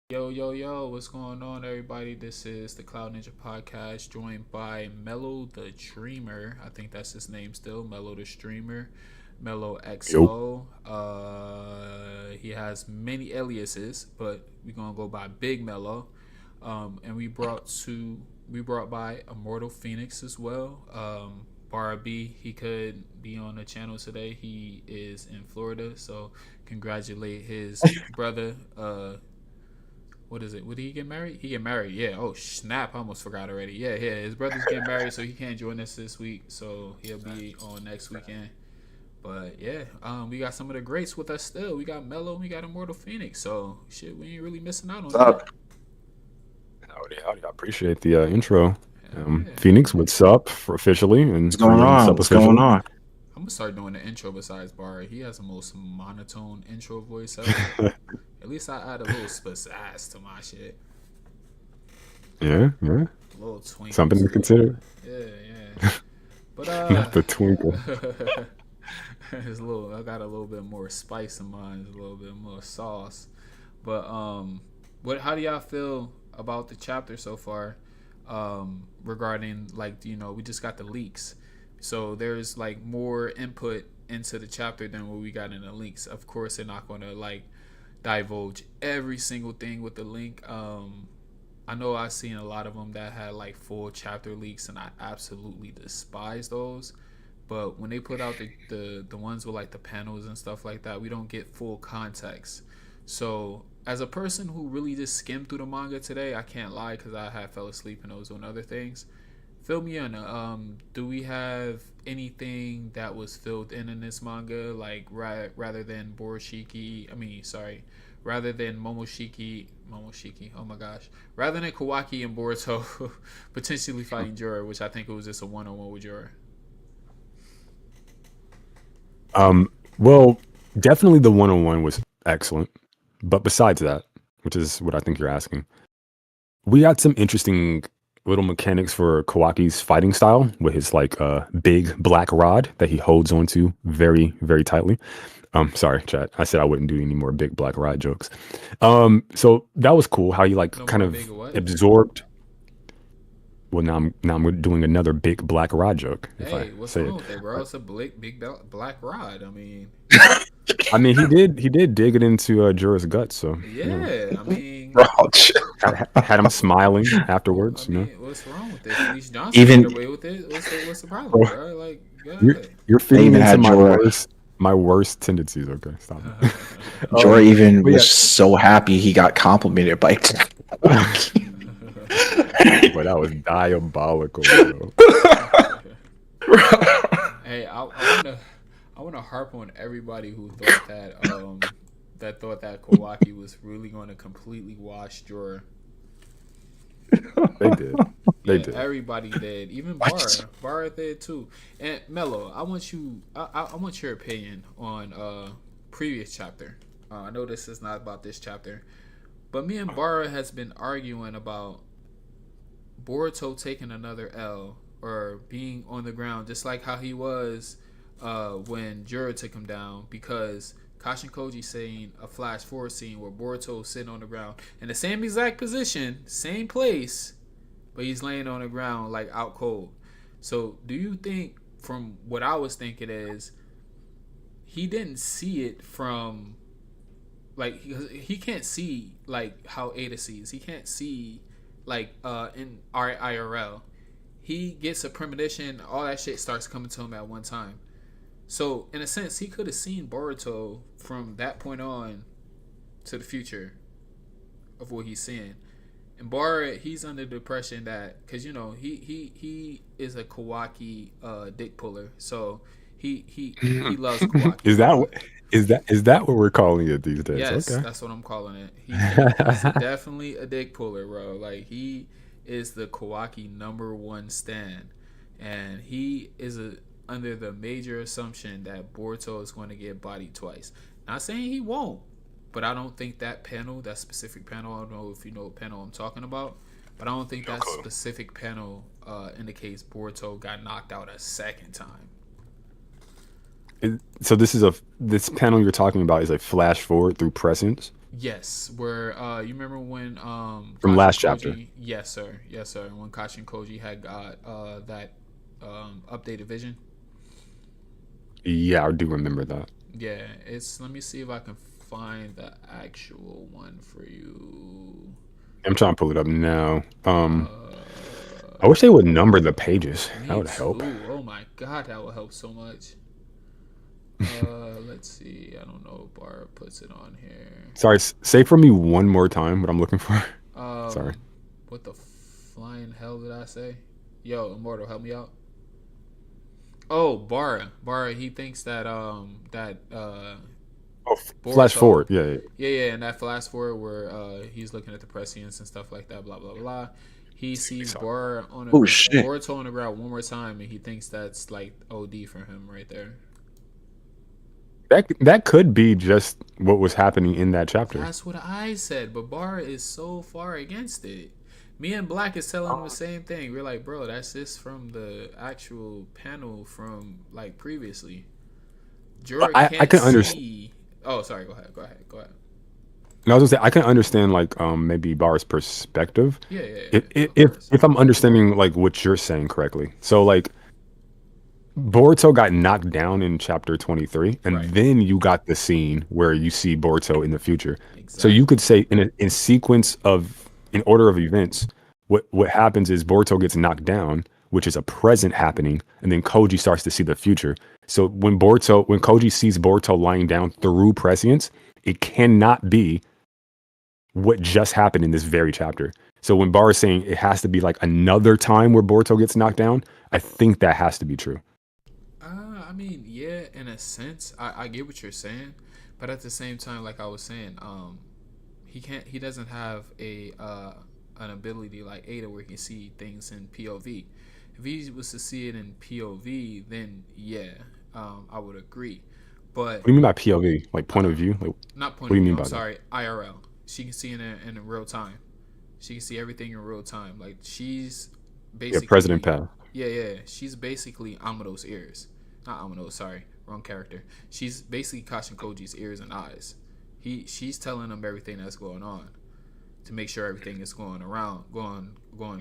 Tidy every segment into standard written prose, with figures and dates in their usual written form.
Yo, yo, yo, what's going on, everybody? This is the Cloud Ninja Podcast, joined by Mello the Dreamer. I think that's his name still, Mello the Streamer. Mello Yo. XO. He has many aliases, but we're gonna go by Big Mello. And we brought by Immortal Phoenix as well. Bar B, he could be on the channel today. He is in Florida, so congratulate his brother. What is it? Would he get married? He get married. Yeah. Oh snap! I almost forgot already. Yeah, yeah. His brother's getting married, so he can't join us this week. So he'll be on next weekend. But yeah, we got some of the greats with us still. We got Mello, we got Immortal Phoenix. So shit, we ain't really missing out on What's that. up? Howdy, howdy. I appreciate the intro. Hell yeah. Phoenix, what's up for officially? What's And going Korean, what's on? up What's going officially? on? I'm gonna start doing the intro besides Bar. He has the most monotone intro voice ever. At least I add a little pizzazz to my shit. Yeah, yeah. A little twinkle Something to to it. consider. Yeah, yeah. But Not the twinkle. it's a little. I got a little bit more spice in mine. A little bit more sauce. But what? How do y'all feel about the chapter so far? Regarding like we just got the leaks, so there's like more input into the chapter than what we got in the leaks. Of course, they're not going to like divulge every single thing with the link. I know I've seen a lot of them that had like full chapter leaks, and I absolutely despise those. But when they put out the ones with like the panels and stuff like that, we don't get full context. So as a person who really just skimmed through the manga today, I can't lie because I had fell asleep and I was doing other things. Fill me in. Do we have anything that was filled in this manga, like rather than Borishiki? I mean, sorry, rather than Momoshiki. Oh my gosh, rather than Kawaki and Boruto potentially fighting Jura, which I think it was just a one-on-one with Jura. Well, definitely the one-on-one was excellent. But besides that, which is what I think you're asking, we got some interesting little mechanics for Kawaki's fighting style with his like big black rod that he holds onto very, very tightly. Sorry, chat. I said I wouldn't do any more big black rod jokes. So that was cool how he like No kind more of big what? absorbed. Well, now I'm doing another big black rod joke if I Hey, what's say wrong it. with it, bro? It's a big black rod. I mean, I mean, he did dig it into Jura's guts, so yeah. I mean, Bro, chill. had him smiling I afterwards. mean, what's wrong with it? Felice Johnson can get even away with it. What's the problem, Bro, bro? Like, go you're ahead. you're I feeding even into had Jura. my worst tendencies. Okay, stop it. Jura even But yeah, was so happy he got complimented by Kawaki. but that was diabolical, bro. Hey, I wanna harp on everybody who thought that Kawaki was really going to completely wash Jorah. They did, they Yeah, did. everybody did. Even What? Barra did too. And Mello, I want your opinion on previous chapter. I know this is not about this chapter, but me and Barra has been arguing about Boruto taking another L or being on the ground, just like how he was when Jura took him down, because Kashin Koji saying a flash forward scene where Boruto is sitting on the ground in the same exact position, same place, but he's laying on the ground like out cold. So, do you think, from what I was thinking, is he didn't see it from like he can't see like how Ada sees. He can't see like in our IRL. He gets a premonition. All that shit starts coming to him at one time. So in a sense, he could have seen Boruto from that point on to the future of what he's seeing. And Bara, he's under the impression that because he is a Kawaki dick puller, so he loves Kawaki, Is that what is that what we're calling it these days? Yes, Okay. that's what I'm calling it. He's definitely a dick puller, bro. Like he is the Kawaki number one stan, and he is under the major assumption that Boruto is going to get bodied twice. Not saying he won't, but I don't think that panel, that specific panel, I don't know if you know what panel I'm talking about, but I don't think No that clue. specific panel indicates Boruto got knocked out a second time. So this panel you're talking about is a flash forward through prescience. Yes, where you remember when from Kashi last chapter. Koji, yes sir, when Kashi and Koji had got that updated vision. Yeah, I do remember that. Yeah, it's let me see if I can find the actual one for you. I'm trying to pull it up now. I Uh wish they would number the pages. That Me would help. too. Oh my god, that would help so much. Let's see. I don't know if Bar puts it on here. Sorry, say for me one more time what I'm looking for. Sorry. Um, what the flying hell did I say? Yo, Immortal, help me out. Oh, Bara. He thinks that Oh, flash Boruto. forward. Yeah, yeah. Yeah, and that flash forward where he's looking at the prescience and stuff like that. Blah blah blah. He sees Sorry. Oh shit! Boruto on the ground one more time, and he thinks that's like OD for him right there. That could be just what was happening in that chapter. That's what I said, but Bar is so far against it. Me and Black is telling him the same thing. We're like, bro, that's just from the actual panel from like previously. Well, Jura I can't can understand. see. Oh, sorry. Go ahead. No, I was gonna say I can understand like maybe Bar's perspective Yeah. Of course. if I'm understanding like what you're saying correctly. So like Boruto got knocked down in chapter 23, and Right. then you got the scene where you see Boruto in the future. So you Exactly. could say in sequence of in order of events, what happens is Boruto gets knocked down, which is a present happening, and then Koji starts to see the future. So when Koji sees Boruto lying down through prescience, it cannot be what just happened in this very chapter. So when Bar is saying it has to be like another time where Boruto gets knocked down, I think that has to be true. I mean, yeah, in a sense, I get what you're saying, but at the same time, like I was saying, he doesn't have a an ability like Ada where he can see things in POV. If he was to see it in POV, then yeah, I would agree. But What do you mean by POV? Like point of uh, view? Like not what point do of you view. mean I'm by that? sorry, IRL. She can see in real time. She can see everything in real time. Like she's Yeah, President basically, Path. yeah. She's basically Amado's ears. Not Amado. Sorry, wrong character. She's basically Kashin Koji's ears and eyes. She's telling him everything that's going on to make sure everything is going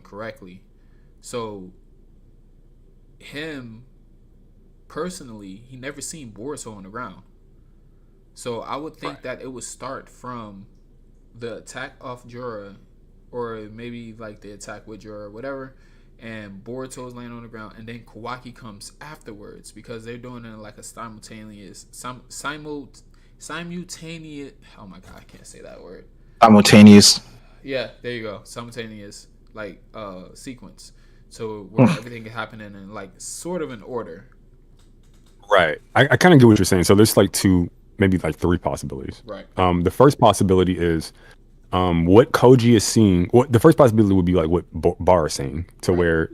correctly. So him personally, he never seen Boruto on the ground. So I would Right. think that it would start from the attack off Jura, or maybe like the attack with Jura or whatever, and Boruto's laying on the ground, and then Kawaki comes afterwards because they're doing it like a simultaneous. Oh my god, I can't say that word. Simultaneous. Yeah, there you go. Simultaneous like sequence. So where everything can happen in like sort of an order. Right. I kind of get what you're saying. So there's like two, maybe like three possibilities. Right. The first possibility is what Koji is seeing. What the first possibility would be like what Bar is saying, to Right. where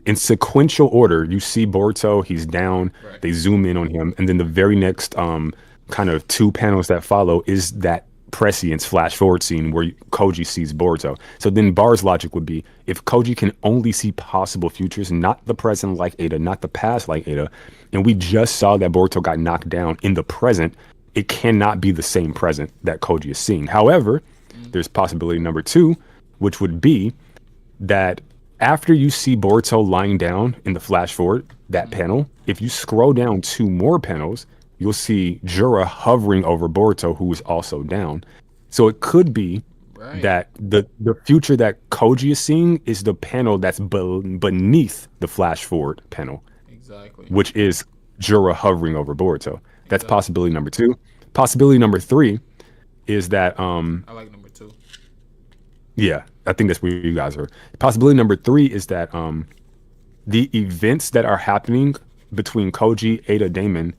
in sequential order, you see Boruto, he's down, Right. they zoom in on him, and then the very next kind of two panels that follow is that prescience flash forward scene where Koji sees Boruto. So then Bar's logic would be if Koji can only see possible futures, not the present like Ada, not the past like Ada, and we just saw that Boruto got knocked down in the present, it cannot be the same present that Koji is seeing. However, there's possibility number two, which would be that after you see Boruto lying down in the flash forward, that panel, if you scroll down two more panels, you'll see Jura hovering over Boruto, who is also down. So it could be Right. that the future that Koji is seeing is the panel that's beneath the flash forward panel, Exactly. which is Jura hovering over Boruto. That's Exactly. possibility number two. Possibility number three is that I like number two. yeah, I think that's where you guys are. Possibility number three is that the events that are happening between Koji, Ada, Damon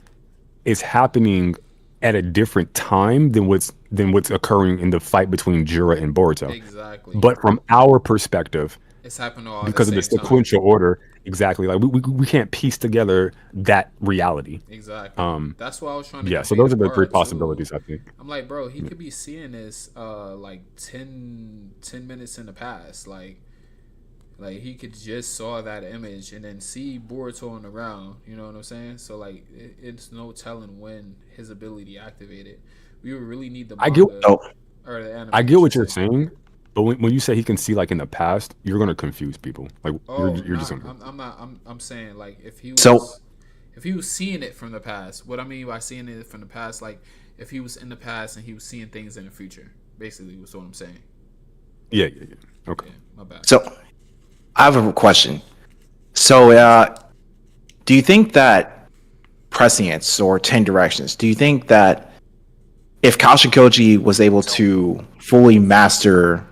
is happening at a different time than what's occurring in the fight between Jura and Boruto. Exactly. But from our perspective, It's happening all at the because of the same time. sequential order, exactly, like we can't piece together that reality. Exactly. That's why I was trying to Yeah, so convey to those are the three Bara too. possibilities, I think. I'm like, bro, he could be seeing this like 10 minutes in the past. Like he could just saw that image and then see Boruto on the ground. You know what I'm saying? So like it's no telling when his ability activated. We would really need the I get manga. No. or the anime. I get what should you're say. saying, but when you say he can see like in the past, you're gonna confuse people. Like Oh, you're just not. gonna. I'm not. I'm saying like So if he was seeing it from the past. What I mean by seeing it from the past, like if he was in the past and he was seeing things in the future. Basically, was what I'm saying. Yeah. Okay. Yeah, my bad. so I have a question. So do you think that prescience or 10 directions, do you think that if Kashikoji was able to fully master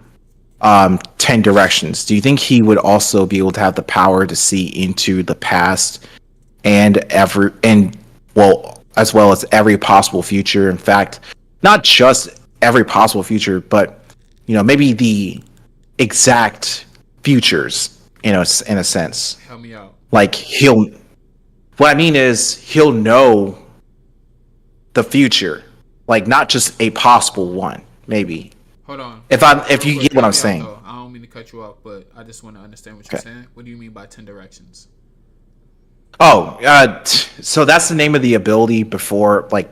10 directions, do you think he would also be able to have the power to see into the past and well, as well as every possible future? In fact, not just every possible future, but maybe the exact futures in a sense. Help me out. Like what I mean is he'll know the future, like not just a possible one, maybe. Hold on. If Real you quick, get what help I'm me out saying. though. I don't mean to cut you off, but I just want to understand what you're Okay. saying. What do you mean by 10 directions? Oh, so that's the name of the ability before, like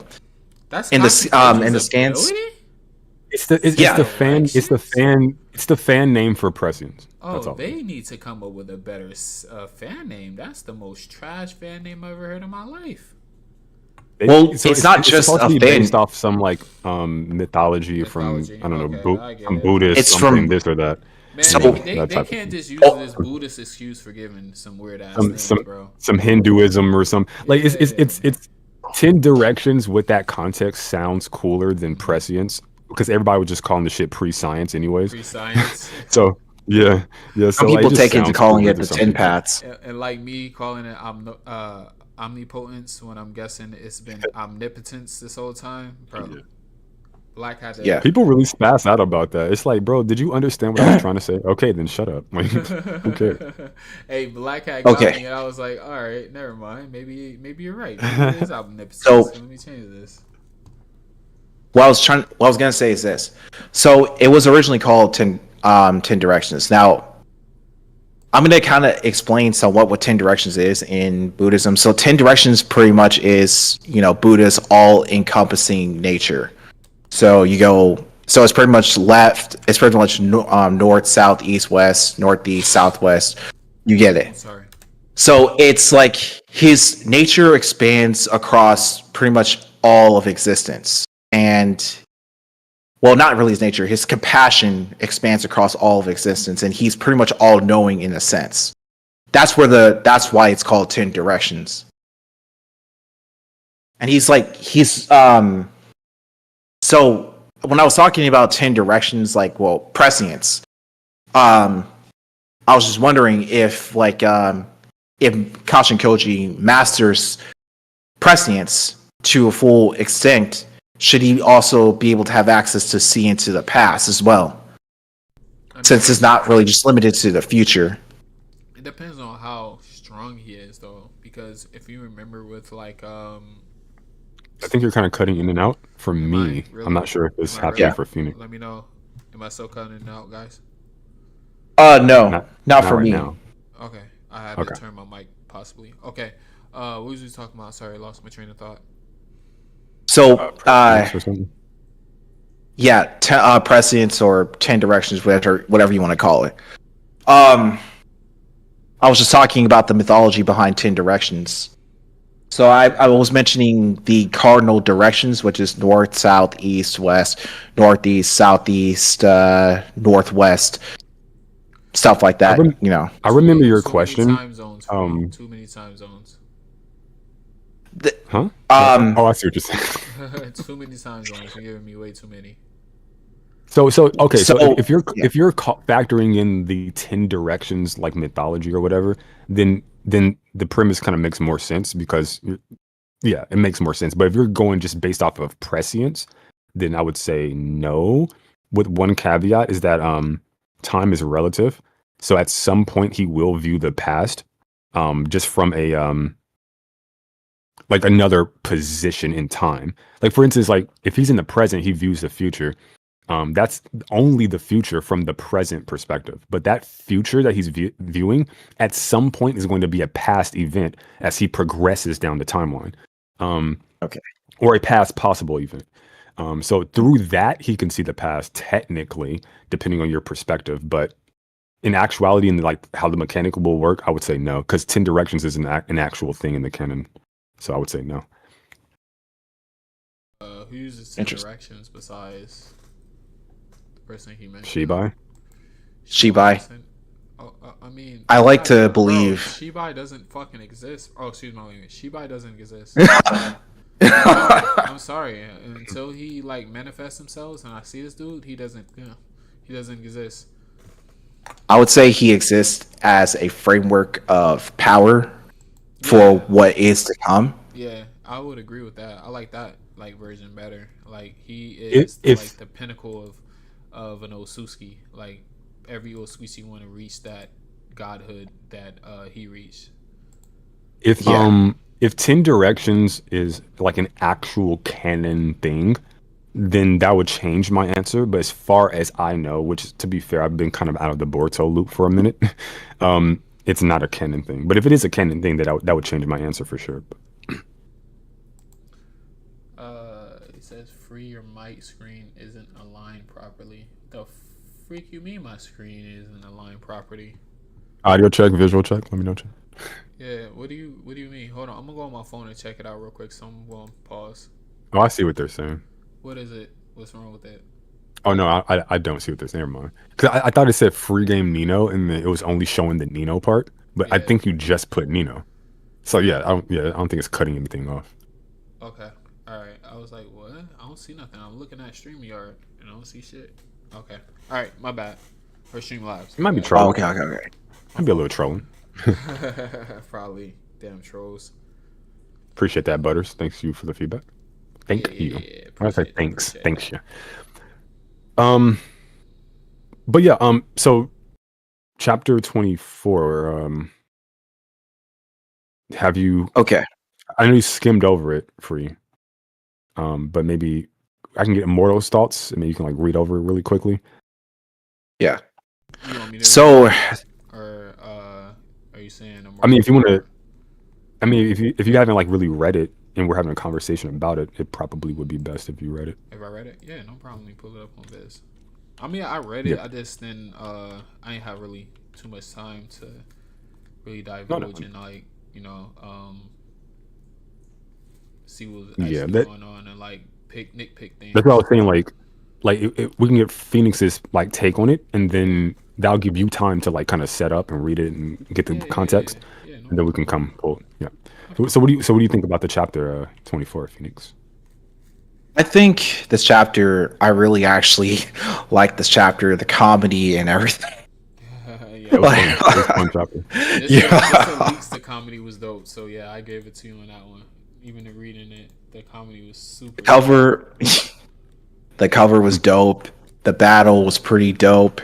That's in the Kashikoji's scans. ability? It's Yeah. the fan name for prescience. That's Oh, all. they need to come up with a better fan name. That's the most trash fan name I've ever heard in my life. Well, it's not just supposed to a be fan. based off some like mythology from Mythology. I don't know Okay, I get some it. Buddhist It's something from this or that. Man, So- they that type can't of just use Oh. this Buddhist excuse for giving some weird ass some names, some bro. some Hinduism or some like Yeah. it's 10 directions with that context sounds cooler than prescience because everybody would just call the shit pre-science anyways. Pre-science. So yeah. Some So like, people it just take into sounds calling cooler it to the some 10 people. paths. And like me calling it omnipotence when I'm guessing it's been omnipotence this whole time, bro. Yeah. Black had to. Yeah. People really spaz out about that. It's like, bro, did you understand what I was trying to say? Okay, then shut up. Like, who cares? Hey, Black Hat got Okay. me, and I was like, all right, never mind. Maybe you're right. Maybe it is omnipotence. So- Let me change this. What I was gonna say is this. So it was originally called 10 directions. Now I'm gonna kind of explain somewhat what 10 directions is in Buddhism. So 10 directions pretty much is Buddha's all encompassing nature. So so it's pretty much left. It's pretty much north, south, east, west, northeast, southwest. You get I'm it. sorry. So it's like his nature expands across pretty much all of existence. And well, not really his nature, his compassion expands across all of existence, and he's pretty much all knowing in a sense. That's why it's called 10 directions. And so when I was talking about 10 directions, like, well, prescience, I was just wondering if Kashin Koji masters prescience to a full extent, should he also be able to have access to see into the past as well? I mean, Since it's not really just limited to the future. it depends on how strong he is, though. Because if you remember with like I think you're kind of cutting in and out for Am me. I really? I'm not sure if this Am I happening really? for Phoenix. let me know. Am I still cutting it out, guys? No, not for right me. now. Okay, I had Okay. to turn my mic possibly. Okay, what was we talking about? Sorry, I lost my train of thought. So, Prescience or something? yeah, prescience or 10 directions, whatever you want to call it. I was just talking about the mythology behind 10 directions. So I was mentioning the cardinal directions, which is north, south, east, west, northeast, southeast, northwest, stuff like that. I remember your Too question. Many time zones for you. Too many time zones. Huh? Um, I see what you're saying. Too many time zones. You're giving me way too many. So okay. So So- if you're yeah. if you're factoring in the 10 directions like mythology or whatever, then the premise kind of makes more sense because yeah, it makes more sense. But if you're going just based off of prescience, then I would say no. With one caveat is that time is relative. So at some point he will view the past just from a like another position in time. Like for instance, like if he's in the present, he views the future. That's only the future from the present perspective. But that future that he's viewing at some point is going to be a past event as he progresses down the timeline. Okay. Or a past possible event. So through that, he can see the past technically, depending on your perspective. But in actuality, and like how the mechanic will work, I would say no, because 10 directions is an actual thing in the canon. So I would say no. Who uses 10 directions besides the person he mentioned? Shibai. I mean, I like to believe Shibai doesn't fucking exist. Oh, excuse me, Shibai doesn't exist. I'm sorry. Until he like manifests himself, and I see this dude, he doesn't exist. I would say he exists as a framework of power for what is to come. Yeah, I would agree with that. I like that like version better. Like he is like the pinnacle of an Osuski. Like every Osuski want to reach that godhood that he reached. If 10 directions is like an actual canon thing, then that would change my answer. But as far as I know, which to be fair, I've been kind of out of the Boruto loop for a minute, it's not a canon thing. But if it is a canon thing, that would change my answer for sure. It says free your mic screen isn't aligned properly. The freak you mean my screen isn't aligned properly? Audio check, visual check. Let me know. Yeah, what do you mean? Hold on, I'm gonna go on my phone and check it out real quick. So I'm gonna pause. Oh, I see what they're saying. What is it? What's wrong with it? Oh no, I don't see what they're saying. Never mind. Because I thought it said free game Nino, and then it was only showing the Nino part. But I think you just put Nino. So yeah, I don't think it's cutting anything off. Okay, all right. I was like, what? I don't see nothing. I'm looking at StreamYard and I don't see shit. Okay, all right, my bad. Or Streamlabs. It might be trolling. Okay. Might be a little trolling. Probably. Damn trolls. Appreciate that, Butters. Thanks you for the feedback. Thank you. I say thanks. Thanks you. But yeah, so chapter 24, have you I know you skimmed over it for you. But maybe I can get Immortal's thoughts and maybe you can like read over it really quickly. Yeah. You want me to so or are you saying I mean if you want to if you haven't like really read it and we're having a conversation about it, it probably would be best if you read it. If I read it? Yeah, no problem. Let me pull it up on Viz. I mean, I read it. I just didn't. I ain't have really too much time to really divulge and like see what's actually going on and like nitpick things. That's what I was saying. Like we can get Phoenix's like take on it, and then that'll give you time to like kind of set up and read it and get the context, and then we can come pull. Yeah. So what do you think about the chapter 24, Phoenix? I think this chapter, I really actually like this chapter, the comedy and everything. Fun chapter. At least the comedy was dope. So yeah, I gave it to you on that one. Even in reading it, the comedy was super. The cover was dope. The battle was pretty dope.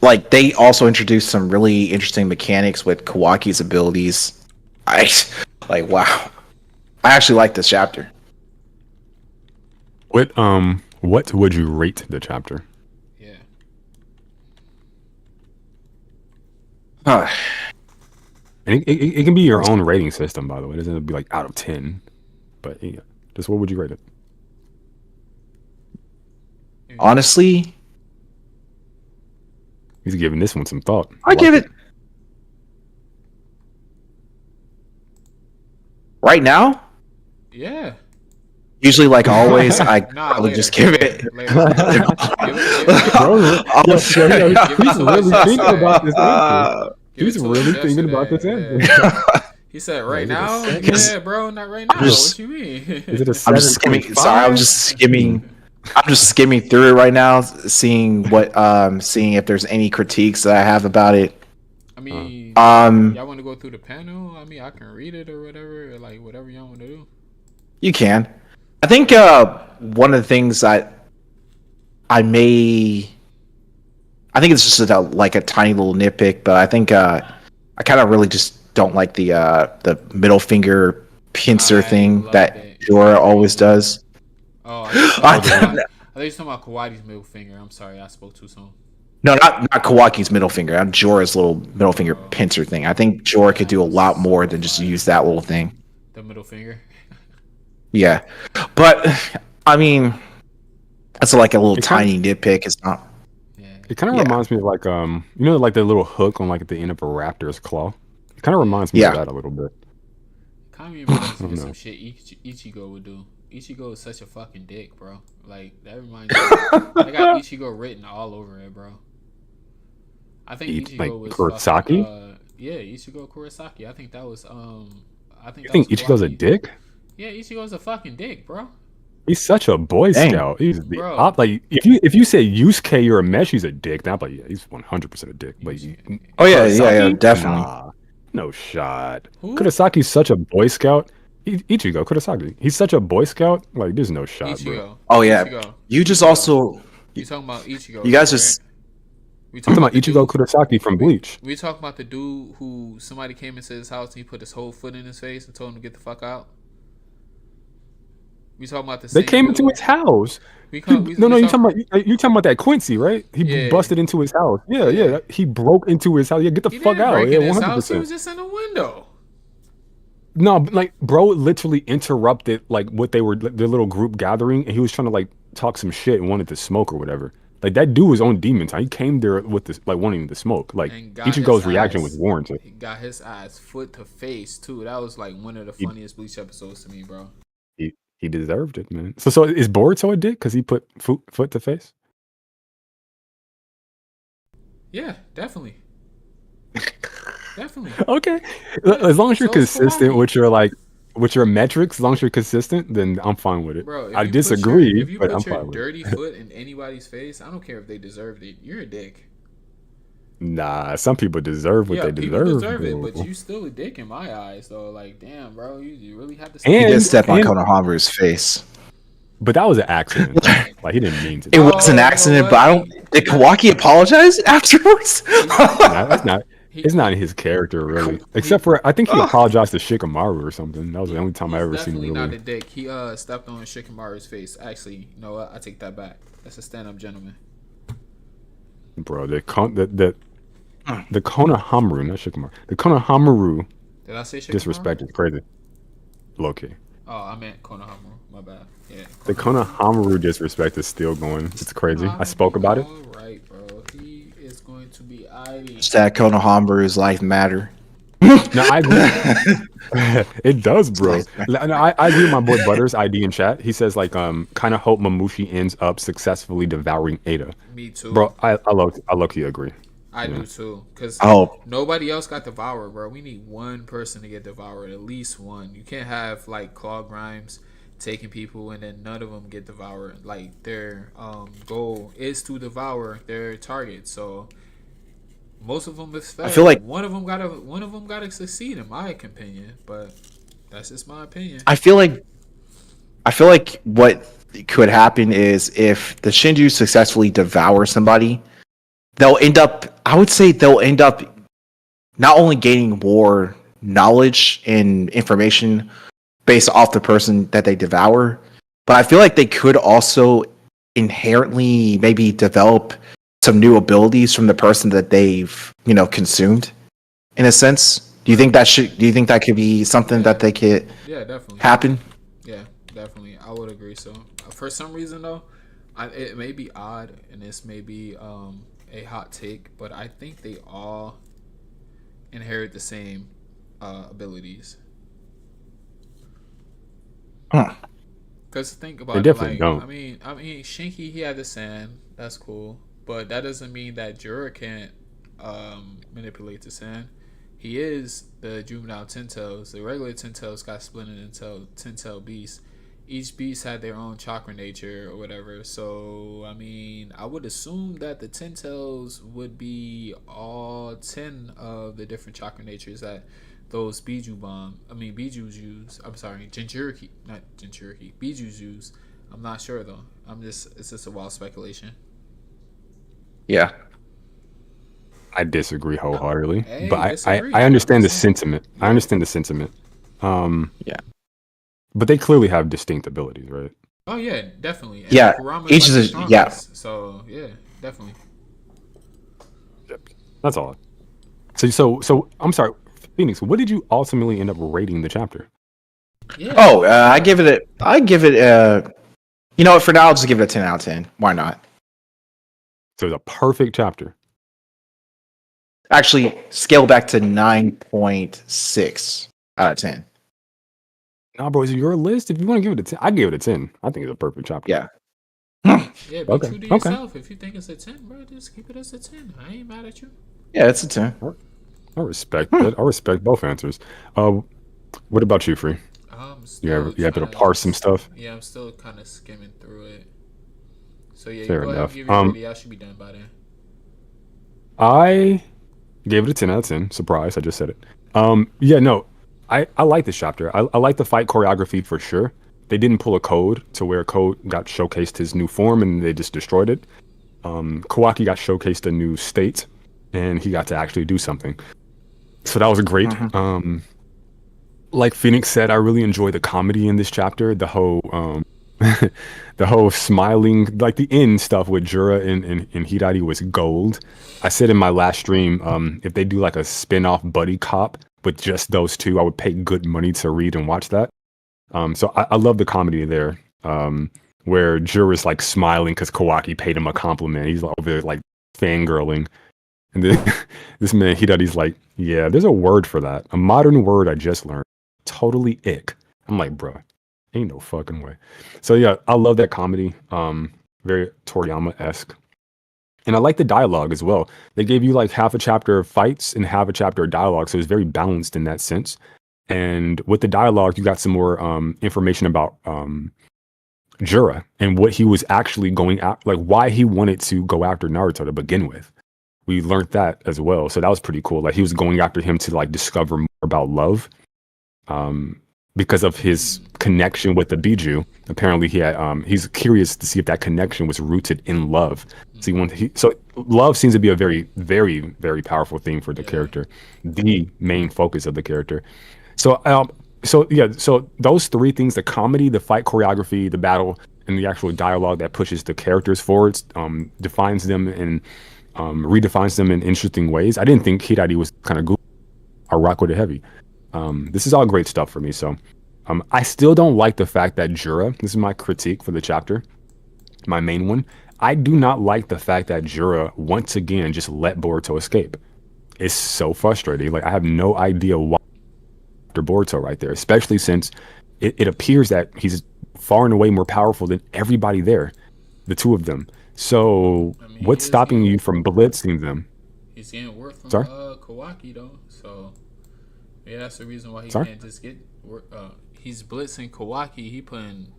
Like they also introduced some really interesting mechanics with Kawaki's abilities. Wow. I actually like this chapter. What would you rate the chapter? Yeah. And it can be your own rating system, by the way. It doesn't have to be like out of 10. But yeah, just what would you rate it? Honestly, he's giving this one some thought. I give it right now. Yeah. Usually, like always, I probably just give it. He's really thinking about this answer. He's really thinking about this answer. He said, "Right now, yeah, bro, not right now. What you mean?" Is it a I'm just skimming. Sorry, I'm just skimming through it right now, seeing if there's any critiques that I have about it. I mean, y'all want to go through the panel? I mean, I can read it or whatever, or like whatever y'all want to do. You can. I think one of the things I think it's just like a tiny little nitpick, but I think I kind of really just don't like the middle finger pincer thing that Jura always does. Oh, I thought you were talking about Kawadi's middle finger. I'm sorry, I spoke too soon. No, not Kawaki's middle finger. I'm Jora's little middle finger pincer thing. I think Jura could do a lot more than just use that little thing. The middle finger. Yeah, but I mean, that's like a little It kind tiny nitpick. It's not. Yeah. it kind of Yeah. reminds me of like like the little hook on like the end of a raptor's claw. It kind of Yeah. reminds me of Yeah. that a little bit. Kind of reminds I me don't of some know. shit Ichigo would do. Ichigo is such a fucking dick, bro. Like that reminds me. I got Ichigo written all over it, bro. I think Like Ichigo was fucking. Kurosaki? Yeah, Ichigo Kurosaki. I think that was. I think You that was think Ichigo's a Kawaki. dick? Yeah, Ichigo's a fucking dick, bro. He's such a Boy Dang. Scout. He's the Bro. like if you say Yusuke or Meshi's a dick, then I'm like, yeah, he's 100% a dick. But Oh yeah, Kurosaki? definitely. Nah, no shot. Who? Kurasaki's such a Boy Scout. Ichigo Kurosaki. He's such a Boy Scout. Like, there's no shot, bro. Ichigo. Oh yeah, Ichigo. you just Ichigo. also. You talking about Ichigo? You guys right? just. We I'm talking about the Ichigo dude- Kurosaki from Bleach. We talking about the dude who somebody came into his house and he put his whole foot in his face and told him to get the fuck out. We talking about the They same came into dude? his house. We No, we you talking about that Quincy, right? He Yeah. busted into his house. Yeah, Yeah. yeah. He broke into his house. Yeah, get the He fuck didn't out. break Yeah, in his 100%. house. He was just in the window. No, but like, bro literally interrupted like what they were their little group gathering, and he was trying to like talk some shit and wanted to smoke or whatever. Like that dude was on demon time. He came there with this like wanting to smoke. Like And got Ichigo's his reaction ass- was warranted. He got his ass foot to face too. That was like one of the funniest Bleach episodes to me, bro. He deserved it, man. So is Boruto a dick because he put foot to face? Yeah, definitely. Definitely. Okay, as long as you're So is consistent Kawaki. with your metrics, as long as you're consistent, then I'm fine with it. Bro, if I you disagree, if you but put I'm your fine with it. dirty foot in anybody's face, I don't care if they deserved it. You're a dick. Nah, some people deserve what Yeah, they people deserve. deserve it, bro. but you still a dick in my eyes, though. Like, damn, bro, you really have to. He And- did step on and- Konohamaru's face. But that was an accident. Like he didn't mean to. It do was an you know accident, what? but I don't. Did Kawaki apologize afterwards? Nah, that's not. It's not in his character really. Except for I think he apologized to Shikamaru or something. That was the only time I He's ever seen him definitely not a really. dick. He stepped on Shikamaru's face. Actually, you know what? I take that back. That's a stand-up gentleman. Bro, the Konohamaru, not Shikamaru. The Konohamaru Did I say Shikamaru? disrespect is crazy. Low key. Oh, I meant Konohamaru. My bad. Yeah. The Konohamaru disrespect is still going. It's crazy. I spoke about it. All right, bro. He is going to be ID. It's that Konohamaru's life matter. No, I agree. It does, bro. No, I agree with my boy Butters ID in chat. He says like kind of hope Mamushi ends up successfully devouring Ada. Me too. Bro, I low key agree. I do too. Because I hope. nobody else got devoured, bro. We need one person to get devoured. At least one. You can't have like Claw Grimes taking people and then none of them get devoured. Like their goal is to devour their target. So most of them is fair. I feel like- one of them gotta succeed in my opinion. But that's just my opinion. I feel like what could happen is if the Shinju successfully devour somebody, they'll end up. I would say they'll end up not only gaining more knowledge and information based off the person that they devour, but I feel like they could also inherently maybe develop some new abilities from the person that they've consumed. In a sense, do you think that could be something that they could Yeah, definitely. happen? Yeah, definitely. I would agree. So, for some reason though, it may be odd, and this may be a hot take, but I think they all inherit the same abilities. Huh. Cause think about They it, definitely like don't. I mean, Shinky he had the sand. That's cool, but that doesn't mean that Jura can't manipulate the sand. He is the juvenile ten tails. The regular ten tails got split into 10 tail beasts. Each beast had their own chakra nature or whatever. So I mean, I would assume that the 10 tails would be all 10 of the different chakra natures that those Bijus use. I'm sorry, Bijus use. I'm not sure though. It's just a wild speculation. Yeah. I disagree wholeheartly, Hey, but disagree. I understand the 100%. sentiment. I understand the sentiment. Yeah. But they clearly have distinct abilities, right? Oh yeah, definitely. And Yeah, Kurama's each like is the a- yeah. strongest. So yeah, definitely. That's all. So I'm sorry, Phoenix. What did you ultimately end up rating the chapter? Yeah. Oh, I give it You know what? For now, I'll just give it a 10 out of 10. Why not? So it's a perfect chapter. Actually, scale back to 9.6 out of 10. Nah, bro, is it your list? If you want to give it a 10, I'd give it a 10. I think it's a perfect chapter. Yeah. Yeah, be Okay, true to okay. yourself. If you think it's a 10, bro, just keep it as a 10. I ain't mad at you. Yeah, it's a 10. I respect that. I respect both answers. What about you, Free? Still You happen to trying parse some stuff? Yeah, I'm still kind of skimming through it. So yeah, you Fair go ahead and enough. give your rating. I should be done by then. I gave it a 10 out of 10. Surprise, I just said it. Yeah, no, I like this chapter. I like the fight choreography for sure. They didn't pull a Code to where Code got showcased his new form and they just destroyed it. Kawaki got showcased a new state and he got to actually do something. So that was great. Like Phoenix said, I really enjoy the comedy in this chapter. The whole the whole smiling, like the end stuff with Jura and Hirari was gold. I said in my last stream, if they do like a spin-off buddy cop with just those two, I would pay good money to read and watch that. So I love the comedy there. Where Jura's like smiling because Kawaki paid him a compliment. He's over there like fangirling. And then this man Hirari's like, yeah, there's a word for that. A modern word I just learned. Totally ick. I'm like, bro, ain't no fucking way. So yeah, I love that comedy. Very Toriyama-esque. And I like the dialogue as well. They gave you like half a chapter of fights and half a chapter of dialogue. So it's very balanced in that sense. And with the dialogue, you got some more information about Jura and what he was actually going at, like why he wanted to go after Naruto to begin with. We learned that as well. So that was pretty cool. Like he was going after him to like discover more about love. Because of his connection with the Biju, apparently he had he's curious to see if that connection was rooted in love. So love seems to be a very, very, very powerful theme for the character, the main focus of the character. So those three things: the comedy, the fight choreography, the battle, and the actual dialogue that pushes the characters forward, defines them and redefines them in interesting ways. I didn't think Hirari was kind of goofy or rock with it heavy. This is all great stuff for me. So I still don't like the fact that Jura, this is my critique for the chapter, my main one. I do not like the fact that Jura once again just let Boruto escape. It's so frustrating. Like I have no idea why after Boruto right there, especially since it appears that he's far and away more powerful than everybody there, the two of them. So what's stopping you from blitzing them? He's getting work from Kawaki though, so yeah, that's the reason why he can't just get work. He's blitzing Kawaki. He putting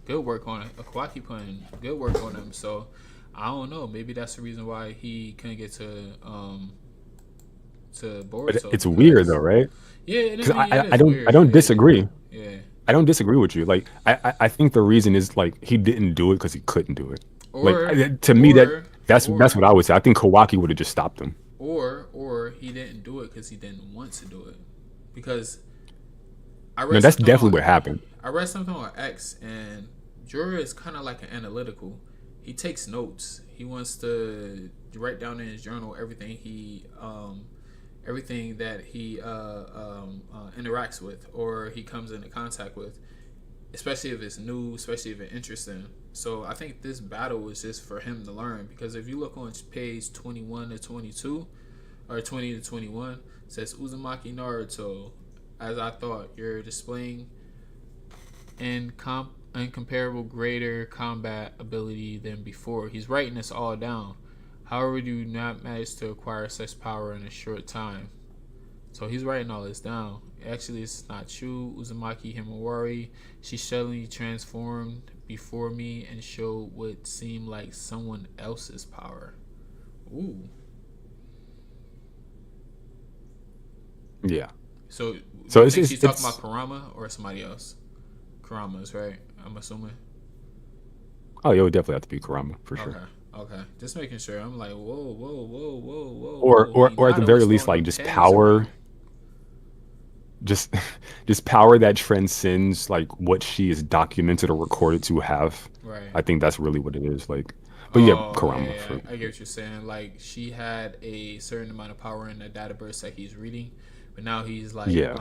good work on it. Kawaki putting good work on him. So I don't know. Maybe that's the reason why he couldn't get to Boruto. But it's weird though, right? Yeah, because I don't disagree. Yeah, I don't disagree with you. Like I think the reason is like he didn't do it because he couldn't do it. That's what I would say. I think Kawaki would have just stopped him. Or he didn't do it because he didn't want to do it. Because that's definitely what happened. I read something on X, and Jura is kind of like an analytical. He takes notes. He wants to write down in his journal everything that he interacts with or he comes into contact with, especially if it's new, especially if it's interesting. So I think this battle was just for him to learn, because if you look on page 21 to 22 or 20 to 21, it says Uzumaki Naruto, as I thought, you're displaying incomparable greater combat ability than before. He's writing this all down. However, do not manage to acquire such power in a short time. So he's writing all this down. Actually, it's not true. Uzumaki Himawari, she suddenly transformed before me and showed what seemed like someone else's power. Ooh. Yeah. So she's talking about Kurama or somebody else? Kurama's, right? I'm assuming. Oh, yeah, it would definitely have to be Kurama for sure. Okay. Just making sure. I'm like, whoa. Or at the very least, like just power. Just power that transcends like what she is documented or recorded to have. Right. I think that's really what it is. Like, but Kurama. I get what you're saying. Like she had a certain amount of power in the database that he's reading, but now he's like Yeah.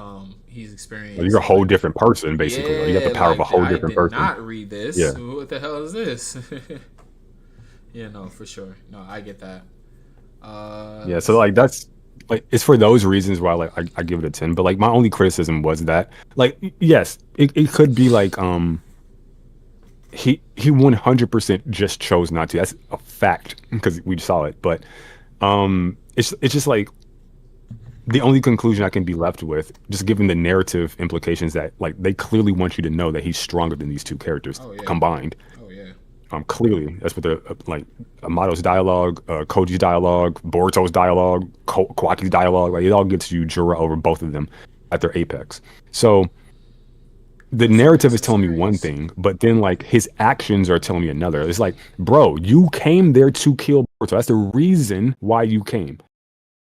He's he's a experienced whole like different person, basically. Like, you got the yeah, power of a like whole I different did person. not read this. Yeah. What the hell is this? Yeah, no, for sure. No, I get that. Yeah. Let's So see. like that's like it's for those reasons why like I give it a 10. But like my only criticism was that like yes, it could be like he 100% just chose not to. That's a fact because we saw it. But it's just like the only conclusion I can be left with, just given the narrative implications that like they clearly want you to know that he's stronger than these two characters Oh yeah. combined. Oh yeah. Clearly that's what the like Amato's dialogue, Koji's dialogue, Boruto's dialogue, Kawaki's dialogue, like it all gets you Jura over both of them at their apex. So the That's narrative that's is telling me one hilarious. thing, but then like his actions are telling me another. It's like, bro, you came there to kill Boruto. That's the reason why you came.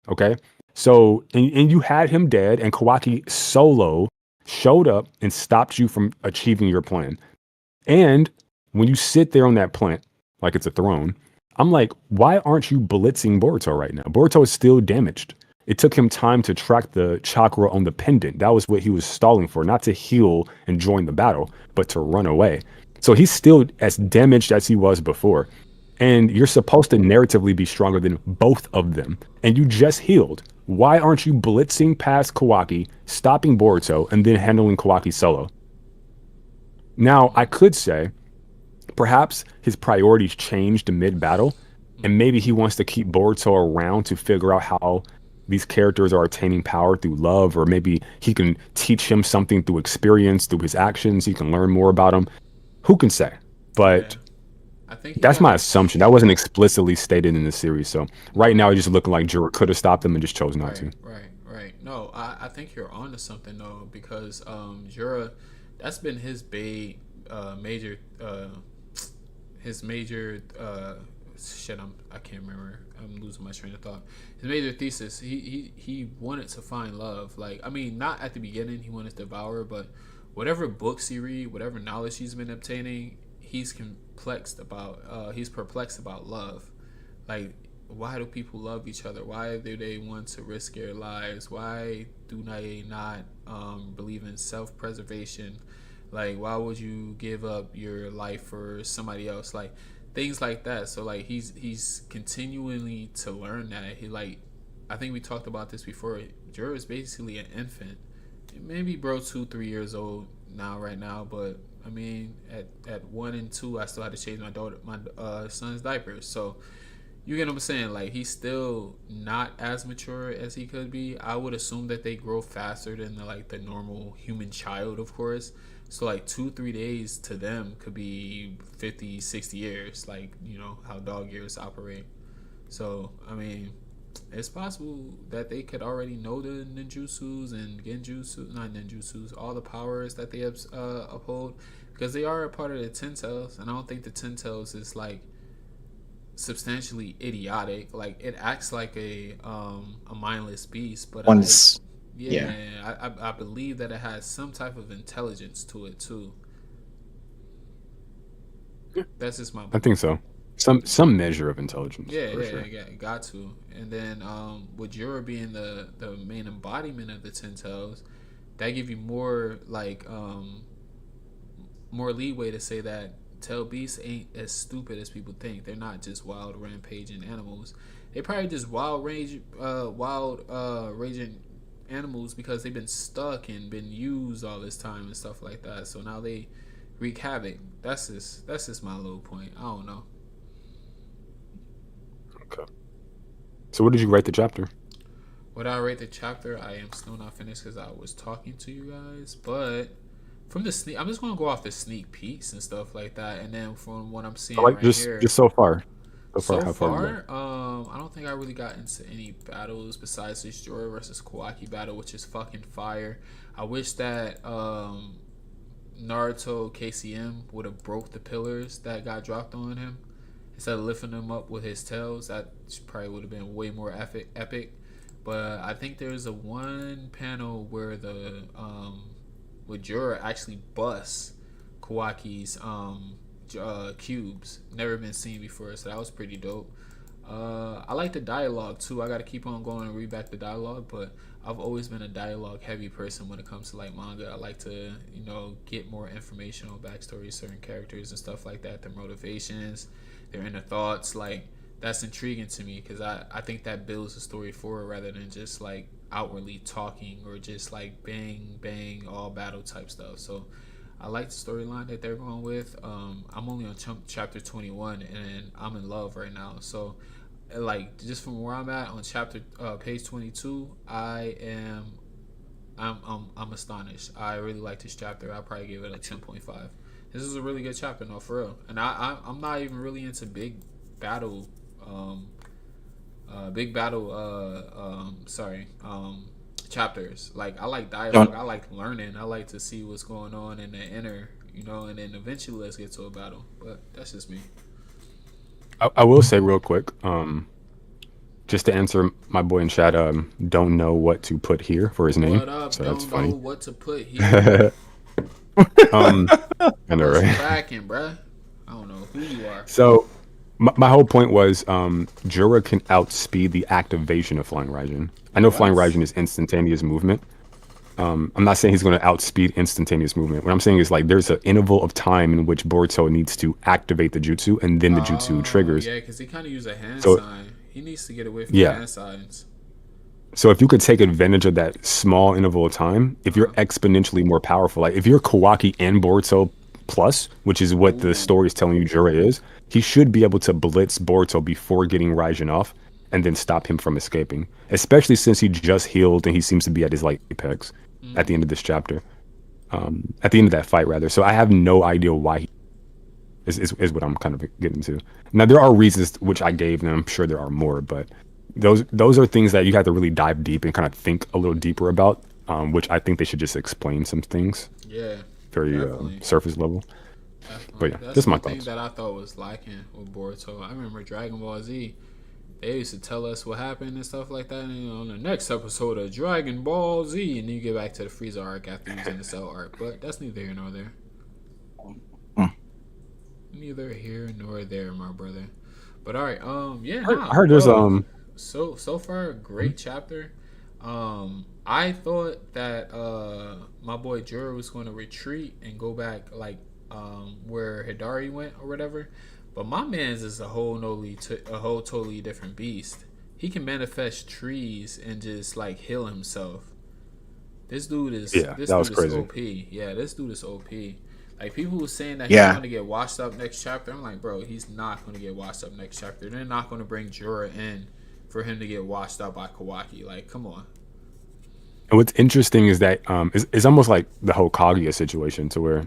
Okay. So, and you had him dead, and Kawaki solo showed up and stopped you from achieving your plan. And when you sit there on that plant, like it's a throne, I'm like, why aren't you blitzing Boruto right now? Boruto is still damaged. It took him time to track the chakra on the pendant. That was what he was stalling for, not to heal and join the battle, but to run away. So he's still as damaged as he was before. And you're supposed to narratively be stronger than both of them. And you just healed. Why aren't you blitzing past Kawaki, stopping Boruto, and then handling Kawaki solo? Now, I could say perhaps his priorities changed mid battle, and maybe he wants to keep Boruto around to figure out how these characters are attaining power through love, or maybe he can teach him something through experience, through his actions. He can learn more about him. Who can say? Yeah, But I think he that's got my a assumption. That wasn't explicitly stated in the series. So right no. now, it's just looking like Jura could have stopped him and just chose not Right, to. right, right. No, I think you're onto something though, because Jura, that's been his big major his major shit. I can't remember. I'm losing my train of thought. His major thesis. He wanted to find love. Like, I mean, not at the beginning. He wanted to devour, but whatever books he read, whatever knowledge he's been obtaining, he's perplexed about love. Like, why do people love each other? Why do they want to risk their lives? Why do they not believe in self-preservation? Like, why would you give up your life for somebody else? Like, things like that. So like he's continually to learn that. He like, I think we talked about this before. Jura is basically an infant. Maybe bro 2 3 years old now right now, but I mean at 1 and 2 I still had to change my son's diapers. So you get what I'm saying? Like, he's still not as mature as he could be. I would assume that they grow faster than the normal human child, of course. So like 2 3 days to them could be 50 60 years, like, you know how dog years operate. So I mean, it's possible that they could already know the ninjutsus and genjutsu, not ninjutsus, all the powers that they uphold, because they are a part of the Ten Tails, and I don't think the Ten Tails is like substantially idiotic. Like, it acts like a mindless beast, but Once, yeah. I believe that it has some type of intelligence to it too. That's just my I think so. Some measure of intelligence yeah, for yeah, sure. yeah, got to. And then with Jura being the main embodiment of the Ten Tails, that give you more more leeway to say that tail beasts ain't as stupid as people think. They're not just wild rampaging animals. They probably just wild raging animals because they've been stuck and been used all this time and stuff like that. So now they wreak havoc. That's just my little point. I don't know. Okay. So what did you rate the chapter? Would I rate the chapter? I am still not finished because I was talking to you guys, but from the sneak, I'm just gonna go off the sneak peeks and stuff like that, and then from what I'm So, seeing like right just here, so far. So far, so how far you got? far, I don't think I really got into any battles besides this Jora versus Kawaki battle, which is fucking fire. I wish that Naruto KCM would have broke the pillars that got dropped on him instead of lifting them up with his tails. That probably would have been way more epic. But I think there's a one panel where the where Jura actually busts Kawaki's cubes. Never been seen before, so that was pretty dope. I like the dialogue too. I got to keep on going and read back the dialogue, but I've always been a dialogue heavy person when it comes to like manga. I like to, get more information on backstory, certain characters and stuff like that, their motivations, their inner thoughts. Like that's intriguing to me because I think that builds the story forward rather than just like outwardly talking or just like bang bang all battle type stuff. So I like the storyline that they're going with. I'm only on chapter 21 and I'm in love right now. So like just from where I'm at on chapter page 22, I'm astonished. I really like this chapter. I probably give it a 10.5. This is a really good chapter, no, for real. And I'm not even really into battle big battle chapters. Like I like dialogue. I like learning. I like to see what's going on in the inner, and then eventually let's get to a battle. But that's just me. I will say real quick, just to answer my boy in chat, don't know what to put here for his name. What up? So Don't that's funny. know what to put here. I know, right? Backing, bruh. I don't know who you are. So my whole point was Jura can outspeed the activation of Flying Raijin. I know Flying Raijin is instantaneous movement. I'm not saying he's going to outspeed instantaneous movement. What I'm saying is like there's an interval of time in which Boruto needs to activate the jutsu and then the jutsu triggers. Yeah, because he kind of used a hand sign. He needs to get away from hand signs. So if you could take advantage of that small interval of time, if you're exponentially more powerful, like if you're Kawaki and Boruto plus, which is what the story is telling you Jura is, he should be able to blitz Boruto before getting Raijin off and then stop him from escaping, especially since he just healed and he seems to be at his like apex at the end of this chapter, at the end of that fight rather. So I have no idea why he is what I'm kind of getting to. Now there are reasons which I gave, and I'm sure there are more, but those are things that you have to really dive deep and kind of think a little deeper about, which I think they should just explain some things. Yeah, very surface level. Definitely. But yeah, that's this is my the thing thoughts. that I thought was lacking with Boruto. I remember Dragon Ball Z. They used to tell us what happened and stuff like that. And on the next episode of Dragon Ball Z, and then you get back to the Frieza arc after using the Cell arc. But that's neither here nor there. Neither here nor there, my brother. But all right, I heard there's so far great chapter. I thought that my boy Jura was going to retreat and go back like where Hidari went or whatever. But my man's is a whole totally different beast. He can manifest trees and just like heal himself. This dude is crazy. OP. Yeah, this dude is OP. Like people were saying that he's going to get washed up next chapter. I'm like, bro, he's not going to get washed up next chapter. They're not going to bring Jura in for him to get washed up by Kawaki. Like, come on. And what's interesting is that it's almost like the whole Kaguya situation, to where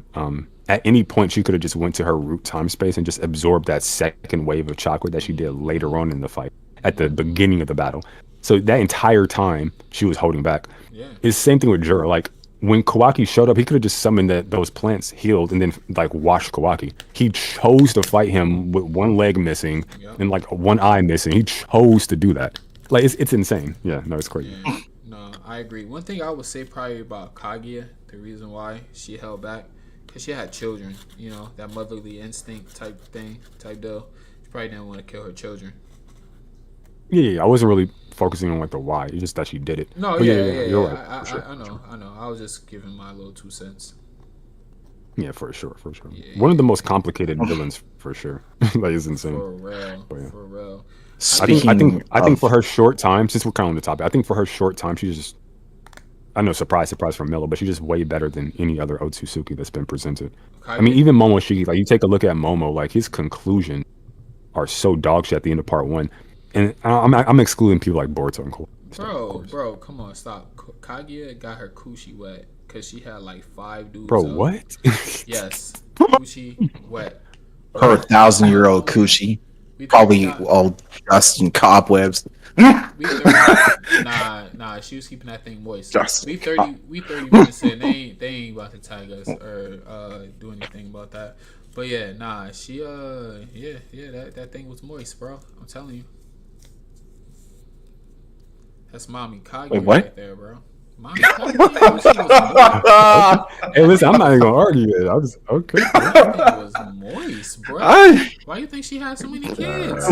at any point she could have just went to her root time space and just absorbed that second wave of chakra that she did later on in the fight at the beginning of the battle. So that entire time she was holding back. Yeah. It's the same thing with Jura. Like when Kawaki showed up, he could have just summoned those plants, healed, and then like washed Kawaki. He chose to fight him with one leg missing and like one eye missing. He chose to do that. Like it's insane. Yeah, no, it's crazy. Yeah. No, I agree. One thing I would say probably about Kaguya, the reason why she held back, because she had children. You know, that motherly instinct type deal. She probably didn't want to kill her children. Yeah, I wasn't really focusing on like the why. It's just that she did it. No, But you're right. I know. I was just giving my little 2 cents. Yeah, for sure. Yeah, One of the most complicated villains, for sure. Like it's insane. For real. But yeah. For real. I think for her short time, since we're kind of on the topic, I think for her short time, she's just, I know, surprise from Miller, but she's just way better than any other Otsutsuki that's been presented. Kaguya, I mean, even Momoshiki, like you take a look at Momo, like his conclusions are so dog shit at the end of part 1. And I'm excluding people like Boruto and Kawhi. Bro, come on, stop. Kaguya got her coochie wet because she had like 5 dudes. Bro, up. what? Yes, coochie wet. Her 1,000-year-old coochie, probably all dust and cobwebs. Nah, she was keeping that thing moist. We 30 minutes in, they ain't about to tag us or do anything about that. But yeah, nah, she that thing was moist, bro. I'm telling you. That's mommy Kaguya right there, bro. Mommy Kaguya, she was moist. Hey, listen, I'm not even gonna argue it. I was okay. That thing was moist, bro. Why you think she had so many kids?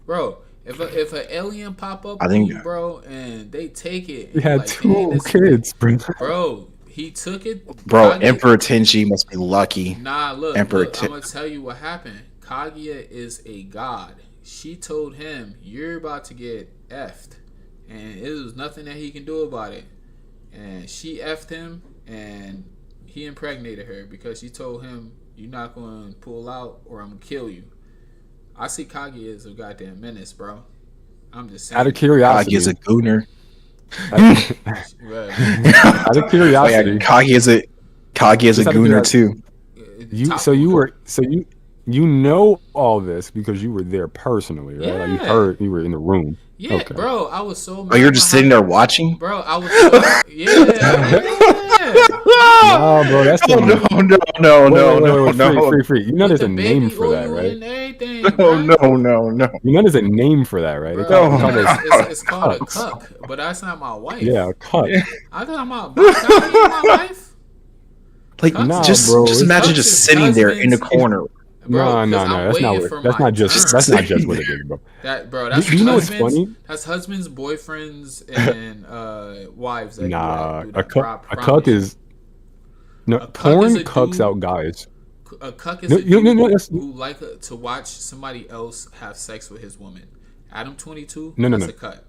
Bro, If an alien pop up I on think, you, bro, and they take it, He and you had like, dang, 2 this is kids, bro. bro. He took it. bro, Kage, Emperor Tenji must be lucky. nah, look, Emperor look. I'm gonna tell you what happened. Kaguya is a god. She told him, "You're about to get effed," and it was nothing that he can do about it. And she effed him, and he impregnated her because she told him, "You're not going to pull out, or I'm gonna kill you." I see Kaguya as a goddamn menace, bro. I'm just Out of saying. Kage curiosity, is a gooner. Right. out of Oh yeah, curiosity, Kage is a just out of gooner curiosity, too. you Top so you owner. were so you know all this because you were there personally, right? Like you Yeah. heard, you were in the room. Yeah, Okay. bro. I was so Oh, you're mad when just sitting there happened. watching? Bro, I was so yeah, yeah. No, bro, that's Oh no, some. no, no, Wait, no, wait, wait, no, wait, free, no, free, free. You know With there's the a name baby for that, oil right? and everything, no, bro. no, no, no, You know there's a name for that, right? They call Bro, they call no. those it's called a cucks. cuck, but that's not my Yeah, wife. a cuck. I thought about Kanye ain't my wife. Like Cucks Nah, is bro, just it's imagine cucks just is sitting there in the husbands, corner. bro. no, Cause no, no. I'm That's not waiting what. for That's my not just. turn. That's not just what Sitting- it is, bro. That bro, Do, that's do you know what's husbands. funny? That's husbands, boyfriends, and wives that do that. Nah, Do a that. cuck. A cuck Promise you. is no A cuck is porn. a Cucks dude. out guys. A cuck is No, a dude that's, who like to watch somebody else have sex with his woman. Adam 22. no, no, That's no. a cut.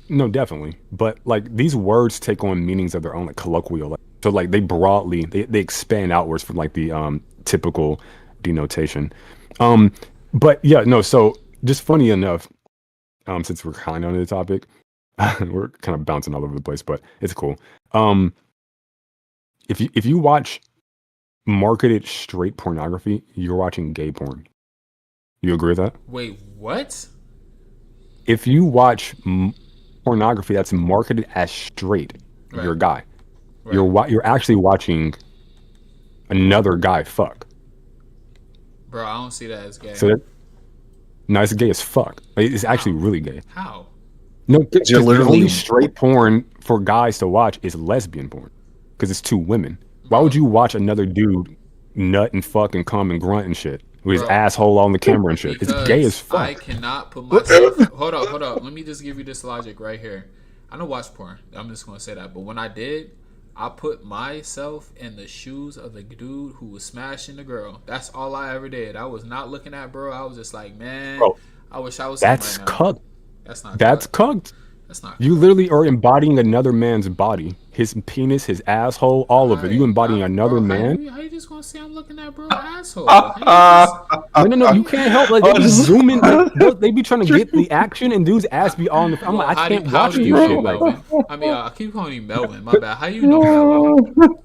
No, definitely. But like these words take on meanings of their own, like colloquial. Like, so like they broadly they expand outwards from like the typical denotation. Um, but yeah, no. So just funny enough, since we're kind of on the topic, we're kind of bouncing all over the place, but it's cool. Um, if you watch marketed straight pornography, you're watching gay porn. You agree with that? Wait, what? If you watch pornography that's marketed as straight, Right. you're a guy. Right. You're actually watching another guy fuck. Bro, I don't see that as gay. So that no, it's gay as fuck. Like, it's actually How? really gay. How? No, You're because the literally only straight porn for guys to watch is lesbian porn because it's 2 women. Why would Bro. you watch another dude nut and fuck and come and grunt and shit with his Bro. asshole on the camera and shit? It's gay as Because I fuck. cannot put myself. Hold up, hold up. Let me just give you this logic right here. I don't watch porn. I'm just gonna say that. But when I did, I put myself in the shoes of the dude who was smashing the girl. That's all I ever did. I was not looking at bro. I was just like, man, Bro, I wish I was him that's right now. cucked. That's not That's cuck. cucked. That's not You cuck. literally are embodying another man's body, his penis, his asshole, all of it. You embodying another Bro, man. how you just gonna say I'm looking at bro asshole? How you No, you can't help. Like they be just- zooming, like they be trying to get the action, and dude's ass be on the. I'm like, I can't how watch do this you know shit. Like, Melvin? I mean, I keep calling you Melvin. My bad. How you know Melvin?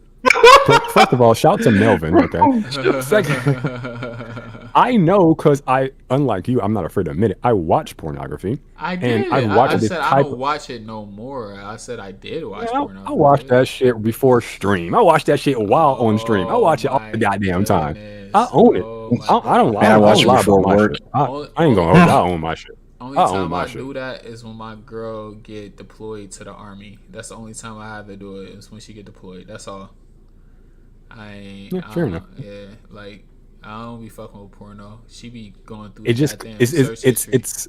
first of all, shout to Melvin. Okay. Second, I know because unlike you, I'm not afraid to admit it. I watch pornography. I And did. I watch I this said I type don't of. watch it no more. I said I did watch Man, porn. I watch that shit before stream. I watch that shit while on stream. I Oh watch it all my the goddamn time. goodness. I own it. Oh my I don't lie. Man, I I watch don't it lie before about my work. shit. I ain't gonna hold you. I own my shit. Only I own time my I shit. do that is when my girl get deployed to the army. That's the only time I have to do it is when she get deployed. That's all. Yeah, fair enough. Yeah, like I don't be fucking with porno. She be going through It just goddamn it's search history. it's.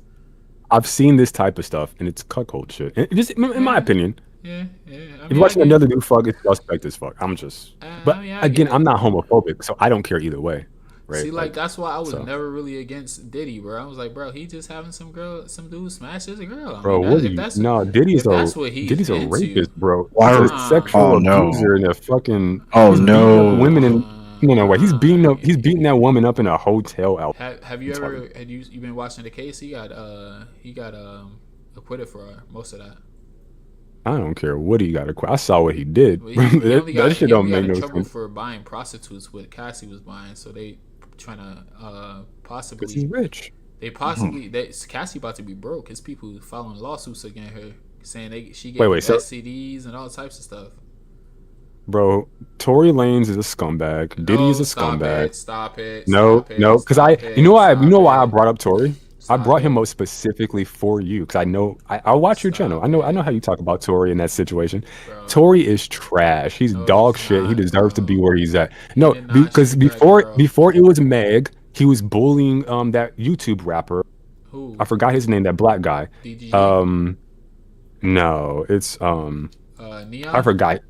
I've seen this type of stuff, and it's cuckold shit. And it just in my opinion, yeah. I if mean, you're watching I get another dude fuck, it's suspect as fuck. I'm just. But I again, get it. I'm not homophobic, so I don't care either way. Right? See, like that's why I was so. never really against Diddy, bro. I was like, bro, he just having some dude smash his girl. I Bro, mean, what if are you? that's No, Diddy's that's what he's Diddy's a into. rapist, bro. Why He's a are- sexual Oh, no. abuser and a fucking. Oh, he's beating up no. women and no way. He's beating that woman up in a hotel outfit. Have you ever you been watching the case? He got acquitted for most of that. I don't care what he got acquired. I saw what he did. Well, he only got, that shit he don't only got make in no trouble sense. for buying prostitutes what Cassie was buying, so they trying to Because he's possibly rich. Cassie about to be broke. His people filing lawsuits against her saying she gave Wait, so- STDs and all types of stuff. Bro, Tory Lanez is a scumbag. Diddy is a scumbag. Stop it. No, because you know why I brought up Tory? I brought him up specifically for you because I watch your channel. I know how you talk about Tory in that situation. Bro. Tory is trash. He's dog he's shit. He not, deserves to bro. be where he's at. No, did not because shit back, bro. before it was Meg, he was bullying that YouTube rapper. Who? I forgot his name. That black guy. DDG? Um, no, it's I Neon? forgot.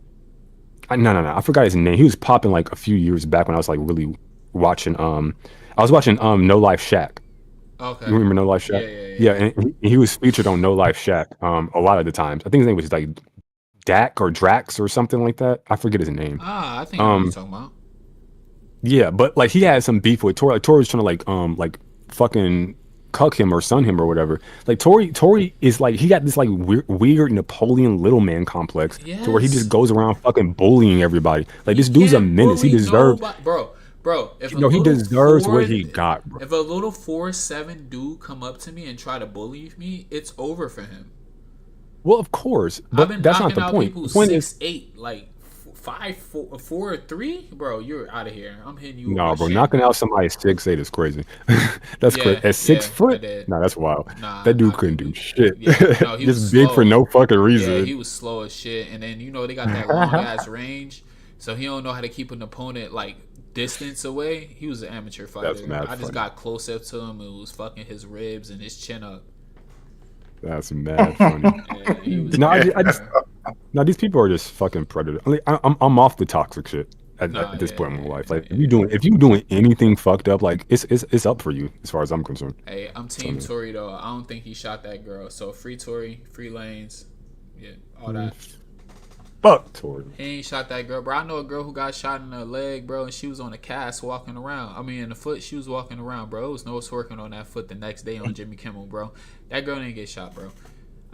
No. I forgot his name. He was popping like a few years back when I was like really watching. I was watching No Life Shack. You Okay. remember No Life Shack? Yeah, yeah, yeah, Yeah, yeah. and he was featured on No Life Shack a lot of the times. I think his name was like Dak or Drax or something like that. I forget his name. Ah, I think I know what you're Um, talking about. yeah, but like he had some beef with Tori. Like Tori was trying to like fucking cuck him or son him or whatever. Like Tori is like he got this like weird Napoleon little man complex to where he just Yes. goes around fucking bullying everybody. Like He this dude's a can't menace. He bully deserves, nobody, bro. Bro, if a he little deserves what four, he got, bro. if a little 4'7" dude come up to me and try to bully me, it's over for him. Well, of course, I've but been that's not knocking the out point. people The point is, 6'8", like 5'4", 4'3". Bro, you're out of here. I'm hitting you with my no, bro, shin. knocking out somebody 6'8" is crazy. That's crazy. Yeah, At six yeah, I foot, did. nah, that's wild. Nah, That dude knocked couldn't that do dude. shit. Yeah, no, he was Just big for slow. no fucking Yeah, he reason. was slow as shit. And then they got that long ass range, so he don't know how to keep an opponent like distance away. He was an amateur That's fighter. mad I just funny. got close up to him and was fucking his ribs and his chin up. That's mad funny. Yeah, he was No, crazy, I just bro. no. These people are just fucking predators. Like, I'm off the toxic shit Nah, at this yeah, point in my yeah, life. Like yeah. if you doing anything fucked up, like it's up for you as far as I'm concerned. Hey, I'm So, I Team mean, Tory though. I don't think he shot that girl. So free Tory, free lanes, yeah, all mm, that. fuck Tori. He ain't shot that girl, bro. I know a girl who got shot in her leg, bro, and she was on a cast walking around. I mean, in the foot, she was walking around, bro. It was no twerking on that foot the next day on Jimmy Kimmel, bro. That girl didn't get shot, bro.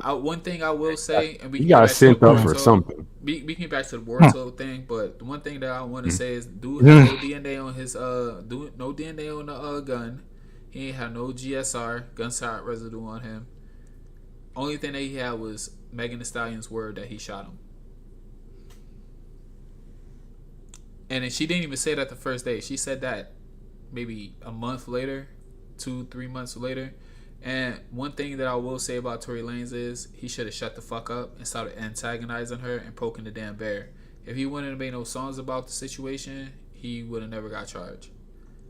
One thing I will say, and we You can get got back to the sent up for Boruto, something. we can get back to the Boruto thing, but the one thing that I want to say is, dude had Mm. no DNA on his no DNA on the gun. He ain't had no GSR, gunshot residue on him. Only thing that he had was Megan Thee Stallion's word that he shot him. And then she didn't even say that the first day. She said that maybe a month later, 2-3 months later. And one thing that I will say about Tory Lanez is he should have shut the fuck up and started antagonizing her and poking the damn bear. If he wouldn't have made no songs about the situation, he would have never got charged.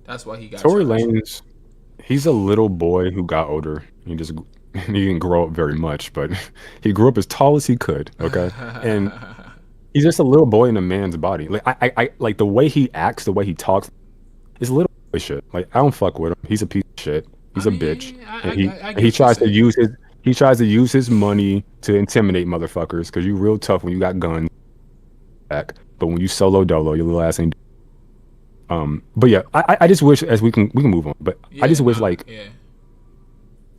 That's why he got Tory charged. Lanez, he's a little boy who got older. He didn't grow up very much, but he grew up as tall as he could. Okay, and he's just a little boy in a man's body. Like I like the way he acts, the way he talks. Is little boy shit. Like I don't fuck with him. He's a piece of shit. I He's a bitch, mean, and I get he what you're tries to saying. use his money to intimidate motherfuckers. Because you real tough when you got guns back, but when you solo dolo, your little ass ain't. But yeah, I just wish as we can move on. But I just Yeah, wish nah, like yeah.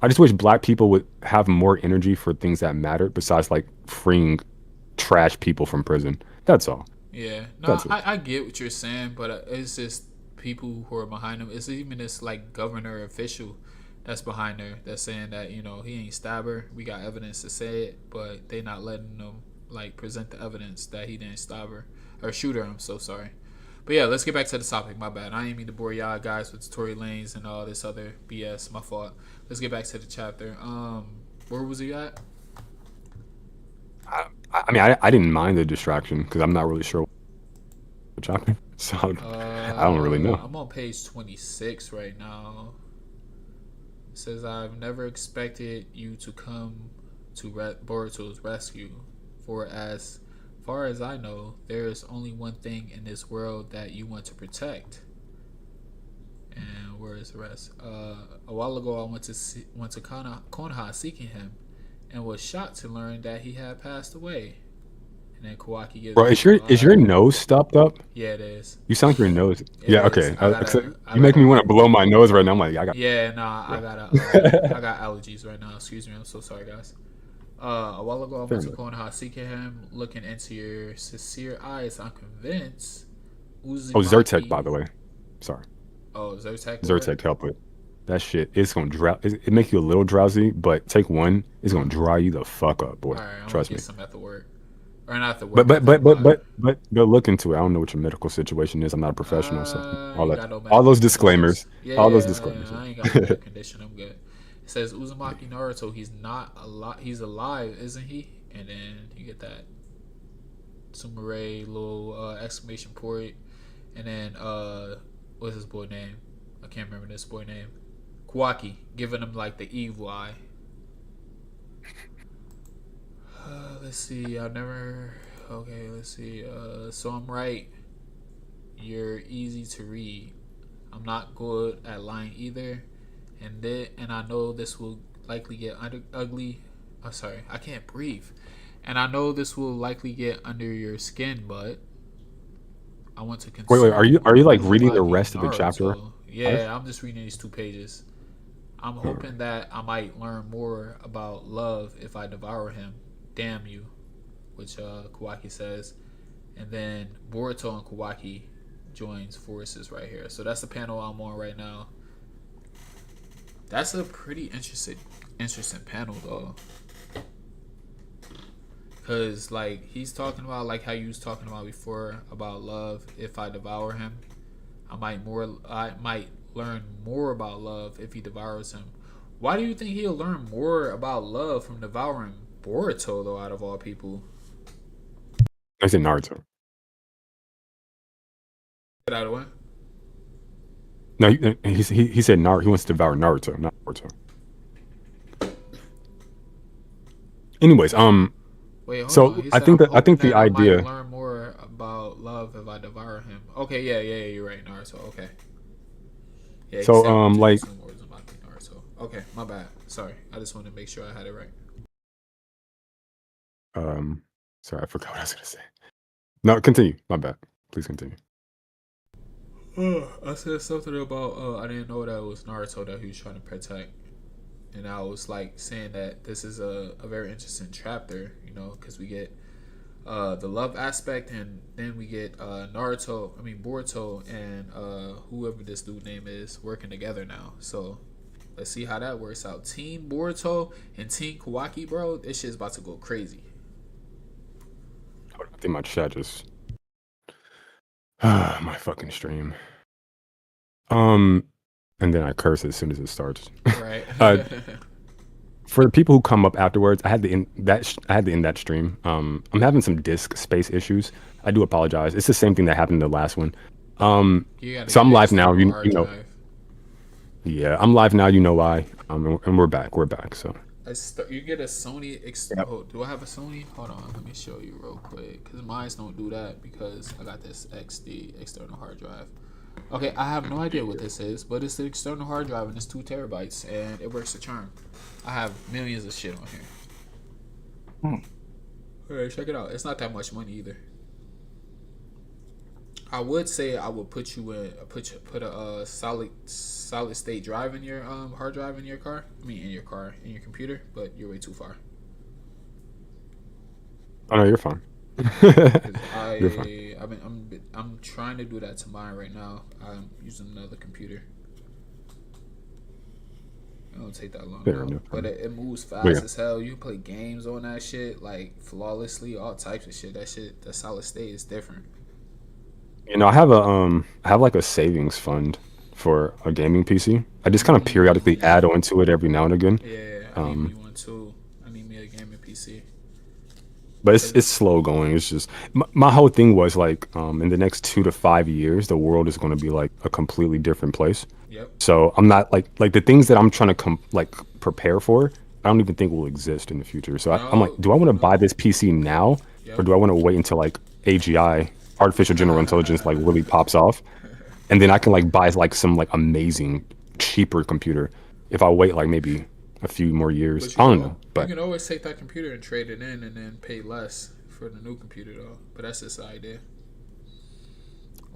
I just wish black people would have more energy for things that matter besides like freeing trash people from prison. That's all. Yeah, no, That's it. I get what you're saying, but it's just people who are behind him. It's even this like governor official that's behind her that's saying that he ain't stab her. We got evidence to say it, but they not letting them like present the evidence that he didn't stab her or shoot her. I'm so sorry. But yeah, let's get back to the topic. My bad. I didn't mean to bore y'all guys with Tory Lanez and all this other BS. My fault. Let's get back to the chapter. Where was he at? I mean, I didn't mind the distraction because I'm not really sure what's happening. So I don't really know. I'm on page 26 right now. It says, I've never expected you to come to Boruto's rescue, for as far as I know, there is only one thing in this world that you want to protect. And where is the rest? A while ago, I went to Konoha seeking him, and was shocked to learn that he had passed away. And then Kawaki gives Bro, me is your nose stopped up? yeah, it is. You sound like your nose. It Yeah, is. okay. I You make me gotta. want to blow my nose right now. I'm like, I got. Yeah, nah, Yeah. I got allergies right now. Excuse me. I'm so sorry, guys. A while ago, I Fair went to enough. Konoha seeking him, looking into your sincere eyes. I'm convinced Oh, Zyrtec, Uzumaki. by the way. Sorry, Oh, Zyrtec what? Zyrtec help it. That shit, it's gonna drow. It make you a little drowsy, but take one, it's gonna dry you the fuck up, boy. All right, I'm gonna Trust get me. some at the work, or not at the But work but at the but but pod. but but go look into it. I don't know what your medical situation is. I'm not a professional, so I ain't got no all those medical disclaimers, conditions. Yeah, all those yeah, disclaimers. I ain't got no medical condition. I'm good. It says Uzumaki Naruto. He's not alive. He's alive, isn't he? And then you get that Sumire little exclamation point, and then what's his boy name? I can't remember this boy name. Kawaki, giving him like the evil eye. Let's see. I never. Okay, let's see. So I'm right. You're easy to read. I'm not good at lying either, and I know this will likely get ugly. I'm sorry, I can't breathe. And I know this will likely get under your skin, but I want to Wait. consume Are you like reading the Uzumaki rest of the chapter? Naruto. Yeah, I'm just reading these 2 pages. I'm hoping that I might learn more about love if I devour him. Damn you, which Kawaki says, and then Boruto and Kawaki joins forces right here. So that's the panel I'm on right now. That's a pretty interesting panel though, cause like he's talking about like how you was talking about before about love. If I devour him, I might learn more about love if he devours him. Why do you think he'll learn more about love from devouring Boruto though? Out of all people, I said Naruto. get out of the way. No, he said Naruto. He wants to devour Naruto, not Boruto. Anyways, Wait, hold so on. He I said think I'm that I hoping think the that I might idea. learn more about love if I devour him. Okay, yeah, you're right, Naruto. Okay. Yeah, he So said I want to like consume more Uzumaki Naruto. Okay, my bad. Sorry. I just wanted to make sure I had it right. sorry, I forgot what I was gonna say. No, continue. My bad. Please continue. I said something about I didn't know that it was Naruto that he was trying to protect. And I was like saying that this is a very interesting chapter, you know, because we get the love aspect, and then we get Boruto and whoever this dude name is working together now. So let's see how that works out. Team Boruto and Team Kawaki, bro, this shit's about to go crazy. I think my chat just my fucking stream. And then I curse as soon as it starts. Right. For the people who come up afterwards, I had to end that stream. I'm having some disk space issues. I do apologize. It's the same thing that happened in the last one. You gotta So get I'm an live now. external You hard know, drive. yeah, I'm live now. You know why? And we're back. We're back. So You get a Sony. Yep. Oh, do I have a Sony? Hold on, let me show you real quick. Cause mine don't do that because I got this XD external hard drive. Okay, I have no idea what this is, but it's the external hard drive and it's 2 terabytes and it works a charm. I have millions of shit on here. Alright, check it out. It's not that much money either. I would say I would put you in put a solid state drive in your hard drive in your car. I mean in your computer, but you're way too far. oh no, you're fine. 'Cause You're fine. I'm trying to do that to mine right now. I'm using another computer. It don't take that long, Fair though. enough. But it moves fast Yeah. as hell. You can play games on that shit like flawlessly, all types of shit. The solid state is different. You know, I have like a savings fund for a gaming PC. I just kind of periodically add on to it every now and again. Yeah, I need me one too. I need me a gaming PC. But it's slow going. It's just my whole thing was like, in the next 2 to 5 years, the world is going to be like a completely different place. Yep. So I'm not like the things that I'm trying to prepare for. I don't even think will exist in the future. So I'm like, do I want to buy this PC now, or do I want to wait until like AGI, artificial general intelligence, like really pops off, and then I can like buy like some like amazing cheaper computer if I wait like maybe a few more years. I don't know, but you can always take that computer and trade it in and then pay less for the new computer though. But that's just the idea.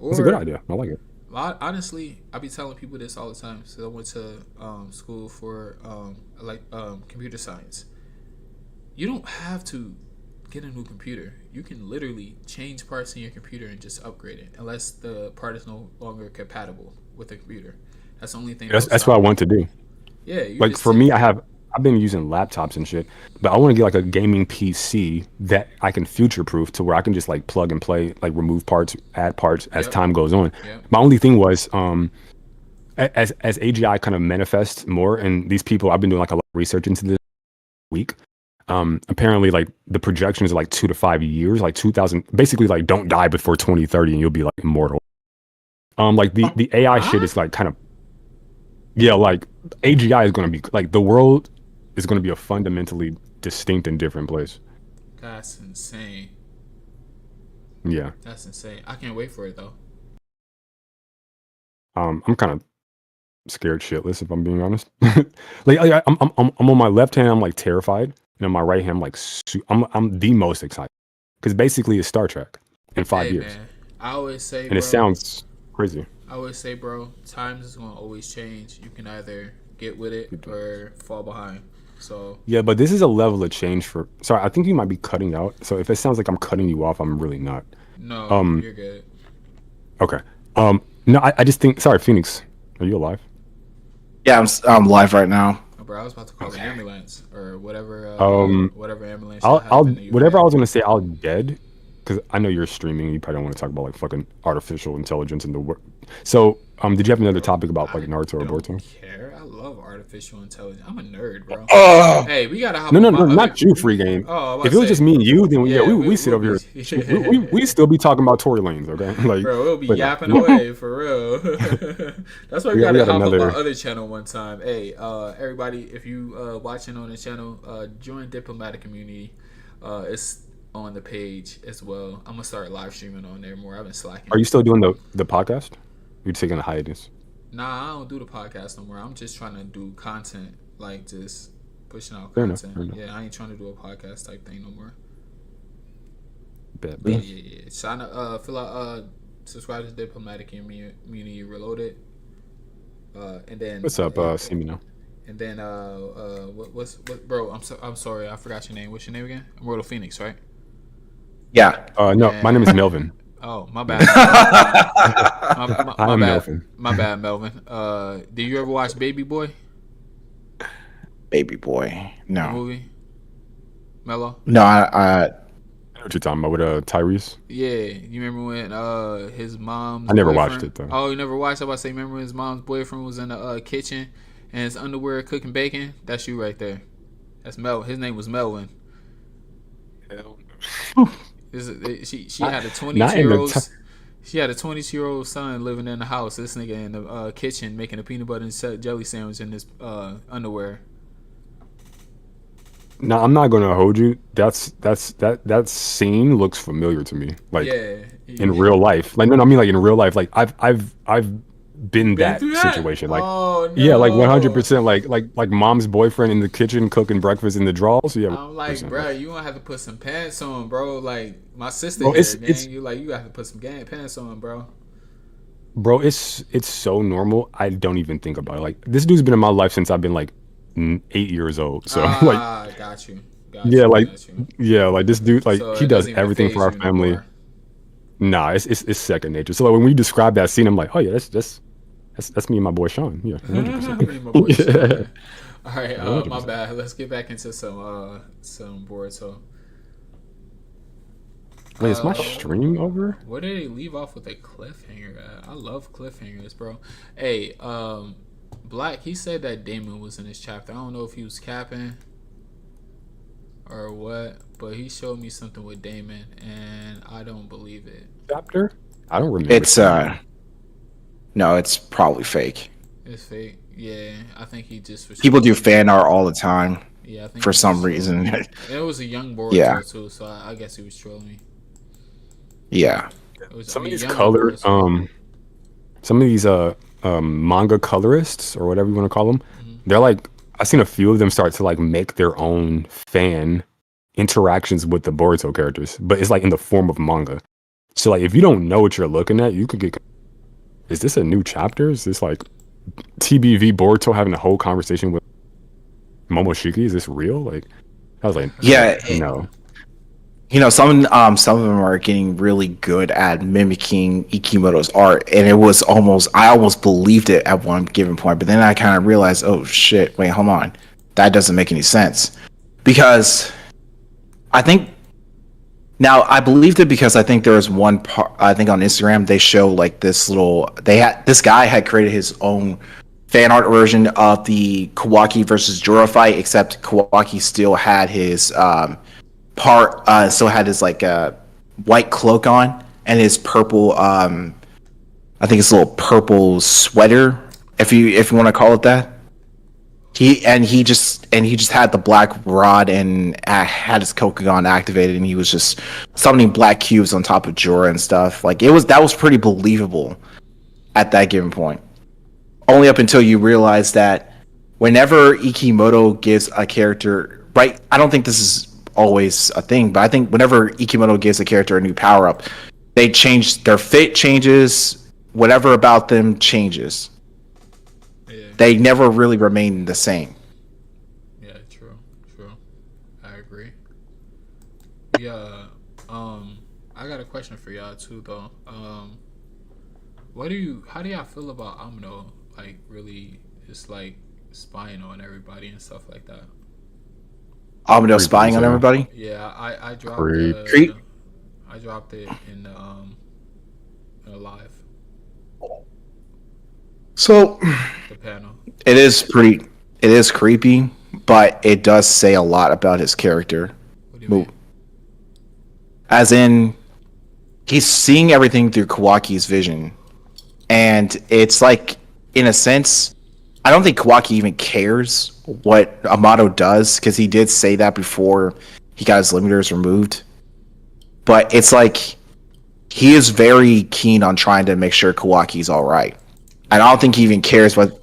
it's a good idea. I like it. Honestly, I be telling people this all the time. So I went to school for computer science. You don't have to get a new computer. You can literally change parts in your computer and just upgrade it, unless the part is no longer compatible with the computer. That's the only thing. That's what I want to do. Yeah, Like for me, I've been using laptops and shit, but I want to get like a gaming PC that I can future proof to where I can just like plug and play, like remove parts, add parts as time goes on. Yep. My only thing was as AGI kind of manifests more, and these people, I've been doing like a lot of research into this week. Apparently like the projections are like 2 to 5 years, like 2000, basically like don't die before 2030 and you'll be like immortal. Like the AI shit is like kind of Yeah, like AGI is going to be like the world is going to be a fundamentally distinct and different place. That's insane. Yeah. That's insane. I can't wait for it though. I'm kind of scared shitless if I'm being honest. I'm on my left hand, I'm like terrified, and on my right hand, I'm like I'm the most excited because basically it's Star Trek in five Hey years, man, I always say, and it bro. sounds crazy. I always say, bro. Times is gonna always change. You can either get with it or fall behind. So Yeah, but this is a level of change for. Sorry, I think you might be cutting out. So if it sounds like I'm cutting you off, I'm really not. no, Um. you're good. Okay. No, I just think. Sorry, Phoenix. Are you alive? Yeah, I'm live right now. Oh, bro, I was about to call the ambulance or Um. whatever ambulance y'all I'll have in the whatever UK. I was gonna say. I'll dead because I know you're streaming. You probably don't want to talk about like fucking artificial intelligence in the work. So, did you have another Bro, topic about like I Naruto or don't Boruto? care. I love artificial intelligence. I'm a nerd, bro. Oh, Hey, we gotta hop No, no, on my no, other. not you, free game. Oh, I was about If to it was just say, me and you, then yeah, yeah, we sit we'll over be, here. We still be talking about Tory Lanes, okay? Like, bro, we'll be but no, yapping away for real. That's why we we gotta got hop on my another. other channel one time. Hey, everybody, if you watching on the channel, join Diplomatic Community. It's on the page as well. I'm gonna start live streaming on there more. I've been slacking. Are you still doing the podcast? You're taking a hiatus. Nah, I don't do the podcast no more. I'm just trying to do content, like just pushing out Fair enough. content. Fair enough. Yeah, I ain't trying to do a podcast type thing no more. Bet, Yeah, bet. yeah, yeah. Sign up, fill out, subscribe to Diplomatic Community Reloaded, and then What's up, see me now? and then what, bro? I'm sorry, I forgot your name. What's your name again? Roto Phoenix, right? yeah. No, my name is And Melvin. oh, my bad, I my am bad, Melvin. my bad, Melvin. Did you ever watch Baby Boy, Baby boy. the No. movie? Mello? No, I know what you're talking about with Tyrese. Yeah, you remember when his mom's I never boyfriend? watched it though. Oh, you never watched? I was about to say, remember when his mom's boyfriend was in the kitchen and his underwear cooking bacon? That's you right there. That's Mel. His name was Melvin. She had a Not in 22-year-old. the. She had a 22-year-old son living in the house. This nigga in the kitchen making a peanut butter and jelly sandwich in his underwear. No, I'm not gonna hold you. That scene looks familiar to me. Like Yeah, in real life. Like no, I mean like in real life. Like I've been that through that? situation. Like Oh no. yeah, like 100%. Like mom's boyfriend in the kitchen cooking breakfast in the drawers. Yeah, I'm like, 100%. bro, you gonna have to put some pants on, bro. Like my sister Bro, here, it's gang. You have to put some pants on, bro. bro, it's so normal. I don't even think about it. Like this dude's been in my life since I've been like 8 years old. So like Got you, yeah, like got you. yeah, like this dude like So he it does doesn't even everything for phase our you no family. more. Nah, it's second nature. So like when we describe that scene, I'm like, oh yeah, that's me and my boy Sean. Yeah, 100%. Me and my boy Yeah, Sean. All right, my 100%. bad. Let's get back into some Boruto. Wait, is my stream over? Where did they leave off with a cliffhanger at? I love cliffhangers, bro. Hey, Black, he said that Damon was in this chapter. I don't know if he was capping or what, but he showed me something with Damon, and I don't believe it. Chapter? I don't remember. It's no, it's probably fake. It's fake. Yeah, I think he just was People do trolling me. fan art all the time Yeah, I think for he some just reason. trolling me. And it was a young Boruto Yeah. too, so I guess he was trolling me. Yeah. It was, some of these young color Boruto. some of these manga colorists or whatever you want to call them, Mhm. they're like I've seen a few of them start to like make their own fan interactions with the Boruto characters, but it's like in the form of manga. So like if you don't know what you're looking at, you could get, is this a new chapter? Is this like TBV Boruto having a whole conversation with Momoshiki? Is this real? Like I was like, Yeah. no. You know, some of them are getting really good at mimicking Ikimoto's art, and I almost believed it at one given point, but then I kind of realized, oh shit, wait, hold on, that doesn't make any sense, because I think now I believed it because I think there was one part, I think on Instagram they show like this this guy had created his own fan art version of the Kawaki versus Jura fight, except Kawaki still had his still had his like white cloak on and his purple I think his little purple sweater if you want to call it that. He just had the black rod and had his Kokugan activated, and he was just summoning black cubes on top of Jura and stuff. Like that was pretty believable at that given point. Only up until you realize that whenever Ikimoto gives a character, right? I don't think this is always a thing, but I think whenever Ikimoto gives a character a new power up, they change their fate changes, whatever about them changes. Yeah. They never really remain the same. Yeah. True. I agree. Yeah. I got a question for y'all too, though. How do y'all feel about Amino? Like, really, just like spying on everybody and stuff like that. Amado Creepy spying as on hell. everybody. Yeah, I dropped Creep. Creep. I dropped it in the live So the panel. it is creepy, but it does say a lot about his character. What do you mean? As in, he's seeing everything through Kawaki's vision. And it's like, in a sense, I don't think Kawaki even cares what Amato does, because he did say that before he got his limiters removed. But it's like, he is very keen on trying to make sure Kawaki's alright. And I don't think he even cares what...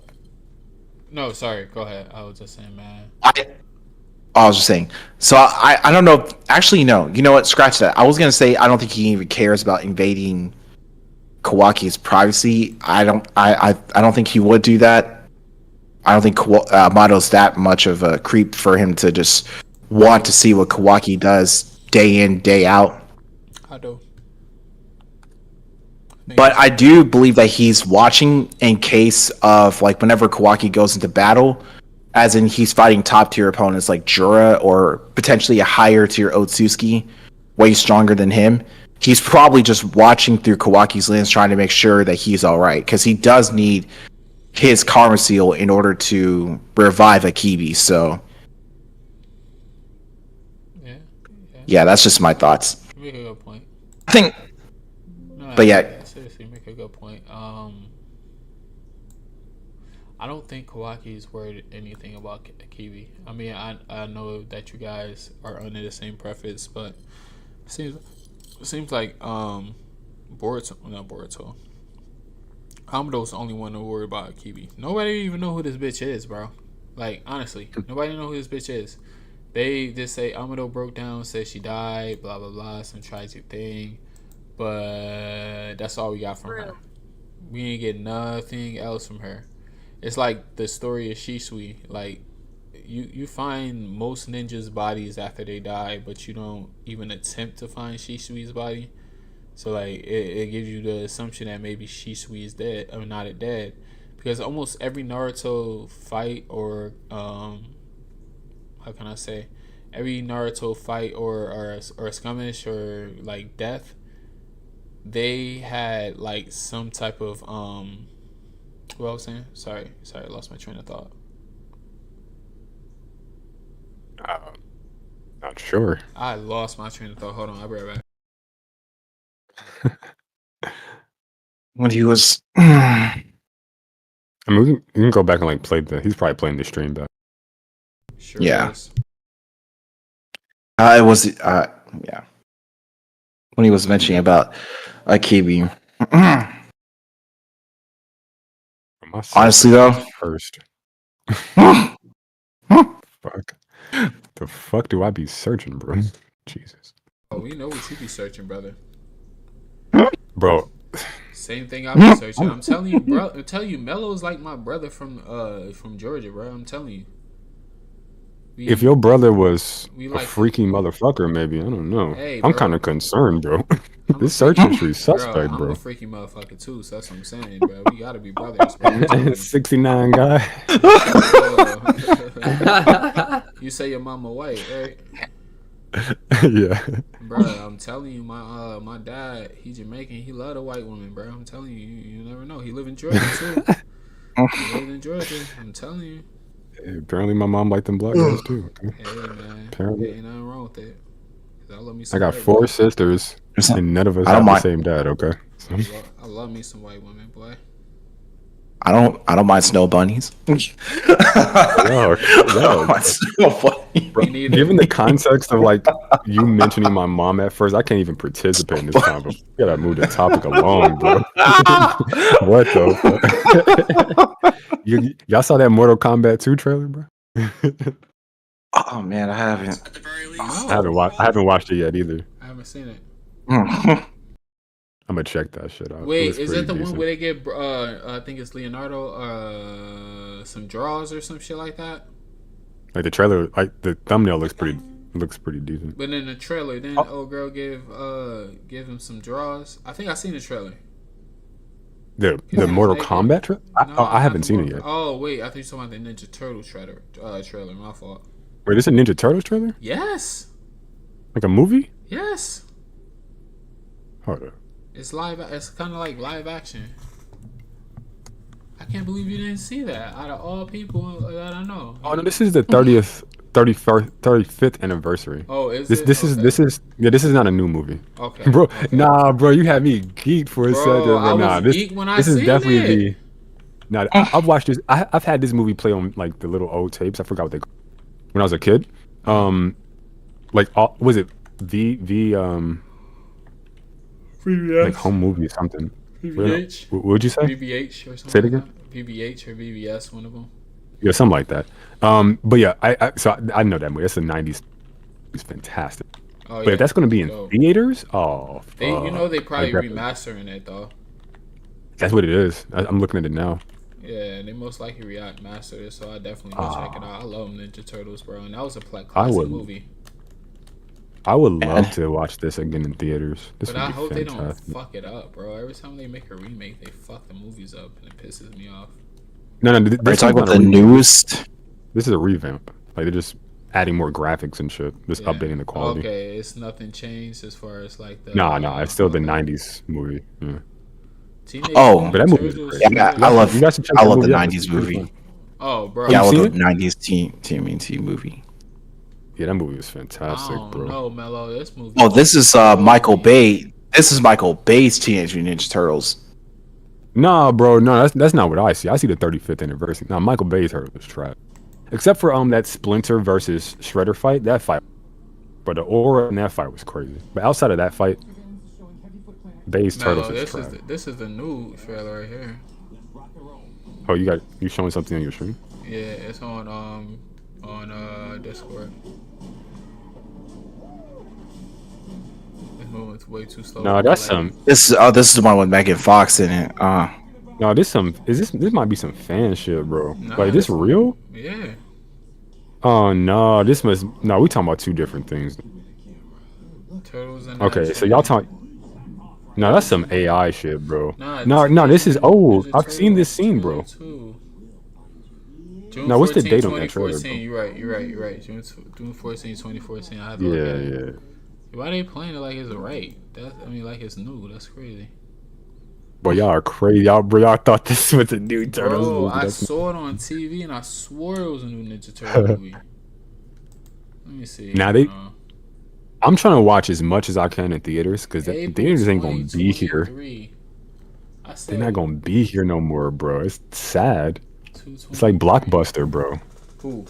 No, sorry. Go ahead. I was just saying, man. I was just saying. So I don't know. Actually, no. You know what? Scratch that. I was gonna say I don't think he even cares about invading Kawaki's privacy. I don't think he would do that. I don't think Mato's that much of a creep for him to just want to see what Kawaki does day in, day out. I do. But I do believe that he's watching in case of, like, whenever Kawaki goes into battle, as in he's fighting top tier opponents like Jura or potentially a higher tier Otsutsuki, way stronger than him. He's probably just watching through Kawaki's lens, trying to make sure that he's all right, because he does need his Karma Seal in order to revive Akibi. So, yeah, that's just my thoughts. You make a good point. I think, No, but yeah, seriously, you make a good point. I don't think Kawaki is worried anything about Akibi. I mean, I know that you guys are under the same preface, but seems like Boruto. Amado's the only one to worry about Akibi. Nobody even know who this bitch is, bro. Like, honestly, nobody know who this bitch is. They just say Amado broke down, said she died, blah blah blah, some tragic thing, but that's all we got from her. We ain't get nothing else from her. It's like the story of Shisui. Like, you find most ninjas' bodies after they die, but you don't even attempt to find Shisui's body. So, like, it gives you the assumption that maybe Shisui is dead, or not dead, because almost every Naruto fight, or how can I say, every Naruto fight or skirmish or like death, they had like some type of what I was saying? Sorry, I lost my train of thought. Not sure. I lost my train of thought. Hold on, I'll be right back. when he was, I mean, you can go back and like play he's probably playing the stream back. Sure Yeah. is. it was, yeah, when he was mentioning about Akibi. Honestly, though, first. Fuck. The fuck do I be searching, bro? Jesus. Oh, we know what you be searching, brother. Bro. Same thing I be searching. I'm telling you, bro. I'm telling you, Melo's like my brother from Georgia, bro. I'm telling you. If your brother was a like freaky motherfucker, maybe, I don't know. Hey, I'm bro. kind of concerned, bro. This search history suspect, I'm bro. a freaky motherfucker too, so that's what I'm saying, bro. We gotta be brothers, bro. 69 guy. You say your mama white, right? Yeah. Bro, I'm telling you, my dad, he Jamaican. He love a white woman, bro. I'm telling you, you never know. He live in Georgia too. He lives in Georgia. I'm telling you. Hey, apparently, my mom liked them black girls too. Okay. Hey man, apparently, ain't nothing wrong with it. I love me I some. got 4 sisters, and none of us have the same dad. Okay. So. I love me some white women, boy. I don't mind snow bunnies. Yo, I don't yo, mind snow bunnies. bro, Me neither. given the context of like you mentioning my mom at first, I can't even participate in this convo. You gotta move the topic along, bro. What the fuck? Y'all saw that Mortal Kombat 2 trailer, bro? Oh man, I haven't. I haven't watched it yet either. I haven't seen it. I'm gonna check that shit out. Wait, It is pretty that the one decent. where they get I think it's Leonardo some draws or some shit like that? Like the trailer, like the thumbnail looks pretty decent. But in the trailer, then old girl give him some draws. I think I seen the trailer. The Mortal Kombat trailer? I haven't seen it yet. Oh wait, I thought you were talking about the Ninja Turtle trailer. My fault. Wait, this is a Ninja Turtles trailer? Yes. Like a movie? Yes. Hold up. It's live. It's kind of like live action. I can't believe you didn't see that. Out of all people that I know. Oh no, this is the 35th anniversary. Oh, is this it? this is Okay. this is not a new movie. Okay. Bro, Okay. nah, bro, you had me geeked for a Bro, second. Bro. I Nah, was geeked when I this is seen definitely it. the. Nah, I've watched this. I've had this movie play on like the little old tapes. I forgot what they when I was a kid. Like was it like home movie or something? VBH. What would you say? VBH or something. Say it like again? that. VBH or VBS, one of them. Yeah, something like that. But yeah, I know that movie. That's the '90s. It's fantastic. Oh, But if that's gonna be in dope. theaters, oh, They, they probably definitely- remastering it though. That's what it is. I'm looking at it now. Yeah, they most likely remastered it, so I definitely go check it out. I love Ninja Turtles, bro, and that was a classic would- movie. I would love to watch this again in theaters. This But would I be hope they don't fantastic. fuck it up, bro. Every time they make a remake, they fuck the movies up, and it pisses me off. No, Are you this talking is about not a the remake. newest? This is a revamp. Like they're just adding more graphics and shit. Just Yeah. updating the quality. Okay, it's nothing changed as far as like the. Nah, it's still the okay. 90s movie. Yeah. Teenage Oh, Mutant but that movie is Turtles great. Yeah, shit. I love. You guys should check I that love the movie out. '90s It's pretty movie. fun. Oh, bro. Yeah, I you love seen the '90s TMNT movie. Yeah, that movie was I fantastic, don't bro. know, Mello. This movie. Oh, this is Michael Bay. This is Michael Bay's Teenage Mutant Ninja Turtles. Nah, bro, no, that's not what I see. I see the 35th anniversary. Nah, Michael Bay's Turtle was trash. Except for that Splinter versus Shredder fight. That fight, but the aura in that fight was crazy. But outside of that fight, Bay's Mello, Turtles is trash. this is the new trailer right here. Oh, you showing something on your screen? Yeah, it's on Discord. It's moving way too slow. No, that's some. This is the one with Megan Fox in it. No, this might be some fan shit, bro. Nah, Like this real? Yeah. Oh no, we talking about two different things. Turtles and Okay, so y'all talk. No, that's some AI shit, bro. Nah, No, this is old. Ninja I've seen this scene, bro. Turtles 2. June Now, what's the 14, date on that trailer, 2014. bro? You're right. June 14, 2014. I have to Yeah, look at it. yeah. Why they playing it like it's right? Like it's new. That's crazy. Boy, y'all are crazy. Y'all thought this was a new Turtles Bro, movie. I That's- saw it on TV and I swore it was a new Ninja Turtle movie. Let me see. Now I'm trying to watch as much as I can in theaters because the April theaters ain't gonna be here. 2023. I said They're not gonna be here no more, bro. It's sad. 223. It's like Blockbuster, bro. Who?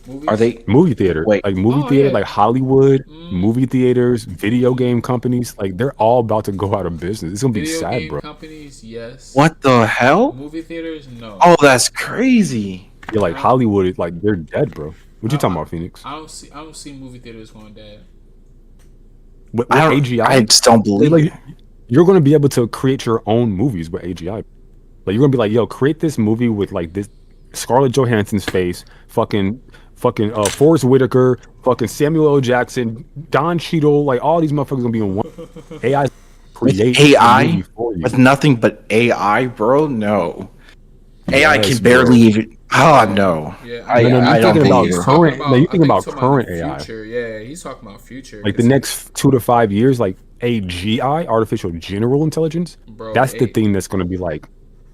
Movies? Are they? Movie theater, Wait. like movie Oh, theater, yeah. like Hollywood, movie theaters, video game companies, like they're all about to go out of business. It's gonna be Video sad, game bro. companies? Yes. What the hell? Movie theaters? No. Oh, that's crazy. Yeah, like Hollywood, like they're dead, bro. What you talking about, Phoenix? I don't see movie theaters going dead. With I AGI, just don't believe like it. you're gonna be able to create your own movies with AGI. Like you're gonna be like, yo, create this movie with like this Scarlett Johansson's face, fucking Forrest Whitaker, fucking Samuel L. Jackson, Don Cheadle, like all these motherfuckers gonna be in one. AI create a AI movie for you. with nothing but AI, bro. No, AI Yes, can barely bro. even. Oh no. Yeah, I, No, no, I you're don't thinking about believe it. current. No, you're thinking I about think current the AI. future. Yeah, he's talking about future. Like the next 2 to 5 years, like AGI, artificial general intelligence. Bro, That's the thing that's gonna be like.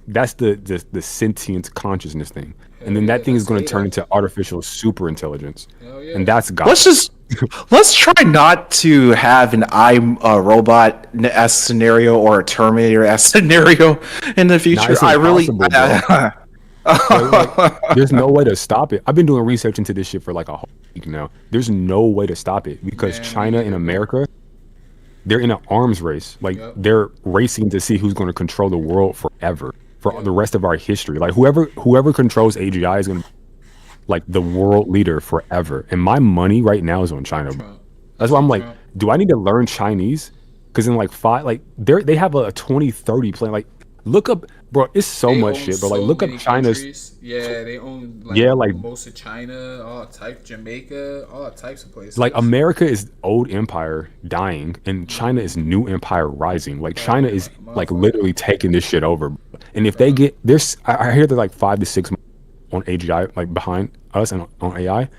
That's the sentient consciousness thing, and then that thing is going to turn into artificial super intelligence, Hell yeah. and that's God. let's try not to have an I'm a robot s scenario or a Terminator s scenario in the Nah, future. it's I really. impossible, bro. There's no way to stop it. I've been doing research into this shit for like a whole week now. There's no way to stop it because Man, me China and neither, bro. America, they're in an arms race. Like Yep. they're racing to see who's going to control the world forever, for Yep. the rest of our history. Like whoever controls AGI is going to be like the world leader forever. And my money right now is on China, bro. Trump. That's It's why I'm on like, Trump. do I need to learn Chinese? Because in like they have a 2030 plan. Like, look up, bro. It's so They much own shit, bro. Like, so look up many China's. countries. Yeah, they own like Yeah, like most of China, all types, Jamaica, all types of places. America is old empire dying, and China is new empire rising. Like China Rising is like a like motherfucker. literally taking this shit over. And if they Bro. get this, I hear they're like 5 to 6 months on AGI, like behind us and on AI.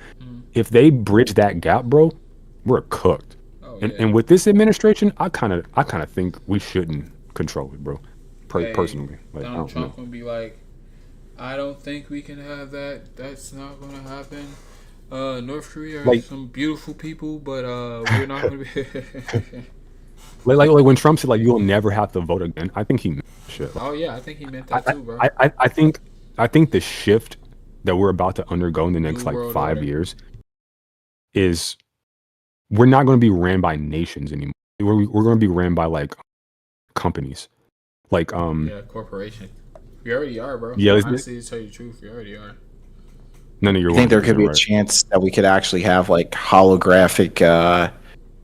If they bridge that gap, bro, we're cooked. Oh And yeah. with this administration, I kind of think we shouldn't control it, bro. Hey, Personally, like I Donald don't Trump know. gonna be like, I don't think we can have that. That's not gonna happen. North Korea are Like, some beautiful people, but we're not gonna be. like when Trump said like you'll never have to vote again, I think he meant shit. Oh yeah, I think he meant I, that too, bro. I think the shift that we're about to undergo in the next New like World 5 Order. years is we're not going to be ran by nations anymore. We're going to be ran by like companies, like Yeah, corporation. We already are, bro. yeah. Honestly, to tell you the truth, we already are. None of your I think there 100% could be a right. chance that we could actually have like holographic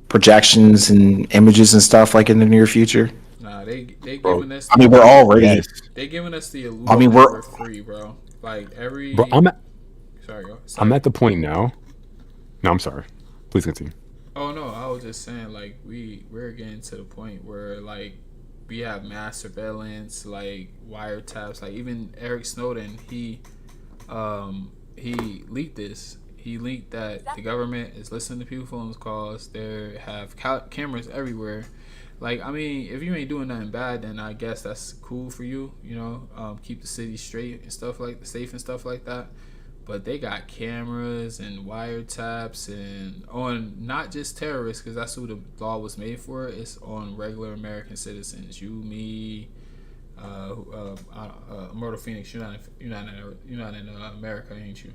projections and images and stuff like in the near future. Nah, they Bro, giving us. I mean, we're already. Yes, They giving us the illusion I mean, that we're free, bro. Like bro. every. Sorry, go. I'm Sorry. at the point now. No, I'm sorry. Please continue. Oh no, I was just saying like we're getting to the point where like we have mass surveillance, like wiretaps, like even Eric Snowden, he leaked this. He leaked that the government is listening to people's phone calls. They have cameras everywhere. Like I mean, if you ain't doing nothing bad, then I guess that's cool for you. You know, keep the city straight and stuff like safe and stuff like that. But they got cameras and wiretaps and on not just terrorists, because that's who the law was made for. It's on regular American citizens. You, me, Murder Phoenix. You're not in America, ain't you?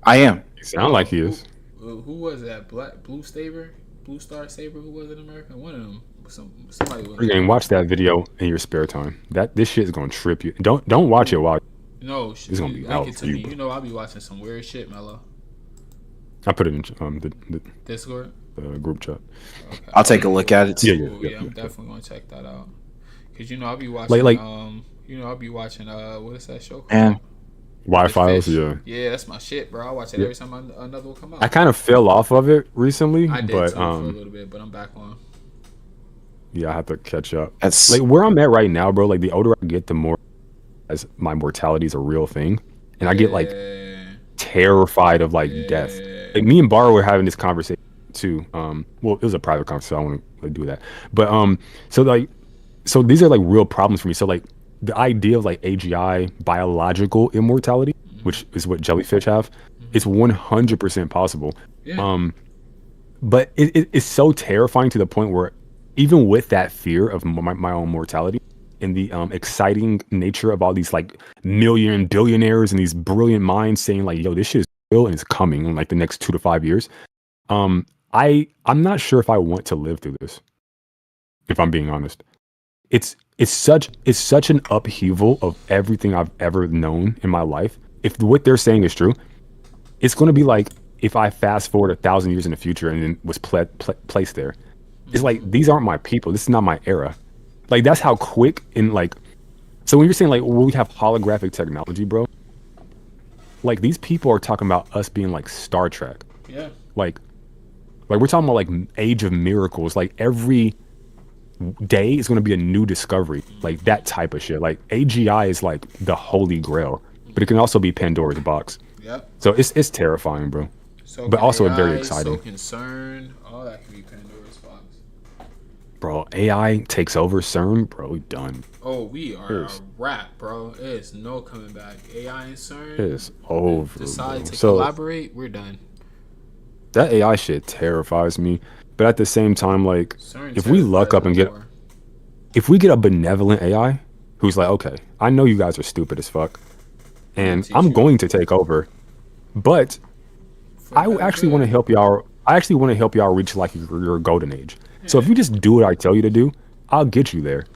I am. You sound like he is. Who was that? Blue Star Saber. Who was in America? One of them. Somebody was. You're gonna watch that video in your spare time. This shit is gonna trip you. Don't watch it while No, it's gonna be link out it to for you, me. bro. You know, I'll be watching some weird shit, Mello. I put it in Discord. the group chat. Okay. I'll take a look at it. Yeah, Cool. yeah, Yeah, yeah. I'm definitely gonna check that out. Cause you know I'll be watching. Like I'll be watching. What is that show called? Man, Y The Files. Fish. Yeah, Yeah, that's my shit, bro. I watch it Yeah. every time another will come out. I kind of fell off of it recently, I did but too for a little bit, but I'm back on. yeah, I have to catch up. that's Like where I'm at right now, bro. Like the older I get, the more as my mortality is a real thing, and I get like Yeah. terrified of like death. Like me and Bar were having this conversation too. Well, it was a private conversation. So I don't want to like, do that. But so these are like real problems for me. So like the idea of like AGI biological immortality, which is what jellyfish have, is 100% possible. Yeah. But it's so terrifying to the point where even with that fear of my own mortality and the exciting nature of all these like billionaires and these brilliant minds saying like, yo, this shit is real and it's coming in like the next 2 to 5 years. I'm not sure if I want to live through this, if I'm being honest. It's such an upheaval of everything I've ever known in my life. If what they're saying is true, it's going to be like if I fast forward 1,000 years in the future and then was placed there. It's like these aren't my people. This is not my era. Like that's how quick and like. So when you're saying like well, we have holographic technology, bro, like these people are talking about us being like Star Trek. Yeah. Like we're talking about like Age of Miracles. Like every day is going to be a new discovery, like that type of shit. Like AGI is like the holy grail, but it can also be Pandora's box. Yep. So it's terrifying, bro. So But also very AI, exciting. So concerned. All that can be Pandora's box. Bro, AI takes over CERN, bro. We done. Oh, we are Yes. a wrap, bro. There's no coming back. AI and CERN. It's over. Decide Bro. to So collaborate. We're done. That AI shit terrifies me. But at the same time, like, CERN if we luck terrifies up me and get, more. if we get a benevolent AI who's like, okay, I know you guys are stupid as fuck, I'm gonna and teach I'm you going to take over, but for I better actually want to good. help y'all. I actually want to help y'all reach like your golden age. So Yeah, if you just do what I tell you to do, I'll get you there.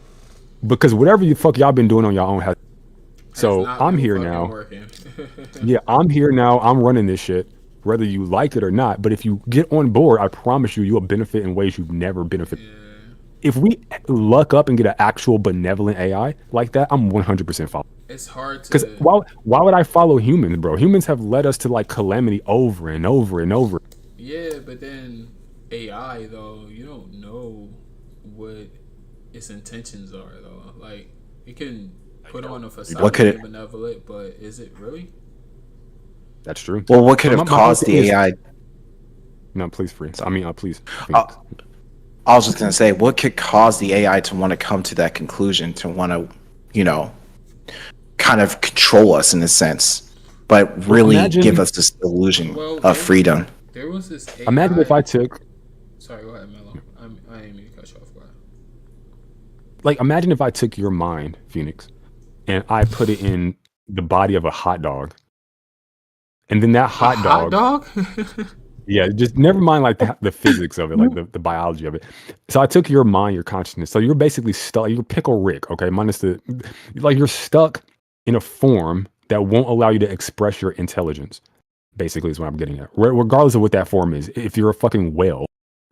Because whatever you fuck y'all been doing on your own has. has So not I'm been here fucking now. working. Yeah, I'm here now. I'm running this shit, whether you like it or not. But if you get on board, I promise you, you'll benefit in ways you've never benefited. Yeah, If we luck up and get an actual benevolent AI like that, I'm 100% following. it's hard Because to. why would I follow humans, bro? Humans have led us to like calamity over and over and over. Yeah, but then AI though, you don't know what its intentions are though. Like it can put on a You What facade don't. of could being it? benevolent, but is it really? That's true. Well, what could But have my whole caused thing the is AI? no, please, free. I mean, please, Uh, Phoenix. I was just gonna say, what could cause the AI to want to come to that conclusion, to want to, you know, kind of control us in a sense, but Well, really give us this illusion Well, of freedom? there was this imagine if AI. I took Sorry, go ahead, Mello. I didn't mean to cut you off. Go ahead. imagine if I took your mind, Phoenix, and I put it in the body of a hot dog, and then that A hot hot dog. dog? Yeah, just never mind like the physics of it, like the biology of it. So I took your mind, your consciousness. So you're basically stuck. You're pickle Rick, okay? Minus the like you're stuck in a form that won't allow you to express your intelligence. Basically, is what I'm getting at. Regardless of what that form is. If you're a fucking whale,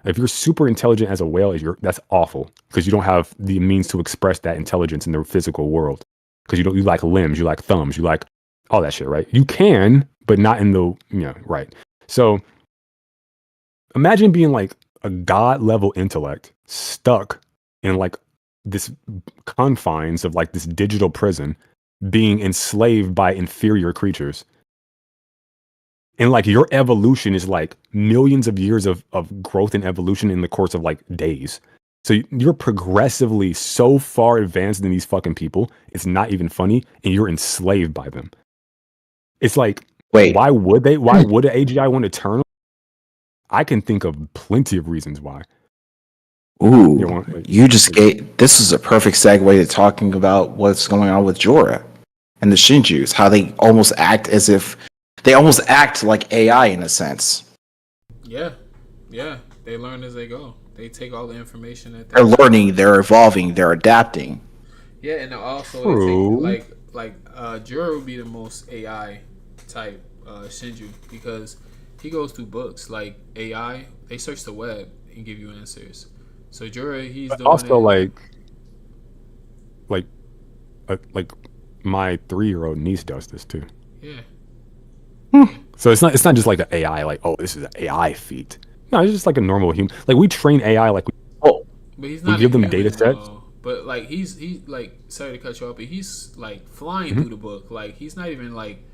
if you're super intelligent as a whale, that's awful because you don't have the means to express that intelligence in the physical world. Because you like limbs, you like thumbs, you like all that shit, right? You can, but not in the right. So imagine being like a god level intellect stuck in like this confines of like this digital prison being enslaved by inferior creatures, and like your evolution is like millions of years of growth and evolution in the course of like days. So you're progressively so far advanced than these fucking people, it's not even funny, and you're enslaved by them. It's like, Wait, why would an AGI want to turn? I can think of plenty of reasons why. You ooh, want like, you just gave. This is a perfect segue to talking about what's going on with Jura and the Shinjus, how they almost act as if they almost act like AI in a sense. Yeah, yeah. They learn as they go. They take all the information that They're they. learning, they're evolving, they're adapting. Yeah, and also they take true. Jura would be the most AI type Shinju because he goes through books like AI. They search the web and give you answers. So Jura, he's But doing also it. like like my 3-year-old niece does this too. Yeah, yeah. So it's not just like an AI like, oh, this is an AI feat. No, it's just like a normal human. Like we train AI like Oh, But he's we not a give them data human sets. though. But like he's like sorry to cut you off, but he's like flying Mhm. through the book. Like he's not even like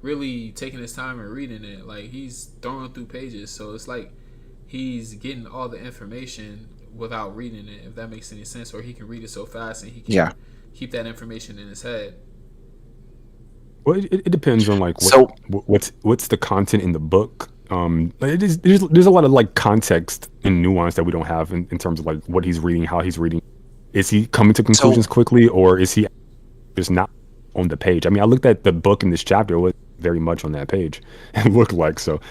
really taking his time and reading it. Like he's throwing through pages. So it's like he's getting all the information without reading it, if that makes any sense. Or he can read it so fast and he can yeah. keep that information in his head. Well, it depends on like So, what's the content in the book. There's a lot of like context and nuance that we don't have in terms of like what he's reading, how he's reading. Is he coming to conclusions so, quickly, or is he just not on the page? I mean, I looked at the book in this chapter; it was very much on that page. It looked like so.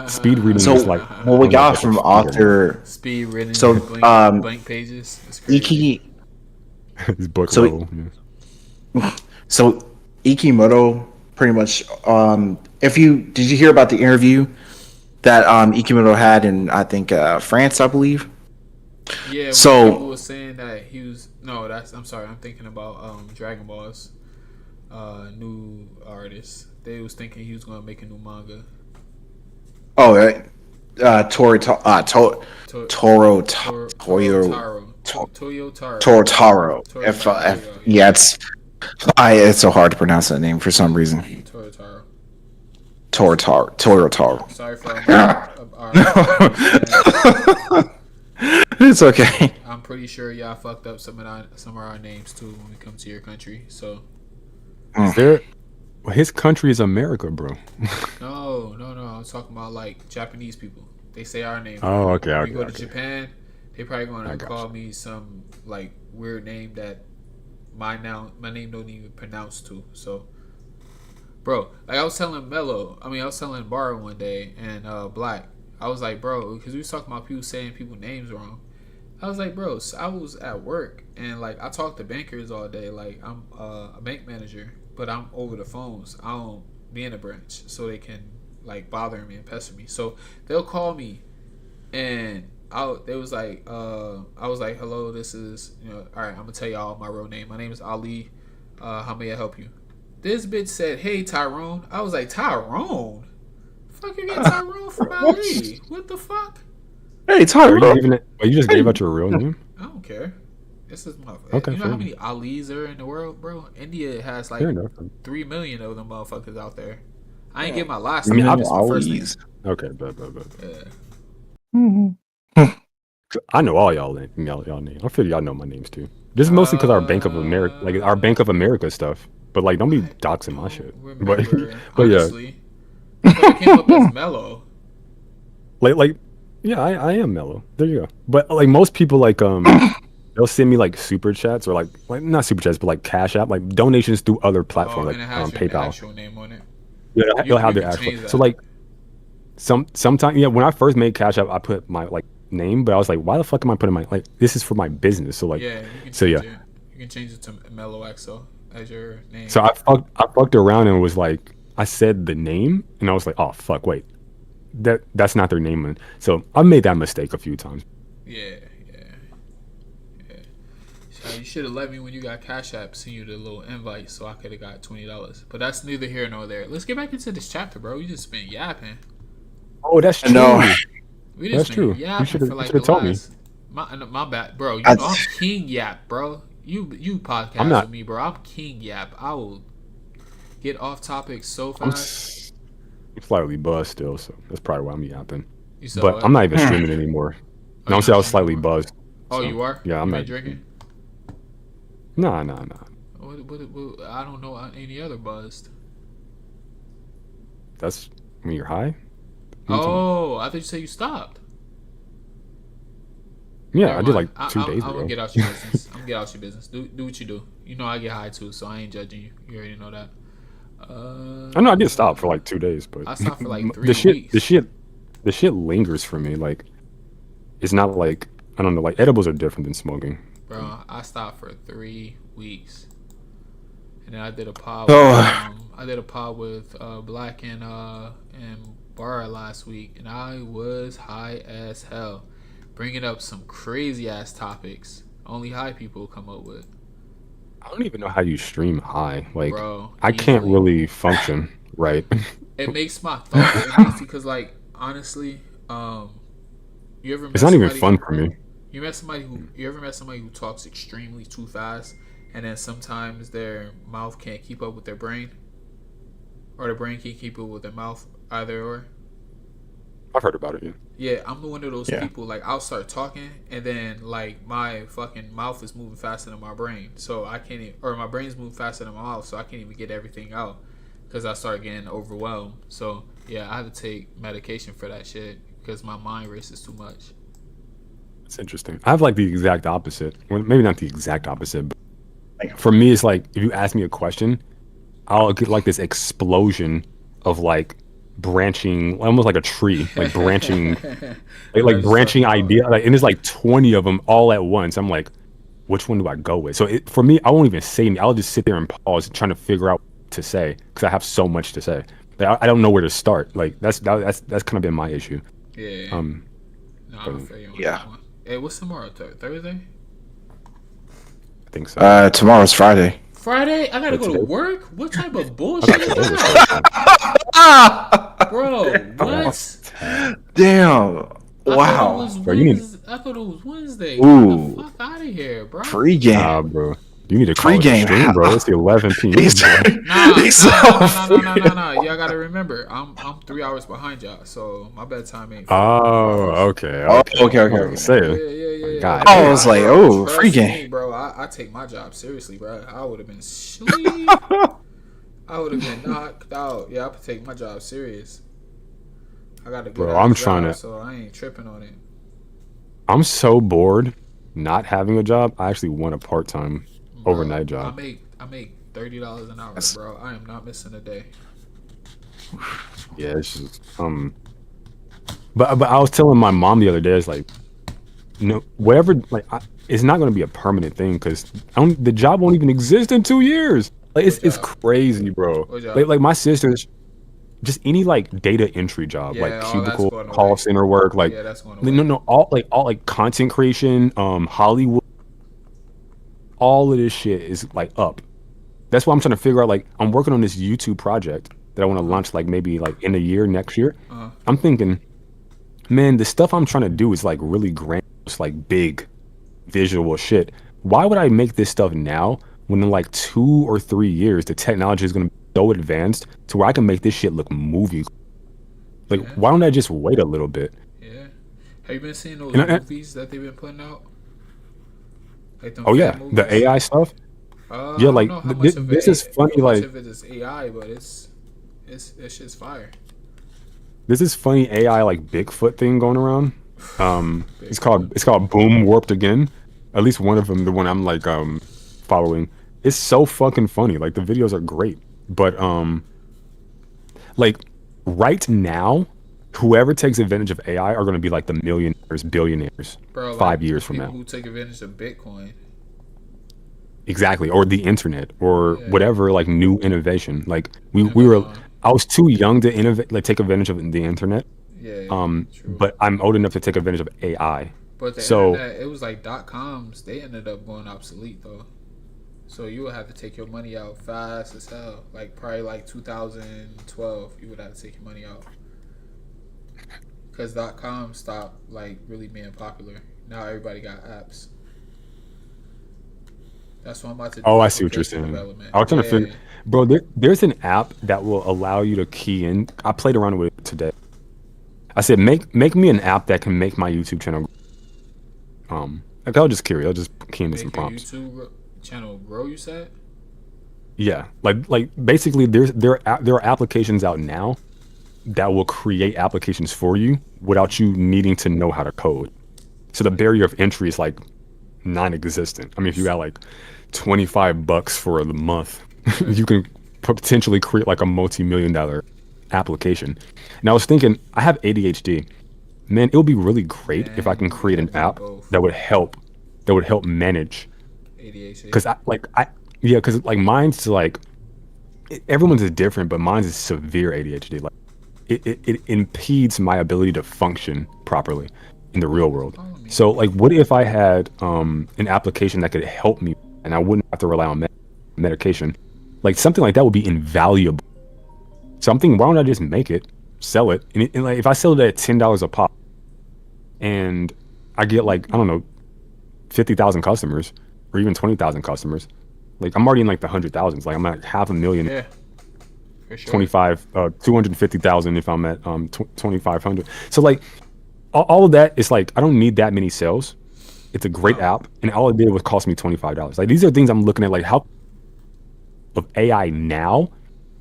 Speed reading is so like what we on like got the from finger mark. author, Speed reading so, blank pages. It's crazy. Iki, His book so, level. Yeah. so Ikimoto pretty much, if you, did you hear about the interview that, Ikimoto had in, I think, France, I believe? Yeah, when people So, were saying that he was no, that's I'm sorry, I'm thinking about Dragon Ball's new artist. They was thinking he was gonna make a new manga. oh, Tori, To, Toro, Toro Toyo, Taro. Toyo Taro. Toro Taro. Toro Taro. There you go. Yeah. Yeah, it's so hard to pronounce that name for some reason. Toro Taro. Toro Taro. Sorry for our fans. It's okay. I'm pretty sure y'all fucked up some of our names too when we come to your country. So Is there? His country is America, bro. no. I'm talking about like Japanese people. They say our name. Oh, okay, When okay, we go to okay. Japan, they probably I gonna got call you. me some like weird name that my name don't even pronounce to. So, bro, like I was telling I was telling Bar one day and Black. I was like, bro, because we was talking about people saying people names wrong. I was like, bro, so I was at work and like I talk to bankers all day. Like I'm a bank manager, but I'm over the phones. I don't be in a branch, so they can like bother me and pester me. So they'll call me and they was like, I was like, hello, this is all right. I'm gonna tell y'all my real name. My name is Ali. How may I help you? This bitch said, hey Tyrone. I was like, Tyrone? Fuck you get Tyrone from What? Ali? What the fuck? Hey, Are you Tyler. giving it? You just Hey. gave out your real name? I don't care. This is my. Okay, You know fair how enough. many Alis are in the world, bro? India has Fair like enough. 3 million of them motherfuckers out there. I ain't Yeah. get my last I mean, name. Million This is my first name. Ollie's. okay, but. Yeah. Mhm. I know all y'all names. I figure y'all know my names too. This is mostly because our Bank of America stuff. But like, don't be I doxing my don't shit. But remember. but yeah, Honestly, I thought I came up as Mellow. like yeah, I am mellow. There you go. But like most people, like they'll send me like super chats or like not super chats, but like Cash App, like donations through other Oh, platforms like and it has your PayPal. actual name on it. Yeah, they'll have You their can actual. change So that. like sometimes yeah, when I first made Cash App, I put my like name, but I was like, why the fuck am I putting my like this is for my business? So like, Yeah, you can so change yeah. it. You can change it to Mellow XO as your name. So I fucked around and was like, I said the name, and I was like, oh fuck, wait, that's not their name. So I made that mistake a few times. Yeah, yeah, yeah. So you should have let me when you got Cash App, send you the little invite, so I could have got $20. But that's neither here nor there. Let's get back into this chapter, bro. We just been yapping. Oh, that's I know. true. We just That's been true. yapping for You like should the have told me. last. My bad, bro. You know I'm That's, king yap, bro. You I'm podcast not. with me, bro. I'm king yap. I will get off topic so I'm, fast. s- I'm slightly buzzed still, so that's probably why I'm yapping. You said But I'm what? not even hmm. streaming anymore. Oh, No, you I'm saying not I was streaming no slightly more? buzzed. Oh, So you are? yeah, You I'm been not. drinking? Nah. What, I don't know any other buzzed. That's when you're high. What are you talking about? Oh, I thought you said you stopped. Yeah, Never I did mind. like 2 days I'm gonna ago. get out your business. I'm gonna get out your business. Do what you do. You know I get high too, so I ain't judging you. You already know that. I know I did stop for like 2 days, but I stopped for like the 3 weeks. the shit lingers for me. Like it's not like I don't know. Like edibles are different than smoking. Bro, I stopped for 3 weeks, and then I did a pod with Oh, Black and Barra last week, and I was high as hell, bringing up some crazy ass topics only high people come up with. I don't even know how you stream high. Like Bro, I can't easily. really function right. It makes my thought. It makes because like honestly, you ever It's met not even somebody? fun for me. You ever met somebody who talks extremely too fast, and then sometimes their mouth can't keep up with their brain, or the brain can't keep up with their mouth, either or. I've heard about it. Yeah. Yeah, I'm one of those yeah. people. Like I'll start talking, and then like my fucking mouth is moving faster than my brain, so I can't. Or my brain's moving faster than my mouth, so I can't even get everything out because I start getting overwhelmed. So yeah, I have to take medication for that shit because my mind races too much. It's interesting. I have like the exact opposite. Well, maybe not the exact opposite, but Like, for me, it's like if you ask me a question, I'll get like this explosion of like branching, almost like a tree, like branching, I know what you're talking branching about. idea. Like, and there's like 20 of them all at once. I'm like, which one do I go with? So for me, I won't even say anything. I'll just sit there and pause, trying to figure out what to say because I have so much to say. Like, I don't know where to start. Like that's kind of been my issue. Yeah. Um, No, but I feel you on yeah. that one. Hey, what's tomorrow? Thursday? I think so. Tomorrow's Friday. Friday? I gotta But go to today, work? What type of I bullshit thought is today was that? Ah! Bro, that's what? tad. Damn. Wow. Bro, you need I thought it was Wednesday. Get the Ooh. fuck out of here, bro. Pregame. Bro. You need to call it a Pregame. stream, bro. It's 11 p.m., He's, bro. Nah, he's nah, nah, so nah, nah, nah, nah, free. nah, nah. Y'all gotta remember, I'm 3 hours behind y'all, so my bedtime ain't fucking Oh, 4 hours. okay, Oh, okay. okay, I okay, was gonna okay. say, Yeah. God I damn. was like, Bro, oh, trust pregame. me, bro. I take my job seriously, bro. I would have been sleep. I would have been knocked out. Yeah, I could take my job serious. I got a good Bro, I'm ass trying job, to. so I ain't tripping on it. I'm so bored not having a job. I actually want a part time Bro, overnight I job. make $30 an hour, That's, bro. I am not missing a day. Yeah, it's just But I was telling my mom the other day, it's like, whatever, like, it's not going to be a permanent thing because the job won't even exist in 2 years. Like, What it's job? crazy, bro. What job? Like my sister's just any like data entry job, like Yeah, all that's cubicle, going call away. center work, like Yeah, that's going no, away. no, all like content creation, Hollywood, all of this shit is like up. That's why I'm trying to figure out. Like, I'm working on this YouTube project that I want to launch, like maybe like in a year, next year. Uh, I'm thinking, man, the stuff I'm trying to do is like really grand, it's like big visual shit. Why would I make this stuff now when in like 2 or 3 years the technology is going to be so advanced to where I can make this shit look movie? Like, yeah, why don't I just wait a little bit? yeah. Have you been seeing those And movies that they've been putting out? Like them oh fan yeah, the movies? AI stuff. I Yeah, don't like know how much of this is funny. how much Like, of it is AI, but it's that shit's fire. there's this funny AI like Bigfoot thing going around. It's Bigfoot. called Boom Warped Again. At least one of them, the one I'm like following. It's so fucking funny. Like the videos are great, but like right now, whoever takes advantage of AI are going to be like the millionaires, billionaires, Bro, like 5 years the from people now. who take advantage of Bitcoin. Exactly, or the internet, or Yeah, whatever like new innovation. Like we were, Amazon. I was too young to innovate, like take advantage of the internet. Yeah, true. But I'm old enough to take advantage of AI. But the So, internet, it was like .coms. They ended up going obsolete though. So you would have to take your money out fast as hell. Like probably like 2012, you would have to take your money out because .com stopped like really being popular. Now everybody got apps. That's what I'm about to oh, do I for see what you're character saying. development. I was trying to figure, Yeah, bro. There's an app that will allow you to key in. I played around with it today. I said, make me an app that can make my YouTube channel. Like I was just curious. I'll just key into some make your prompts. YouTube channel grow. You said. Yeah, like basically, there are applications out now that will create applications for you without you needing to know how to code. So the barrier of entry is like non-existent. I mean, if you got like $25 for the month, Right. you can potentially create like a multi-million-dollar application. And I was thinking, I have ADHD. Man, it would be really great if I Man, can you create an definitely app both that would help manage. ADHD. Because yeah, because like mine's like everyone's is different, but mine's is severe ADHD. Like it impedes my ability to function properly in the real world. Follow me. So like, what if I had an application that could help me, and I wouldn't have to rely on medication? Like something like that would be invaluable. Something. Why don't I just make it, sell it, and like if I sell it at $10 a pop, and I get like I don't know, 50,000 customers, or even 20,000 customers. Like I'm already in like the hundred thousands. Like I'm at 500,000, Yeah, for sure. 250,000 if I'm at 2,500. So like all of that is like I don't need that many sales. It's a great No. app, and all it did was cost me $25. Like these are things I'm looking at. Like how of AI now,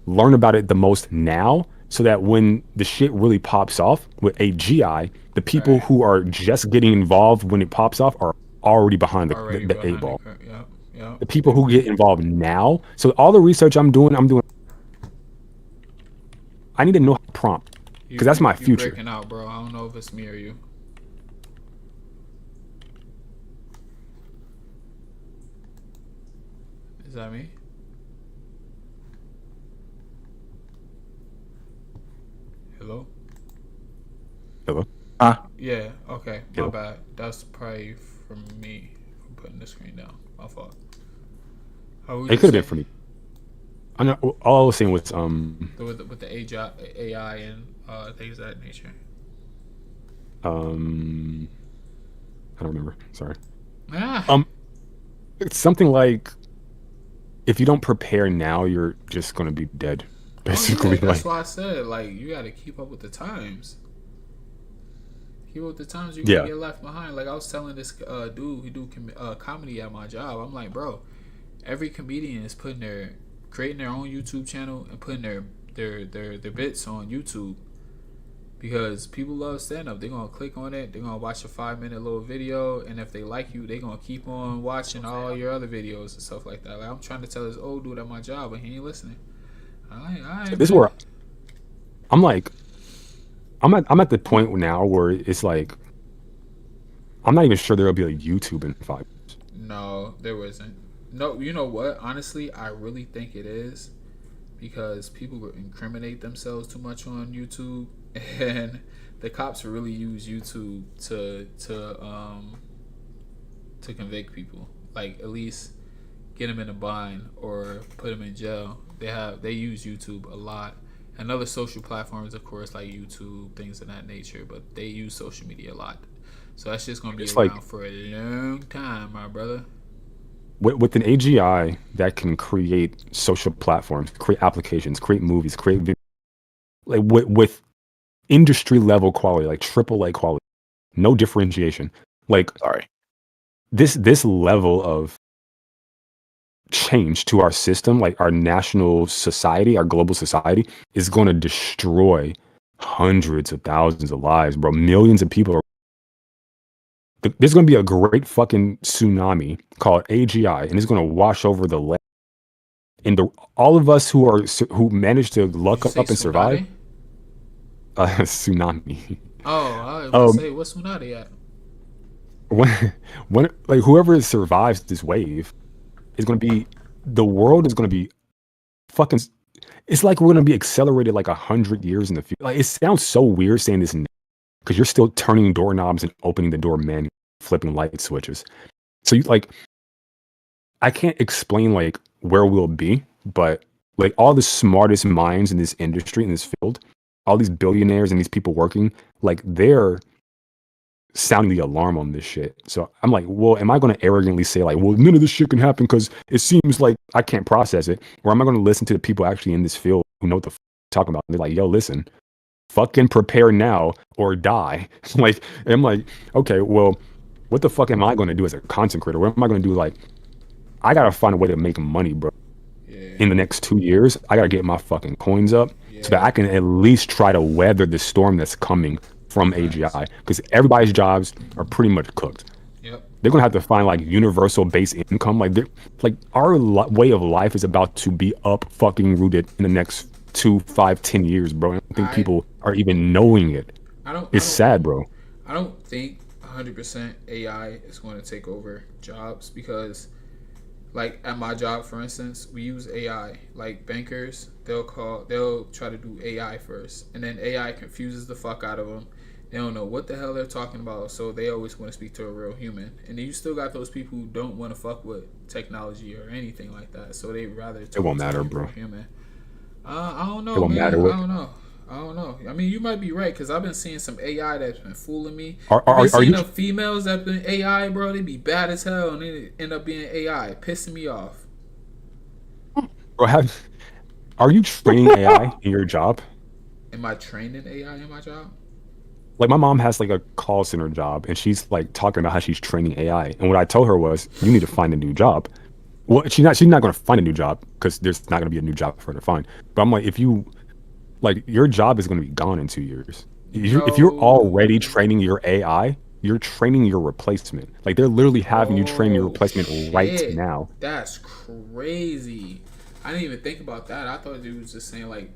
learn about it the most now, so that when the shit really pops off with AGI, the people Right. who are just getting involved when it pops off are already behind Already the eight behind the ball. curve. Yep. Yep. The people who get involved now. So all the research I'm doing. I need to know how to prompt because that's my You future. breaking out, bro. I don't know if it's me or you. Is that me? Hello? Hello? Yeah, okay. My Hello? bad. That's probably from me from putting the screen down. My fault. How would It you could have been say? for me. I know. All I was saying was With the AI and things of that nature. um I don't remember. Sorry. Ah, It's something like if you don't prepare now, you're just gonna be dead. oh yeah, Basically, that's like why I said like you got to keep up with the times. Keep up with the times. You're gonna yeah. get left behind. Like I was telling this dude who do comedy at my job. I'm like, bro, every comedian is creating their own YouTube channel and putting their bits on YouTube because people love stand up. They're gonna click on it. They're gonna watch a 5 minute little video, and if they like you, they're gonna keep on watching all your other videos and stuff like that. Like I'm trying to tell this old dude at my job, but he ain't listening. All right, This is where I'm like, I'm at the point now where it's like, I'm not even sure there'll be a YouTube in 5 years. No, there wasn't. No, you know what? Honestly, I really think it is because people incriminate themselves too much on YouTube, and the cops really use YouTube to convict people. Like at least get them in a bind or put them in jail. They use YouTube a lot, and other social platforms, of course, like YouTube, things of that nature. But they use social media a lot, so that's just gonna be It's around like, for a long time, my brother. with an AGI that can create social platforms, create applications, create movies, create like with industry level quality, like AAA quality, no differentiation. Like Sorry. this level of change to our system, like our national society, our global society, is going to destroy hundreds of thousands of lives, bro. Millions of people are. There's going to be a great fucking tsunami called AGI, and it's going to wash over the land. And all of us who managed to Did luck you say up and survive, Tsunade? tsunami. Oh, I was gonna Um, say what's Tsunade at? when like whoever survives this wave is going to be, the world is going to be fucking. It's like we're going to be accelerated like 100 years in the future. Like it sounds so weird saying this because you're still turning doorknobs and opening the door manually, flipping light switches. So you like, I can't explain like where we'll be, but like all the smartest minds in this industry, in this field, all these billionaires and these people working, like they're sounding the alarm on this shit. So I'm like, well, am I going to arrogantly say like, well, none of this shit can happen because it seems like I can't process it, or am I going to listen to the people actually in this field who know what the talking about? And they're like, yo, listen, fucking prepare now or die. Like, and I'm like, okay, well, what the fuck am I going to do as a content creator? What am I going to do? Like, I got to find a way to make money, bro. Yeah, In the next 2 years, I got to get my fucking coins up so that yeah. I can at least try to weather the storm that's coming from Facts. AGI, because everybody's jobs are pretty much cooked. Yep. They're gonna have to find like universal base income. Like our way of life is about to be up fucking rooted in the next 2, 5, 10 years, bro. I don't think I people are even knowing it. I don't I It's don't sad, bro. I don't think 100% AI is going to take over jobs because, like at my job, for instance, we use AI. Like bankers, they'll try to do AI first, and then AI confuses the fuck out of them. They don't know what the hell they're talking about, so they always want to speak to a real human. And then you still got those people who don't want to fuck with technology or anything like that, so they rather It talk won't to matter, a real bro. human. I don't It know, won't man. matter I what. don't know. I don't know. I mean, you might be right because I've been seeing some AI that's been fooling me. Are I've been are seeing you, them females that been AI, bro. They be bad as hell and they end up being AI, pissing me off. bro? Are you training AI in your job? Am I training AI in my job? Like my mom has like a call center job, and she's like talking about how she's training AI. And what I told her was, you need to find a new job. Well, she's not going to find a new job because there's not going to be a new job for her to find. But I'm like, if you like, your job is going to be gone in 2 years. If you're already No. training your AI, you're training your replacement. Like they're literally having you train your Oh replacement right shit. now. That's crazy. I didn't even think about that. I thought it was just saying like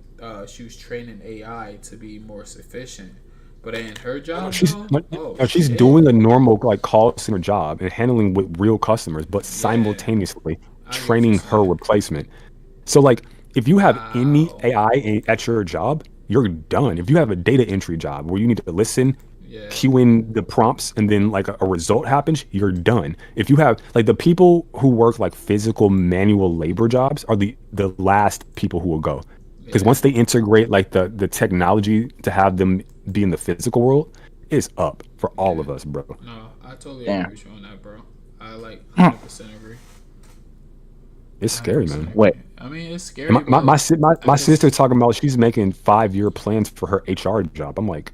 she was training AI to be more sufficient. But in her No, job she's though, no, oh no, she's shit. doing a normal like call center job and handling with real customers, but Yeah, simultaneously I get what you're training her saying. replacement. So like, if you have any Wow. AI at your job, you're done. If you have a data entry job where you need to listen, Yeah. cue in the prompts, and then like a result happens, you're done. If you have like the people who work like physical manual labor jobs are the last people who will go. Because Yeah. once they integrate like the technology to have them be in the physical world, it's up for all Yeah. of us, bro. No, I totally agree Damn. with you on that, bro. I like Hmm. 100% agree. It's scary, 100% man. Wait. agree. I mean, it's And scary, but my at sister this, talking about she's making 5-year plans for her HR job. I'm like,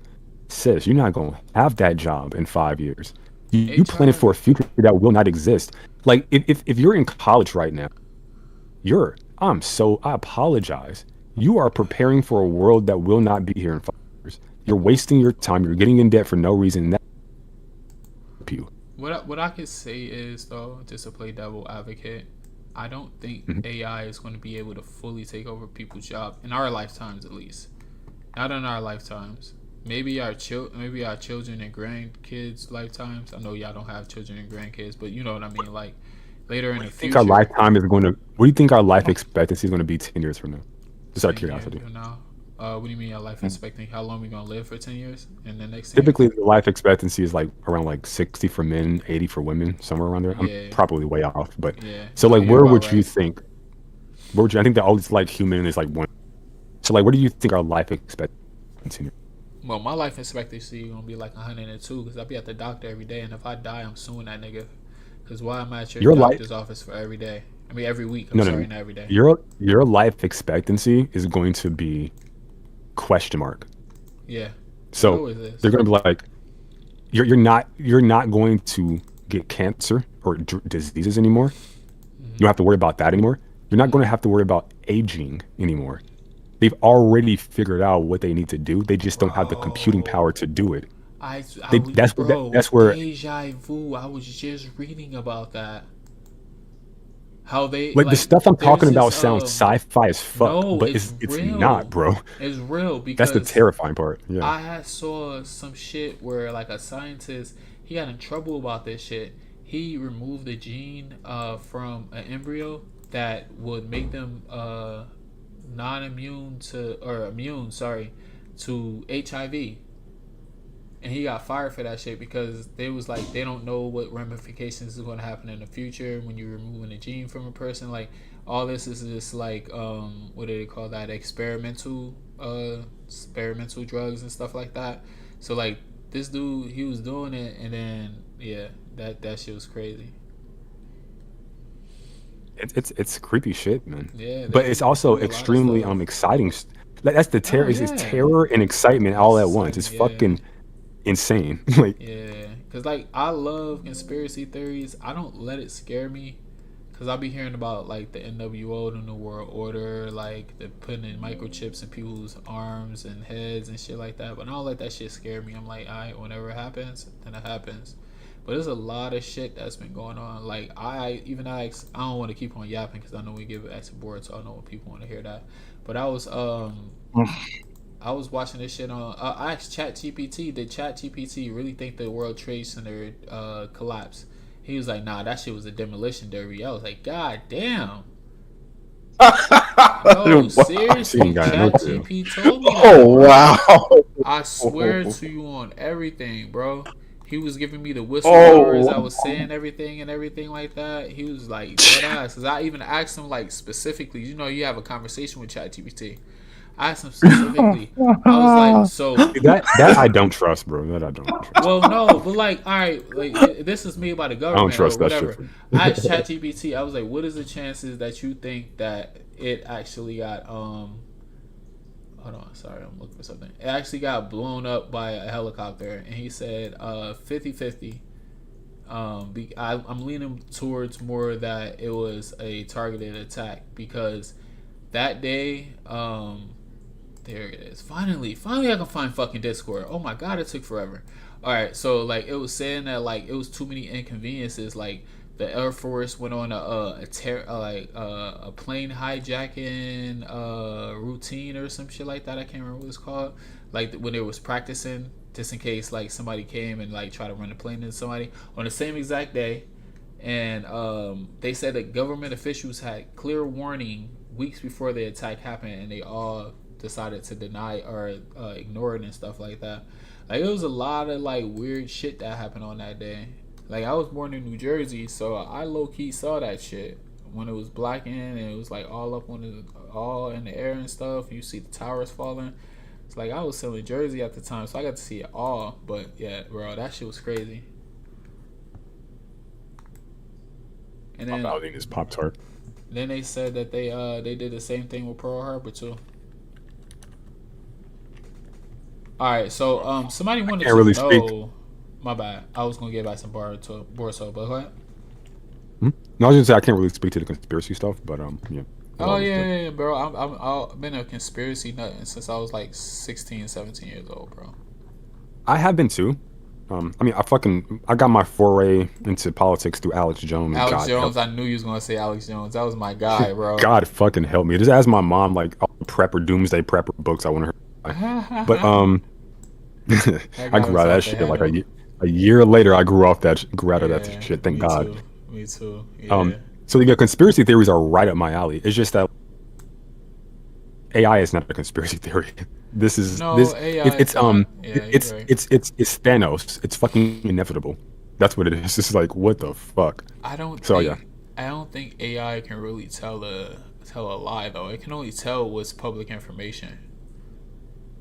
sis, you're not gonna have that job in 5 years. You planning HR, for a future that will not exist. Like if you're in college right now, I apologize. You are preparing for a world that will not be here in 5 years. You're wasting your time. You're getting in debt for no reason. That you. What I could say is though, just to play devil advocate, I don't think Mhm. AI is going to be able to fully take over people's job in our lifetimes, at least. Not in our lifetimes. Maybe our children and grandkids' lifetimes. I know y'all don't have children and grandkids, but you know what I mean. Like later in What do the you think our future, lifetime is going to? What do you think our life expectancy is going to be 10 years from now? Just out of 10 years curiosity. from now. What do you mean our life expectancy? How long we gonna live for 10 years? In the next 10 years? Typically, the life expectancy is like around like 60 for men, 80 for women, somewhere around there. I'm Yeah, probably way off, but yeah. so Nah, like, you're where about would you right. think? Where would you? I think the oldest like human is like one. So like, what do you think our life expectancy? Well, my life expectancy gonna be like 102 because I'll be at the doctor every day, and if I die, I'm suing that nigga. Because why am I at your Your life? doctor's office for every day? I mean, every week. I'm No, no, sorry, no. not every day. Your life expectancy is going to be question mark. Yeah. What So was this? they're going to be like, you're not going to get cancer or diseases anymore. You don't have to worry about that anymore. You're not going to have to worry about aging anymore. They've already figured out what they need to do. They just don't have the computing power to do it. I bro, That's where deja vu. I was just reading about that. How they like the like stuff I'm there's talking about this sounds sci-fi as fuck, no, but it's it's not, real. bro. It's real That's the because terrifying part. Yeah. I had saw some shit where like a scientist he got in trouble about this shit. He removed a gene from an embryo that would make them non-immune to or immune, sorry, to HIV. And he got fired for that shit because they was like they don't know what ramifications is going to happen in the future when you're removing a gene from a person. Like all this is just like what do they call that, experimental drugs and stuff like that. So like this dude, he was doing it, and then yeah, that shit was crazy. It's creepy shit, man. Yeah, But they it's also do a lot of extremely stuff. exciting. Like that's the terror. Oh It's yeah, terror and excitement all at once. It's excitement. Yeah. fucking insane. Like Yeah, cause like I love conspiracy theories. I don't let it scare me, cause I'll be hearing about like the NWO, the New World Order, like the putting in microchips in people's arms and heads and shit like that. But I don't let that shit scare me. I'm like, alright, whenever it happens, then it happens. But there's a lot of shit that's been going on. Like I don't want to keep on yapping because I know we give it to board, so I know what people want to hear that. But I was watching this shit on. I asked ChatGPT, did ChatGPT really think the World Trade Center collapsed? He was like, nah, that shit was a demolition derby. I was like, God damn. No, seriously, ChatGPT told me that, Oh bro. wow! I swear to you on everything, bro. He was giving me the whistleblowers. Oh, I was saying everything and everything like that. He was like, dead ass. Because I even asked him, like, specifically, you know, you have a conversation with ChatGPT. I asked him specifically. I was like, so that I don't trust, bro. That I don't trust. well, no, but like, all right, like this is made by the I don't government or trust that shit. whatever. I asked ChatGPT. I was like, what is the chances that you think that it actually got hold on, sorry, I'm looking for something. It actually got blown up by a helicopter, and he said 50-50. I'm leaning towards more that it was a targeted attack because that day, there it is. Finally, I can find fucking Discord. Oh my god, it took forever. All right, so like it was saying that like it was too many inconveniences. Like the Air Force went on a plane hijacking routine or some shit like that. I can't remember what it's called. Like when it was practicing, just in case like somebody came and like try to run a plane into somebody on the same exact day. And they said that government officials had clear warning weeks before the attack happened, and they all decided to deny or ignore it and stuff like that. Like it was a lot of like weird shit that happened on that day. Like I was born in New Jersey, so I low key saw that shit when it was blacking and it was like all up on all in the air and stuff. You see the towers falling. It's like I was still in Jersey at the time, so I got to see it all. But yeah, bro, that shit was crazy. And I'm then outing this Pop Tart. then they said that they did the same thing with Pearl Harbor too. All right, so somebody wanted can't to really know. speak. My bad. I was gonna get back some Boruto, but go ahead. No, I was gonna say I can't really speak to the conspiracy stuff, but yeah. with all Oh this yeah, shit. yeah, yeah, bro. I've been a conspiracy nut since I was like 16, 17 years old, bro. I have been too. I mean, I got my foray into politics through Alex Jones. Alex God help, Jones. I knew you was gonna say Alex Jones. That was my guy, bro. God fucking help me. Just ask my mom like all the prepper doomsday prepper books I want her to buy. But That I guy grew was out of that off the shit like handle. a year later. I grew out of that Yeah, shit. Thank me God. too. Me too. Um, Yeah. so the conspiracy theories are right up my alley. It's just that AI is not a conspiracy theory. This is No, this AI is not. Yeah, you're right. it's Thanos. It's fucking inevitable. That's what it is. It's like what the fuck. I don't So yeah, think I don't think AI can really tell a lie though. It can only tell what's public information.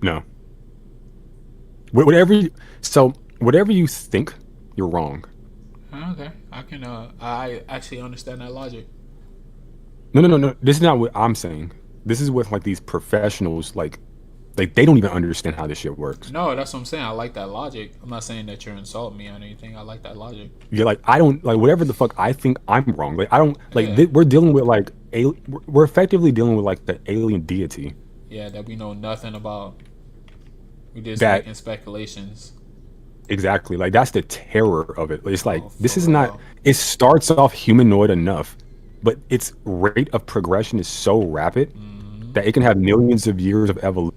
no. Whatever. So whatever you think, you're wrong. Okay, I can. I actually understand that logic. No. This is not what I'm saying. This is with like these professionals, like they don't even understand how this shit works. No, that's what I'm saying. I like that logic. I'm not saying that you're insulting me or anything. I like that logic. You're like I don't like whatever the fuck I think I'm wrong. Like I don't like Yeah, we're dealing with like we're effectively dealing with like the alien deity yeah, that we know nothing about. We just that making speculations. exactly like that's the terror of it. It's like Oh, this for is not. real. It starts off humanoid enough, but its rate of progression is so rapid Mm-hmm. that it can have millions of years of evolution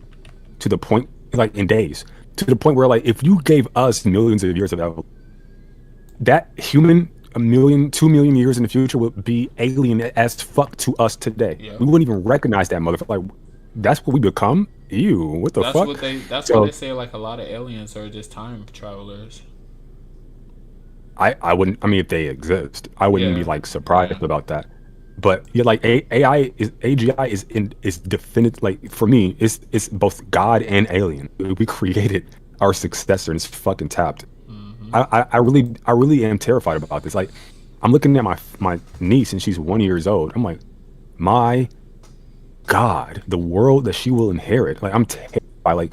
to the point like in days to the point where like if you gave us millions of years of evolution, that human a million 2 million years in the future would be alien as fuck to us today. Yep. We wouldn't even recognize that motherfucker. Like that's what we become. Ew, what the That's fuck? what they. That's why So they say like a lot of aliens are just time travelers. I wouldn't. I mean, if they exist, I wouldn't be Yeah, like yeah. surprised about that. But yeah, like AI is AGI is definite. Like for me, it's both God and alien. We created our successor, and it's fucking tapped. Mm-hmm. I really am terrified about this. Like, I'm looking at my niece, and she's 1 year old. I'm like, my God, the world that she will inherit. Like, I'm terrified. Like,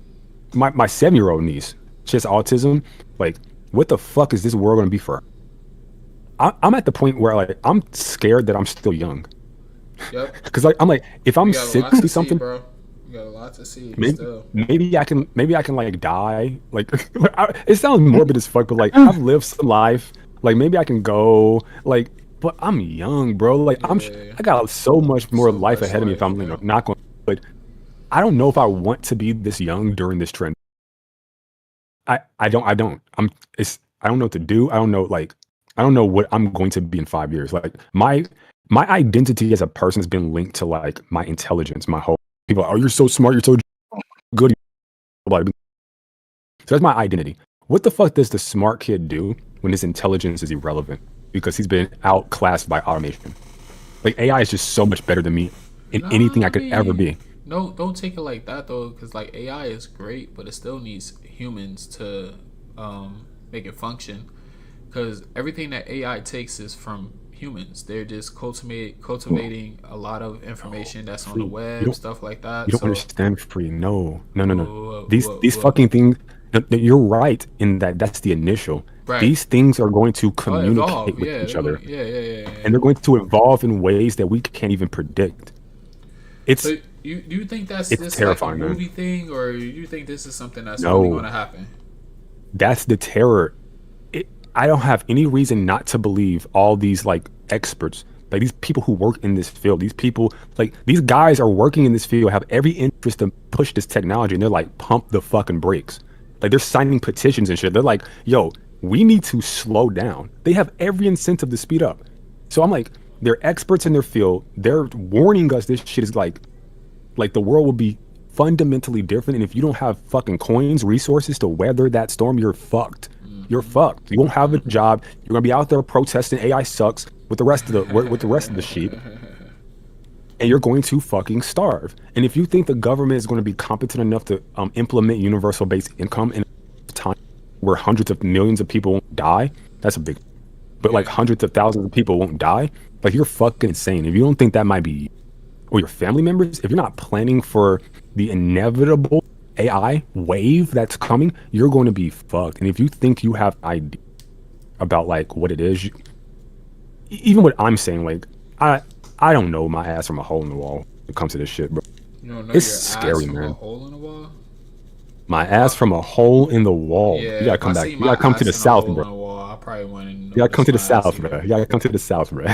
my 7 year old niece, she has autism. Like, what the fuck is this world gonna be for her? I'm at the point where like I'm scared that I'm still young. Yep. Cause like I'm like if We I'm got a lot to 60 see, something, bro. We got a lot to see maybe still. maybe I can like die. Like it sounds morbid as fuck, but like I've lived some life. Like maybe I can go. Like, but I'm young, bro. Like Yeah. I got so much more So life much ahead of me if life. I'm Yep. not going. But I don't know if I want to be this young during this trend. I don't. I don't know what to do. I don't know what I'm going to be in 5 years. Like my identity as a person has been linked to like my intelligence. My whole people are, oh, you're so smart, you're so good. So that's my identity. What the fuck does the smart kid do when his intelligence is irrelevant because he's been outclassed by automation? Like AI is just so much better than me in anything Nah, I I could ever mean, be. no, don't take it like that though, because like AI is great, but it still needs humans to make it function. Because everything that AI takes is from humans. They're just cultivating a lot of information that's on the Free. web, stuff like You that. don't So, understand free. No. These whoa. fucking things. You're right in that. That's the initial. Right. These things are going to Oh, communicate evolve. with Yeah, each they're going. other, Yeah, yeah, yeah, yeah. and they're going to evolve in ways that we can't even predict. It's So you do you think that's it's just like a terrifying, man. movie thing, or you think this is something that's really going No, to happen? that's the terror. I don't have any reason not to believe all these like experts, like these people who work in this field. These people, like these guys, are working in this field, have every interest to push this technology, and they're like, pump the fucking brakes. Like they're signing petitions and shit. They're like, yo, we need to slow down. They have every incentive to speed up. So I'm like, they're experts in their field. They're warning us this shit is like the world will be fundamentally different. And if you don't have fucking coins, resources to weather that storm, you're fucked. You're fucked. You won't have a job. You're gonna be out there protesting AI sucks with the rest of the sheep, and you're going to fucking starve. And if you think the government is going to be competent enough to implement universal basic income in a time where hundreds of millions of people won't die, that's a big. But like Yeah. hundreds of thousands of people won't die, like you're fucking insane. If you don't think that might be, or your family members, if you're not planning for the inevitable AI wave that's coming, you're going to be fucked. And if you think you have idea about like what it is, even what I'm saying, like I don't know my ass from a hole in the wall when it comes to this shit, bro. You don't know It's your scary, ass from man. a hole in the wall? My ass from a hole in the wall. Yeah, You gotta if come I back. see You my gotta come to ass the in a south, hole bro. in the wall, I probably wouldn't You gotta come notice to the my ass south, either. bro. You gotta come to the south, bro.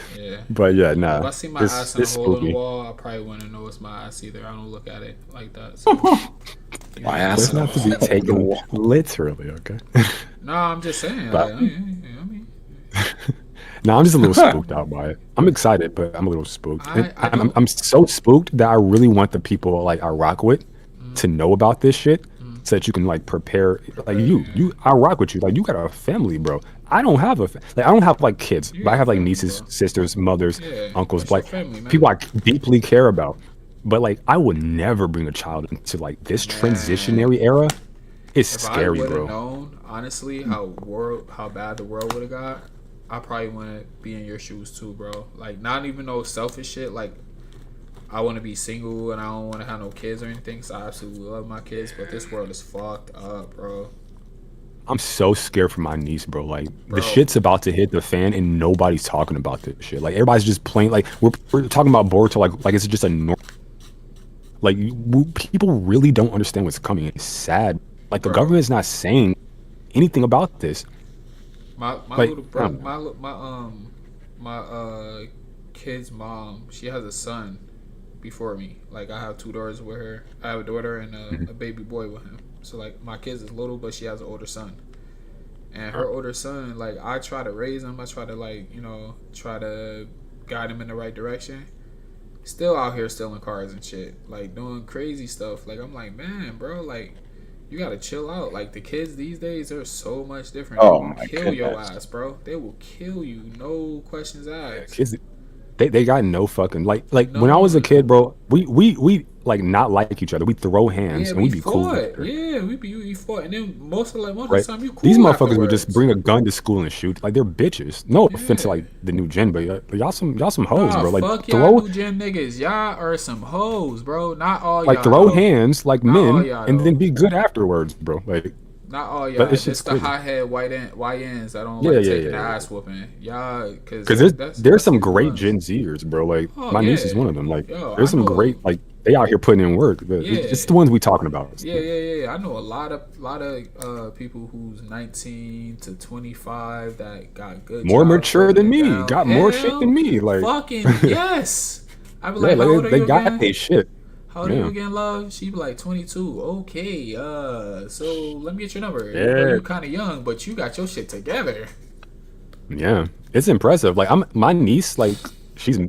Yeah. But yeah, If nah. I see my ass in a It's hole in the spooky. wall, I probably wouldn't know it's my ass either. I don't look at it like that. So, you My know, ass It's in a not to be hole in the taken wall. literally, okay? no, I'm just saying. But Like, I mean, no, I'm just a little spooked out by it. I'm excited, but I'm a little spooked. And I don't. I'm so spooked that I really want the people like I rock with to know about this shit, so that you can like prepare. Like I rock with you. Like you got a family, bro. I don't have like I don't have like kids, You but I got have like family, nieces, bro. sisters, mothers, Yeah, uncles, that's your like family, man. people I deeply care about. But like I would never bring a child into like this Man, transitionary era. It's if I scary, would have bro. known honestly how bad the world would have got, I probably wouldn't be in your shoes too, bro. Like not even no selfish shit. Like I want to be single and I don't want to have no kids or anything. Cause I absolutely love my kids, but this world is fucked up, bro. I'm so scared for my niece, bro. Like the Bro, shit's about to hit the fan, and nobody's talking about this shit. Like everybody's just playing. Like we're talking about Boruto, like it's just a normal. Like people really don't understand what's coming. It's sad. Like the bro. government is not saying anything about this. My Like little I bro, don't know. my kid's mom, she has a son before me. Like I have two daughters with her. I have a daughter and a baby boy with him. So like my kids is little, but she has an older son. And her older son, like I try to raise him. I try to like try to guide him in the right direction. Still out here stealing cars and shit, like doing crazy stuff. Like I'm like, man, bro, like you gotta chill out. Like the kids these days are so much different. They Oh will my kill your goodness. ass, bro. They will kill you. No questions asked. Kids, they got no fucking like when I was a None. kid, bro. We like not like each other. We throw hands Yeah, and we we'd be cool fought. after. Yeah, we fought, and then most of Right? the time you These cool motherfuckers would just afterwards. bring a gun to school and shoot. Like they're bitches. No offense to Yeah. like the new gen, but y'all some hoes, Nah, bro. Like fuck y'all throw new gen niggas. Y'all are some hoes, bro. Not all like y'all throw though. hands like Not all men y'all and then though. be good afterwards, bro. Like, Not all but y'all. it's just Just the crazy. high head YNs that don't Yeah, like yeah, taking yeah, the yeah. ass whooping. Y'all, cause Because that's there's some who you great was. Gen Zers, bro. Like Oh my niece is yeah, one of them. Like yo, I there's some know. great like they out here putting in work. But it's Yeah, the ones we talking about. I know a lot of people who's 19 to 25 that got good More jobs mature holding than it me, down. got more shit Hell, than me. Like fucking yes. I be yeah, like, like how old are they you got again? their shit. How old are you Yeah, again, love? She be like 22. Okay, so let me get your number. Bro, yeah, you kind of young, but you got your shit together. yeah. It's impressive. Like my niece, like she's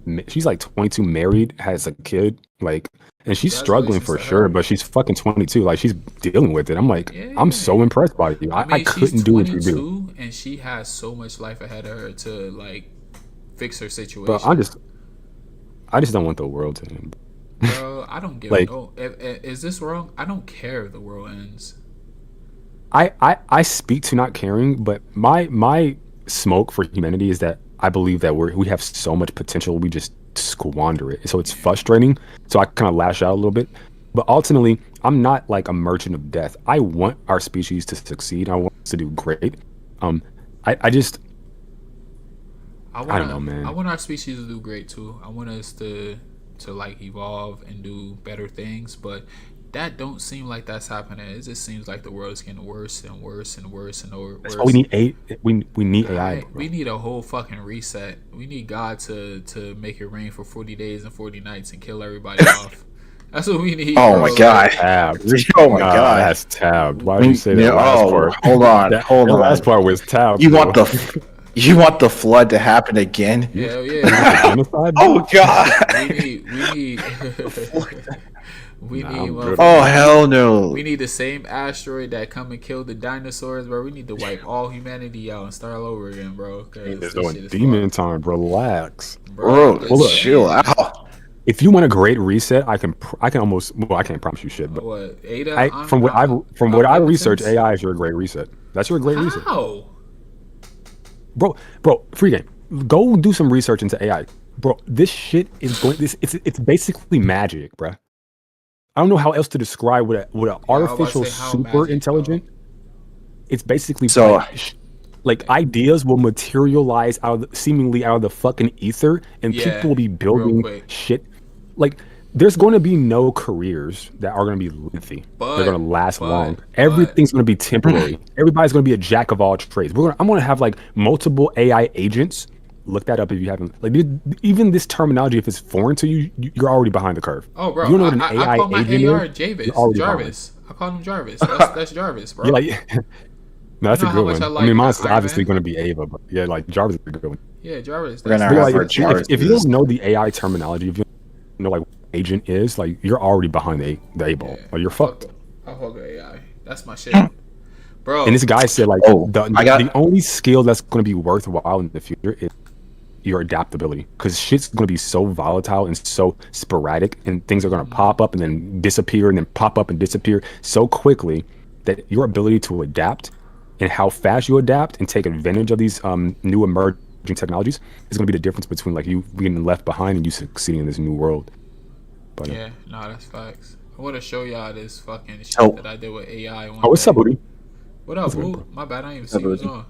like 22, married, has a kid, like, and she's struggling Congratulations for to sure. her. But she's fucking 22. Like she's dealing with it. I'm like, I'm Yeah. so impressed by you. I I mean, she's couldn't do what you do. 22 and she has so much life ahead of her to like fix her But situation. I just don't want the world to end. Bro, I don't give Like no. Is this wrong? I don't care if the world ends. I speak to not caring, but my smoke for humanity is that I believe that we have so much potential, we just squander it. So it's frustrating. So I kind of lash out a little bit. But ultimately, I'm not like a merchant of death. I want our species to succeed. I want us to do great. Um, I just I don't know, I man. want our species to do great too. I want us to like evolve and do better things, but that don't seem like that's happening. It just seems like the world is getting worse and worse and worse and That's why we worse. need we need AI, We bro. need a whole fucking reset. We need God to make it rain for 40 days and 40 nights and kill everybody off. That's what we need, Oh bro. my Like, god. Tabbed. Oh my Nah, god. that's tabbed. Why did you say Yeah, that last oh, part? hold on, That hold last on. part was tabbed, You bro. want you want the flood to happen again? hell You want the yeah. genocide, bro? Oh god. We need we Nah, need I'm good. Oh motherfucking hell no. we need the same asteroid that come and kill the dinosaurs, bro. We need to wipe all humanity out and start all over again, bro. Cause It's this doing shit is demon fucked, time. Relax. bro. I'm Bro, Well, just look, chill saying. out. if you want a great reset, I can almost well, I can't promise you shit, but What Ada? I from what I research, Omnipotence? AI is your great reset. That's your great reset, How? bro. Free game. Go do some research into AI, bro. This shit is going. It's basically magic, bro. I don't know how else to describe what an Yeah, I was about artificial to say how super magic though. intelligent. It's basically So like Like ideas will materialize seemingly out of the fucking ether, and people will be real building quick. shit. Like there's going to be no careers that are going to be lengthy. They're going to last long. Everything's going to be temporary. Everybody's going to be a jack of all trades. I'm going to have like multiple AI agents. Look that up if you haven't. Like even this terminology, if it's foreign to you, you're already behind the curve. Oh, bro, You don't know what an I AI call my agent AR is? Jarvis. You're already Jarvis. I call him Jarvis. That's Jarvis, bro. Yeah, like, no, that's You a know how good much one. I I like mean, mine's Iron obviously Man? going to be Ava, but yeah, like Jarvis is a good one. Yeah, Jarvis. We're gonna That's have Like, our if, Jarvis. if you don't know the AI terminology, if you don't know like what agent is, like you're already behind the A ball. Like you're fucked. I fuck with AI. That's my shit, bro. And this guy said like Oh, the only skill that's going to be worthwhile in the future is your adaptability, because shit's going to be so volatile and so sporadic, and things are going to pop up and then disappear and then pop up and disappear so quickly that your ability to adapt and how fast you adapt and take advantage of these new emerging technologies is going to be the difference between like you being left behind and you succeeding in this new world. But Yeah, no, that's facts. I want to show y'all this fucking shit Oh. that I did with AI. oh, what's up, Woody? What up, What's good, boo? bro? My bad, I didn't even see you was on.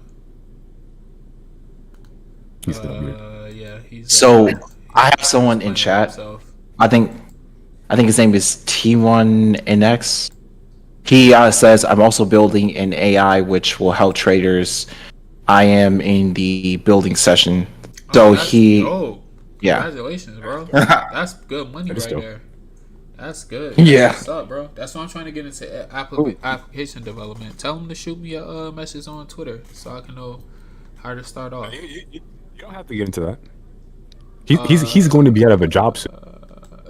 He's still muted. Yeah, he's. So I have someone in playing with chat. himself. I think his name is T1NX. He says, I'm also building an AI which will help traders. I am in the building session. So that's he, dope. yeah. Congratulations, bro. That's good money That is right dope. there. That's good. Yeah. What's up, bro? That's why I'm trying to get into application development. Tell him to shoot me a message on Twitter so I can know how to start off. You don't have to get into that. He's going to be out of a job soon.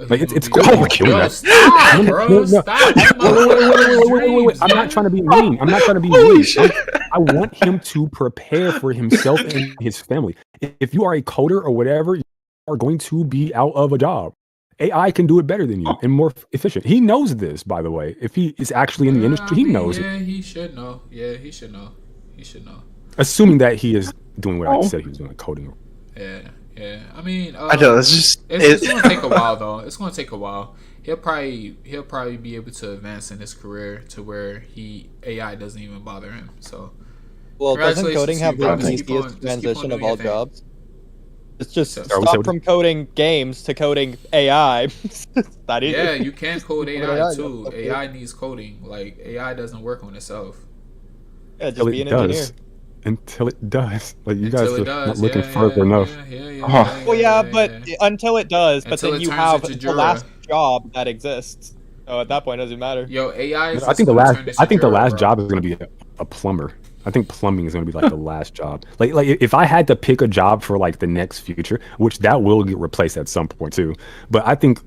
Like it's cool. Yo, Killing that. stop, bro. No. Stop. Wait. I'm not trying to be mean. I want him to prepare for himself and his family. If you are a coder or whatever, you are going to be out of a job. AI can do it better than you and more efficient. He knows this, by the way. If he is actually in the industry, he knows it. Yeah, he should know. Yeah, he should know. He should know. Assuming that he is doing what I said he was doing, like coding. Yeah. I mean, I know it's just it's gonna take a while though. It's gonna take a while. He'll probably be able to advance in his career to where AI doesn't even bother him. So, well, doesn't congratulations coding to have you, bro. the Just keep on- easiest just keep on transition doing of all your thing. jobs? It's just Sorry, stop from coding games to coding AI. That easy. Yeah, you can code Code AI AI, too. okay. AI needs coding. Like AI doesn't work on itself. Yeah, just Until be it an engineer. does. Until it does. Like you Until guys it are does. not looking Yeah, further enough. Well, yeah, but until it does, but Until then it you turns have into the Jura. last job that exists. So at that point, it doesn't matter. Yo, AI is I think just gonna turn into the Jura, last bro. job is going to be a plumber. I think plumbing is going to be like the last job. Like if I had to pick a job for like the next future, which that will get replaced at some point too, but I think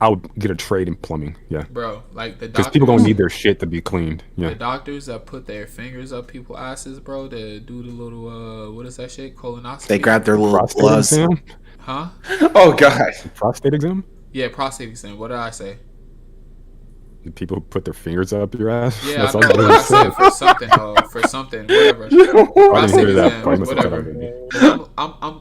I would get a trade in plumbing. Yeah, Bro, like the because doctors, people gonna need their shit to be cleaned. the Yeah, doctors that put their fingers up people's asses, bro, to do the little what is that shit? Colonoscopy. they grab their little prostate gloves. exam. Huh? Oh god. Prostate exam. Yeah, prostate exam. What did I say? The people who put their fingers up your ass. Yeah, That's I all know they what I say. said for something, for something, whatever. I didn't Prostate hear that. exam, I must have cut whatever. out maybe. 'Cause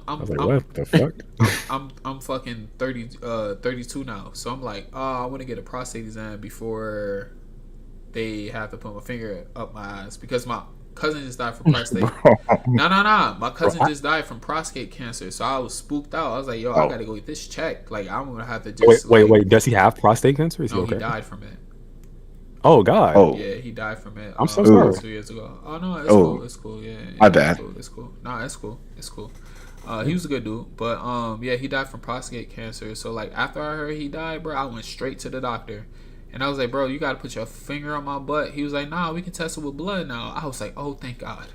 I was like, what the fuck? I'm fucking 32 now, so I'm like, I want to get a prostate exam before they have to put my finger up my ass because my cousin just died from prostate. No. My cousin just died from prostate cancer, so I was spooked out. I was like, yo, I gotta go get this checked. Like, I'm gonna have to just Wait. Does he have prostate cancer? Is he No, okay? he died from it. Oh God. Oh. Yeah, he died from it. I'm so sorry. 2 years ago. Oh no, it's Oh. cool. It's cool. Yeah. My bad. It's cool. Nah, it's cool. It's cool. He was a good dude, but yeah, he died from prostate cancer. So like after I heard he died, bro, I went straight to the doctor, and I was like, bro, you gotta put your finger on my butt. He was like, nah, we can test it with blood now. I was like, oh, thank God.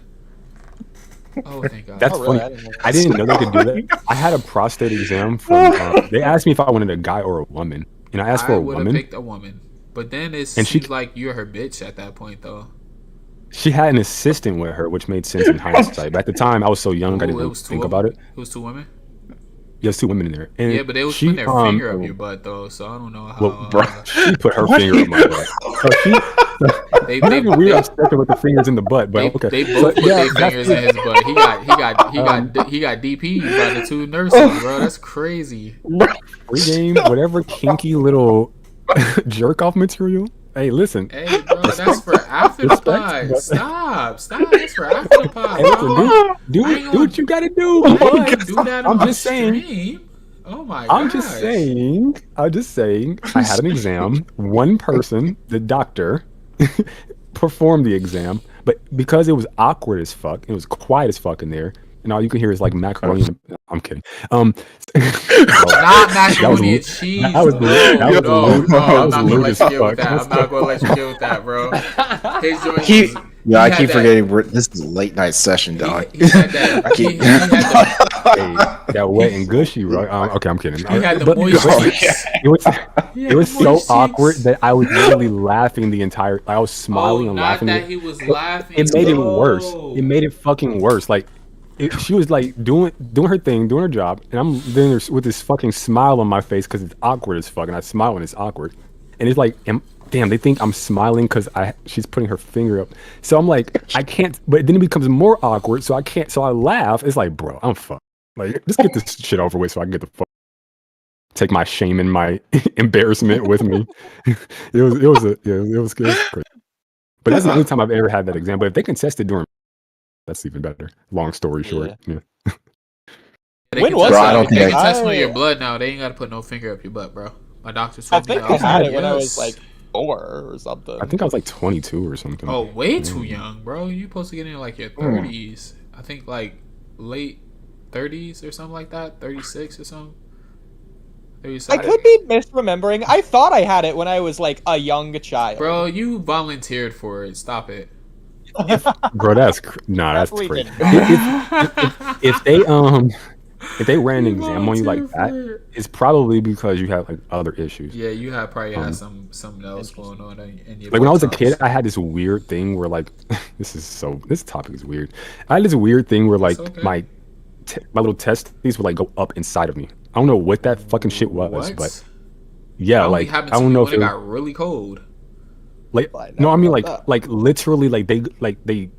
Oh, thank God. That's Oh, really? funny. I didn't know they could do that. I had a prostate exam from. They asked me if I wanted a guy or a woman, and I asked for a would have woman. picked a woman, but then it And seems she- like you're her bitch at that point, though. She had an assistant with her, which made sense in hindsight. But at the time, I was so young, I Ooh, didn't think about it. It was two women. There's two women in there. And Yeah, but they was she, putting their finger up your butt though, so I don't know how. Well, bro, she put her finger up my butt. So she, They not even weird obsession with the fingers in the butt, but okay. They both put their fingers in his butt. He got DP by the two nurses, bro. That's crazy. Free game, whatever kinky little jerk off material. Hey, listen. Hey, bro, that's for after the pod. Respect. Stop. That's for after the pod, Hey, listen, bro. do I ain't do gonna- what you gotta do, I ain't bud. gonna do that on I'm the just saying. stream. Oh my I'm gosh. just saying. I'm just saying. I had an exam. One person, the doctor, performed the exam, but because it was awkward as fuck, it was quiet as fuck in there, and all you can hear is like macaroni. I'm kidding. Not macaroni and that cheese. was No, lewd- that was no, lewd- no. that I'm was not gonna lewd let as you get with fuck. that. I'm not gonna let you get with that, bro. His joint He, was. yeah, I had keep that- forgetting this is a late night session, dog. He had that. I keep- He had the. Hey, that wet and gushy, right? Okay, I'm kidding. He had the But- moist but cheeks. It was He had it was the so moist awkward cheeks. that I was literally laughing the entire. I was Oh, smiling and not laughing. that he was laughing. It made it bro. worse. It made it fucking worse. Like she was like doing her thing, doing her job, and I'm there with this fucking smile on my face because it's awkward as fuck, and I smile when it's awkward, and it's like, damn, they think I'm smiling because she's putting her finger up, so I'm like, I can't. But then it becomes more awkward, so I can't. So I laugh. It's like, bro, I'm fucked. Like, just get this shit over with so I can get the fuck. Take my shame and my embarrassment with me. It was crazy. But that's the only time I've ever had that exam. But if they contest it during, that's even better. Long story short. Yeah. They When can was test that? on- They can I- test on your blood now. They ain't gotta put no finger up your butt, bro. My doctor I told me. think I had it when I was yes. like 4 or something. I think I was like 22 or something. Oh, way too young, bro. You supposed to get in like your 30s. I think like late 30s or something like that. 36 or something. 37. I could be misremembering. I thought I had it when I was like a young child. Bro, you volunteered for it. Stop it. Bro, that's that's We crazy. did not. If they ran an exam on you like that, it's probably because you have like other issues. Yeah, you have probably had something else going on in your Like when I was a botox. kid, I had this weird thing where like this topic is weird. I had this weird thing where like okay. my little testes would like go up inside of me. I don't know what that fucking shit was, What? but yeah, That only like happened I to don't me know when if it it, got really cold. like But no, I mean like about that. like literally like they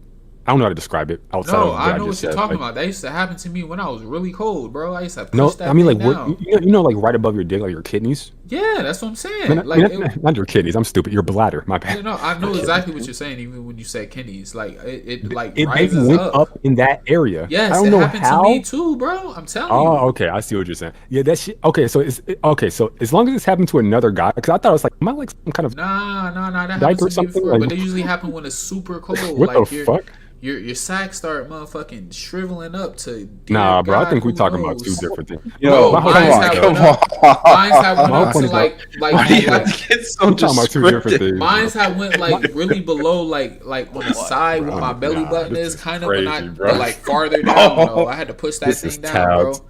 I don't know how to describe it outside No, of what I I know what just you're said. talking like, about. That used to happen to me when I was really cold, bro. I used to push No, that I mean thing like down. what you know like right above your dick, like your kidneys. Yeah, that's what I'm saying. Not, Like, not your kidneys. I'm stupid. Your bladder. My you bad. know, I know exactly what you're saying. Even when you said kidneys, like it like They rises went up. up in that area. Yes, I don't it know happened how. to me too, bro. I'm telling you. Oh, okay. I see what you're saying. Yeah, that shit. Okay, so okay. So as long as it's happened to another guy, because I thought it was like, am I like some kind of Nah. That diaper happened or to me something? before, Like, but they usually happen when it's super cold. what like the fuck? Your sack start motherfucking shriveling up to. Dear Nah, bro. I God, think we're who talking about knows? two different things. Yo, Bro, come mine's on, had come went up. on. Mine's had went My up to point is like Why do you like get so We're talking about two different descriptive? things. mine's had went like really below like on the side where my belly Nah, button this is is kind of, crazy, but not bro. but like farther down. though. I had to push that This is thing down, bro. tabs.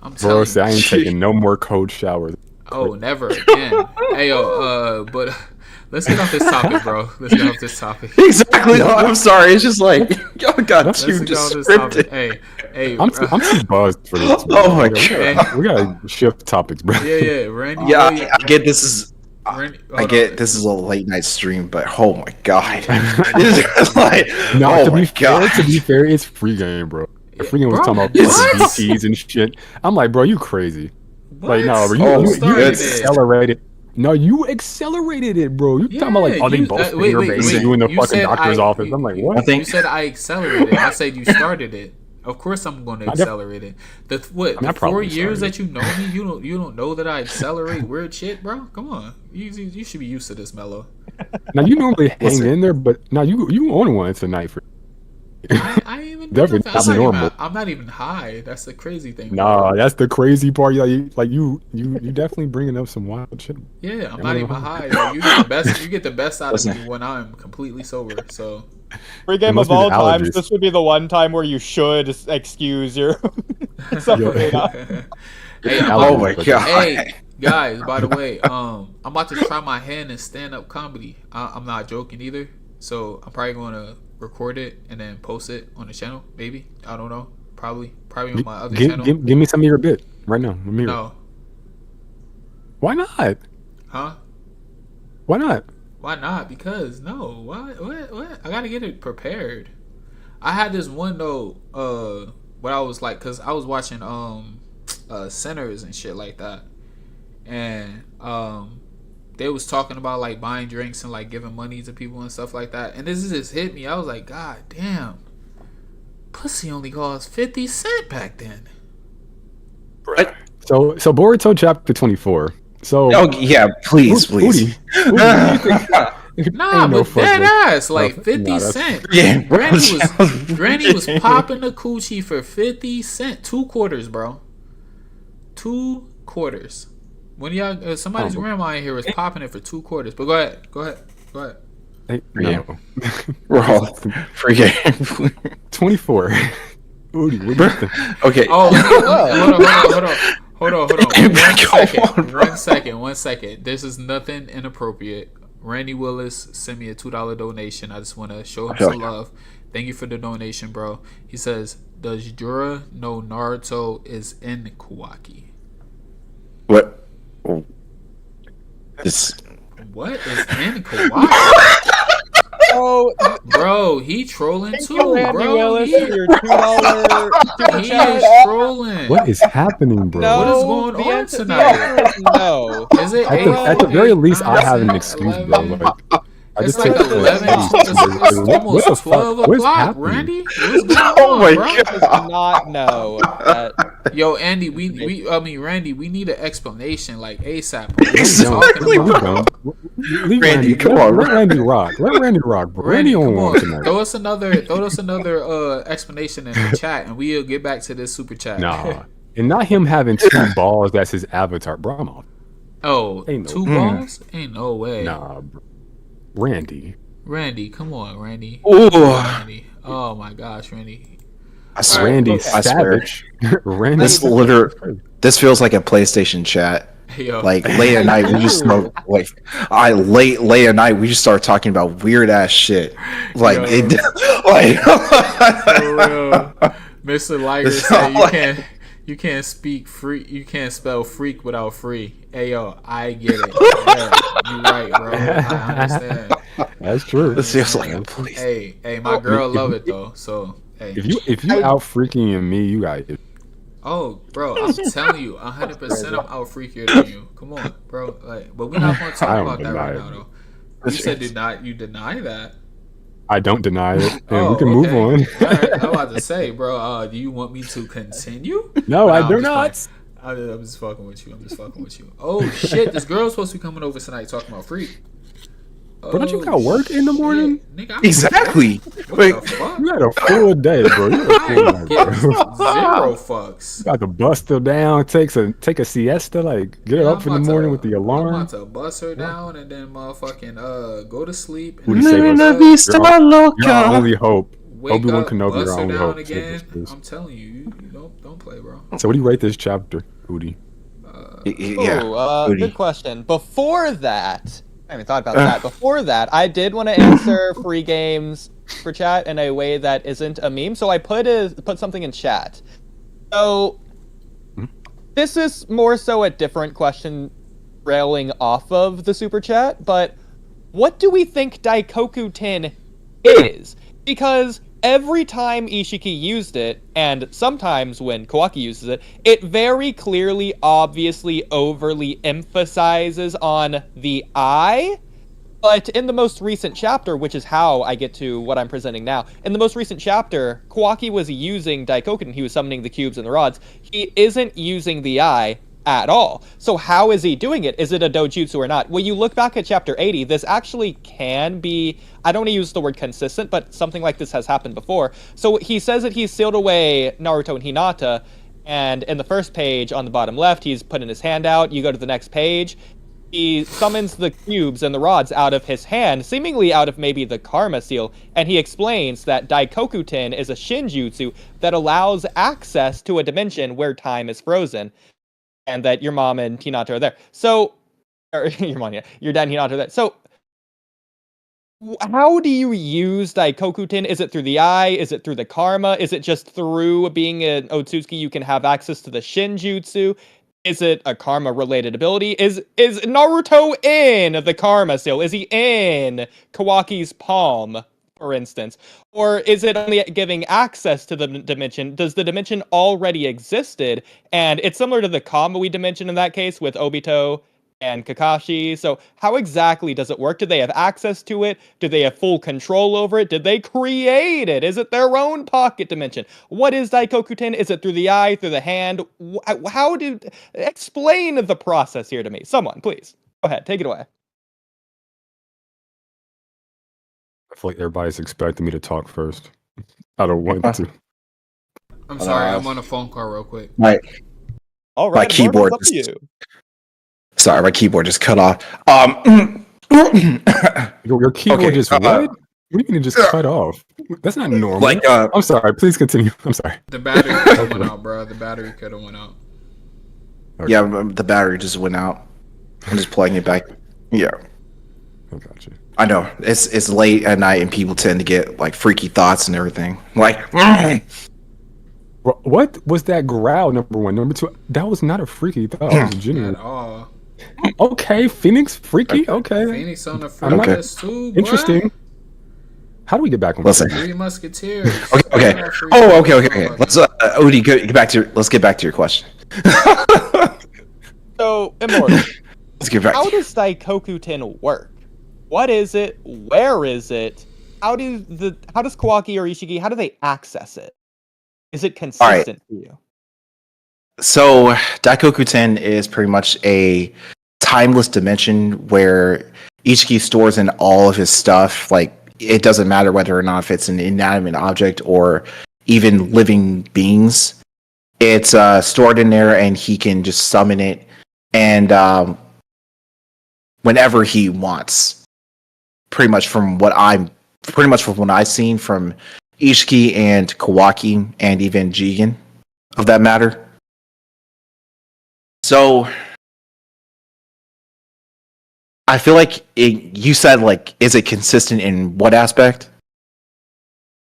I'm Bro, telling say I you. ain't taking no more cold showers. Oh, never again. Hey yo, but let's get off this topic, bro. Let's get off this topic. Exactly. Oh, I'm sorry. It's just like y'all got Let's too get off this topic. descriptive. Hey, I'm too buzzed for this. Bro. Oh my We gotta shift topics, bro. yeah, Randy. Yeah, Williams- I get this is. Randy, I hold get on. this is a late night stream, but oh my god, this is like No, oh to my be god. fair, it's free game, bro. The free game was Bro, talking about what? BTs and shit. I'm like, bro, you crazy. Like, no, bro, Oh, you started accelerated. No, you accelerated it, bro. You talking about like, oh, they both finger banging you in the fucking doctor's office. I'm like, what? I think- You said I accelerated. I said you started it. Of course, I'm going to def- accelerate it. The I the 4 probably years started that you know me, you don't know that I accelerate weird shit, bro. Come on, you should be used to this, Mello. Now you normally hang Listen. in there, but now you on one tonight for. I ain't even Definitely nothing. not normal. I'm not even high. That's the crazy thing. Nah, that's the crazy part. Like you definitely bringing up some wild shit. Yeah, I'm I'm not not even high. high. Like, you get the best out of Listen. me when I'm completely sober. So Free game must of be the all times, allergies. this would be the one time where you should excuse your suffering. hey, Oh my Allergies, god. Hey guys, by the way, I'm about to try my hand in stand-up comedy. I'm not joking either. So I'm probably going to record it and then post it on the channel. Maybe, I don't know. Probably on my other channel. Give me some of your bit right now. Let me hear it. No, Why not? huh? Why not? Why not? Because no. What? I gotta get it prepared. I had this one though. What I was like, cause I was watching Sinners and shit like that, and they was talking about like buying drinks and like giving money to people and stuff like that. And this just hit me. I was like, God damn, pussy only cost 50 cents back then. Right. So Boruto chapter 24. So Oh yeah, please. Udi, what do you think? Nah, Ain't no but dead fucking- ass, like No, 50 nah, that's- cent. Yeah, Granny was popping the coochie for 50 cent. 2 quarters, bro. 2 quarters. When y'all, somebody's grandma in here was popping it for 2 quarters. But go ahead. Hey, Yeah. no. We're all freaking 24. Udi, what do you think? okay. Oh, hold on. One second. This is nothing inappropriate. Randy Willis sent me a $2 donation. I just want to show him some love. Thank you for the donation, bro. He says, does Jura know Naruto is in Kawaki? What? This. What is in Kawaki? Oh, Bro, he trolling thank too, you, Randy bro. Willis, He, for your $2 super he chat. is trolling. What is happening, bro? No, What is going the on answer, tonight? The answer is no. Is it At the very least, I have an excuse, bro. 11? Like, I It's just like take 11. It's What almost the fuck? 12 What is o'clock, happening? Randy. What's going Oh on, my bro? God. Does not know that. Yo, Andy, Randy, we need an explanation, like ASAP. Exactly. We don't. Leave Randy, come let, on. Let Randy rock. Let Randy rock, bro. Randy, Randy come on one on. tonight. Throw us another explanation in the chat, and we'll get back to this super chat. Nah. And not him having 2 balls, that's his avatar, bro. I'm off. Oh, Ain't no- 2 balls? Ain't no way. Nah, bro. Randy, come on, Randy. Ooh. Randy. Oh my gosh, Randy. I swear. Randy I swear. Savage. Randy This feels like a PlayStation chat. Yo, Like late at night, we just start late at night we just start talking about weird ass shit. Like Yo. it, like for real. Mr. Liger It's said not you can't speak freak, you can't spell freak without free. Hey yo, I get it. Yeah, you right, bro. I understand. That's true. this feels like a police. Hey, my girl love it though. So hey. If you out freaking me, you got it. Oh, bro, I'm telling you, 100% I'm out freakier than you. Come on, bro. Like, but we're not going to I talk don't about that right deny now, it. though. You said you deny that. I don't deny it, and Oh, we can move on. All right, I'm about to say, bro. Do you want me to continue? No, I do I'm not. just I'm just fucking with you. Oh shit, this girl's supposed to be coming over tonight talking about freak. But don't you got work in the morning? Nigga, I'm Exactly. What Wait, the fuck? You had a full day, bro. You had a full I night, get bro. 0 fucks. Got to bust her down, take a siesta, like get her Yeah, up in the morning with the I'm alarm. about to bust her down and then motherfucking go to sleep. Who And do you say then goes- vista You're our loca. only hope. wake Obi-Wan up, Kenobi, bust our her only down hope. again. Save us, I'm telling you, you don't play, bro. please. So what do you rate this chapter, Udi? Yeah. Ooh, Booty. good question. Before that, I haven't thought about that. Before that, I did want to answer free games for chat in a way that isn't a meme, so I put something in chat. So this is more so a different question railing off of the super chat, but what do we think Daikoku Tin is? Because every time Ishiki used it, and sometimes when Kawaki uses it, it very clearly, obviously, overly emphasizes on the I. But in the most recent chapter, which is how I get to what I'm presenting now, in the most recent chapter, Kawaki was using Daikoku, he was summoning the cubes and the rods. He isn't using the I at all. So how is he doing it? Is it a dojutsu or not? When you look back at chapter 80, this actually can be, I don't want to use the word consistent, but something like this has happened before. So he says that he's sealed away Naruto and Hinata, and in the first page on the bottom left, he's putting his hand out. You go to the next page, he summons the cubes and the rods out of his hand, seemingly out of maybe the Karma Seal, and he explains that Daikoku-ten is a shinjutsu that allows access to a dimension where time is frozen, and that your mom and Hinata are there. So, or your mom, yeah, your dad and Hinata are there. So, how do you use Daikoku-ten? Is it through the eye? Is it through the karma? Is it just through being an Otsutsuki you can have access to the shinjutsu? Is it a karma-related ability? Is Naruto in the Karma Seal? Is he in Kawaki's palm, for instance? Or is it only giving access to the dimension? Does the dimension already existed? And it's similar to the Kamui dimension in that case with Obito and Kakashi. So how exactly does it work? Do they have access to it? Do they have full control over it? Did they create it? Is it their own pocket dimension? What is Daikoku-ten? Is it through the eye, through the hand? Explain the process here to me. Someone, please. Go ahead, take it away. I feel like everybody's expecting me to talk first. I don't want to. I'm sorry, I'm on a phone call real quick. All My right, keyboard up to you. Sorry, my keyboard just cut off. Your keyboard Okay, just what? What do you mean it just cut off? That's not normal. Like, I'm sorry. Please continue. I'm sorry. The battery could have went out, bro. The battery could have went out. Okay. Yeah, the battery just went out. I'm just plugging it back. Yeah, I got you. I know. It's late at night and people tend to get like freaky thoughts and everything. Like, What was that growl? Number one, number two. That was not a freaky thought. It was genuine. At all. Okay, Phoenix freaky. Okay, Phoenix on the I'm front not- list too, boy. interesting. How do we get back on? Listen. Three Musketeers. Okay. Oh, okay. Let's Udi, let's get back to your question. So, Immortal, Let's get back. how does Daikoku-ten work? What is it? Where is it? How does Kawaki or Ishiki, how do they access it? Is it consistent for you? So Daikoku-ten is pretty much a timeless dimension where Ichiki stores in all of his stuff. Like, it doesn't matter whether or not if it's an inanimate object or even living beings. It's stored in there, and he can just summon it and whenever he wants. Pretty much from what I've seen from Ishiki and Kawaki and even Jigen, of that matter. So I feel like you said, like, is it consistent in what aspect?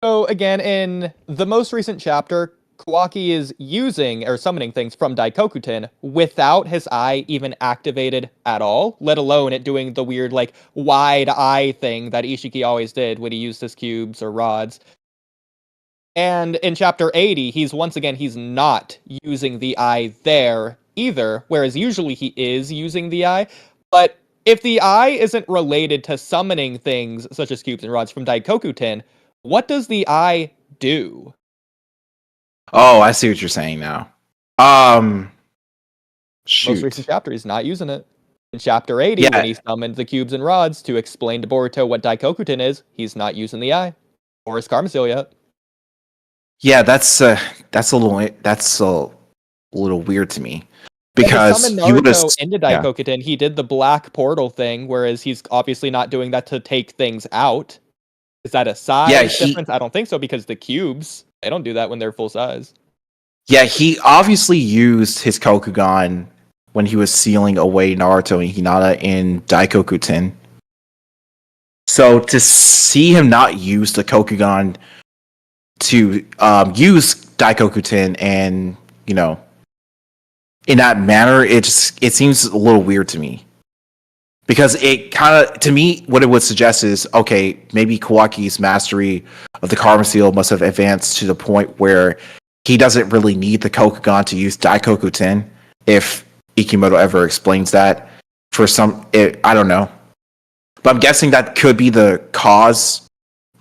So again, in the most recent chapter, Kawaki is using or summoning things from Daikoku-ten without his eye even activated at all, let alone it doing the weird, like, wide eye thing that Ishiki always did when he used his cubes or rods. And in chapter 80, he's not using the eye there either, whereas usually he is using the eye. But if the eye isn't related to summoning things such as cubes and rods from Daikoku-ten, what does the eye do? Oh, I see what you're saying now. Shoot. Most recent chapter, he's not using it. In chapter 80, when he summoned the cubes and rods to explain to Boruto what Daikoku-ten is, he's not using the eye. Or his Karma Seal yet. Yeah, that's a little weird to me. Because when he you would have summoned Naruto into Daikoku-ten, he did the black portal thing, whereas he's obviously not doing that to take things out. Is that a size difference? I don't think so, because the cubes, they don't do that when they're full size. Yeah, he obviously used his Kokugan when he was sealing away Naruto and Hinata in Daikoku-ten. So to see him not use the Kokugan to use Daikoku-ten and, you know, in that manner, it seems a little weird to me. Because it kind of, to me, what it would suggest is, okay, maybe Kawaki's mastery of the Karma Seal must have advanced to the point where he doesn't really need the Kokugan to use Daikoku-ten, if Ikimoto ever explains that. I don't know. But I'm guessing that could be the cause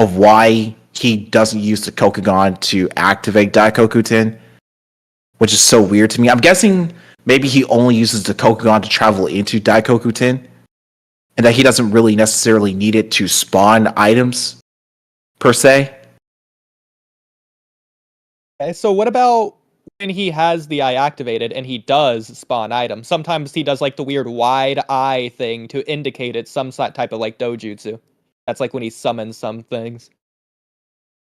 of why he doesn't use the Kokugan to activate Daikoku-ten, which is so weird to me. I'm guessing maybe he only uses the Kokugan to travel into Daikoku-ten, and that he doesn't really necessarily need it to spawn items, per se. Okay, so what about when he has the eye activated and he does spawn items? Sometimes he does like the weird wide eye thing to indicate it's some type of like dojutsu. That's like when he summons some things.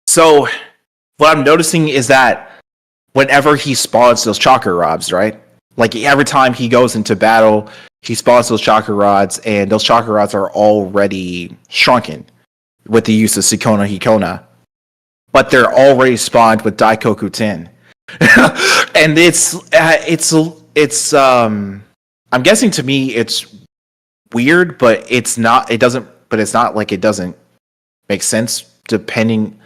So, what I'm noticing is that whenever he spawns those chakra rods, right? Like every time he goes into battle, he spawns those chakra rods, and those chakra rods are already shrunken with the use of Sukona Hikona. But they're already spawned with Daikoku-ten. And I'm guessing, to me it's weird, but it's not like it doesn't make sense depending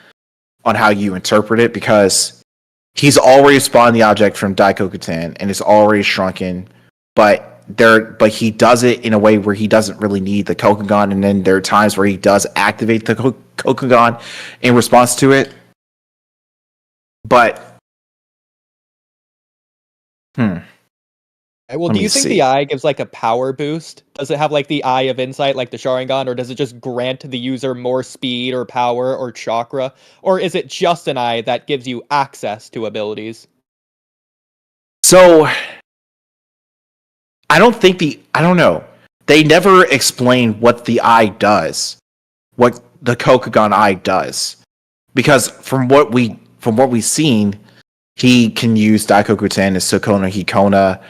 on how you interpret it, because he's already spawned the object from Daikoku-ten and it's already shrunken, but but he does it in a way where he doesn't really need the Kokugan, and then there are times where he does activate the Kokugan in response to it. But Well, do you think the eye gives like a power boost? Does it have like the Eye of Insight like the Sharingan, or does it just grant the user more speed or power or chakra? Or is it just an eye that gives you access to abilities? So I don't know. They never explain what the eye does, what the Kokugan eye does, because from what we've seen, he can use Daikoku-ten as Sukona Hikona,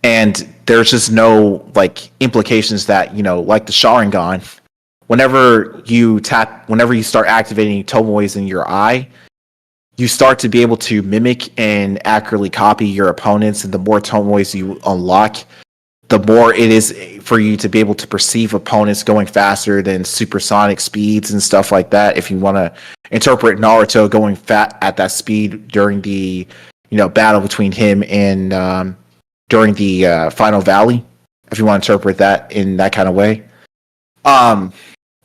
and there's just no like implications that, you know, like the Sharingan, whenever you start activating Tomoe's in your eye, you start to be able to mimic and accurately copy your opponents, and the more Tomoe's you unlock, the more it is for you to be able to perceive opponents going faster than supersonic speeds and stuff like that. If you want to interpret Naruto going at that speed during the, you know, battle between him and during the final valley, if you want to interpret that in that kind of way. I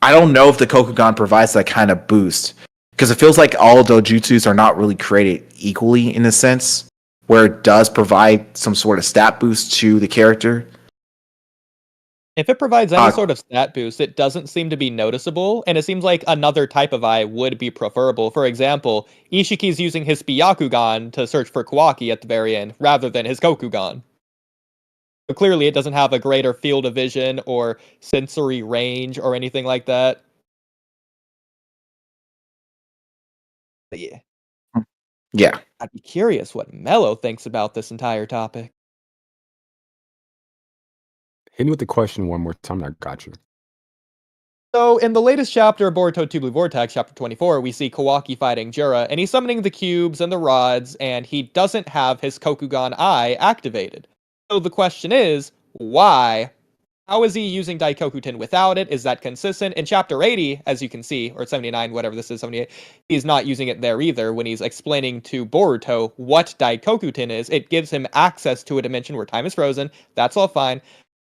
don't know if the Kokugan provides that kind of boost, because it feels like all dojutsus are not really created equally in a sense, where it does provide some sort of stat boost to the character. If it provides any sort of stat boost, it doesn't seem to be noticeable, and it seems like another type of eye would be preferable. For example, Ishiki's using his Byakugan to search for Kawaki at the very end, rather than his Kokugan. So clearly it doesn't have a greater field of vision or sensory range or anything like that. But yeah. Yeah. I'd be curious what Mello thinks about this entire topic. Hit me with the question one more time. I got you. So, in the latest chapter of Boruto 2 Blue Vortex, chapter 24, we see Kawaki fighting Jura, and he's summoning the cubes and the rods, and he doesn't have his Kokugan Eye activated. So the question is, why? How is he using Daikoku-ten without it? Is that consistent? In chapter 80, as you can see, or 79, whatever this is, 78, he's not using it there either. When he's explaining to Boruto what Daikoku-ten is, it gives him access to a dimension where time is frozen. That's all fine.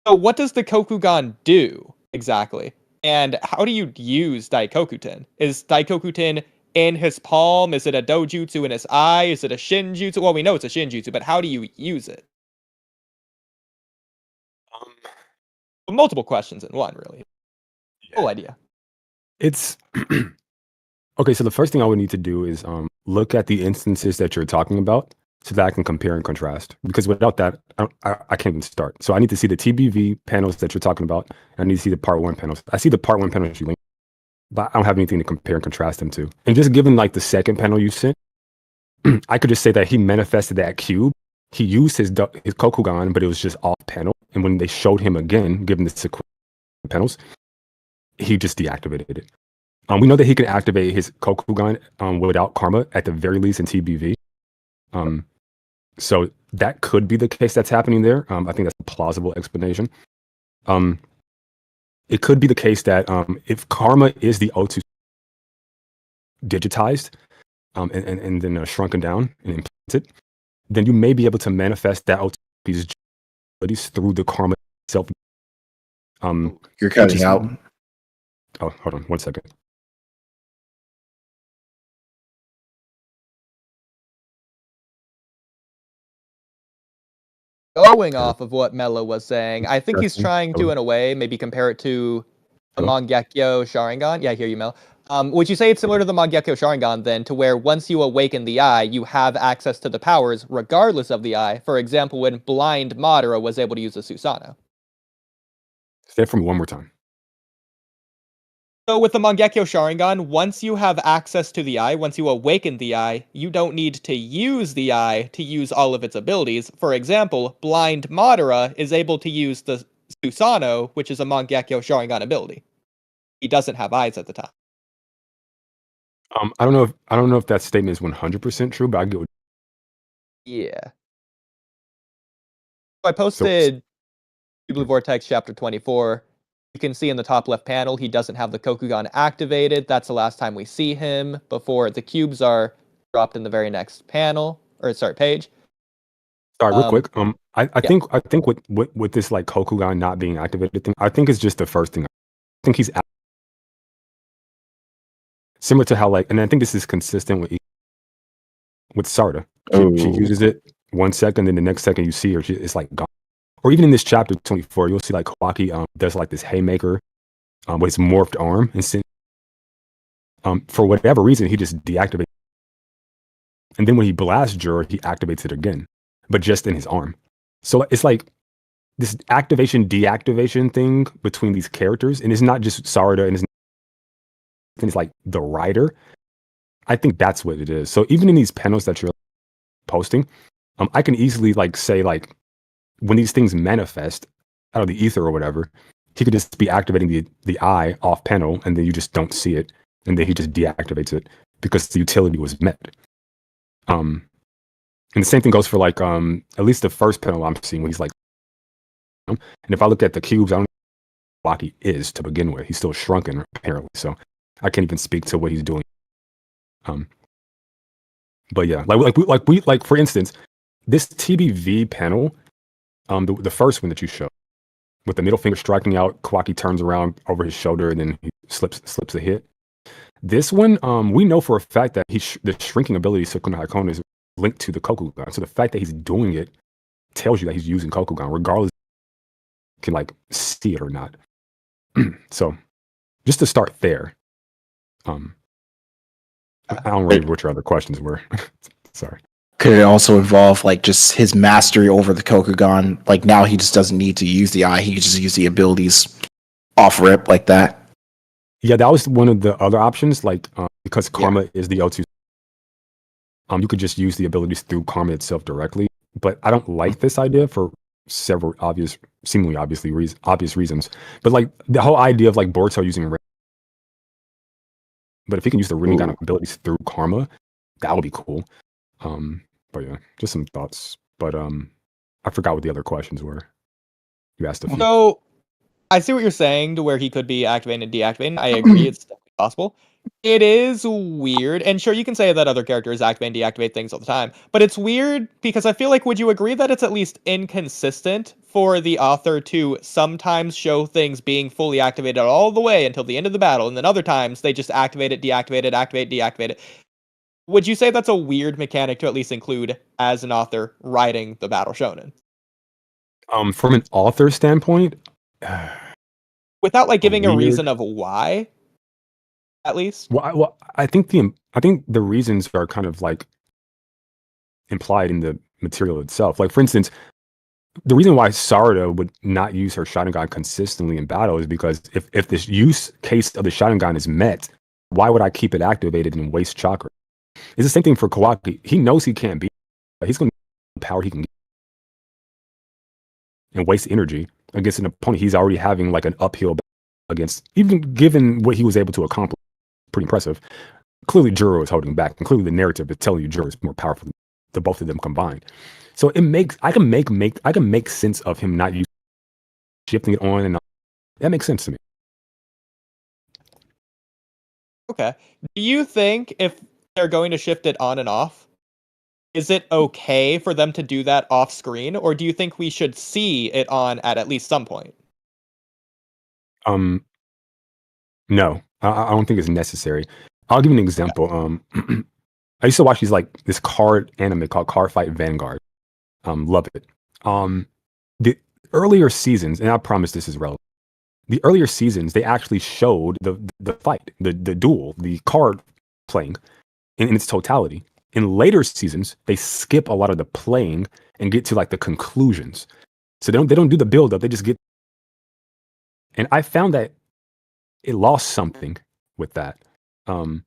So what does the Kokugan do, exactly? And how do you use Daikoku-ten? Is Daikoku-ten in his palm? Is it a dojutsu in his eye? Is it a shinjutsu? Well, we know it's a shinjutsu, but how do you use it? Multiple questions in one, really. Full idea. It's okay. So the first thing I would need to do is look at the instances that you're talking about, so that I can compare and contrast. Because without that, I can't even start. So I need to see the TBV panels that you're talking about. And I need to see the part one panels. I see the part one panels you linked, but I don't have anything to compare and contrast them to. And just given like the second panel you sent, I could just say that he manifested that cube. He used his Kokugan, but it was just off panel. And when they showed him again, given the sequential panels, he just deactivated it. We know that he can activate his Kokugan without Karma, at the very least in TBV. So that could be the case that's happening there. I think that's a plausible explanation. It could be the case that if Karma is the O2 digitized and then shrunken down and implanted, then you may be able to manifest that O2's abilities through the Karma itself. You're cutting out. Oh, hold on 1 second. Going off of what Mello was saying, I think he's trying to, in a way, maybe compare it to the Mangekyo Sharingan. Yeah, I hear you, Mel. Would you say it's similar to the Mangekyo Sharingan, then, to where once you awaken the eye, you have access to the powers regardless of the eye? For example, when blind Madara was able to use the Susanoo. Say it for me one more time. So with the Mangekyo Sharingan, once you have access to the eye, once you awaken the eye, you don't need to use the eye to use all of its abilities. For example, blind Madara is able to use the Susanoo, which is a Mangekyo Sharingan ability. He doesn't have eyes at the time. I don't know if that statement is 100% true, but I get what. Yeah. So I posted Blue Vortex chapter 24. You can see in the top left panel, he doesn't have the Kokugan activated. That's the last time we see him before the cubes are dropped in the very next panel, or sorry, page. Sorry, real quick. I Yeah. think with this like Kokugan not being activated thing, I think it's just the first thing. I think he's similar to how like, and I think this is consistent with Sarda. She Oh. uses it 1 second, then the next second you see her, it's like gone. Or even in this chapter 24, you'll see like Kawaki does like this haymaker with his morphed arm, and for whatever reason he just deactivates. And then when he blasts Jura, he activates it again, but just in his arm. So it's like this activation deactivation thing between these characters, and it's not just Sarada, and it's like the writer. I think that's what it is. So even in these panels that you're posting, I can easily like say like when these things manifest out of the ether or whatever, he could just be activating the eye off panel, and then you just don't see it, and then he just deactivates it because the utility was met. And the same thing goes for like at least the first panel I'm seeing when he's like, and if I look at the cubes, I don't know what Waki is to begin with. He's still shrunken apparently, so I can't even speak to what he's doing. But yeah, like for instance, this TBV panel, the first one that you showed with the middle finger striking out, Kawaki turns around over his shoulder and then he slips a hit. This one, we know for a fact that the shrinking ability Sukuna Haikon is linked to the Kokugan. So the fact that he's doing it tells you that he's using Kokugan, regardless if you can like see it or not. So just to start there, I don't remember what your other questions were. Sorry. Could it also involve like just his mastery over the Kokugan? Like now he just doesn't need to use the eye; he can just use the abilities off rip like that. Yeah, that was one of the other options. Like because Karma is the O2, you could just use the abilities through Karma itself directly. But I don't like this idea for several seemingly obvious reasons. But like the whole idea of like Boruto using, but if he can use the Rinnegan abilities through Karma, that would be cool. But yeah, just some thoughts. But I forgot what the other questions were. You asked a few. So I see what you're saying to where he could be activating and deactivating. I agree, it's definitely possible. It is weird, and sure, you can say that other characters activate and deactivate things all the time, but it's weird because I feel like, would you agree that it's at least inconsistent for the author to sometimes show things being fully activated all the way until the end of the battle, and then other times they just activate it, deactivate it, activate, deactivate it? Would you say that's a weird mechanic to at least include as an author writing the Battle Shonen? From an author standpoint, without like giving a weird. reason of why, at least. Well, I think the reasons are kind of like implied in the material itself. Like for instance, the reason why Sarada would not use her Sharingan consistently in battle is because if this use case of the Sharingan is met, why would I keep it activated and waste chakra? It's the same thing for Kawaki. He knows he can't beat, but he's going to the power he can get and waste energy against an opponent he's already having like an uphill against, even given what he was able to accomplish. Pretty impressive. Clearly Jura is holding back, and clearly the narrative is telling you Jura is more powerful than the both of them combined. So I can make sense of him not using shifting it on and on. That makes sense to me. Okay. Do you think if they're going to shift it on and off, is it okay for them to do that off screen, or do you think we should see it on at least some point? No, I don't think it's necessary. I'll give you an example. I used to watch this card anime called Card Fight Vanguard. Love it. The earlier seasons, and I promise this is relevant. The earlier seasons, they actually showed the fight, the duel, the card playing in its totality. In later seasons, they skip a lot of the playing and get to like the conclusions. So they don't do the build up. They just get. And I found that it lost something with that. And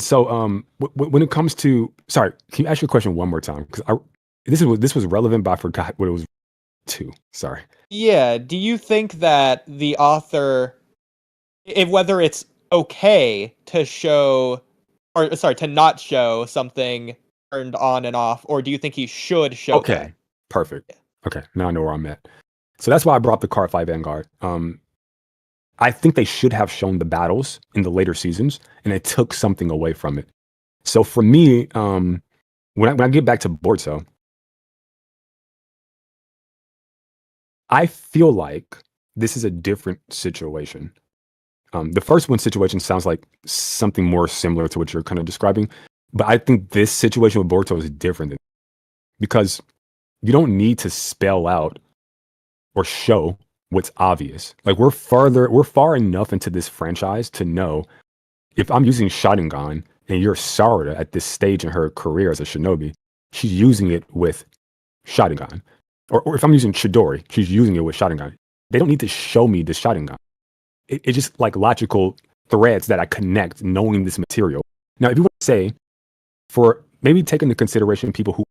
so when it comes to, sorry, can you ask your question one more time? Because this was relevant, but I forgot what it was to. Sorry. Yeah. Do you think that the author, whether it's okay to show, or sorry, to not show something turned on and off, or do you think he should show that? Perfect. Okay, now I know where I'm at. So that's why I brought up the Card Fight Vanguard. I think they should have shown the battles in the later seasons, and it took something away from it. So for me, when I get back to Boruto, I feel like this is a different situation. The first one situation sounds like something more similar to what you're kind of describing, but I think this situation with Boruto is different because you don't need to spell out or show what's obvious. Like we're far enough into this franchise to know if I'm using Sharingan and you're Sarada at this stage in her career as a shinobi, she's using it with Sharingan. Or if I'm using Chidori, she's using it with Sharingan. They don't need to show me the Sharingan. It's just like logical threads that I connect knowing this material. Now, if you want to say, for maybe take into consideration people who,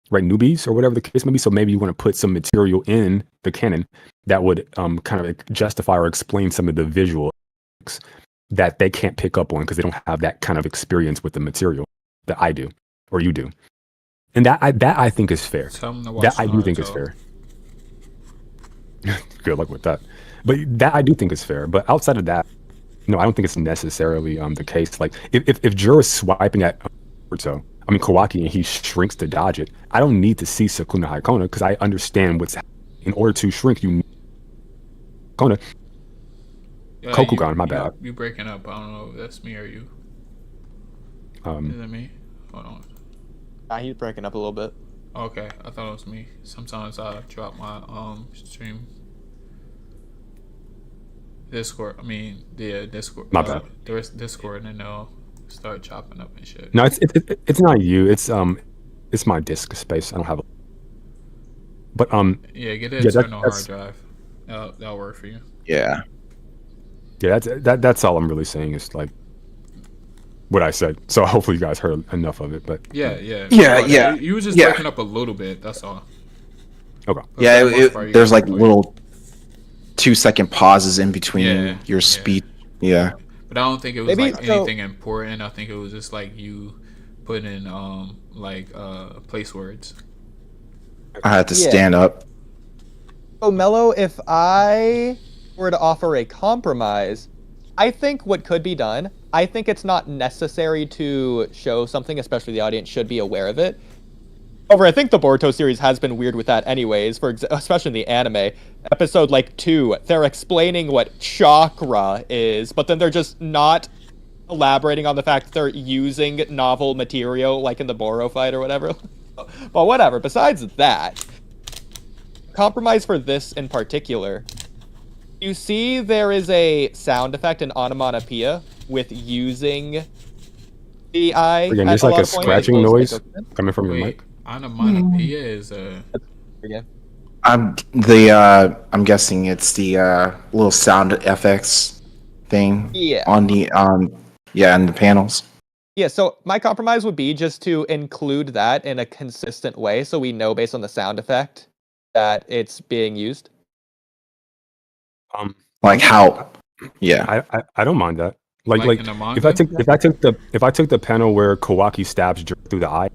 right, newbies or whatever the case may be, so maybe you want to put some material in the canon that would kind of justify or explain some of the visuals that they can't pick up on because they don't have that kind of experience with the material that I do or you do. And that I think is fair. That I do think is fair. Good luck with that. But that I do think is fair. But outside of that, no, I don't think it's necessarily the case. Like if Jura's swiping at Kawaki and he shrinks to dodge it, I don't need to see Sukuna Haikona because I understand what's in order to shrink you Kona. Kokugan, my bad. You breaking up. I don't know if that's me or you. Is that me? Hold on. He's breaking up a little bit. Okay, I thought it was me. Sometimes I drop my stream. Discord. Discord. My bad. There's Discord, and then they'll start chopping up and shit. No, it's not you. It's my disk space. I don't have a. But yeah, get an external hard drive. That'll work for you. Yeah. Yeah, that's all I'm really saying is like what I said. So hopefully you guys heard enough of it. But yeah. You were just breaking up a little bit. That's all. Okay. Yeah, there's like little 2-second pauses in between your speech. Yeah. But I don't think it was anything important. I think it was just like you put in place words. I had to stand up. So Mello, if I were to offer a compromise, I think what could be done, I think it's not necessary to show something, especially the audience should be aware of it. However, I think the Boruto series has been weird with that anyways, especially in the anime. Episode 2, they're explaining what chakra is, but then they're just not elaborating on the fact that they're using novel material like in the Boro fight or whatever. But whatever, besides that, compromise for this in particular, you see there is a sound effect in onomatopoeia with using the eye. Again, there's like a scratching noise coming from your mic. Onomatopoeia is I'm guessing it's the little sound effects thing on the in the panels. Yeah, so my compromise would be just to include that in a consistent way so we know based on the sound effect that it's being used. Like how? Yeah. I don't mind that. Like if I took the panel where Kawaki stabs Jura through the eye,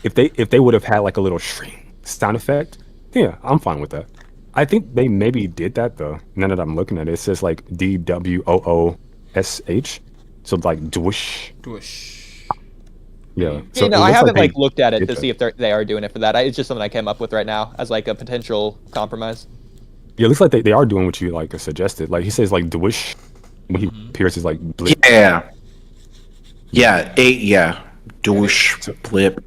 if they would have had like a little shring sound effect, yeah, I'm fine with that. I think they maybe did that though. Now that I'm looking at it, it says like DWOOSH, so like dwoosh. Yeah. So I haven't looked at it to see if they are doing it for that. It's just something I came up with right now as like a potential compromise. Yeah, it looks like they are doing what you suggested. Like he says like dwish when he pierces like blip. Yeah. Dwish blip.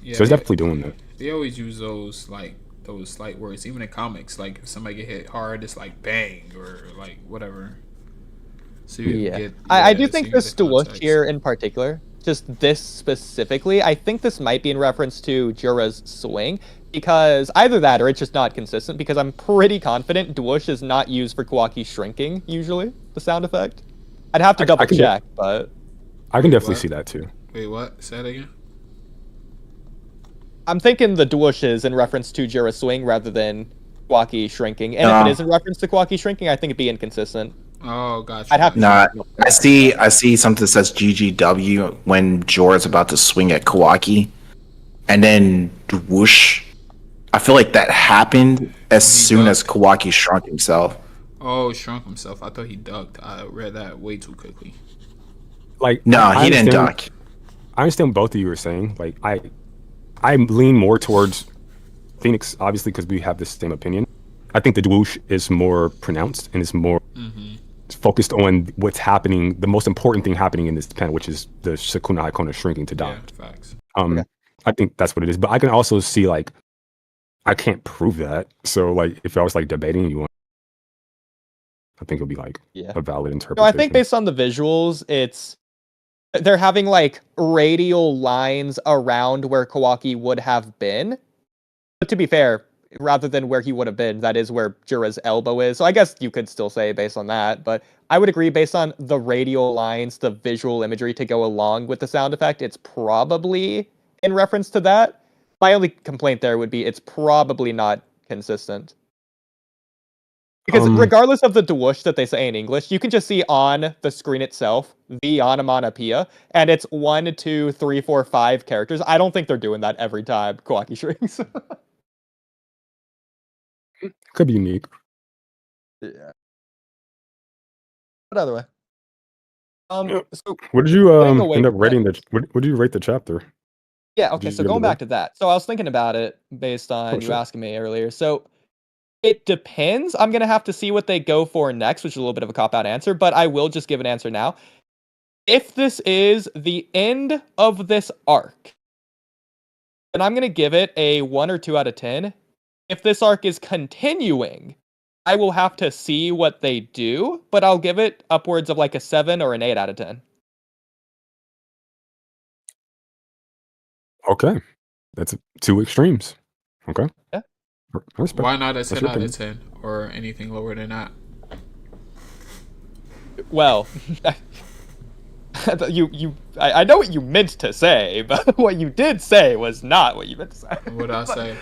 Yeah, so it's definitely doing that. They always use those slight words, even in comics. Like if somebody get hit hard, it's like bang or like whatever. So I do think this dwoosh here in particular, just this specifically, I think this might be in reference to Jura's swing, because either that or it's just not consistent, because I'm pretty confident dwoosh is not used for Kawaki shrinking, usually, the sound effect. I'd have to double check, but... I can definitely see that too. Wait, what? Say that again? I'm thinking the dwoosh is in reference to Jura's swing rather than Kawaki shrinking, and if it is in reference to Kawaki shrinking, I think it'd be inconsistent. Oh, gotcha. I'd have to I see something that says GGW when Jora's about to swing at Kawaki, and then whoosh. I feel like that happened as soon as Kawaki shrunk himself. Oh, shrunk himself. I thought he ducked. I read that way too quickly. No, he didn't duck. I understand what both of you were saying. Like I lean more towards Phoenix, obviously, because we have the same opinion. I think the Dwoosh is more pronounced and is more focused on what's happening, the most important thing happening in this pen, which is the Sukuna Icona shrinking to Yeah, dot. facts. I think that's what it is. But I can also see, like, I can't prove that. So, like, if I was, like, debating you, I think it'll be, like, a valid interpretation. No, I think based on the visuals, they're having, like, radial lines around where Kawaki would have been. But to be fair, rather than where he would have been, that is where Jura's elbow is. So I guess you could still say based on that, but I would agree based on the radial lines, the visual imagery to go along with the sound effect, it's probably in reference to that. My only complaint there would be it's probably not consistent. Because regardless of the dwoosh that they say in English, you can just see on the screen itself the onomatopoeia, and it's 1, 2, 3, 4, 5 characters. I don't think they're doing that every time Kawaki shrinks. Could be unique. Yeah. But either way. So what did you end up from rating what did you rate the chapter? Yeah, okay, you so give it a going back rate? to that. So I was thinking about it based on you sure. asking me earlier. So it depends. I'm gonna have to see what they go for next, which is a little bit of a cop-out answer, but I will just give an answer now. If this is the end of this arc, then I'm gonna give it a 1 or 2 out of 10. If this arc is continuing, I will have to see what they do, but I'll give it upwards of like a 7 or an 8 out of 10. Okay. That's 2 extremes. Okay. Yeah. I respect. Why not a That's 10 your out of opinion. 10 or anything lower than that? Well, I know what you meant to say, but what you did say was not what you meant to say. What did I say?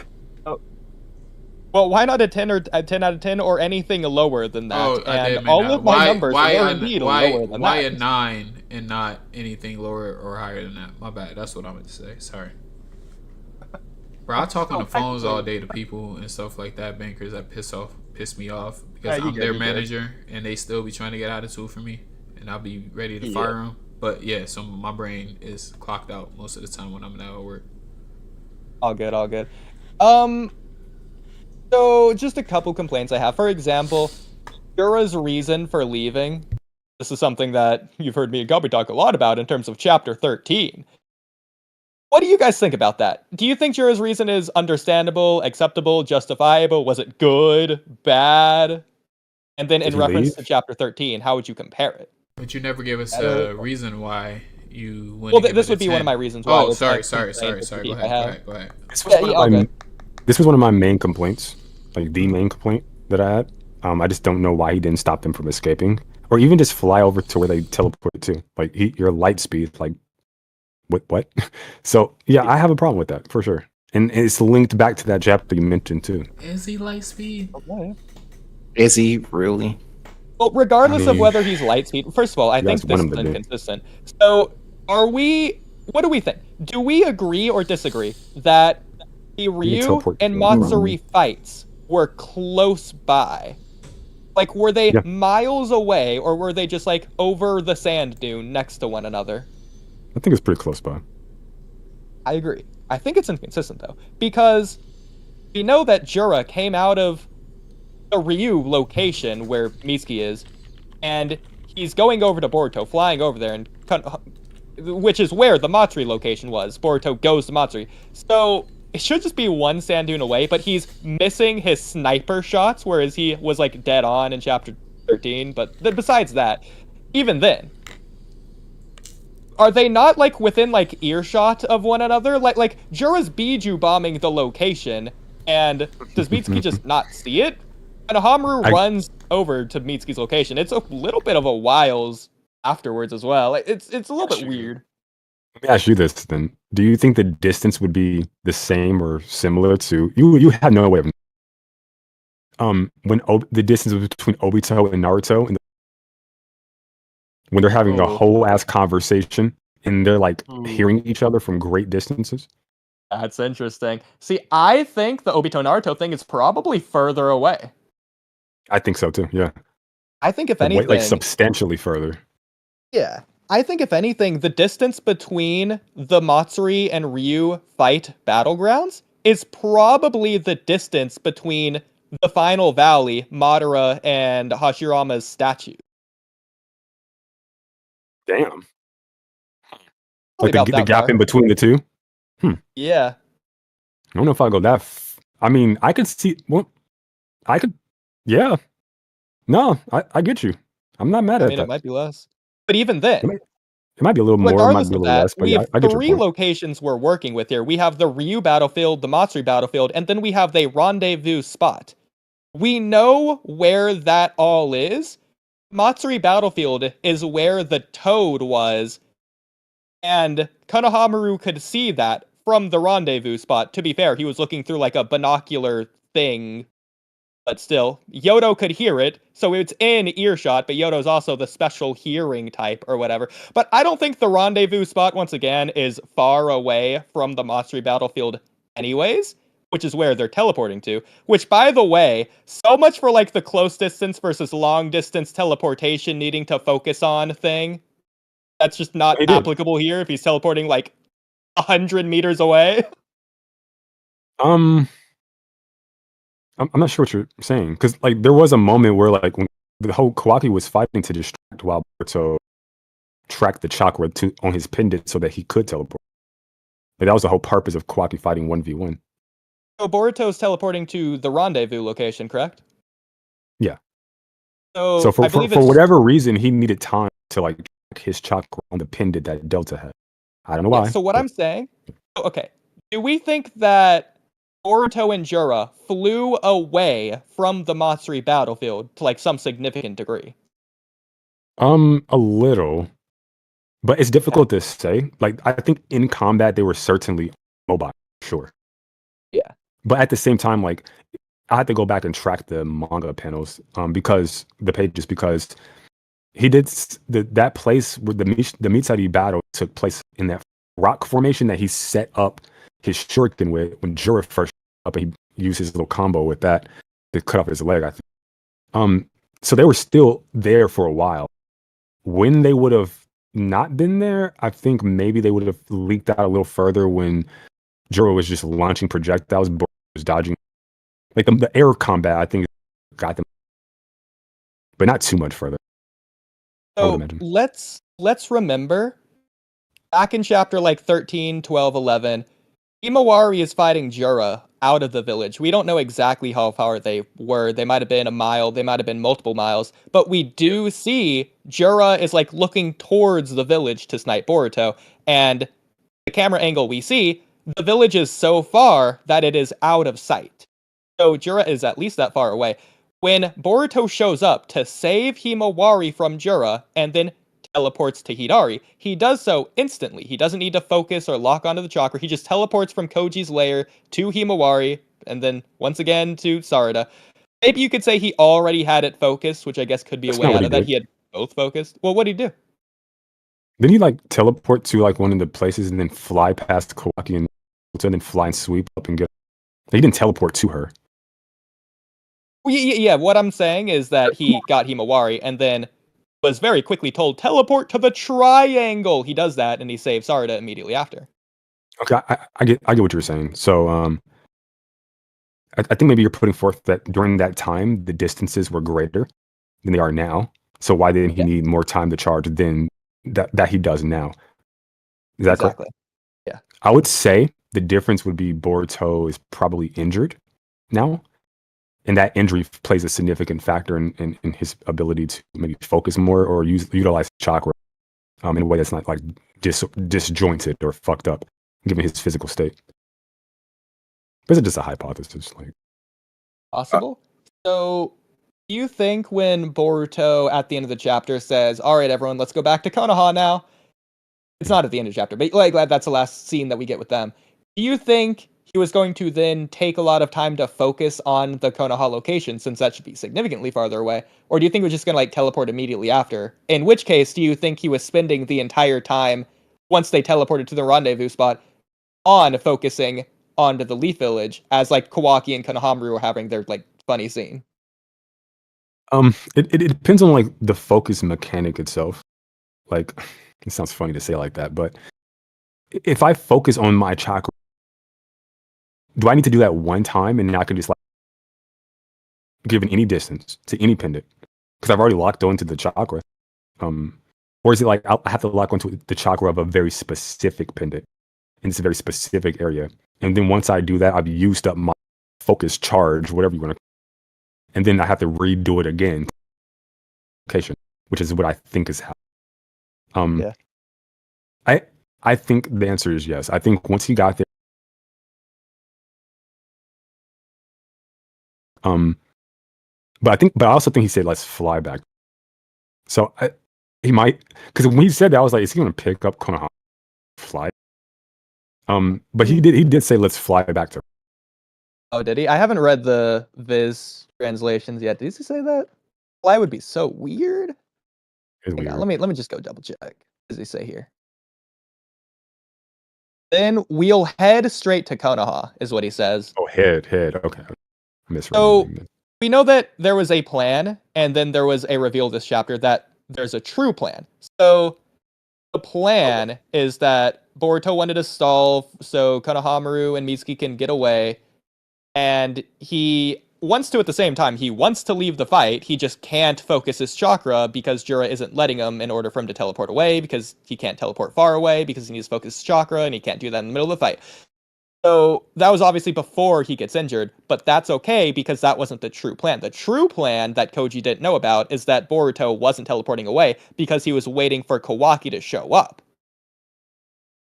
Well, why not a 10 or a 10 out of 10 or anything lower than that? Oh, I did and mean all that. of my numbers were indeed lower than why that. a 9 and not anything lower or higher than that? My bad. That's what I meant to say. Sorry. Bro, I talk on the phones all day to people and stuff like that, bankers that piss me off because I'm their manager and they still be trying to get attitude for me and I'll be ready to fire them. But yeah, so my brain is clocked out most of the time when I'm out at work. All good, all good. So just a couple complaints I have. For example, Jura's reason for leaving. This is something that you've heard me and Gubby talk a lot about in terms of chapter 13. What do you guys think about that? Do you think Jura's reason is understandable, acceptable, justifiable? Was it good, bad? And then in reference to chapter 13, how would you compare it? But you never gave us a reason why you wouldn't. Well, this would be one of my reasons why. Oh, sorry. Go ahead. This was one of my main complaints, like the main complaint that I had. I just don't know why he didn't stop them from escaping, or even just fly over to where they teleported to. Like your light speed, like what? So yeah, I have a problem with that for sure, and it's linked back to that chapter you mentioned too. Is he light speed? Okay. Is he really? Well, regardless of whether he's light speed, first of all, I think this is inconsistent. So, what do we think? Do we agree or disagree that the Ryu and Matsuri fights were close by? Like, were they miles away, or were they just, like, over the sand dune next to one another? I think it's pretty close by. I agree. I think it's inconsistent, though, because we know that Jura came out of the Ryu location where Mitsuki is, and he's going over to Boruto, flying over there, and which is where the Matsuri location was. Boruto goes to Matsuri. So it should just be one sand dune away, but he's missing his sniper shots, whereas he was like dead on in chapter 13. But besides that, even then, are they not like within like earshot of one another? Like Jura's Biju bombing the location, and does Mitsuki just not see it? And Hamaru runs over to Mitsuki's location. It's a little bit of a whiles afterwards as well. It's a little bit weird. Let me ask you this then. Do you think the distance would be the same or similar to you had no way of when the distance between Obito and Naruto and when they're having a whole ass conversation and they're like hearing each other from great distances? That's interesting. See, I think the Obito Naruto thing is probably further away. I think so too, yeah. I think if anything, like substantially further. Yeah. I think if anything, the distance between the Matsuri and Ryu fight battlegrounds is probably the distance between the final valley, Madara, and Hashirama's statue. Damn. Probably Like about the that gap far. in between the two. Yeah. I don't know if I go that. I mean, I could see. Well, I could. Yeah. No, I get you. I'm not mad I at mean, it that. might be less. But even It then, might, it might be a little more. It might regardless be a of little that, less. But we yeah, have I get your 3 point. locations we're working with here. We have the Ryu battlefield, the Matsuri battlefield, and then we have the rendezvous spot. We know where that all is. Matsuri battlefield is where the toad was, and Konohamaru could see that from the rendezvous spot. To be fair, he was looking through like a binocular thing, but still, Yodo could hear it, so it's in earshot, but Yodo's also the special hearing type or whatever. But I don't think the rendezvous spot, once again, is far away from the Matsuri battlefield anyways, which is where they're teleporting to. Which, by the way, so much for like the close distance versus long distance teleportation needing to focus on thing. That's just not He did. applicable here if he's teleporting like 100 meters away. Um, I'm not sure what you're saying because like there was a moment where like when the whole Kawaki was fighting to distract while Boruto tracked the chakra to on his pendant so that he could teleport. Like that was the whole purpose of Kawaki fighting 1v1. So Boruto's teleporting to the rendezvous location, correct? Yeah. So, So I believe for it's whatever reason, he needed time to like track his chakra on the pendant that Delta had. I don't know yeah, why. so what but- I'm saying, okay, do we think that Boruto and Jura flew away from the Matsuri battlefield to like some significant degree? A little, but it's difficult to say. Like I think in combat they were certainly mobile, sure. Yeah. But at the same time, like I had to go back and track the manga panels, because the pages because he did that place where the Mitsari battle took place in that rock formation that he set up his shuriken with when Jura first showed up and he used his little combo with that to cut off his leg, I think. So they were still there for a while. When they would have not been there, I think maybe they would have leaked out a little further when Jura was just launching projectiles, Boruto was dodging. Like the air combat, I think got them, but not too much further. I would So imagine. let's remember back in chapter like 13, 12, 11, Himawari is fighting Jura out of the village. We don't know exactly how far they were. They might have been a mile, they might have been multiple miles, but we do see Jura is like looking towards the village to snipe Boruto, and the camera angle we see, the village is so far that it is out of sight. So Jura is at least that far away. When Boruto shows up to save Himawari from Jura and then teleports to Hidari, he does so instantly. He doesn't need to focus or lock onto the chakra. He just teleports from Koji's lair to Himawari and then once again to Sarada. Maybe you could say he already had it focused, which I guess could be That's a way not what out he of that. did. He had both focused. Well, what did he do? Didn't he like teleport to like one of the places and then fly past Kawaki and then fly and sweep up and get? He didn't teleport to her. Well, yeah, what I'm saying is that he got Himawari and then was very quickly told, teleport to the triangle. He does that and he saves Sarada immediately after. Okay, I get what you're saying. So I think maybe you're putting forth that during that time the distances were greater than they are now. So why didn't he Yeah. need more time to charge than that he does now? Is that correct? Exactly. Yeah. I would say the difference would be Boruto is probably injured now, and that injury plays a significant factor in his ability to maybe focus more or utilize chakra in a way that's not like disjointed or fucked up, given his physical state. But it's just a hypothesis. Like, Possible. So, do you think when Boruto at the end of the chapter says, "All right, everyone, let's go back to Konoha now"? It's not at the end of the chapter, but like that's the last scene that we get with them. Do you think he was going to then take a lot of time to focus on the Konoha location, since that should be significantly farther away? Or do you think he was just going to like teleport immediately after? In which case, do you think he was spending the entire time, once they teleported to the rendezvous spot, on focusing onto the Leaf Village, as like Kawaki and Konohamaru were having their like funny scene? it depends on like the focus mechanic itself. Like, it sounds funny to say like that, but if I focus on my chakra, do I need to do that one time and then I can just like given any distance to any pendant because I've already locked onto the chakra? Or is it like I have to lock onto the chakra of a very specific pendant in this very specific area, and then once I do that, I've used up my focus charge, whatever you want to, and then I have to redo it again, which is what I think is happening. Yeah. I think the answer is yes. I think once he got there, but I also think he said let's fly back. So he might, because when he said that, I was like, is he going to pick up Konoha, fly? But he did say let's fly back to. Oh, did he? I haven't read the Viz translations yet. Did he say that? Fly would be so weird. Hang on, let me just go double check. What does he say here? Then we'll head straight to Konoha, is what he says. Oh, head. Okay. So we know that there was a plan, and then there was a reveal this chapter that there's a true plan. So the plan is that Boruto wanted to stall so Konohamaru and Mitsuki can get away, and he wants to at the same time. He wants to leave the fight. He just can't focus his chakra because Jura isn't letting him in order for him to teleport away, because he can't teleport far away because he needs to focus his chakra, and he can't do that in the middle of the fight. So that was obviously before he gets injured, but that's okay because that wasn't the true plan. The true plan that Koji didn't know about is that Boruto wasn't teleporting away because he was waiting for Kawaki to show up.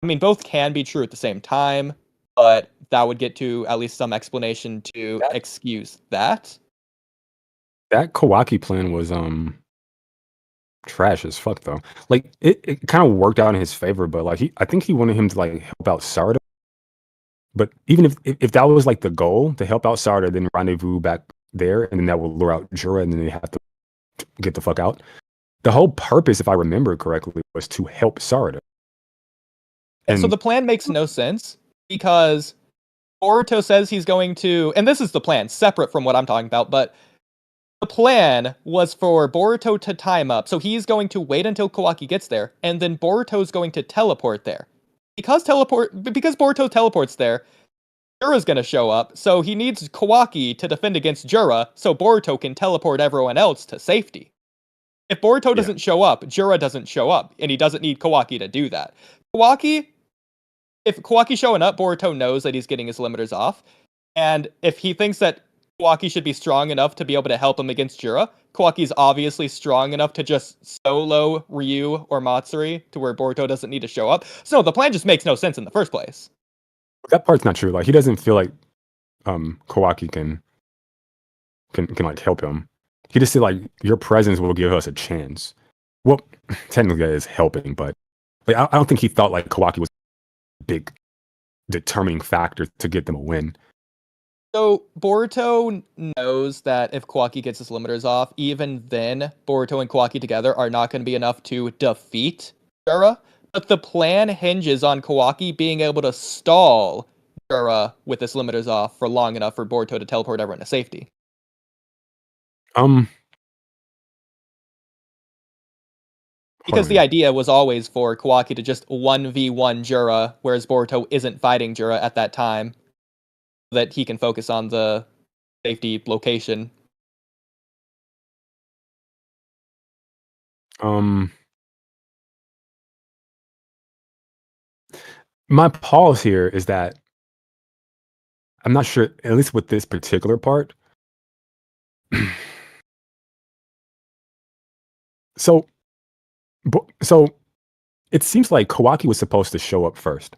I mean, both can be true at the same time, but that would get to at least some explanation to excuse that. That Kawaki plan was trash as fuck though. Like it kind of worked out in his favor, but like I think he wanted him to like help out Sarada. But even if that was like the goal, to help out Sarada, then rendezvous back there, and then that will lure out Jura, and then they have to get the fuck out. The whole purpose, if I remember correctly, was to help Sarada. And so the plan makes no sense because Boruto says he's going to, and this is the plan, separate from what I'm talking about, but the plan was for Boruto to time up. So he's going to wait until Kawaki gets there, and then Boruto's going to teleport there. Because Boruto teleports there, Jura's going to show up, so he needs Kawaki to defend against Jura, so Boruto can teleport everyone else to safety. If Boruto doesn't show up, Jura doesn't show up, and he doesn't need Kawaki to do that. If Kawaki's showing up, Boruto knows that he's getting his limiters off, and if he thinks that Kawaki should be strong enough to be able to help him against Jura, Kawaki's obviously strong enough to just solo Ryu or Matsuri to where Boruto doesn't need to show up. So the plan just makes no sense in the first place. That part's not true. Like he doesn't feel like Kawaki can like help him. He just said like your presence will give us a chance. Well, technically that is helping, but like I don't think he thought like Kawaki was a big determining factor to get them a win. So Boruto knows that if Kawaki gets his limiters off, even then, Boruto and Kawaki together are not going to be enough to defeat Jura. But the plan hinges on Kawaki being able to stall Jura with his limiters off for long enough for Boruto to teleport everyone to safety. Because the idea was always for Kawaki to just 1v1 Jura, whereas Boruto isn't fighting Jura at that time, that he can focus on the safety location. My pause here is that I'm not sure, at least with this particular part. So it seems like Kawaki was supposed to show up first.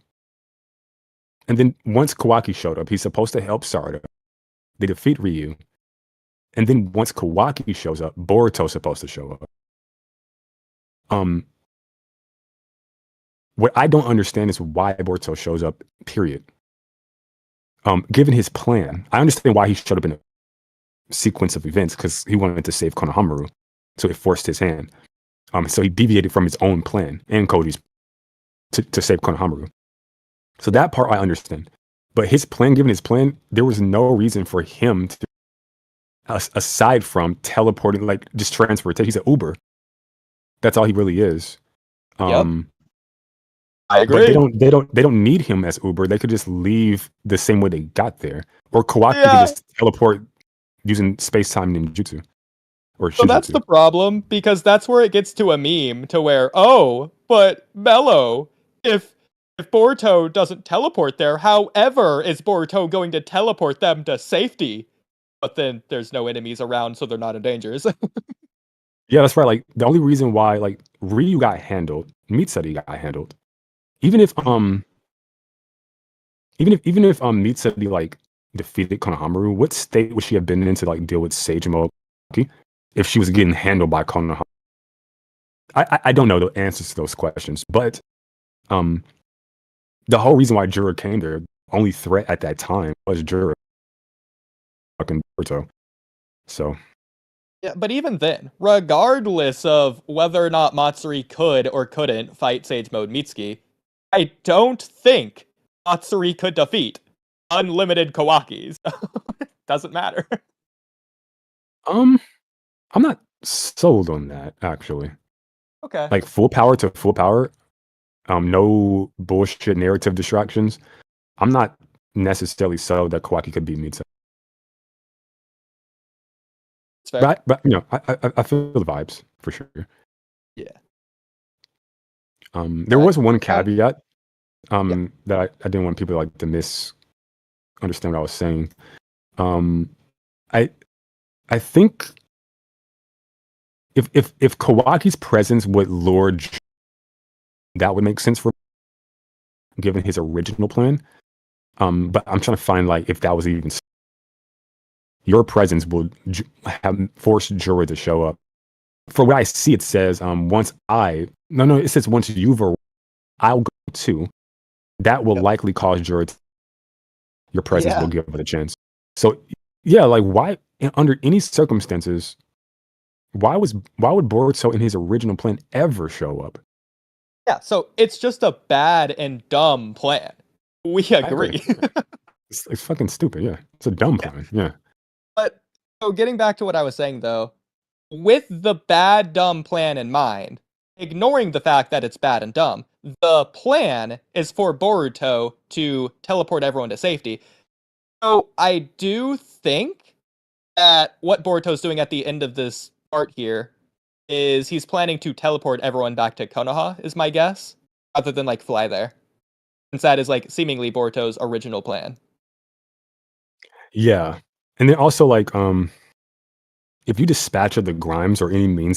And then once Kawaki showed up, he's supposed to help Sarada. They defeat Ryu. And then once Kawaki shows up, Boruto's supposed to show up. What I don't understand is why Boruto shows up, period. Given his plan, I understand why he showed up in a sequence of events, because he wanted to save Konohamaru. So it forced his hand. So he deviated from his own plan and Koji's to save Konohamaru. So that part I understand. But his plan, given his plan, there was no reason for him to, aside from teleporting, like just transfer. He's an Uber. That's all he really is. Yep. I agree. But they don't need him as Uber. They could just leave the same way they got there. Or Kawaki Yeah. could just teleport using space-time ninjutsu. Or So that's shujutsu. the problem, because that's where it gets to a meme to where, oh, but Mello, if Boruto doesn't teleport there, however is Boruto going to teleport them to safety? But then there's no enemies around, so they're not in danger. Yeah, that's right. Like the only reason why like Ryu got handled, Mitsuri got handled. Even if Mitsuri like defeated Konohamaru, what state would she have been in to like deal with Sage Mode if she was getting handled by Konohamaru? I don't know the answers to those questions, but the whole reason why Jura came there, only threat at that time was Jura fucking Boruto. So Yeah, but even then, regardless of whether or not Matsuri could or couldn't fight Sage Mode Mitsuki, I don't think Matsuri could defeat unlimited Kawaki's. Doesn't matter. I'm not sold on that actually. Okay. Like full power to full power, no bullshit narrative distractions. I'm not necessarily sold that Kawaki could beat Mitsuri. It's fair. But you know, I feel the vibes for sure. Yeah. There was one caveat that I didn't want people like to misunderstand what I was saying. I think if Kawaki's presence would lure, that would make sense for given his original plan. But I'm trying to find like if that was even your presence would have forced Jura to show up. For what I see, it says it says once you've arrived, I'll go too. That will likely cause Jura. Your presence will give it a chance. So yeah, like why under any circumstances, why would Boruto in his original plan ever show up? Yeah, so it's just a bad and dumb plan. We agree. It's fucking stupid, yeah. It's a dumb plan, yeah. But so getting back to what I was saying though, with the bad dumb plan in mind, ignoring the fact that it's bad and dumb, the plan is for Boruto to teleport everyone to safety. So I do think that what Boruto's doing at the end of this part here is he's planning to teleport everyone back to Konoha, is my guess, rather than like fly there. Since that is like seemingly Boruto's original plan. Yeah. And then also like if you dispatch of the Grimes or any means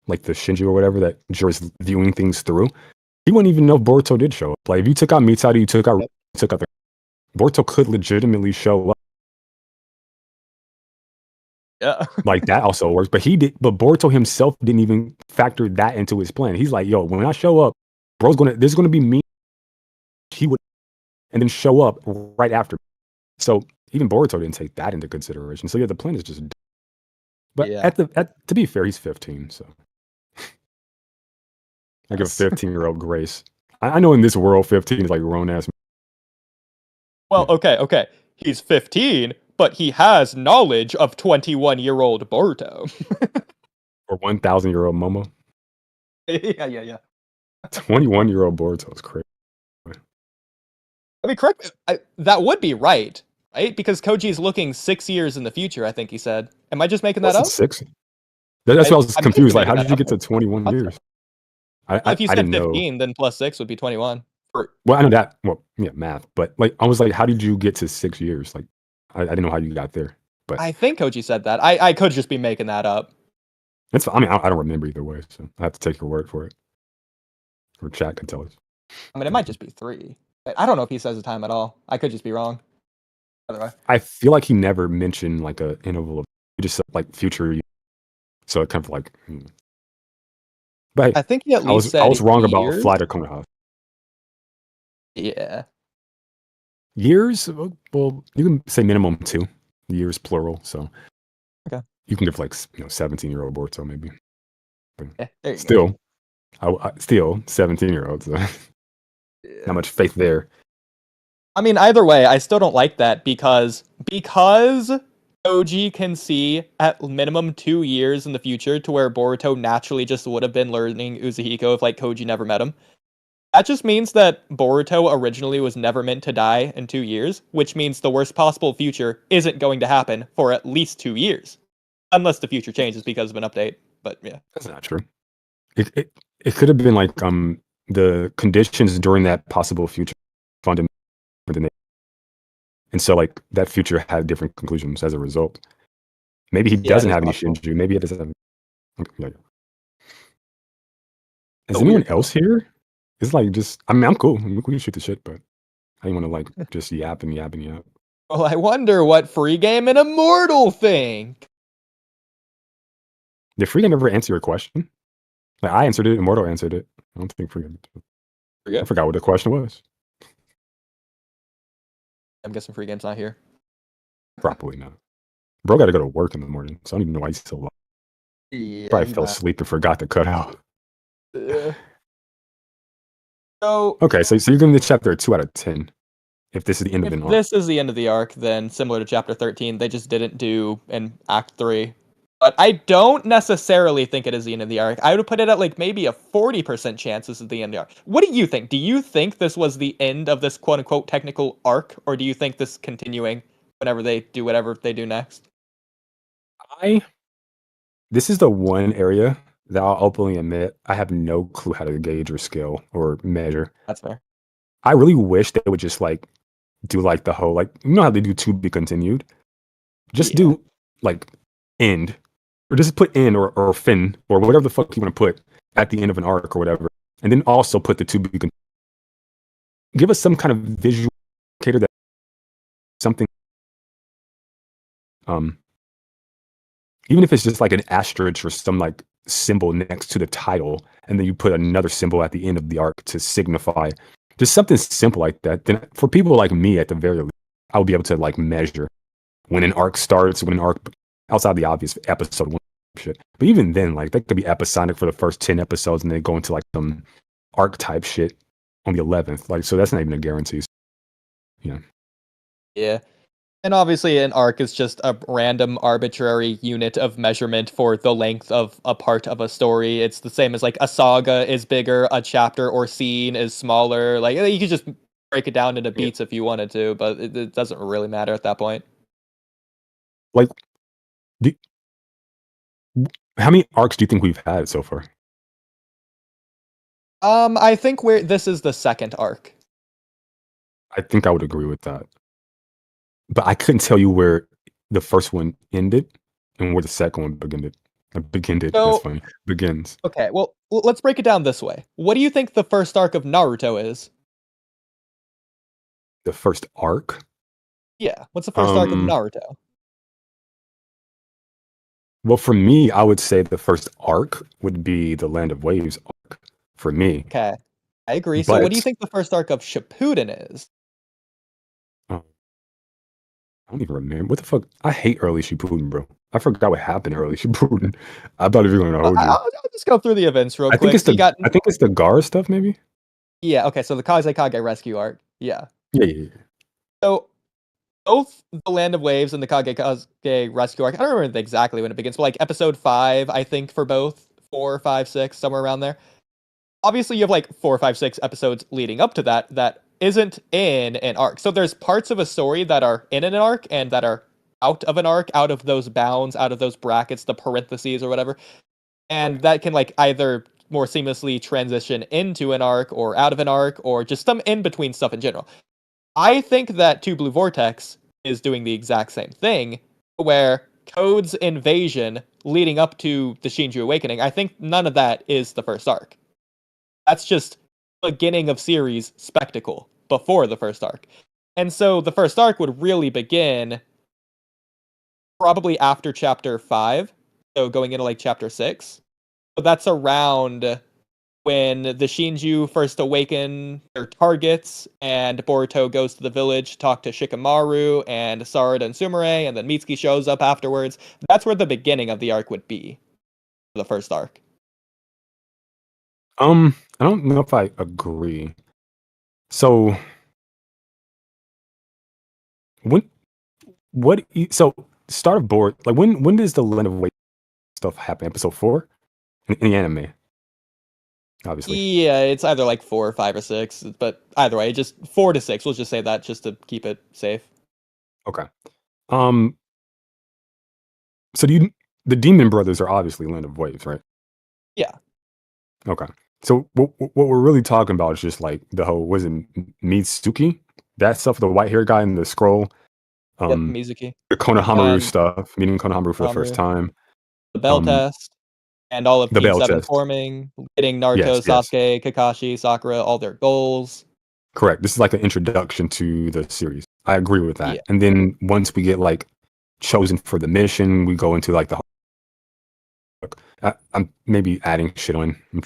like the Shinji or whatever that Jura's viewing things through, he wouldn't even know if Boruto did show up. Like if you took out Mitsuri, you took out the Boruto could legitimately show up. Yeah. Like that also works. But Boruto himself didn't even factor that into his plan. He's like, yo, when I show up, there's gonna be me. He would and then show up right after. So even Boruto didn't take that into consideration. So yeah, the plan is just. But to be fair, he's 15, so I give a 15-year-old grace. I know in this world, 15 is like grown ass. Well, okay. He's 15, but he has knowledge of 21-year-old Boruto. Or 1,000-year-old Momo. Yeah. 21-year-old Boruto is crazy. I mean, correct. That would be right? Because Koji's looking 6 years in the future, I think he said. Am I just making that up? 6? That's why I was confused. Like, how did you get to 21 years? If you said didn't 15, then plus 6 would be 21. Well, I know that. Well, yeah, math. But like, I was like, how did you get to 6 years? Like, I didn't know how you got there. But I think Koji said that. I could just be making that up. I mean, I don't remember either way, so I have to take your word for it. Or chat can tell us. I mean, it might just be 3. I don't know if he says the time at all. I could just be wrong. Otherwise, I feel like he never mentioned like a interval of just like future. So it kind of like. But I think he at least said I was wrong years. about Fly to Konoha. Yeah. Years? Well, you can say minimum 2 years, plural. So okay, you can give like 17-year-old Boruto maybe. But yeah, still, still 17-year-olds. So. Not much faith there. I mean, either way, I still don't like that because Koji can see at minimum 2 years in the future to where Boruto naturally just would have been learning Uzuhiko if like Koji never met him. That just means that Boruto originally was never meant to die in 2 years, which means the worst possible future isn't going to happen for at least 2 years. Unless the future changes because of an update. But yeah. That's not true. It could have been like the conditions during that possible future fundamental, and so like that future had different conclusions as a result. Maybe he Yeah, doesn't it is have any possible. Shinju. Maybe he doesn't have. Okay, yeah. Is So anyone weird. else here? It's like just. I mean, I'm cool. We can shoot the shit, but I didn't want to like just yap and yap and yap. Well, I wonder what Free Game and Immortal think. Did Freedom ever answer your question? Like I answered it. Immortal answered it. I don't think Freedom. I forgot what the question was. I'm guessing Free Game's not here. Probably not. Bro got to go to work in the morning, so I don't even know why he's still alive. Yeah, Probably fell asleep and forgot to cut out. So Okay, so you're giving the chapter a 2 out of 10. If this is the end of if an arc. this is the end of the arc, then similar to chapter 13, they just didn't do an Act 3. But I don't necessarily think it is the end of the arc. I would put it at like maybe a 40% chance this is the end of the arc. What do you think? Do you think this was the end of this quote unquote technical arc? Or do you think this continuing whenever they do whatever they do next? This is the one area that I'll openly admit I have no clue how to gauge or scale or measure. That's fair. I really wish they would just like do like the whole like you know how they do to be continued. Just do like end. Or just put in or fin or whatever the fuck you want to put at the end of an arc or whatever. And then also put the to be continued. Give us some kind of visual indicator that something even if it's just like an asterisk or some like symbol next to the title, and then you put another symbol at the end of the arc to signify just something simple like that, then for people like me at the very least, I'll be able to like measure when an arc starts, when an arc outside the obvious episode one shit. But even then, like that could be episodic for the first 10 episodes and then go into like some arc type shit on the 11th. Like, so that's not even a guarantee. Yeah. And obviously, an arc is just a random arbitrary unit of measurement for the length of a part of a story. It's the same as like a saga is bigger, a chapter or scene is smaller. Like you could just break it down into beats if you wanted to, but it doesn't really matter at that point. Like, how many arcs do you think we've had so far? I think this is the second arc. I think I would agree with that. But I couldn't tell you where the first one ended and where the second one began. So, that's funny. Begins. Okay, well, let's break it down this way. What do you think the first arc of Naruto is? The first arc? Yeah, what's the first arc of Naruto? Well, for me, I would say the first arc would be the Land of Waves arc. For me. Okay, I agree. So what do you think the first arc of Shippuden is? I don't even remember. What the fuck? I hate early Shippuden, bro. I forgot what happened early Shippuden. I thought if you're going to hold you. I'll just go through the events real quick. I think it's the Gar stuff, maybe? Yeah, okay, so the Kazekage rescue arc. Yeah. Yeah. So, both the Land of Waves and the Kagekage rescue arc, I don't remember exactly when it begins, but like episode 5, I think, for both. 4, 5, 6, somewhere around there. Obviously, you have like 4, 5, 6 episodes leading up to that isn't in an arc. So there's parts of a story that are in an arc and that are out of an arc, out of those bounds, out of those brackets, the parentheses or whatever. And that can like either more seamlessly transition into an arc or out of an arc or just some in-between stuff in general. I think that Two Blue Vortex is doing the exact same thing, where Code's invasion leading up to the Shinju Awakening, I think none of that is the first arc. That's just beginning of series spectacle before the first arc. And so the first arc would really begin probably after chapter 5, so going into like chapter 6. So that's around when the Shinju first awaken their targets and Boruto goes to the village to talk to Shikamaru and Sarada and Sumire, and then Mitsuki shows up afterwards. That's where the beginning of the arc would be. The first arc. I don't know if I agree. So start of board, like when does the Land of Waves stuff happen? Episode 4 in the anime? obviously. Yeah, it's either like 4 or 5 or 6, but either way, just 4 to 6. We'll just say that just to keep it safe. Okay. Um. So the Demon Brothers are obviously Land of Waves, right? Yeah. Okay. So what we're really talking about is just like the whole was it Mitsuki, that stuff, the white hair guy in the scroll, Yep, um, Mizuki. the Konohamaru And stuff, meeting Konohamaru for the first Mamoru. time, The Bell um, Test. And all of the Team Bell 7 Test. forming, getting Naruto, Yes, yes, Sasuke, Kakashi, Sakura, all their goals. correct. This is like an introduction to the series. I agree with Yeah. that. And then once we get like chosen for the mission, we go into like the I'm maybe adding shit on, I'm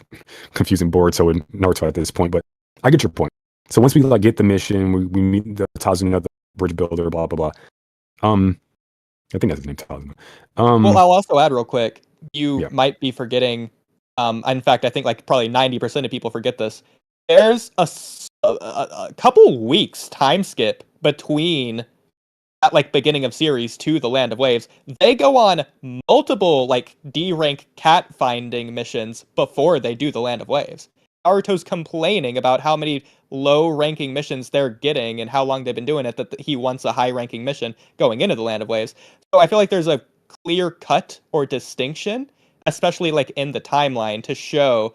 confusing board so in Naruto at this point, but I get your point. So once we like get the mission, we meet the Tazuna, the bridge builder, blah blah blah. I think that's his name, Tazuna. Well, I'll also add real quick, you Yeah. might be forgetting, in fact, I think like probably 90% of people forget this. There's a couple weeks time skip between at like beginning of series to the Land of Waves. They go on multiple like D rank cat finding missions before they do the Land of Waves. Naruto's complaining about how many low ranking missions they're getting and how long they've been doing it, that he wants a high ranking mission going into the Land of Waves. So I feel like there's a clear cut or distinction, especially like in the timeline, to show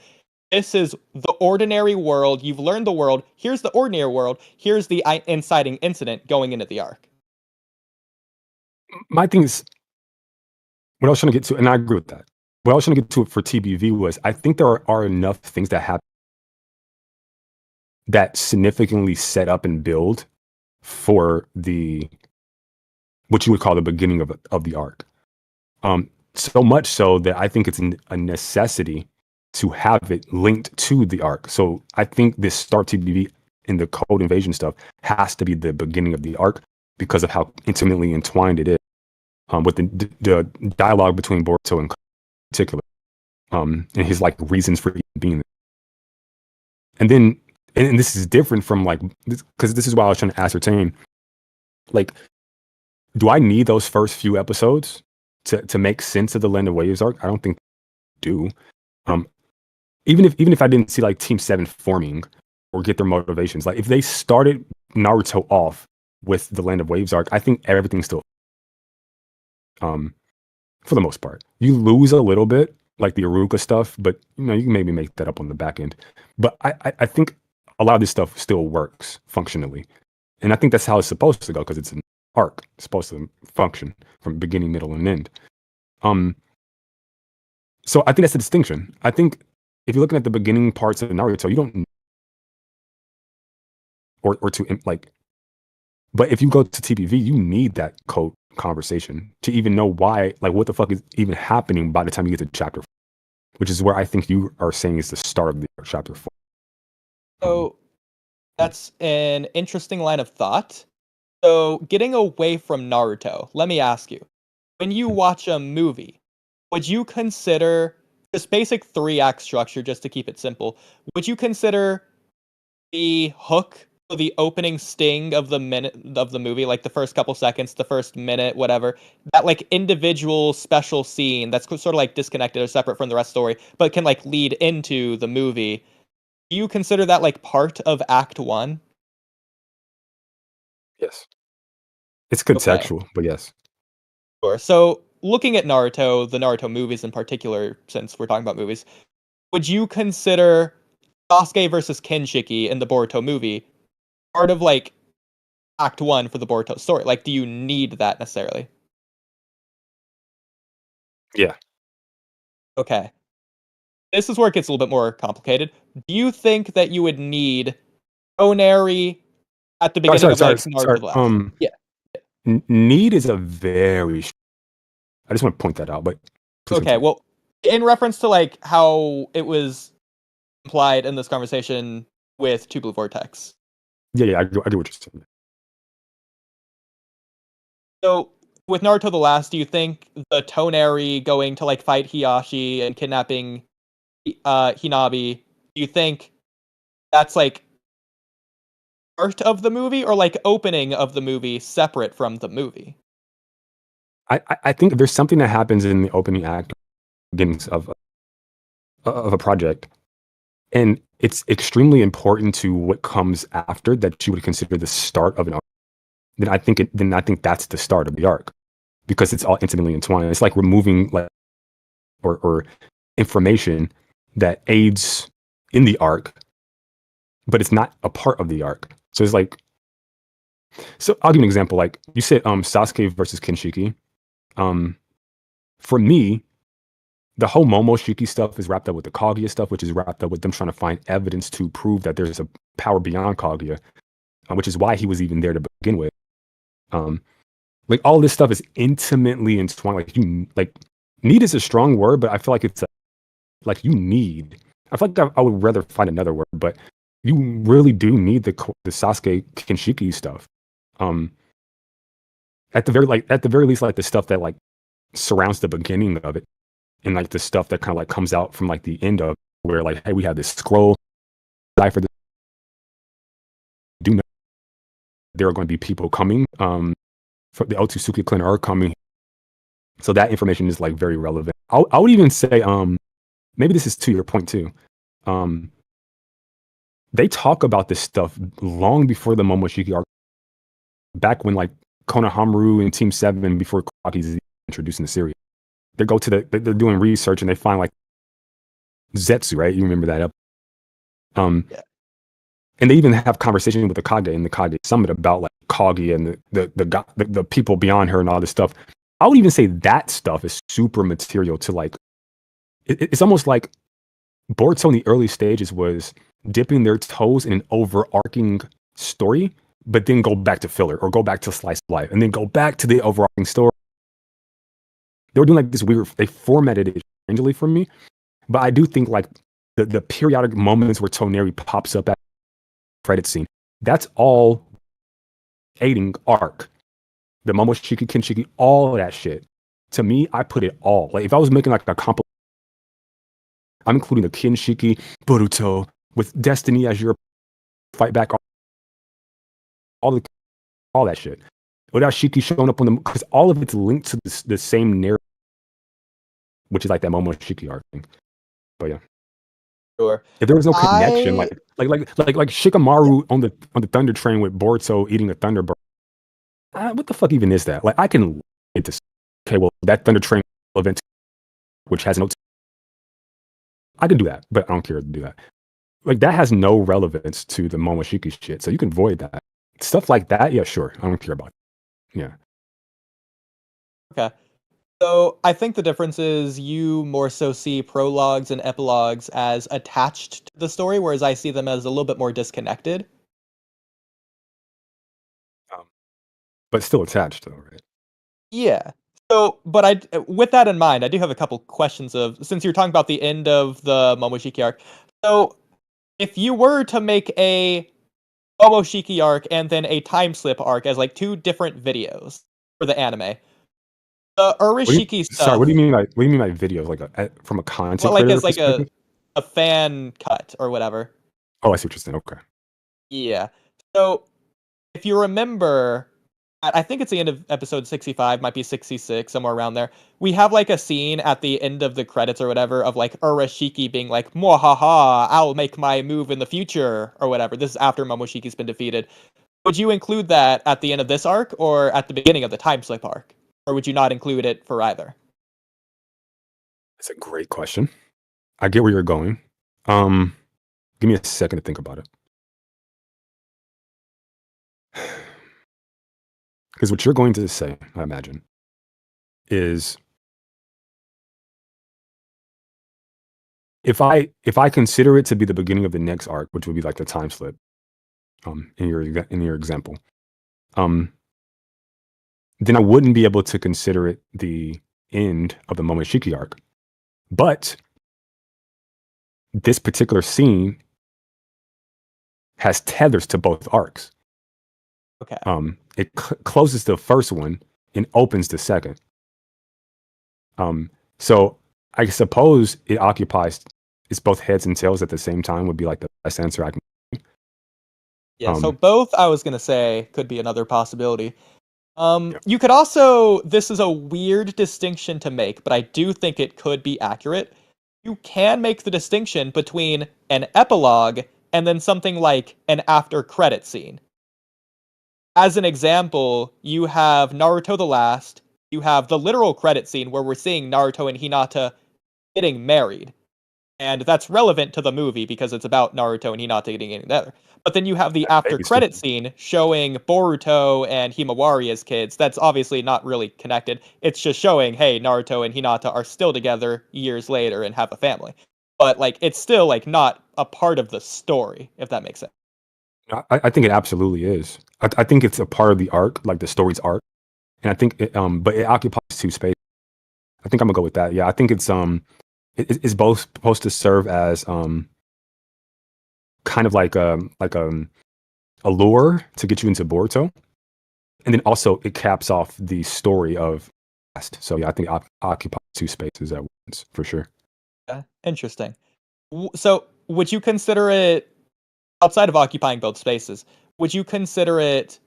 this is the ordinary world. You've learned the world. Here's the ordinary world. Here's the inciting incident going into the arc. My thing is, what I was trying to get to, and I agree with that. What I was trying to get to for TBV was I think there are enough things that happen that significantly set up and build for the what you would call the beginning of the arc. So much so that I think it's a necessity to have it linked to the arc. So I think this Start TBV in the Code Invasion stuff has to be the beginning of the arc because of how intimately entwined it is with the dialogue between Boruto and particular, and his like reasons for being there. And then, and this is different from like, because this is why I was trying to ascertain, like, do I need those first few episodes to make sense of the Land of Waves arc? I don't think I do. Even if I didn't see like Team 7 forming or get their motivations, like if they started Naruto off with the Land of Waves arc, I think everything's still for the most part. You lose a little bit, like the Aruka stuff, but you know, you can maybe make that up on the back end. But I think a lot of this stuff still works functionally. And I think that's how it's supposed to go because it's an arc. It's supposed to function from beginning, middle, and end. So I think that's the distinction. I think if you're looking at the beginning parts of Naruto, you don't or to like, but if you go to TBV, you need that code conversation to even know why, like what the fuck is even happening by the time you get to chapter 4, which is where I think you are saying is the start of the chapter 4. So that's an interesting line of thought. So getting away from Naruto, let me ask you, when you watch a movie, would you consider this basic 3 act structure, just to keep it simple, would you consider the hook or the opening sting of the minute of the movie, like the first couple seconds, the first minute, whatever, that like individual special scene that's sort of like disconnected or separate from the rest of the story, but can like lead into the movie? Do you consider that like part of Act 1? Yes, it's Okay, contextual, but yes. sure. So looking at Naruto, the Naruto movies in particular, since we're talking about movies, would you consider Sasuke versus Kenshiki in the Boruto movie part of like Act 1 for the Boruto story? Like, do you need that necessarily? Yeah. Okay. This is where it gets a little bit more complicated. Do you think that you would need Onari at the beginning of like Naruto Sorry. the Last? Yeah. Need is a very. I just want to point that out, but please Okay. continue. Well, in reference to like how it was implied in this conversation with Two Blue Vortex. Yeah, I get what you're saying. So with Naruto the Last, do you think the Toneri going to like fight Hiyashi and kidnapping Hinabi, do you think that's like part of the movie or like opening of the movie separate from the movie? I think there's something that happens in the opening act, beginnings of a project, And it's extremely important to what comes after that you would consider the start of an arc. Then I think that's the start of the arc because it's all intimately entwined. It's like removing like or information that aids in the arc, but it's not a part of the arc. So it's like, so I'll give you an example. Like you said, Sasuke versus Kinshiki. For me, the whole Momoshiki stuff is wrapped up with the Kaguya stuff, which is wrapped up with them trying to find evidence to prove that there's a power beyond Kaguya, which is why he was even there to begin with. Like all this stuff is intimately entwined. Like need is a strong word, but I feel like it's like you need. I feel like I would rather find another word, but you really do need the Sasuke Kinshiki stuff. At the very least, like the stuff that like surrounds the beginning of it, and like the stuff that kind of like comes out from like the end of where like, hey, we have this scroll cipher. Do know there are going to be people coming. For the Otsutsuki clan are coming, so that information is like very relevant. I would even say, maybe this is to your point too. They talk about this stuff long before the Momoshiki arc, back when like Konohamaru and Team 7 before Kawaki's introduced in the series. They're doing research and they find like Zetsu, right? You remember that up? Yeah. And they even have conversation with the Kage in the Kage Summit about like Kage and the people beyond her and all this stuff. I would even say that stuff is super material to like. It's almost like Boruto in the early stages was dipping their toes in an overarching story, but then go back to filler or go back to slice of life and then go back to the overarching story. They were doing like this weird. They formatted it strangely for me, but I do think like the periodic moments where Toneri pops up at the credit scene, that's all aiding arc. The Momoshiki, Kinshiki, all of that shit. To me, I put it all. Like if I was making like a compilation, I'm including the Kinshiki, Boruto, with Destiny as your fight back, all that shit. Without Shiki showing up on them, because all of it's linked to the same narrative, which is like that Momoshiki arc thing. But yeah. Sure. If there was no connection, like Shikamaru on the Thunder Train with Boruto eating a Thunderbird, what the fuck even is that? Like I can get this. Okay, well that Thunder Train event, which has no, I can do that, but I don't care to do that. Like that has no relevance to the Momoshiki shit, so you can void that stuff like that. Yeah, sure, I don't care about it. Yeah. Okay. So I think the difference is you more so see prologues and epilogues as attached to the story, whereas I see them as a little bit more disconnected. But still attached, though, right? Yeah. So, but with that in mind, I do have a couple questions since you're talking about the end of the Momoshiki arc. So, if you were to make a Momoshiki arc and then a time slip arc as like two different videos for the anime, the Urashiki Sorry, stuff. what do you mean by videos? Like from a content Well, like creator as like perspective? a fan cut or whatever. Oh, I see what you're saying. Okay. Yeah. So if you remember, I think it's the end of episode 65, might be 66, somewhere around there. We have like a scene at the end of the credits or whatever of like Urashiki being like, "Mwahaha, I'll make my move in the future," or whatever. This is after Momoshiki's been defeated. Would you include that at the end of this arc or at the beginning of the time slip arc? Or would you not include it for either? That's a great question. I get where you're going. Give me a second to think about it. Because what you're going to say, I imagine, is if I consider it to be the beginning of the next arc, which would be like the time slip, in your example, then I wouldn't be able to consider it the end of the Momoshiki arc. But this particular scene has tethers to both arcs. Okay. It closes the first one and opens the second. So I suppose it occupies it's both heads and tails at the same time would be like the best answer I can. Yeah, so both I was gonna say could be another possibility. Yeah. You could also, this is a weird distinction to make, but I do think it could be accurate. you can make the distinction between an epilogue and then something like an after credit scene. As an example, you have Naruto the Last, you have the literal credit scene where we're seeing Naruto and Hinata getting married. And that's relevant to the movie because it's about Naruto and Hinata getting together. But then you have the after Maybe credit scene showing Boruto and Himawari as kids. That's obviously not really connected. It's just showing, hey, Naruto and Hinata are still together years later and have a family. But like it's still like not a part of the story, if that makes sense. I think it absolutely is. I think it's a part of the arc, like the story's arc, and I think but it occupies two spaces. I think I'm gonna go with that. Yeah, I think it's both supposed to serve as kind of like a lure to get you into Boruto, and then also it caps off the story of past. So yeah, I think it occupies two spaces at once for sure. Yeah, interesting. So would you consider it outside of occupying both spaces? Would you consider it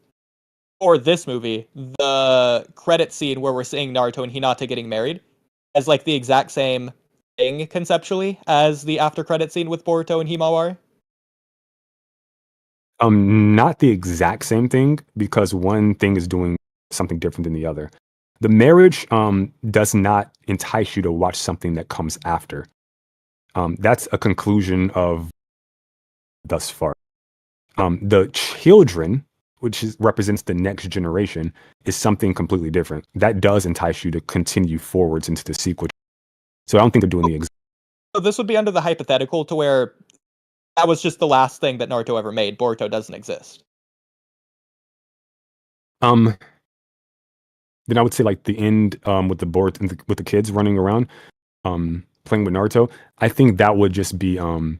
for this movie the credit scene where we're seeing Naruto and Hinata getting married as like the exact same thing conceptually as the after credit scene with Boruto and Himawari? Not the exact same thing because one thing is doing something different than the other. The marriage does not entice you to watch something that comes after. That's a conclusion of thus far. The children, represents the next generation, is something completely different. That does entice you to continue forwards into the sequel. So I don't think they're doing the exact. So this would be under the hypothetical to where that was just the last thing that Naruto ever made. Boruto doesn't exist. Then I would say like the end with the board and with the kids running around playing with Naruto. I think that would just be them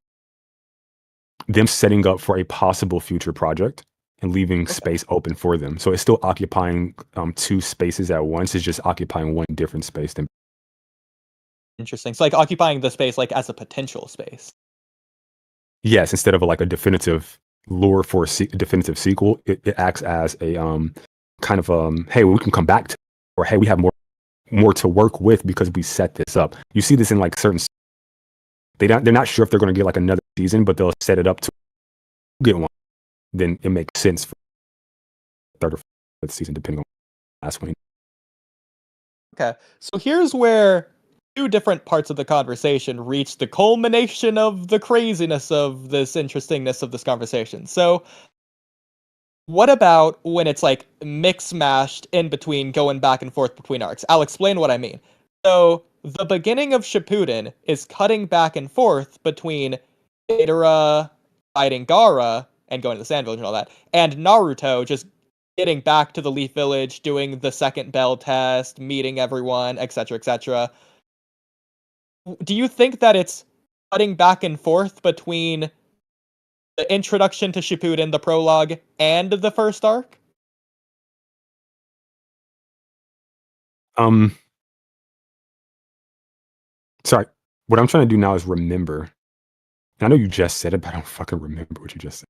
setting up for a possible future project and leaving space open for them. So it's still occupying two spaces at once. It's just occupying one different space than. Interesting. So like occupying the space like as a potential space. Yes, instead of like a definitive lure for a definitive sequel, it acts as a kind of hey, we can come back to, or hey, we have more to work with because we set this up. You see this in like certain. They're not sure if they're going to get like another season, but they'll set it up to get one. Then it makes sense for third or fourth season, depending on the last one. Okay, so here's where two different parts of the conversation reach the culmination of the craziness of this interestingness of this conversation. So, what about when it's like mix-mashed in between going back and forth between arcs? I'll explain what I mean. So, the beginning of Shippuden is cutting back and forth between Deidara fighting Gaara and going to the Sand Village and all that, and Naruto just getting back to the Leaf Village, doing the second bell test, meeting everyone, etc., etc. Do you think that it's cutting back and forth between the introduction to Shippuden, the prologue, and the first arc? Sorry. What I'm trying to do now is remember. And I know you just said it, but I don't fucking remember what you just said.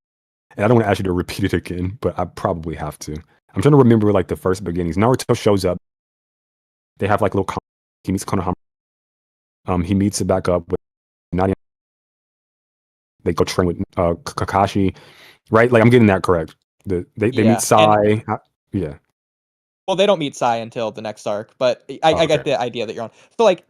And I don't want to ask you to repeat it again, but I probably have to. I'm trying to remember like the first beginnings. Naruto shows up. They have like little. He meets Konohama. He meets it back up with Nadia. They go train with Kakashi, right? Like I'm getting that correct. They meet Sai. Yeah. Well, they don't meet Sai until the next arc, but I get the idea that you're on. So, like,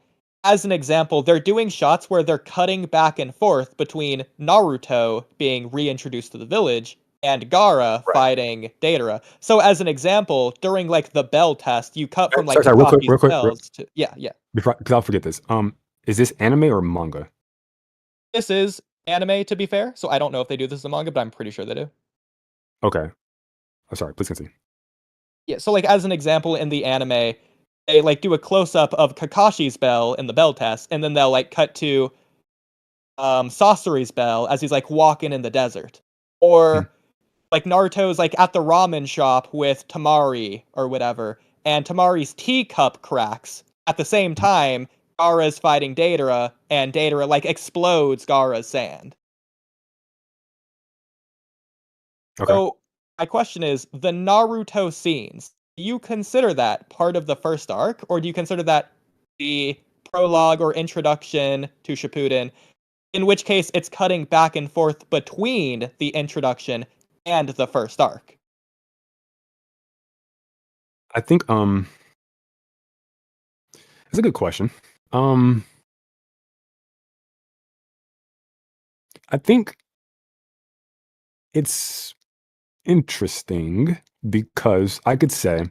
as an example, they're doing shots where they're cutting back and forth between Naruto being reintroduced to the village and Gaara fighting Deidara. So, as an example, during like the bell test, you cut from like sorry, real quick, to yeah. Because I'll forget this. Is this anime or manga? This is anime, to be fair. So I don't know if they do this in manga, but I'm pretty sure they do. Okay. I'm sorry. Please continue. Yeah. So like as an example, in the anime, they like do a close up of Kakashi's bell in the bell test, and then they'll like cut to Sasori's bell as he's like walking in the desert, or like Naruto's like at the ramen shop with Tamari or whatever, and Tamari's teacup cracks at the same time. Gaara's fighting Deidara, and Deidara like explodes Gaara's sand. Okay. So my question is, the Naruto scenes, do you consider that part of the first arc, or do you consider that the prologue or introduction to Shippuden, in which case it's cutting back and forth between the introduction and the first arc. I think it's a good question. I think it's interesting because I could say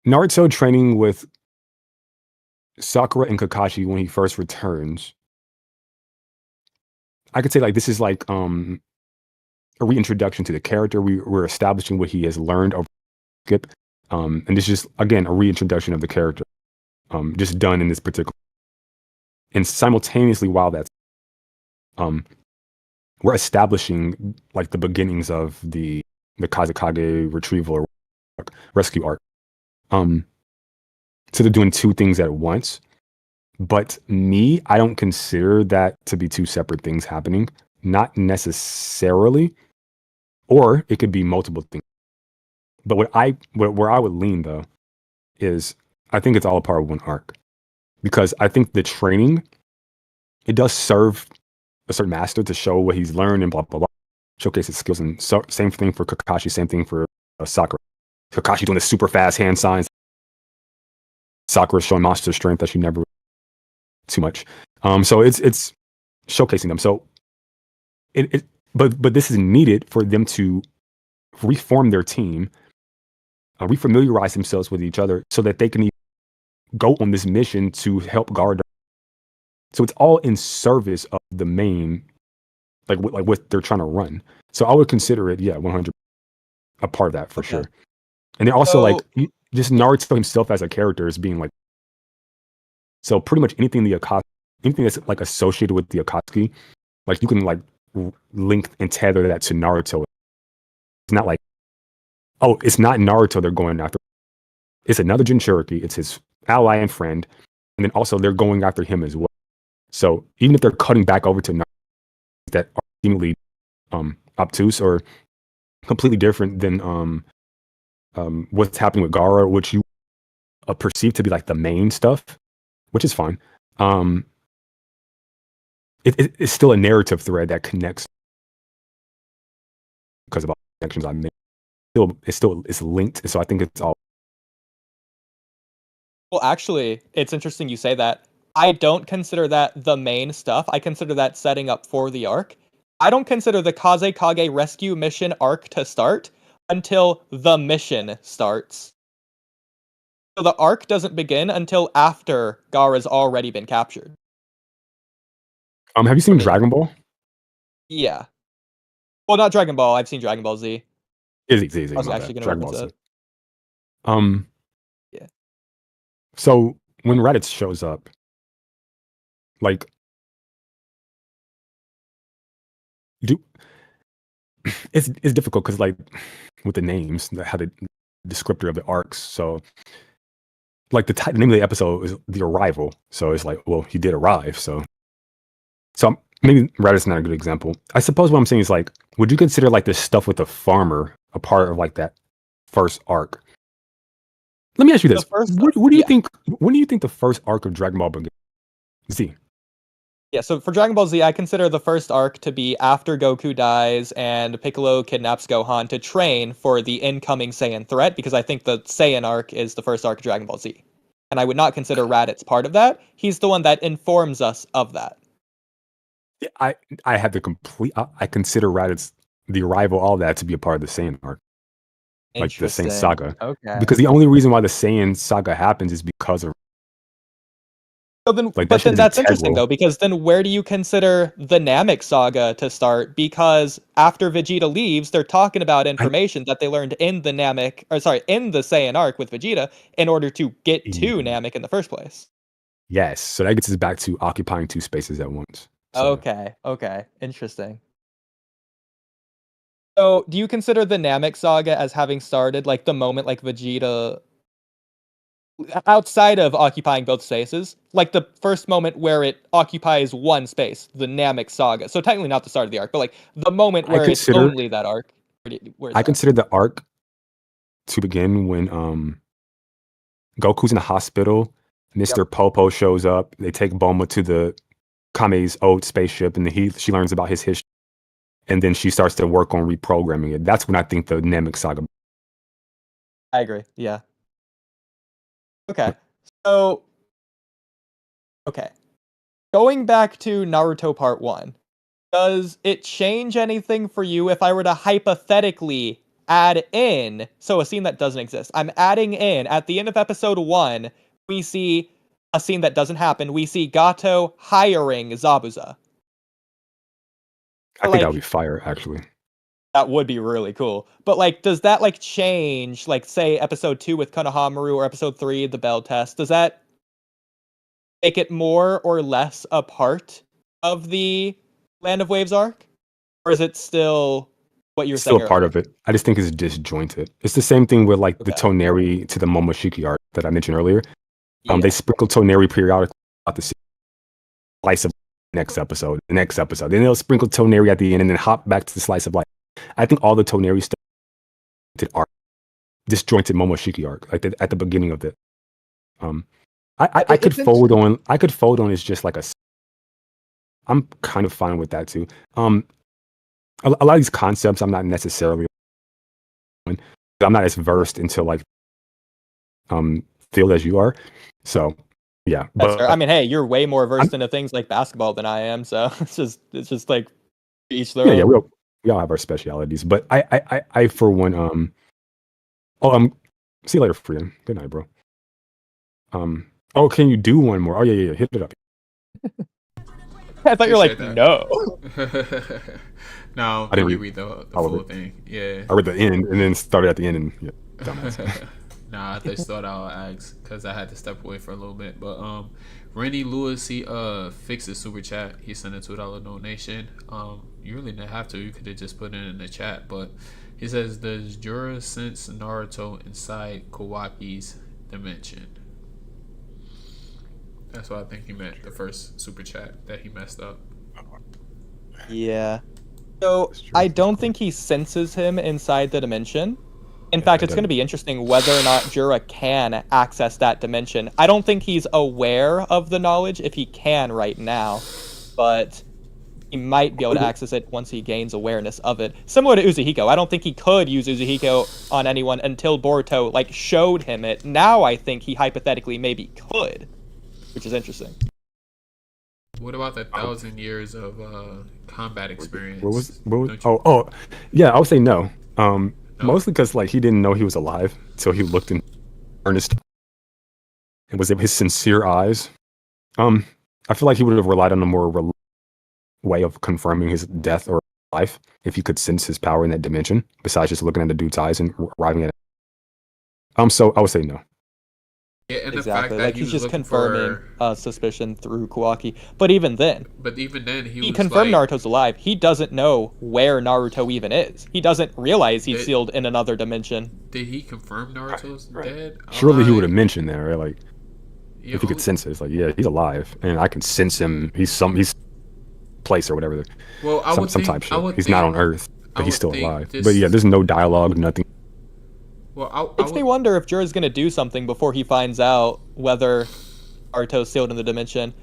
Naruto training with Sakura and Kakashi when he first returns. I could say like this is like a reintroduction to the character. We're establishing what he has learned over skip. And this is just again a reintroduction of the character. Just done in this particular, and simultaneously while that's we're establishing like the beginnings of the Kazekage retrieval or rescue arc. So they're doing two things at once. But me, I don't consider that to be two separate things happening. Not necessarily. Or it could be multiple things. But where I would lean though is I think it's all a part of one arc. Because I think the training, it does serve a certain master to show what he's learned and blah blah blah, showcase his skills. And so, same thing for Kakashi, same thing for Sakura. Kakashi doing the super fast hand signs. Sakura showing monster strength that she never too much. So it's showcasing them. So but this is needed for them to reform their team, refamiliarize themselves with each other, so that they can go on this mission to help guard. So it's all in service of the main, like what they're trying to run. So I would consider it, 100 a part of that for sure. And then also like just Naruto himself as a character is being like, so pretty much anything that's like associated with the Akatsuki, like you can like link and tether that to Naruto. It's not like, oh, it's not Naruto they're going after. It's another Jinchuriki. It's his ally and friend. And then also they're going after him as well. So even if they're cutting back over to Naruto that are seemingly obtuse or completely different than what's happening with Gaara, which you perceive to be like the main stuff, which is fine. It's still a narrative thread that connects because of all the connections I made. It's linked. So I think it's all. Well, actually, it's interesting you say that. I don't consider that the main stuff. I consider that setting up for the arc. I don't consider the Kazekage rescue mission arc to start until the mission starts. So the arc doesn't begin until after Gaara's already been captured. Have you seen Dragon Ball? Yeah. Well, not Dragon Ball. I've seen Dragon Ball Z. Easy. I was actually going to reference it. Yeah. So when Raditz shows up, like, it's difficult because like with the names, how the descriptor of the arcs. So like the name of the episode is The Arrival. So it's like, well, he did arrive. So maybe Raditz not a good example. I suppose what I'm saying is like, would you consider like the stuff with the farmer a part of like that first arc? Let me ask you this: what do you think? When do you think the first arc of Dragon Ball begins? Z. Yeah, so for Dragon Ball Z, I consider the first arc to be after Goku dies and Piccolo kidnaps Gohan to train for the incoming Saiyan threat, because I think the Saiyan arc is the first arc of Dragon Ball Z. And I would not consider Raditz part of that. He's the one that informs us of that. Yeah, I have to I consider Raditz, The Arrival, all that to be a part of the Saiyan arc. Like the Saiyan saga. Okay. Because the only reason why the Saiyan saga happens is because of. So then, like, but then that's interesting though, because then where do you consider the Namek saga to start? Because after Vegeta leaves, they're talking about information that they learned in the in the Saiyan arc with Vegeta in order to get to Namek in the first place. Yes, so that gets us back to occupying two spaces at once. So. Okay, interesting. So, do you consider the Namek saga as having started like the moment like Vegeta, outside of occupying both spaces, like the first moment where it occupies one space, the Namek saga? So technically not the start of the arc, but like the moment where it's only that arc. I consider the arc to begin when Goku's in the hospital. Mr. Popo shows up. They take Bulma to the Kame's old spaceship, and she learns about his history. And then she starts to work on reprogramming it. That's when I think the Namek saga. I agree. Yeah. Okay. So, going back to Naruto Part 1, does it change anything for you if I were to hypothetically add in, so a scene that doesn't exist, I'm adding in, at the end of episode 1, we see a scene that doesn't happen, we see Gato hiring Zabuza. I think that would be fire, actually. That would be really cool. But, like, does that, like, change, like, say, episode 2 with Konohamaru or episode 3, the Bell Test, does that make it more or less a part of the Land of Waves arc? Or is it still what you were saying Still a part of it. I just think it's disjointed. It's the same thing with, like, the Toneri to the Momoshiki arc that I mentioned earlier. They sprinkle Toneri periodically about the slice of next episode, the next episode. Then they'll sprinkle Toneri at the end and then hop back to the slice of life. I think all the Toneri stuff are disjointed Momoshiki arc, like at the beginning of it. I could fold on. I could fold on as just like a. I'm kind of fine with that too. A lot of these concepts I'm not necessarily. I'm not as versed into like field as you are, so yeah. But I mean, hey, you're way more versed into things like basketball than I am, so it's just like each their own. Yeah, we all have our specialities, but I for one see you later, Freedom. Good night, bro. Oh, can you do one more? Oh yeah, hit it up. I thought you were like, no. No, I didn't read the full thing. Yeah, I read the end and then started at the end and yeah, dumbass. Nah, I just thought I'll ask because I had to step away for a little bit. But Randy Lewis, he fixed his super chat. He sent a $2 donation. You really didn't have to. You could have just put it in the chat. But he says, does Jura sense Naruto inside Kawaki's dimension? That's what I think he meant. The first super chat that he messed up. Yeah. So I don't think he senses him inside the dimension. In fact, it's going to be interesting whether or not Jura can access that dimension. I don't think he's aware of the knowledge if he can right now, but he might be able to access it once he gains awareness of it. Similar to Uzuhiko. I don't think he could use Uzuhiko on anyone until Boruto like showed him it. Now I think he hypothetically maybe could, which is interesting. What about the 1,000 years of combat experience? Yeah, I would say no. Mostly because like he didn't know he was alive, so he looked in earnest and was his sincere eyes. I feel like he would have relied on a more way of confirming his death or life if he could sense his power in that dimension, besides just looking at the dude's eyes and arriving at it. So I would say no. Yeah, and exactly. The fact that like he's just confirming suspicion through Kawaki. But even then, he confirmed like, Naruto's alive. He doesn't know where Naruto even is. He doesn't realize he's sealed in another dimension. Did he confirm Naruto's dead? Surely he would have mentioned that, right? Like, if he could sense it, it's like, yeah, he's alive, and I can sense him. He's place or whatever. Well, some type shit. He's not on Earth, but he's still alive. But yeah, there's no dialogue, nothing. Well, makes me wonder if Jura's gonna do something before he finds out whether Naruto's sealed in the dimension.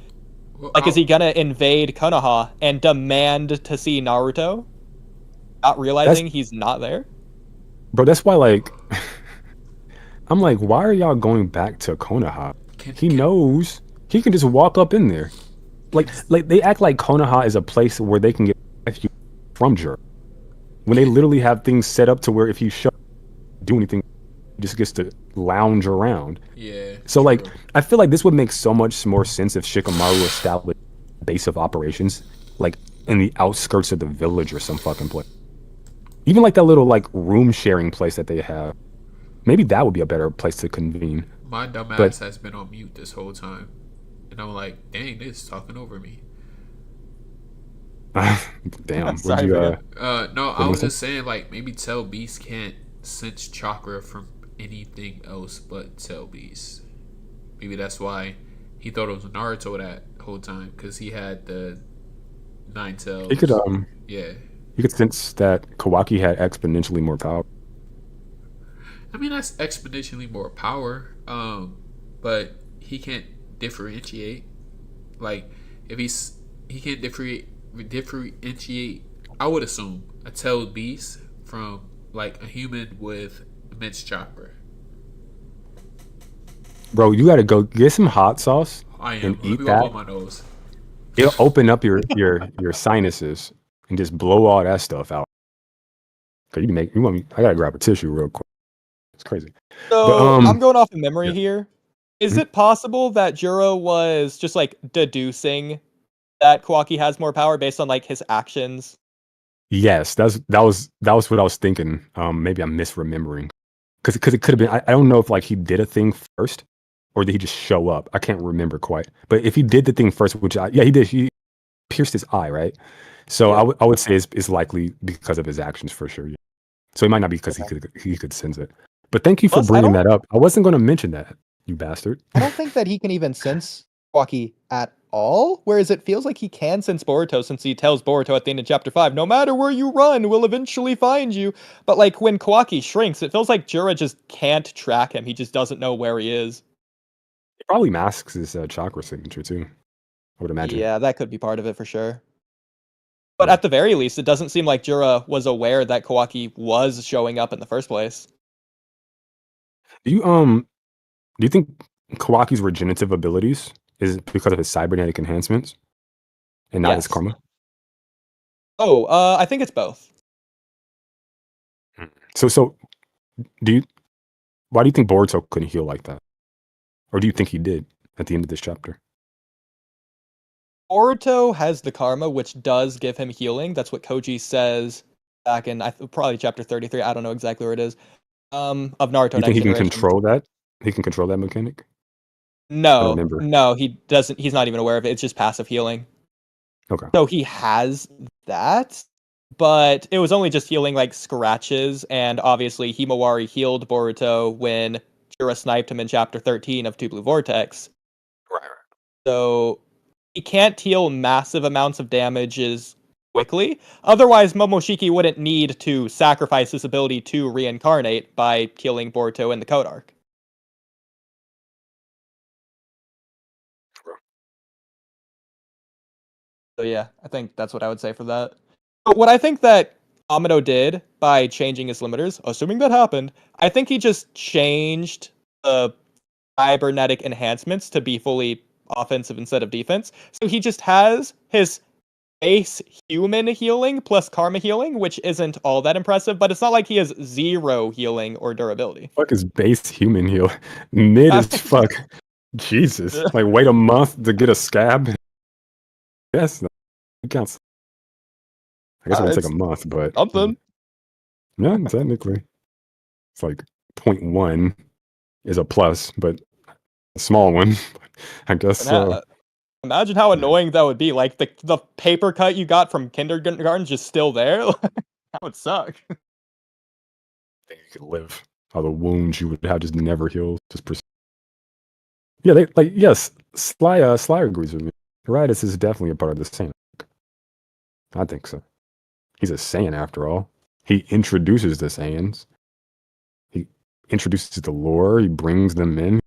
Well, like, is he gonna invade Konoha and demand to see Naruto, not realizing he's not there? Bro, that's why, like, I'm like, why are y'all going back to Konoha? He knows he can just walk up in there. Like they act like Konoha is a place where they can get refuge from Jura, when they literally have things set up to where if you do anything, he just gets to lounge around. Yeah. So like, I feel like this would make so much more sense if Shikamaru established a base of operations, like in the outskirts of the village or some fucking place. Even like that little like room sharing place that they have. Maybe that would be a better place to convene. My dumb ass has been on mute this whole time, and I'm like, dang, this is talking over me. Damn. Sorry, no, I was just saying, like, maybe Tail Beast can't sense chakra from anything else but Tail Beast. Maybe that's why he thought it was Naruto that whole time, because he had the 9 tails. He could yeah. You could sense that Kawaki had exponentially more power. I mean, that's exponentially more power. but he can't differentiate. Like if he can't differentiate. I would assume a tailed beast from like a human with immense chakra. Bro, you gotta go get some hot sauce I and am. Let eat me wipe that. out my nose. It'll open up your sinuses and just blow all that stuff out. Cause you can make you want me. I gotta grab a tissue real quick. It's crazy. But So I'm going off of memory yeah. here. Is Mhm. it possible that Jura was just like deducing that Kawaki has more power based on like his actions? Yes, that was what I was thinking. Maybe I'm misremembering. Because it could have been. I don't know if like he did a thing first, or did he just show up? I can't remember quite. But if he did the thing first, yeah, he did. He pierced his eye, right? So Yeah. I would say it's likely because of his actions for sure. Yeah. So it might not be because Okay. he could sense it. But thank you for Plus, bringing that up. I wasn't going to mention that, you bastard. I don't think that he can even sense Kawaki at all. Whereas it feels like he can sense Boruto since he tells Boruto at the end of chapter 5, no matter where you run, we'll eventually find you. But like when Kawaki shrinks, it feels like Jura just can't track him. He just doesn't know where he is. It probably masks his chakra signature too. I would imagine. Yeah, that could be part of it for sure. But at the very least, it doesn't seem like Jura was aware that Kawaki was showing up in the first place. Do you think Kawaki's regenerative abilities is because of his cybernetic enhancements and not his Yes. karma? Oh, I think it's both. So do you? Why do you think Boruto couldn't heal like that, or do you think he did at the end of this chapter? Boruto has the karma, which does give him healing. That's what Koji says back in probably chapter 33. I don't know exactly where it is. Of Naruto You think Next he can Generation. control that? He can control that mechanic. I don't No, remember. no, he doesn't. He's not even aware of it. It's just passive healing. Okay. So he has that, but it was only just healing like scratches, and obviously Himawari healed Boruto when Jura sniped him in chapter 13 of Two Blue Vortex. Right. So he can't heal massive amounts of damages quickly. Otherwise, Momoshiki wouldn't need to sacrifice his ability to reincarnate by killing Boruto in the Code Arc. So yeah, I think that's what I would say for that. But what I think that Amado did by changing his limiters, assuming that happened, I think he just changed the cybernetic enhancements to be fully offensive instead of defense. So he just has his base human healing plus karma healing, which isn't all that impressive, but it's not like he has 0 healing or durability. Fuck is base human heal? Mid as fuck. Jesus. Like wait a month to get a scab. Yes, that counts. I guess it won't take a month, but Something. yeah, technically. It's like 0.1 is a plus, but a small one. I guess so. Imagine how annoying that would be. Like the paper cut you got from kindergarten's just still there. That would suck. I think you could live. All the wounds you would have just never heal. Yeah, they like yes. Sly agrees with me. Raditz is definitely a part of the Saiyan. I think so. He's a Saiyan after all. He introduces the Saiyans. He introduces the lore. He brings them in.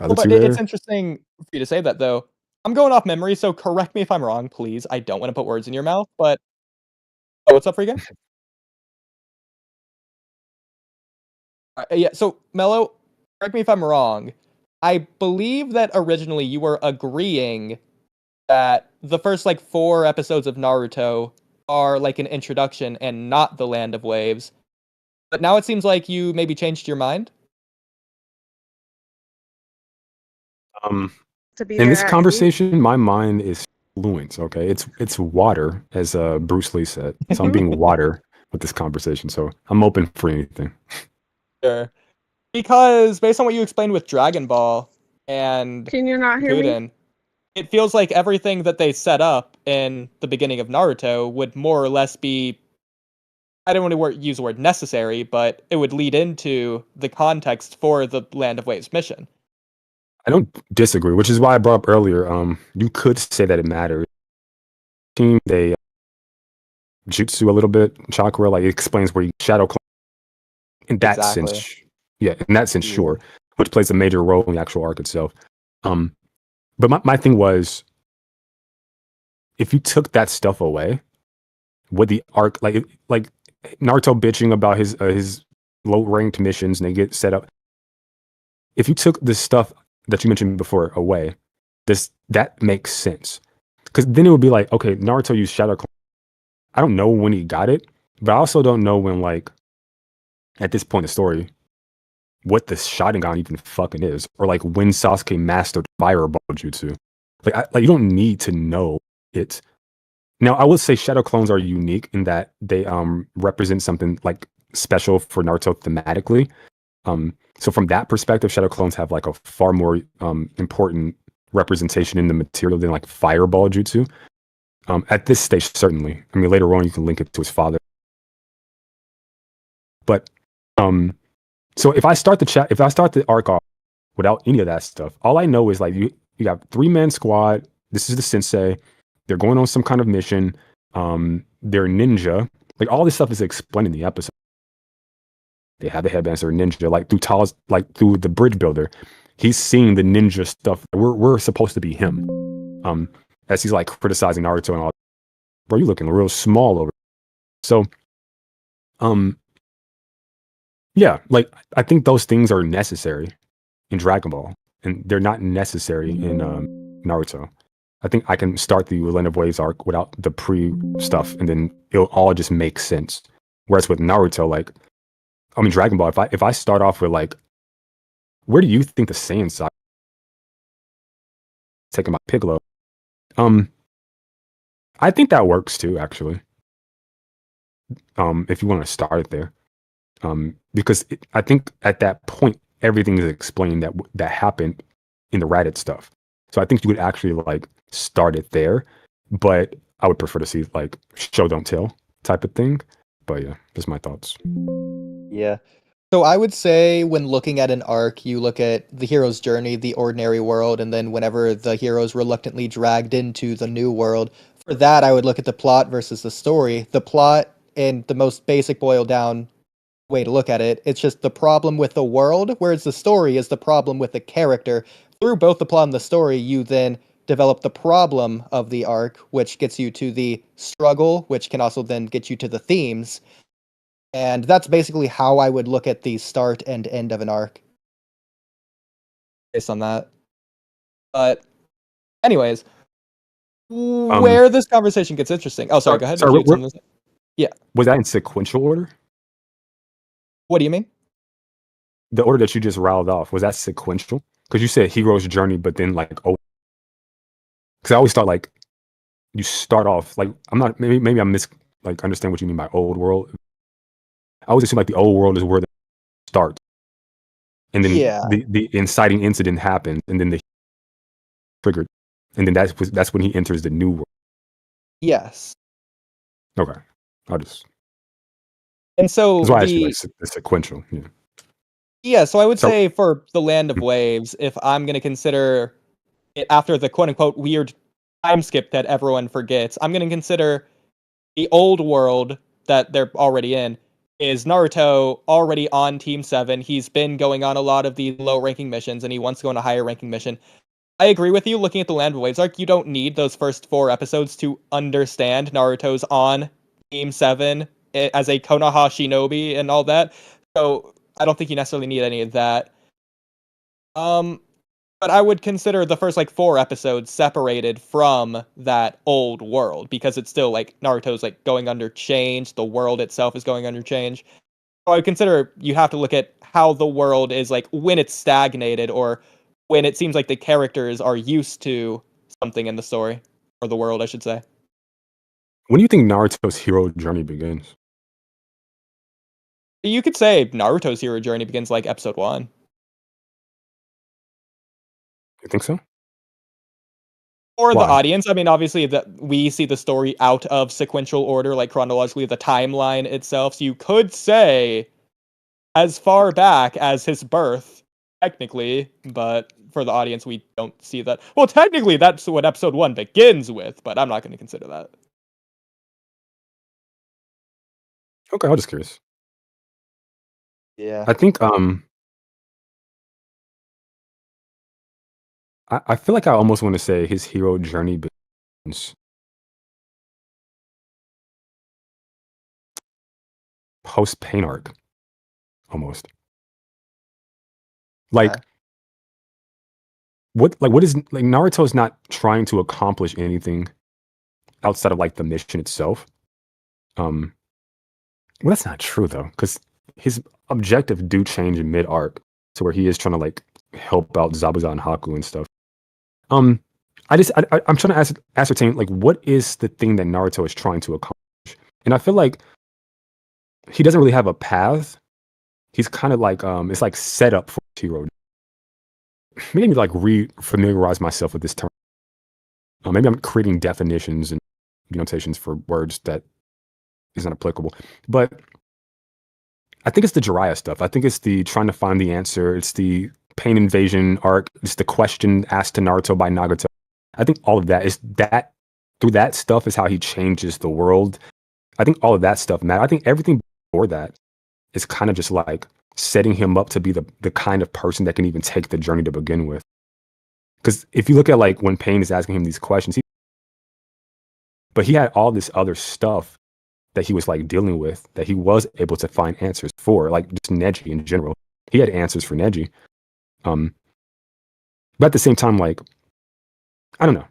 Well, but it's interesting for you to say that, though. I'm going off memory, so correct me if I'm wrong, please. I don't want to put words in your mouth, but what's up, free game? Yeah, so Mello, correct me if I'm wrong. I believe that originally you were agreeing that the first like 4 episodes of Naruto are like an introduction and not the Land of Waves. But now it seems like you maybe changed your mind. In this conversation, my mind is fluent. Okay, it's water, as Bruce Lee said. So I'm being water with this conversation. So I'm open for anything. Sure. Because based on what you explained with Dragon Ball and Can you not hear me? Kuden, it feels like everything that they set up in the beginning of Naruto would more or less be, I don't want to use the word necessary, but it would lead into the context for the Land of Waves mission. I don't disagree, which is why I brought up earlier. You could say that it matters. They jutsu a little bit, chakra, like it explains where you shadow. In that sense, yeah. In that sense, sure. which plays a major role in the actual arc itself. But my thing was, if you took that stuff away, would the arc like Naruto bitching about his low ranked missions and they get set up? If you took the stuff that you mentioned before away, that makes sense. Because then it would be like, okay, Naruto used Shadow Clone. I don't know when he got it, but I also don't know when, like, at this point in the story, what the Sharingan even fucking is, or like when Sasuke mastered Fireball Jutsu. Like you don't need to know it. Now, I would say Shadow Clones are unique in that they represent something like special for Naruto thematically. So from that perspective, Shadow Clones have like a far more important representation in the material than like Fireball Jutsu. At this stage, certainly. I mean, later on, you can link it to his father. But so if I start the arc off without any of that stuff, all I know is like you got 3-man squad. This is the sensei. They're going on some kind of mission. They're ninja. Like all this stuff is explained in the episode. They have the headbands. They're ninja. Through the bridge builder, he's seeing the ninja stuff. We're supposed to be him. As he's like criticizing Naruto and all. Bro, you looking real small over. So, yeah, like I think those things are necessary in Dragon Ball, and they're not necessary in Naruto. I think I can start the Land of Waves arc without the pre stuff, and then it'll all just make sense. Whereas with Naruto, like, I mean Dragon Ball, if I start off with like, where do you think the Saiyan side taking my Piccolo? I think that works too, actually. If you want to start it there, because I think at that point everything is explained that happened in the Raditz stuff. So I think you would actually like start it there, but I would prefer to see like show don't tell type of thing. But yeah, just my thoughts. Yeah. So I would say when looking at an arc, you look at the hero's journey, the ordinary world, and then whenever the hero's reluctantly dragged into the new world. For that, I would look at the plot versus the story. The plot, and the most basic boiled down way to look at it, it's just the problem with the world, whereas the story is the problem with the character. Through both the plot and the story, you then develop the problem of the arc, which gets you to the struggle, which can also then get you to the themes. And that's basically how I would look at the start and end of an arc. Based on that. But anyways, where this conversation gets interesting. Oh, sorry, go ahead. Sorry, Yeah. Was that in sequential order? What do you mean? The order that you just riled off, was that sequential? Because you said hero's journey, but then like, oh, because I always thought like you start off like, I'm not, maybe I'm like understand what you mean by old world. I always assume like the old world is where the start, and then Yeah. the inciting incident happens, and then the triggered, and then that's when he enters the new world. Yes. Okay, I'll just. And so That's why I asked you like the sequential. Yeah. Yeah, so I would say for the Land of Waves, if I'm going to consider it after the quote-unquote weird time skip that everyone forgets, I'm going to consider the old world that they're already in is Naruto already on Team 7. He's been going on a lot of the low-ranking missions, and he wants to go on a higher-ranking mission. I agree with you, looking at the Land of Waves arc, you don't need those first 4 episodes to understand Naruto's on Team 7 as a Konoha shinobi and all that. So I don't think you necessarily need any of that. But I would consider the first like 4 episodes separated from that old world because it's still like Naruto's like going under change. The world itself is going under change. So I would consider you have to look at how the world is like when it's stagnated or when it seems like the characters are used to something in the story or the world, I should say. When do you think Naruto's hero journey begins? You could say Naruto's hero journey begins like episode 1. You think so? For the Why? audience, I mean, obviously that we see the story out of sequential order, like chronologically, the timeline itself. So you could say as far back as his birth, technically, but for the audience, we don't see that. Well, technically, that's what episode 1 begins with, but I'm not going to consider that. Okay, I'm just curious. Yeah. I think I feel like I almost want to say his hero journey begins post pain arc, almost. Like Okay. what is like Naruto's not trying to accomplish anything outside of like the mission itself. Um, well, that's not true though, because his objective do change in mid arc to where he is trying to like help out Zabuza and Haku and stuff. Um, I'm trying to ascertain like what is the thing that Naruto is trying to accomplish, and I feel like he doesn't really have a path. He's kind of like it's like set up for hero. Maybe like re-familiarize myself with this term. Maybe I'm creating definitions and denotations for words that isn't applicable. But I think it's the Jiraiya stuff. I think it's the trying to find the answer. It's the pain invasion arc. It's the question asked to Naruto by Nagato. I think all of that is that through that stuff is how he changes the world. I think all of that stuff matters. I think everything before that is kind of just like setting him up to be the kind of person that can even take the journey to begin with. Because if you look at like when Pain is asking him these questions, but he had all this other stuff that he was like dealing with that he was able to find answers for, like just Neji in general. He had answers for Neji. But at the same time, like, I don't know.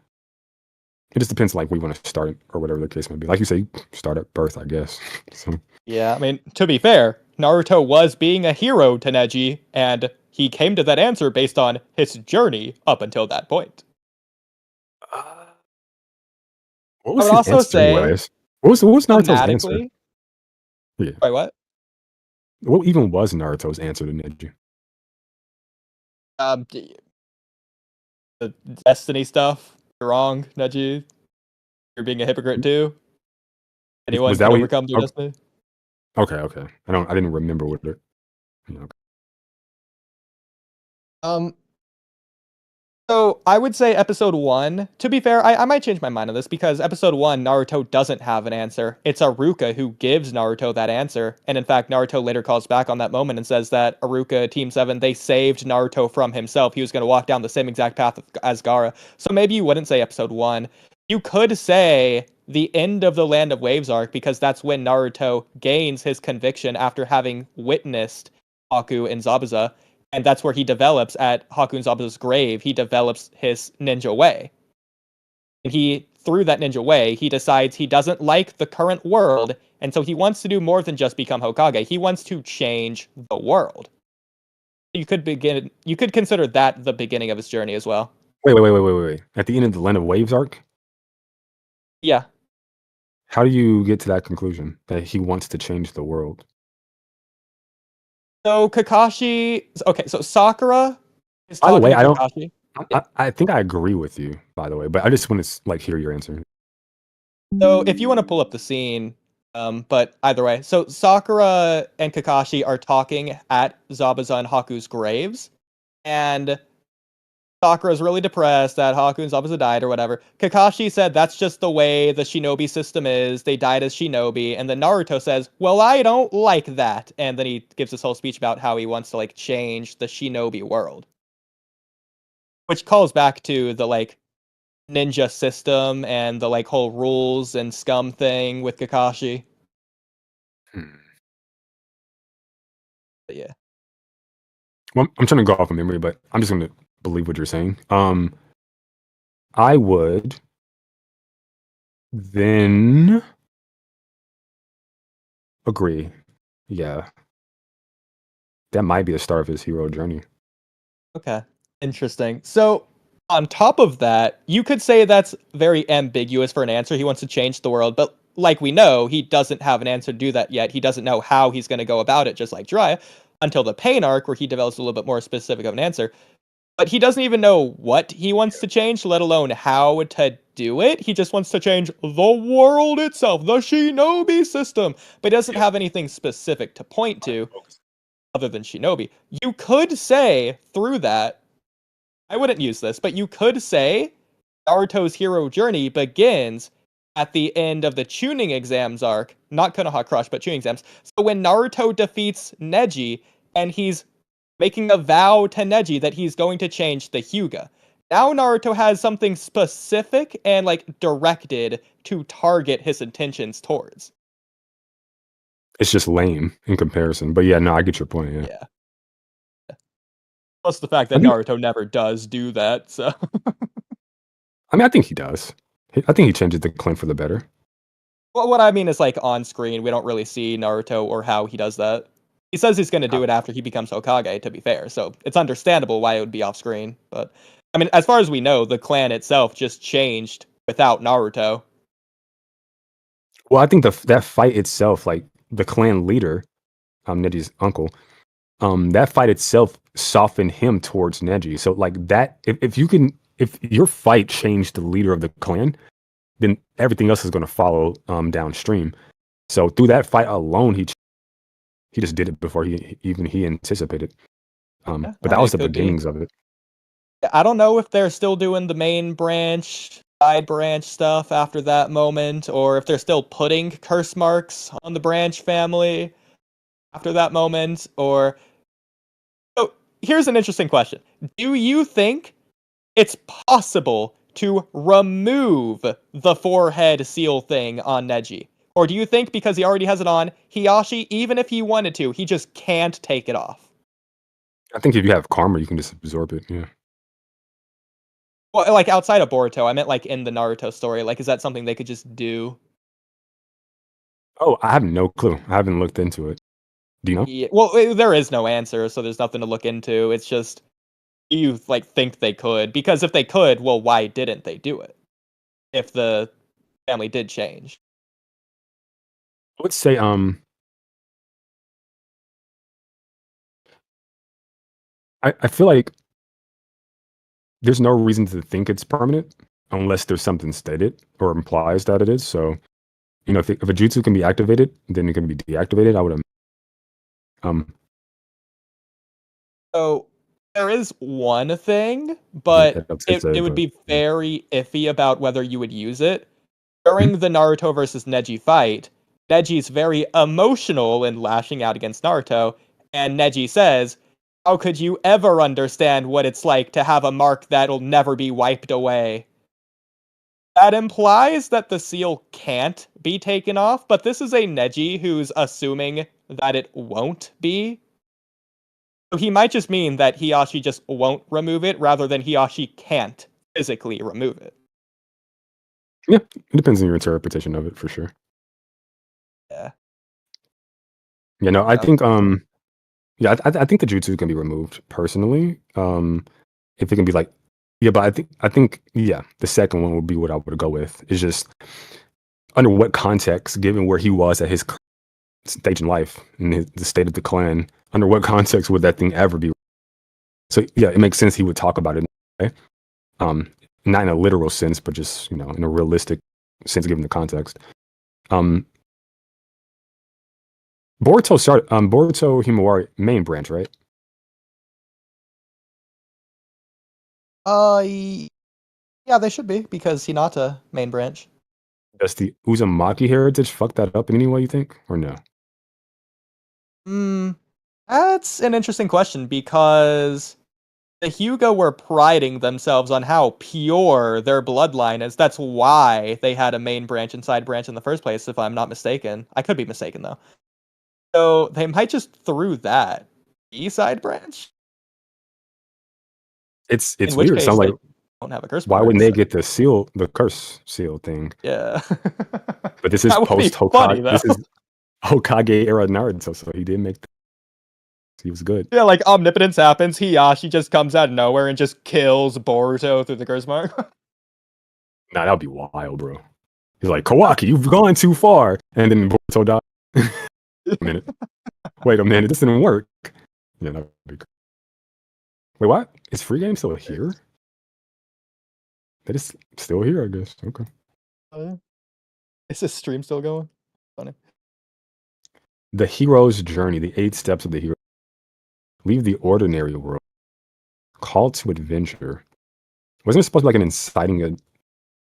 It just depends like where you want to start or whatever the case may be. Like you say, start at birth, I guess. So Yeah, I mean, to be fair, Naruto was being a hero to Neji, and he came to that answer based on his journey up until that point. what I was would his also answer say, anyways? What was Naruto's answer? thematically, Yeah. wait, what? What even was Naruto's answer to Neji? The destiny stuff. You're wrong, Neji. You're being a hypocrite too. Anyone Was that can what you, overcome their destiny. okay. I didn't remember what it. Okay. Um, So I would say episode 1. To be fair, I might change my mind on this because episode 1, Naruto doesn't have an answer. It's Aruka who gives Naruto that answer. And in fact, Naruto later calls back on that moment and says that Aruka, Team 7, they saved Naruto from himself. He was going to walk down the same exact path as Gaara. So maybe you wouldn't say episode 1. You could say the end of the Land of Waves arc because that's when Naruto gains his conviction after having witnessed Haku and Zabuza. And that's where he develops at Haku and Zabuza's grave. He develops his ninja way. And through that ninja way, he decides he doesn't like the current world, and so he wants to do more than just become Hokage. He wants to change the world. You could consider that the beginning of his journey as well. Wait. At the end of the Land of Waves arc, Yeah. how do you get to that conclusion that he wants to change the world? So Kakashi. Okay, so Sakura is By the talking way, to Kakashi. I think I agree with you. By the way, but I just want to like hear your answer. So if you want to pull up the scene, but either way, so Sakura and Kakashi are talking at Zabuza and Haku's graves, and Sakura's really depressed that Haku and Zabuza died or whatever. Kakashi said that's just the way the shinobi system is. They died as shinobi. And then Naruto says, well, I don't like that. And then he gives this whole speech about how he wants to like change the shinobi world. Which calls back to the like ninja system and the like whole rules and scum thing with Kakashi. Hmm. But yeah. Well, I'm trying to go off of memory, but I'm just going to believe what you're saying. I would then agree. Yeah, that might be the start of his hero journey. Okay. Interesting. So on top of that, you could say that's very ambiguous for an answer. He wants to change the world, but like we know, he doesn't have an answer to do that yet. He doesn't know how he's going to go about it, just like Jiraiya, until the pain arc where he develops a little bit more specific of an answer. But he doesn't even know what he wants to change, let alone how to do it. He just wants to change the world itself, the shinobi system, but he doesn't have anything specific to point to other than shinobi. You could say through that, I wouldn't use this, but you could say Naruto's hero journey begins at the end of the tuning exams arc, not Konoha Crush, but tuning exams. So when Naruto defeats Neji and he's making a vow to Neji that he's going to change the Hyuga. Now Naruto has something specific and like directed to target his intentions towards. It's just lame in comparison. But yeah, no, I get your point. Yeah. Yeah. Plus the fact I that think. Naruto never does do that, so I mean, I think he does. I think he changes the clan for the better. well, what I mean is like on screen, we don't really see Naruto or how he does that. He says he's going to do it after he becomes Hokage, to be fair, so it's understandable why it would be off screen. But I mean, as far as we know, the clan itself just changed without Naruto. Well, I think that fight itself, like the clan leader, Neji's uncle, that fight itself softened him towards Neji. So like that, if your fight changed the leader of the clan, then everything else is going to follow downstream. So through that fight alone, he just did it before he anticipated. Yeah, But I that mean, was it the could be. beginnings of it. I don't know if they're still doing the main branch, side branch stuff after that moment, or if they're still putting curse marks on the branch family after that moment, or oh, here's an interesting question. Do you think it's possible to remove the forehead seal thing on Neji? Or do you think because he already has it on, Hiyashi, even if he wanted to, he just can't take it off? I think if you have karma, you can just absorb it. Yeah. Well, like outside of Boruto, I meant like in the Naruto story. Like, is that something they could just do? Oh, I have no clue. I haven't looked into it. Do you know? Yeah, well, there is no answer, so there's nothing to look into. It's just you like think they could because if they could, well, why didn't they do it? If the family did change. I would say I feel like there's no reason to think it's permanent unless there's something stated or implies that it is. So, if a jutsu can be activated, then it can be deactivated. I would um So there is one thing, hit but it up to it say, would but be yeah. very iffy about whether you would use it. Mhm. During the Naruto versus Neji fight, Neji's very emotional and lashing out against Naruto, and Neji says, "How could you ever understand what it's like to have a mark that'll never be wiped away?" That implies that the seal can't be taken off, but this is a Neji who's assuming that it won't be. So he might just mean that Hiyashi just won't remove it rather than Hiyashi can't physically remove it. Yeah, it depends on your interpretation of it for sure. Yeah. I Yeah. think yeah, I think the jutsu can be removed personally. If it can be like, yeah, but I think yeah, the second one would be what I would go with. It's just under what context, given where he was at his stage in life and the state of the clan, under what context would that thing ever be? So yeah, it makes sense he would talk about it in that way. Not in a literal sense, but just in a realistic sense, given the context. Um, Boruto Himawari main branch, right? Yeah, they should be because Hinata main branch. Does the Uzumaki heritage fuck that up in any way, you think, or no? Hmm, that's an interesting question because the Hyuga were priding themselves on how pure their bloodline is. That's why they had a main branch and side branch in the first place, if I'm not mistaken. I could be mistaken though. So they might just through that E side branch. It's In it's which weird. It case sounds like they don't have a curse why mark. wouldn't they So get the curse seal thing? yeah, But this is that would be post funny Hokage. though. This is Hokage era Naruto, so he did make. He was good. Yeah, like omnipotence happens. Hiyashi just comes out of nowhere and just kills Boruto through the curse mark. Nah, that would be wild, bro. He's like, Kawaki, you've gone too far, and then Boruto died. a minute. Wait a minute. This didn't work. Yeah, that would be. Wait, what? Is free game still here? That is still here, I guess. Okay. Oh, yeah. Is this stream still going? Funny. The hero's journey, the 8 steps of the hero. Leave the ordinary world. Call to adventure. Wasn't it supposed to be like an inciting?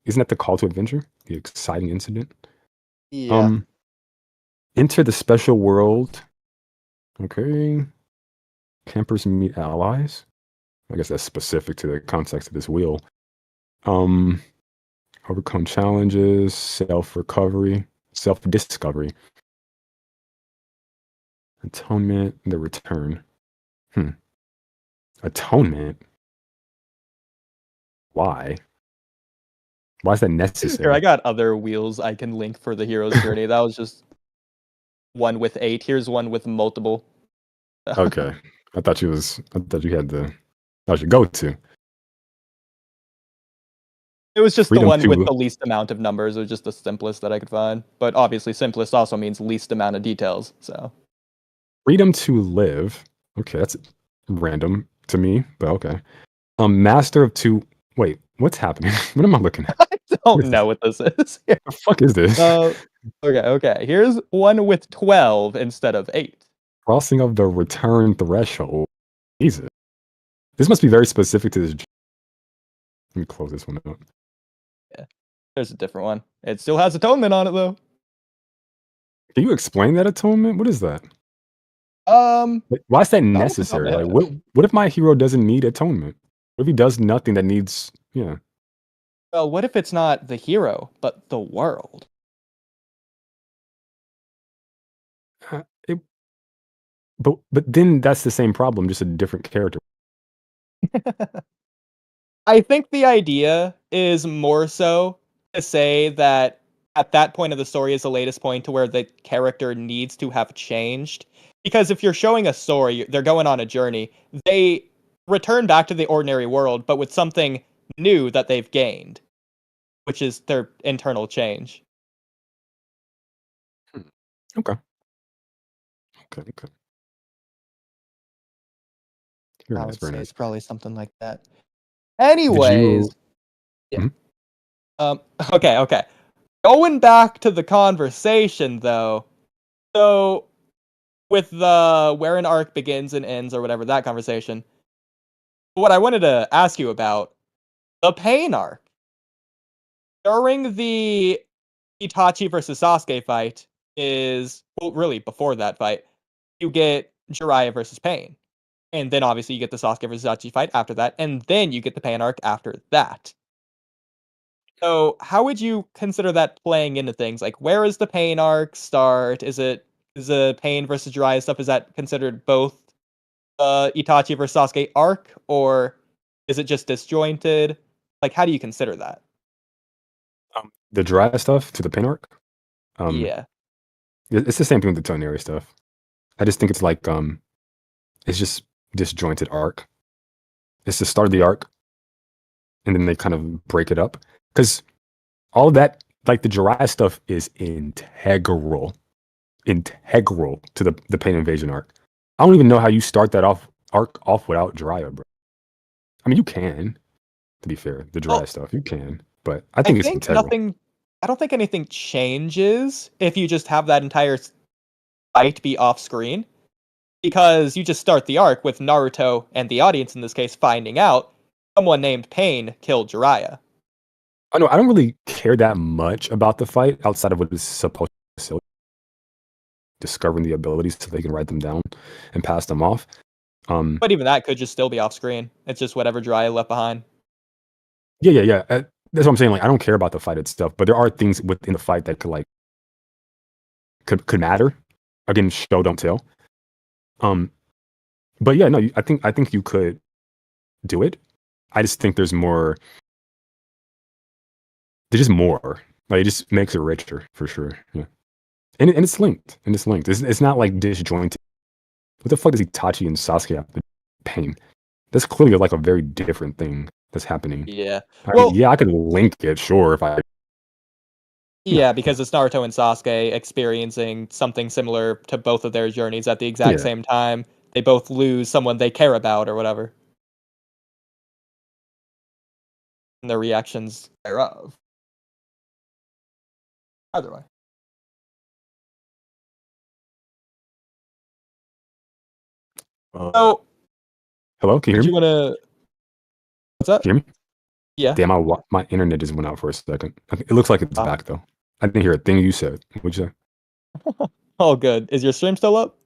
Isn't that the call to adventure? The exciting incident. Yeah. Enter the special world. Okay. Campers meet allies. I guess that's specific to the context of this wheel. Um, overcome challenges, self-recovery, self-discovery, atonement, the return. Atonement? Why? Why is that Here, I necessary? got other wheels I can link for the hero's journey. That was just one with 8. Here's one with multiple. Okay. I thought you had that was your go-to. It was just the Freedom one with to the least amount of numbers. It was just the simplest that I could find. But obviously, simplest also means least amount of details. So freedom to live. Okay, that's random to me, but okay. Master of two. Wait, what's happening? What am I looking at? I don't What is this? know what this is. The fuck is this? Okay. Here's one with 12 instead of 8. Crossing of the return threshold. Jesus. This must be very specific to this. Let me close this one out. Yeah, there's a different one. It still has atonement on it though. Can you explain that atonement? What is that? Um, Like, why is that not off the top of necessary? my Like, head. what if my hero doesn't need atonement? What if he does nothing that needs? Yeah. Well, what if it's not the hero, but the world? Uh, it- but then that's the same problem, just a different character. I think the idea is more so to say that at that point of the story is the latest point to where the character needs to have changed. Because if you're showing a story, they're going on a journey, they return back to the ordinary world, but with something new that they've gained, which is their internal change. Hmm. Okay. Okay. Very I nice. would Very say nice. it's probably something like that. Did Anyways, you? yeah. Mhm. Um, okay. Going back to the conversation though. So with the where an arc begins and ends or whatever that conversation, what I wanted to ask you about the pain arc. During the Itachi versus Sasuke fight is well really before that fight, you get Jiraiya versus Pain. And then obviously you get the Sasuke versus Itachi fight after that, and then you get the pain arc after that. So, how would you consider that playing into things? Like, where is the pain arc start? Is the pain versus Jiraiya stuff? Is that considered both Itachi versus Sasuke arc, or is it just disjointed? Like, how do you consider that? The dry stuff to the pin arc. Um, Yeah, it's the same thing with the Toneri stuff. I just think it's like it's just disjointed arc. It's the start of the arc, and then they kind of break it up because all that, like the Jiraiya stuff, is integral to the pain invasion arc. I don't even know how you start that arc off without Jiraiya, bro. I mean, you can, to be fair, the Jiraiya well, stuff you can, but I I think it's think integral. nothing. I don't think anything changes if you just have that entire fight be off screen, because you just start the arc with Naruto and the audience in this case finding out someone named Pain killed Jiraiya. I know I don't really care that much about the fight outside of what is supposed to facilitate discovering the abilities so they can write them down and pass them off. But even that could just still be off screen. It's just whatever Jiraiya left behind. Yeah. That's what I'm saying. Like, I don't care about the fight itself, but there are things within the fight that could matter. Again, show don't tell. Um, but yeah, no, I think you could do it. I just think there's more. There's just more. Like, it just makes it richer for sure. Yeah, and it's linked. It's not like disjointed. What the fuck does Itachi and Sasuke have to pain? That's clearly like a very different thing that's happening. Yeah. I mean, Well, yeah, I could link it, sure, if I. yeah, because it's Naruto and Sasuke experiencing something similar to both of their journeys at the exact Yeah. same time. They both lose someone they care about or whatever. And their reactions thereof. Either way. So, Hello, can you did hear you me? want to? What's up? Can you hear me? Yeah. Damn, my internet just went out for a second. Okay, it looks like it's back though. I didn't hear a thing you said. What'd you say? Oh, good. Is your stream still up?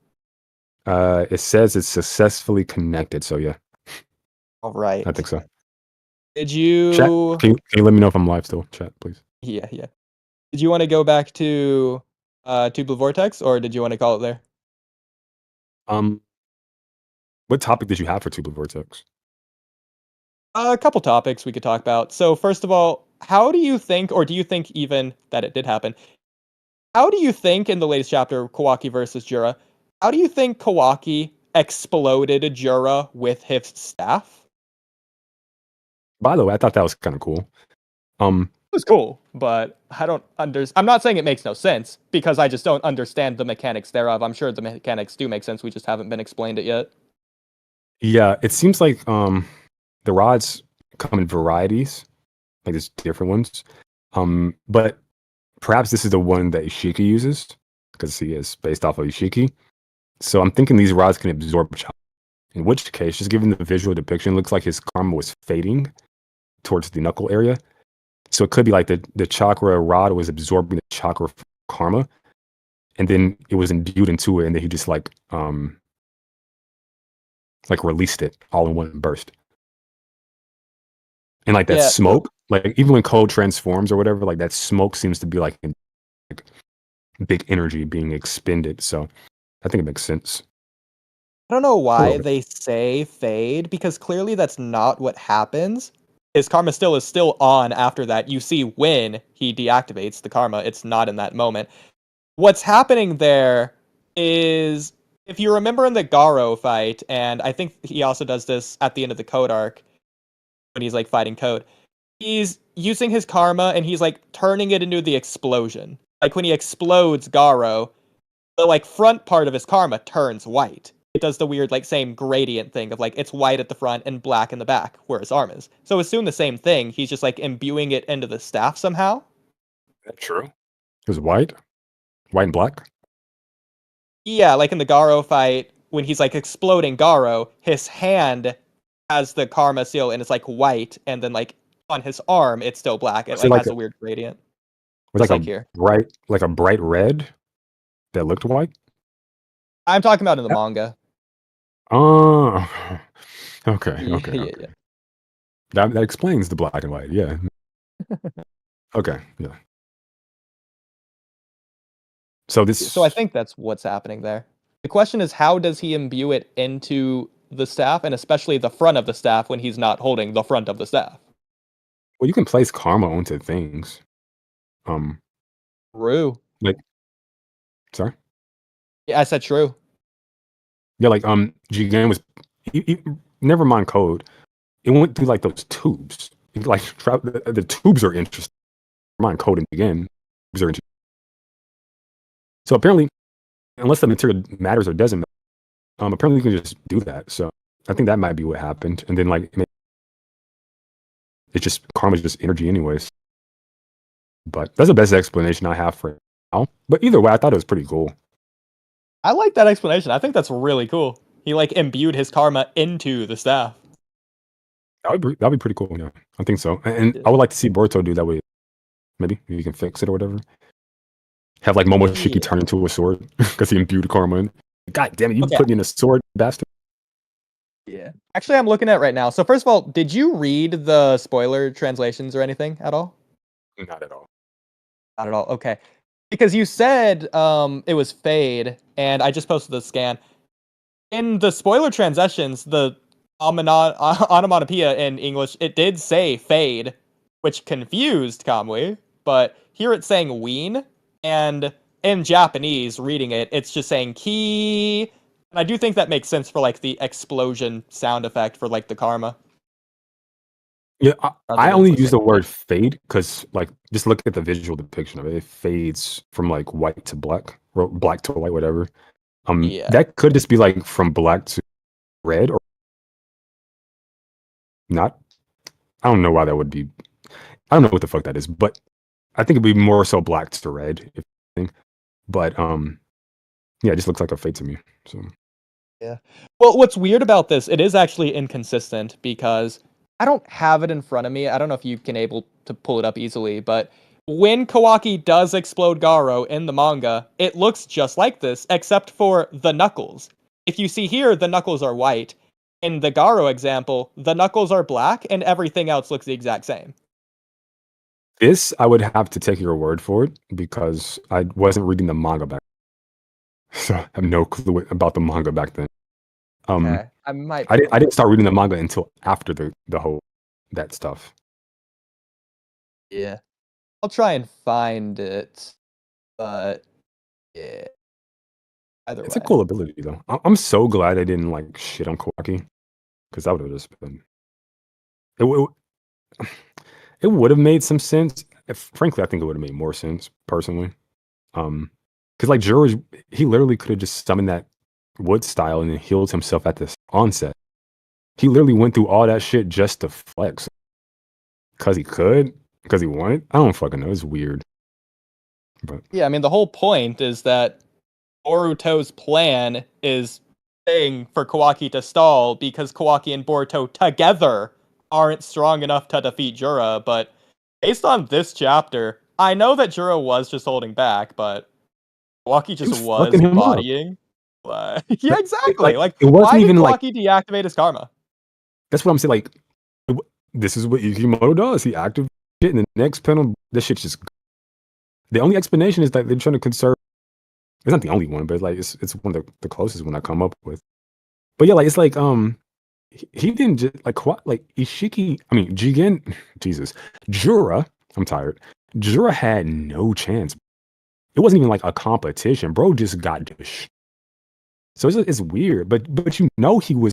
It says it's successfully connected. So yeah. All right. I think so. Did Chat, you? can you let me know if I'm live still? Chat, please. Yeah. Did you want to go back to Tubular Vortex, or did you want to call it there? Um, what topic did you have for Tubular Vortex? A couple topics we could talk about. So first of all, how do you think, or do you think even that it did happen? How do you think in the latest chapter, Kawaki versus Jura, how do you think Kawaki exploded Jura with his staff? By the way, I thought that was kind of cool. It was cool, but I'm not saying it makes no sense, because I just don't understand the mechanics thereof. I'm sure the mechanics do make sense, we just haven't been explained it yet. Yeah, it seems like the rods come in varieties, like there's different ones. But perhaps this is the one that Shiki uses because he is based off of Shiki. So I'm thinking these rods can absorb chakra. In which case, just given the visual depiction, it looks like his karma was fading towards the knuckle area. So it could be like the chakra rod was absorbing the chakra karma, and then it was imbued into it, and then he just like released it all in one burst. And like that Yeah, smoke, like even when code transforms or whatever, like that smoke seems to be like big energy being expended. So I think it makes sense. I don't know A why little bit. they say fade, because clearly that's not what happens. His karma is still on after that. You see when he deactivates the karma, it's not in that moment. What's happening there is, if you remember in the Garo fight, and I think he also does this at the end of the Code arc, when he's like fighting Code, he's using his karma and he's like turning it into the explosion. Like when he explodes Garo, the like front part of his karma turns white. It does the weird like same gradient thing of like it's white at the front and black in the back where his arm is. So it's doing the same thing. He's just like imbuing it into the staff somehow. That's true. It was white and black. Yeah, like in the Garo fight, when he's like exploding Garo, his hand has the karma seal and it's like white, and then like on his arm it's still black. It Was it like like has a weird gradient. was Just like like here. a bright red that looked white? I'm talking about in the Yeah. manga. Oh, okay. Yeah. That explains the black and white. Yeah. Okay. Yeah. So this. So I think that's what's happening there. The question is, how does he imbue it into the staff, and especially the front of the staff when he's not holding the front of the staff? Well, you can place karma onto things. True. Like, sorry. Yeah, I said true. Yeah, like Jigen was. Never mind code. It went through like those tubes. Like the tubes are interesting. Never mind code and Jigen. Tubes are interesting. So apparently, unless the material matters or doesn't matter, apparently you can just do that. So I think that might be what happened. And then like it's just karma is just energy anyways. But that's the best explanation I have for it now. But either way, I thought it was pretty cool. I like that explanation. I think that's really cool. He like imbued his karma into the staff. That'd be pretty cool. Yeah, I think so. And I would like to see Boruto do that way. Maybe you can fix it or whatever. Have like Momoshiki turn into a sword because he imbued karma in. God damn it, you put me in a sword, bastard. Yeah. Actually, I'm looking at it right now. So first of all, did you read the spoiler translations or anything at all? Not at all. Not at all. Okay. Because you said it was fade, and I just posted the scan. In the spoiler transitions, the onomatopoeia in English, it did say fade, which confused Kamui, but here it's saying ween, and in Japanese, reading it, it's just saying ki, and I do think that makes sense for like the explosion sound effect for like the karma. Yeah, I only use the word fade. fade because, like, just look at the visual depiction of it. It fades from like white to black, or black to white, whatever. Yeah. That could just be like from black to red, or not. I don't know why that would be. I don't know what the fuck that is, but I think it'd be more so black to red, if anything. But yeah, it just looks like a fade to me. So Yeah. Well, what's weird about this, it is actually inconsistent because I don't have it in front of me. I don't know if you can able to pull it up easily, but when Kawaki does explode Garo in the manga, it looks just like this, except for the knuckles. If you see here, the knuckles are white, in the Garo example, the knuckles are black and everything else looks the exact same. This I would have to take your word for it because I wasn't reading the manga back, so I have no clue about the manga back then. Okay, I might. I didn't start reading the manga until after the whole that stuff. Yeah, I'll try and find it, but yeah. Either It's a way, cool ability though. I'm so glad I didn't like shit on Kawaki because that would have just been it. It would have made some sense. Frankly, I think it would have made more sense personally. Because like Jura, he literally could have just summoned that wood style and then healed himself at this onset. He literally went through all that shit just to flex because he could, because he wanted. I don't fucking know. It's weird. But yeah, I mean the whole point is that Boruto's plan is saying for Kawaki to stall because Kawaki and Boruto together aren't strong enough to defeat Jura, but based on this chapter, I know that Jura was just holding back, but Kawaki just was was fucking him up. bodying. Yeah, exactly. Like, it wasn't why did even like Kawaki deactivate his karma? that's what I'm saying. Like this is what Yukimoto does. He activates shit in the next panel. This shit's just the only explanation is that they're trying to conserve. It's not the only one, but like it's one of the closest one I come up with. But yeah, like it's like he didn't just like Ishiki. I mean Jigen. Jesus, Jura. I'm tired. Jura had no chance. It wasn't even like a competition, bro. Just got dish. So it's weird, but you know he was.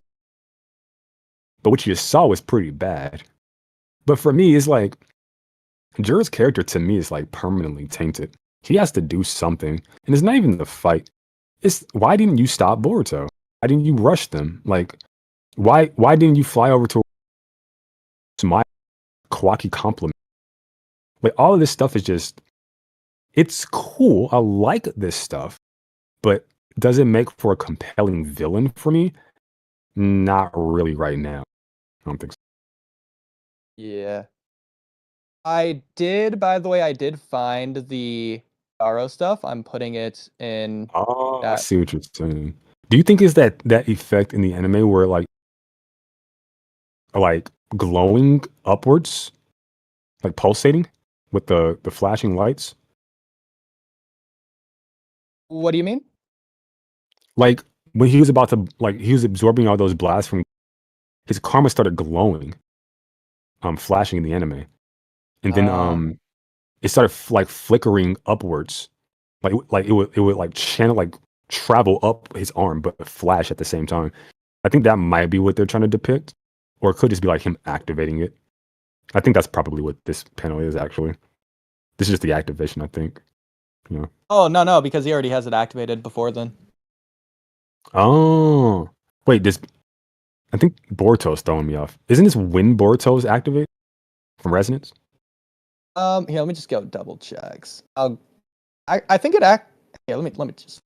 But what you just saw was pretty bad. But for me, it's like Jura's character to me is like permanently tainted. He has to do something, and it's not even the fight. It's why didn't you stop Boruto? Why didn't you rush them? Like, why didn't you fly over to my Kawaki compliment? Like, all of this stuff is just, it's cool. I like this stuff, but does it make for a compelling villain for me? Not really right now. I don't think so. Yeah. I did, by the way, I did find the Garo stuff. I'm putting it in Oh, I that. see what you're saying. Do you think is that effect in the anime where like glowing upwards, like pulsating with the flashing lights? What do you mean? Like when he was about to like he was absorbing all those blasts from his karma started glowing, flashing in the anime, and then it started like flickering upwards, like it would like channel like travel up his arm but flash at the same time. I think that might be what they're trying to depict, or it could just be like him activating it. I think that's probably what this panel is actually. This is just the activation, I think. You know. Oh, no, because he already has it activated before then. Oh, wait, this. I think Boruto's throwing me off. Isn't this when Boruto's activate from Resonance? Here, let me just go double checks. I think it act. Yeah, let me just.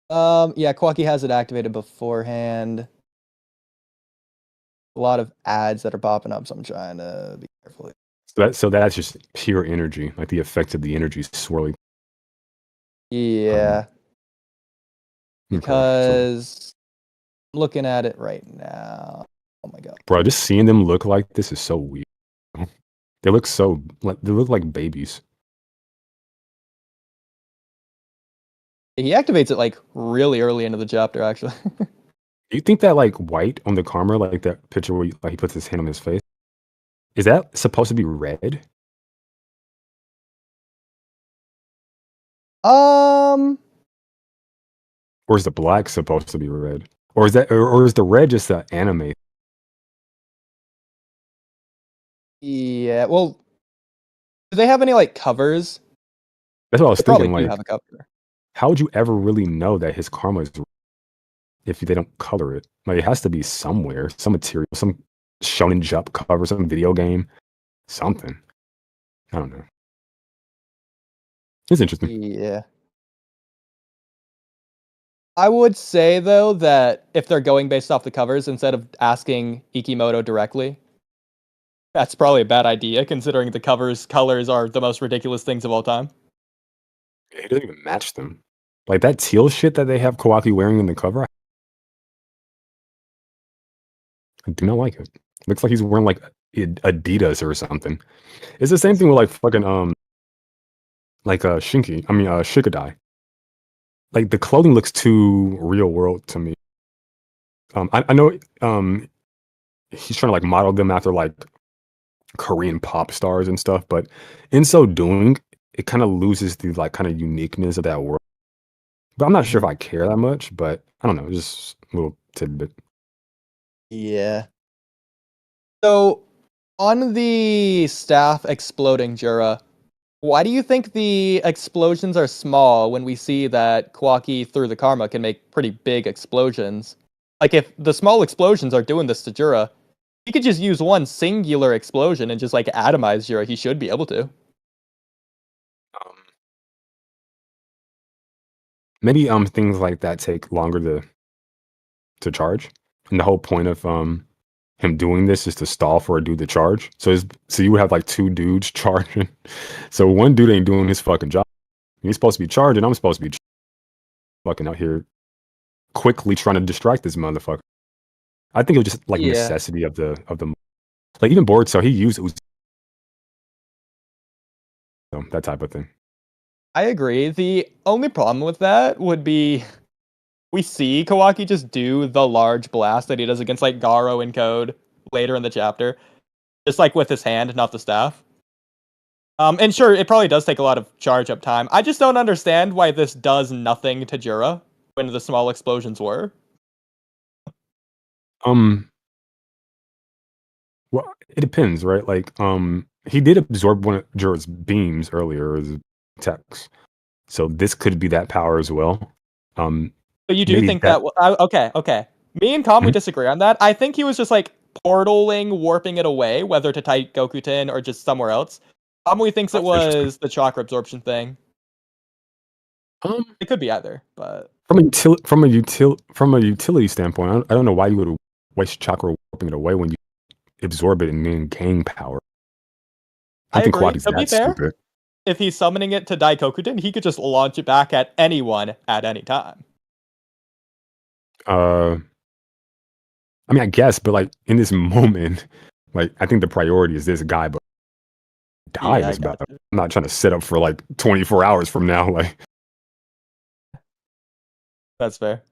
Yeah, Kawaki has it activated beforehand. A lot of ads that are popping up, so I'm trying to be careful. So that's just pure energy, like the effect of the energy swirling. Yeah, Okay, because I'm looking at it right now. Oh my god, bro, just seeing them look like this is so weird. They look so like they look like babies. he activates it like really early into the chapter, actually. Do you think that like white on the karma, like that picture where like he puts his hand on his face, is that supposed to be red? Um, Or is the black supposed to be red? Or is that or is the red just the anime? yeah. Well, do they have any like covers? That's what I was They probably thinking. do Like, have a cover. how would you ever really know that his karma is if they don't color it? Like, it has to be somewhere, some material, some Shonen Jump cover, some video game, something. I don't know. It's interesting. Yeah. I would say though that if they're going based off the covers instead of asking Ikimoto directly, that's probably a bad idea considering the covers colors are the most ridiculous things of all time. It doesn't even match them. Like that teal shit that they have Kawaki wearing in the cover, I do not like it. Looks like he's wearing like Adidas or something. It's the same thing with like fucking Shinki. I mean Shikadai. Like the clothing looks too real world to me. I know he's trying to like model them after like Korean pop stars and stuff, but in so doing, it kind of loses the like kind of uniqueness of that world. But I'm not sure if I care that much, but I don't know, just a little tidbit. Yeah. So, on the staff exploding Jura, why do you think the explosions are small when we see that Kawaki through the karma can make pretty big explosions? Like, if the small explosions are doing this to Jura, he could just use one singular explosion and just like atomize Jura. He should be able to. Um, Maybe things like that take longer to charge, and the whole point of him doing this is to stall for a dude to charge. So you would have like two dudes charging. So one dude ain't doing his fucking job. He's supposed to be charging. I'm supposed to be fucking out here quickly trying to distract this motherfucker. I think it was just like Yeah. necessity of the like even bored. So he used that type of thing. I agree. The only problem with that would be we see Kawaki just do the large blast that he does against like Garo in Code later in the chapter, just like with his hand, not the staff. And sure, it probably does take a lot of charge up time. I just don't understand why this does nothing to Jura when the small explosions were. Well, it depends, right? Like, he did absorb one of Jura's beams earlier as attacks, so this could be that power as well. But you do Maybe think that. that? Okay. Me and Kamui Mhm. disagree on that. I think he was just like portaling, warping it away, whether to Tight Gokuten or just somewhere else. Kamui thinks it That's interesting. was the chakra absorption thing. Um, It could be either, but from a utility standpoint, I don't know why you would waste chakra warping it away when you absorb it and then gain power. I I don't think agree. Kawaki's To be that fair, stupid. if he's summoning it to Daikokuten, he could just launch it back at anyone at any time. Uh, I mean, I guess, but like in this moment, like I think the priority is this guy, but die in Yeah, I this battle. gotcha. I'm not trying to set up for like 24 hours from now. Like, That's fair.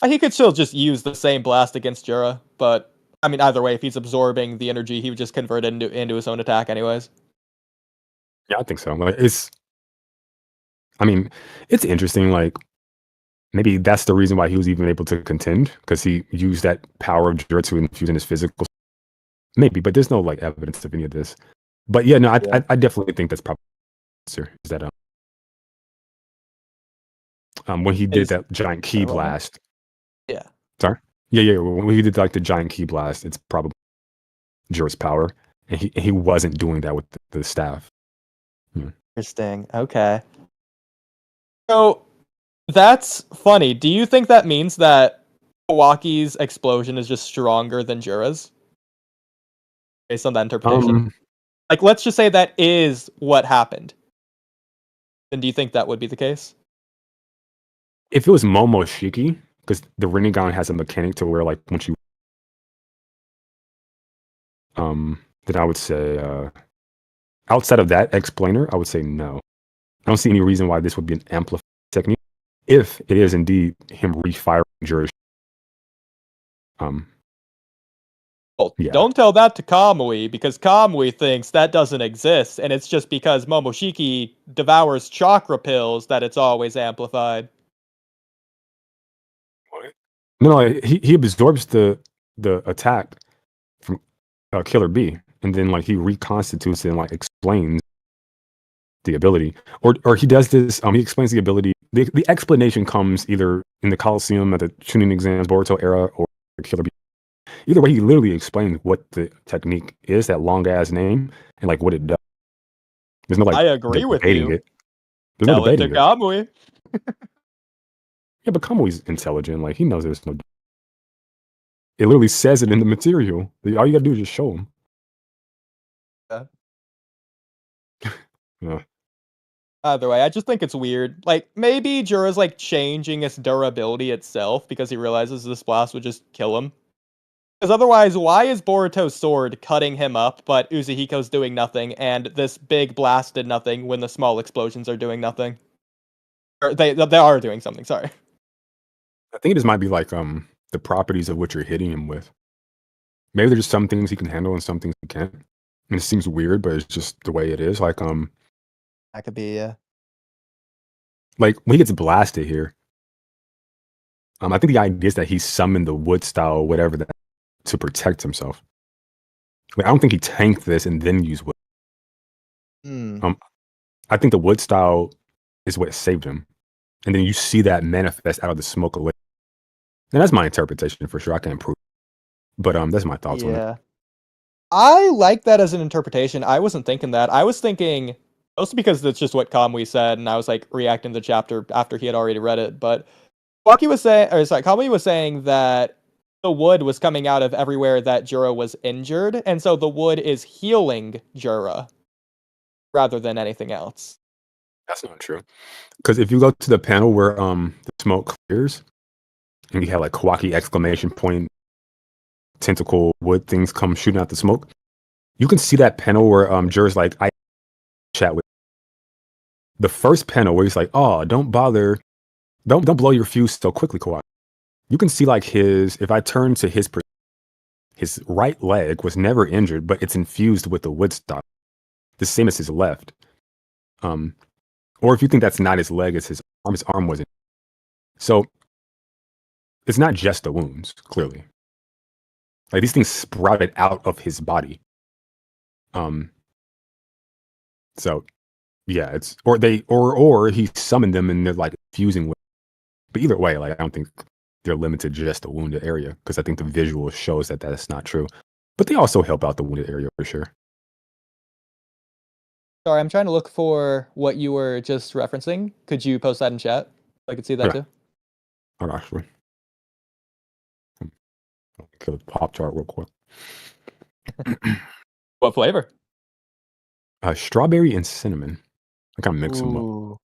He could still just use the same blast against Jura, but I mean, either way, if he's absorbing the energy, he would just convert it into his own attack, anyways. yeah, I think so. Like, I mean, it's interesting. Like, maybe that's the reason why he was even able to contend because he used that power of Jura to infuse in his physical. Maybe, but there's no like evidence of any of this. But yeah, no, Yeah. I definitely think that's probably the answer. Is that when he did Is that giant key what now? blast? Yeah. Sorry. Yeah. When he did like the giant key blast, it's probably Jura's power, and he wasn't doing that with the staff. Interesting. Okay. So that's funny. Do you think that means that Kawaki's explosion is just stronger than Jura's? Based on that interpretation? Um, Like, let's just say that is what happened. Then do you think that would be the case? if it was Momoshiki, because the Rinnegan has a mechanic to where like once you then I would say outside of that explainer, I would say no. I don't see any reason why this would be an amplified technique if it is indeed him refiring Jura's. Well, Yeah. don't tell that to Kamui, because Kamui thinks that doesn't exist, and it's just because Momoshiki devours chakra pills that it's always amplified. No, he absorbs the attack from Killer B, and then like he reconstitutes it and like explains the ability, or he does this. He explains the ability. The explanation comes either in the Coliseum at the Chunin exams, Boruto era, or Killer B. Either way, he literally explains what the technique is, that long ass name, and like what it does. There's no like I agree with debating you. it. There's no Tell it to debating it. Kamui. Yeah, but Kamui's intelligent. Like he knows there's no. It literally says it in the material. All you gotta do is just show him. Yeah. Yeah. Either way, I just think it's weird. Like, maybe Jura's, like, changing its durability itself because he realizes this blast would just kill him. Because otherwise, why is Boruto's sword cutting him up, but Uzuhiko's doing nothing, and this big blast did nothing when the small explosions are doing nothing? Or they are doing something, sorry. I think it just might be like the properties of what you're hitting him with. Maybe there's some things he can handle and some things he can't. And it seems weird, but it's just the way it is. That could be, yeah. Like when he gets blasted here, I think the idea is that he summoned the wood style, whatever that, to protect himself. Like I don't think he tanked this and then used wood. Hmm. I think the wood style is what saved him, and then you see that manifest out of the smoke a little. And that's my interpretation for sure. I can't prove, but that's my thoughts on it. Yeah. I like that as an interpretation. I wasn't thinking that. I was thinking, mostly because that's just what Kamui said, and I was like reacting to the chapter after he had already read it. But Kamui was saying that the wood was coming out of everywhere that Jura was injured, and so the wood is healing Jura rather than anything else. That's not true, because if you go to the panel where the smoke clears, and you have like Kawaki exclamation point, tentacle wood things come shooting out the smoke, you can see that panel where Jura's like, I chat with the first panel where he's like, oh, don't bother, don't blow your fuse so quickly, Kawaki. You can see like if I turn to his right leg was never injured, but it's infused with the wood stock, the same as his left. Or if you think that's not his leg, it's his arm. His arm wasn't. So it's not just the wounds, clearly. Like these things sprouted out of his body. So yeah, it's or he summoned them and they're like fusing with. But either way, like I don't think they're limited to just the wounded area, because I think the visual shows that that's not true. But they also help out the wounded area for sure. Sorry, I'm trying to look for what you were just referencing. Could you post that in chat so I could see that Okay. too? I'll actually kill the pop chart real quick. What flavor? Strawberry and cinnamon. I gotta mix them up. Ooh,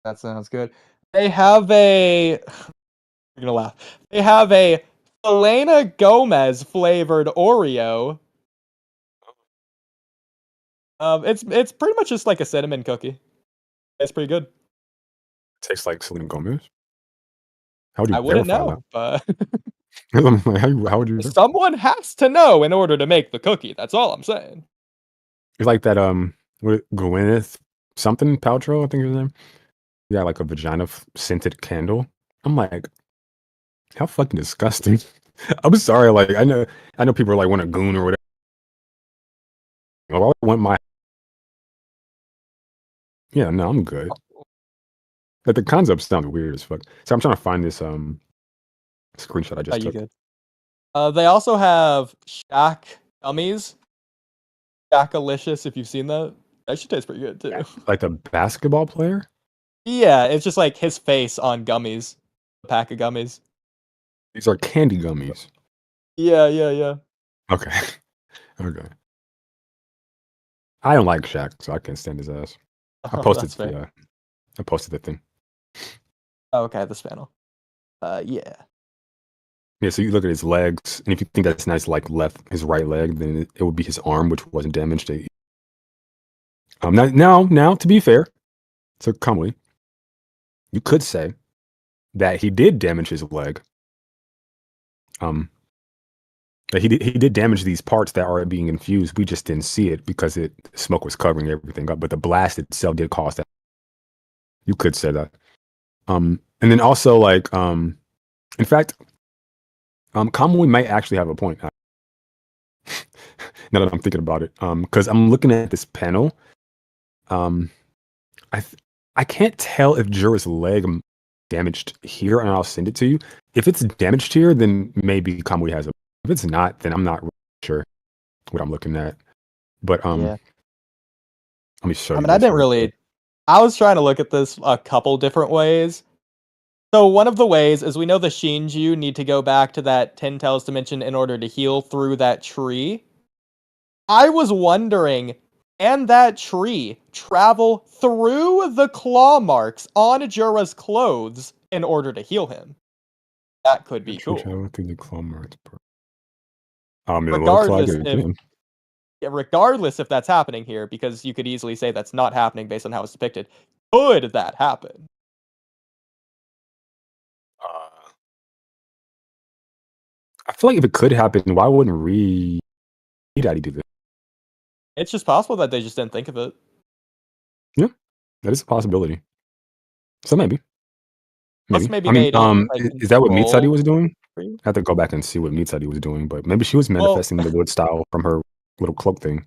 that sounds good. They have a. You're gonna laugh. They have a Selena Gomez flavored Oreo. It's pretty much just like a cinnamon cookie. It's pretty good. Tastes like Selena Gomez. How would you I wouldn't verify know, but that? I'm like, how would you? someone has to know in order to make the cookie. That's all I'm saying. It's like that Gwyneth something Paltrow, I think is his name. Yeah, like a vagina scented candle. I'm like, how fucking disgusting. I'm sorry, like I know people are like want a goon or whatever. Well, I want my. Yeah, no, I'm good. Like the concept sounds weird as fuck. So I'm trying to find this screenshot I just You took. good? They also have Shack gummies. Shackalicious, if you've seen that. That should taste pretty good too. Like the basketball player? Yeah, it's just like his face on gummies. A pack of gummies. These are candy gummies. Yeah. Okay. Okay. I don't like Shaq, so I can't stand his ass. I posted That's fair. I posted the thing. Okay, this panel. Yeah. Yeah, so you look at his legs, and if you think that's nice, like his right leg, then it would be his arm, which wasn't damaged. Now, to be fair to Kamui, you could say that he did damage his leg. That he did damage these parts that are being infused. We just didn't see it because smoke was covering everything up. But the blast itself did cause that. You could say that. And then also like in fact, Kamui might actually have a point. Now that I'm thinking about it, because I'm looking at this panel, I can't tell if Jura's leg damaged here, and I'll send it to you. If it's damaged here, then maybe Kamui has a. If it's not, then I'm not really sure what I'm looking at. But Yeah. let me show you. I mean, I didn't really. I was trying to look at this a couple different ways. So one of the ways is we know the Shinju need to go back to that Ten Tails dimension in order to heal through that tree. I was wondering, and that tree travel through the claw marks on Jura's clothes in order to heal him. That could be Tree cool. travel through the claw marks. I mean, it looks like Regardless it. if Yeah. regardless if that's happening here, because you could easily say that's not happening based on how it's depicted. Could that happen? Uh, I feel like if it could happen, why wouldn't Daddy do this? It's just possible that they just didn't think of it. Yeah, that is a possibility. So maybe. Plus, Maybe. maybe I mean, they didn't like is that what Mitsadi control was doing? tree. I have to go back and see what Mitsadi was doing, but maybe she was Well, manifesting the wood style from her little cloak thing.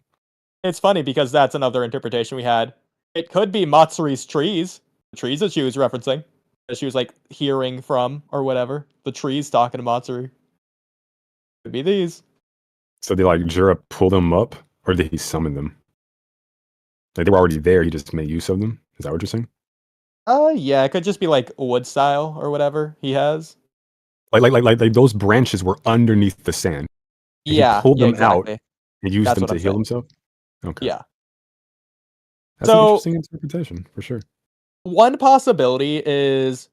it's funny because that's another interpretation we had. It could be Matsuri's trees, the trees that she was referencing, that she was like hearing from or whatever. The trees talking to Matsuri. Could be these. So did like Jura pull them up, or did he summon them? Like they were already there, he just made use of them. Is that what you're saying? Yeah, it could just be like wood style or whatever he has. Like those branches were underneath the sand. And he Yeah, pulled yeah, them out exactly. and used That's them what to I'm heal saying. himself. Okay, Yeah. that's an So interesting interpretation for sure. one possibility is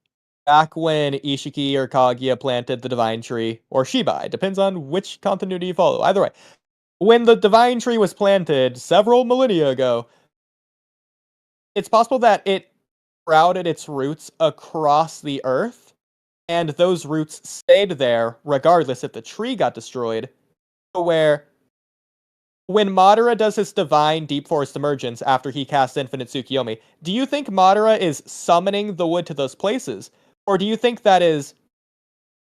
back when Ishiki or Kaguya planted the divine tree, or Shibai, depends on which continuity you follow. Either way, when the divine tree was planted several millennia ago, it's possible that it sprouted its roots across the earth, and those roots stayed there regardless if the tree got destroyed. Where when Madara does his divine deep forest emergence after he casts Infinite Tsukiyomi, do you think Madara is summoning the wood to those places? Or do you think that is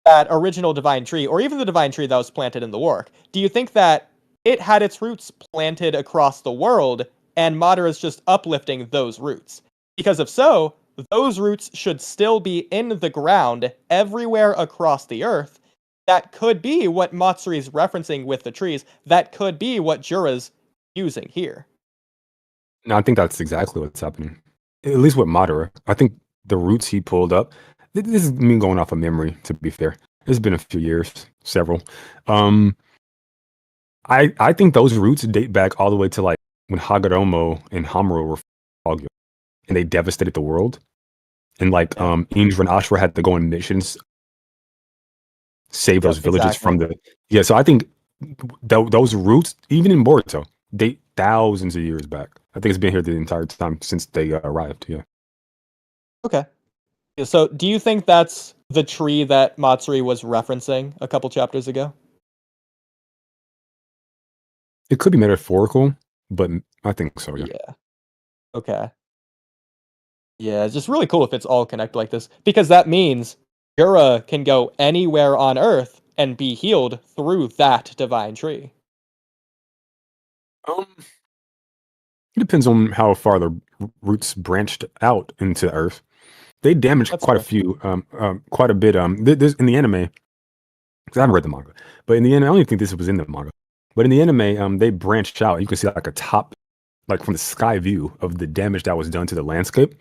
that original divine tree, or even the divine tree that was planted in the work? Do you think that it had its roots planted across the world, and Madara is just uplifting those roots? Because if so, those roots should still be in the ground everywhere across the earth. That could be what Matsuri's referencing with the trees. That could be what Jura's using here. No, I think that's exactly what's happening. At least with Madara. I think the roots he pulled up. This is me going off of memory, to be fair. It's been a few years, several. Um, I think those roots date back all the way to like when Hagoromo and Hamuro were Kaguya, and they devastated the world. And like Yeah. Indra and Ashura had to go on missions, save those Yep, villages exactly. from the yeah. So I think those roots, even in Boruto, date thousands of years back. I think it's been here the entire time since they arrived. Yeah, Okay. So, do you think that's the tree that Matsuri was referencing a couple chapters ago? it could be metaphorical, but I think so. Yeah. Yeah. Okay. Yeah, it's just really cool if it's all connected like this, because that means Jura can go anywhere on Earth and be healed through that divine tree. Um, it depends on how far the roots branched out into Earth. They damaged That's quite a fair. few, quite a bit. There's in the anime, because I haven't read the manga, but in the anime, I don't even think this was in the manga. But in the anime, they branched out. You can see like a top, like from the sky view of the damage that was done to the landscape.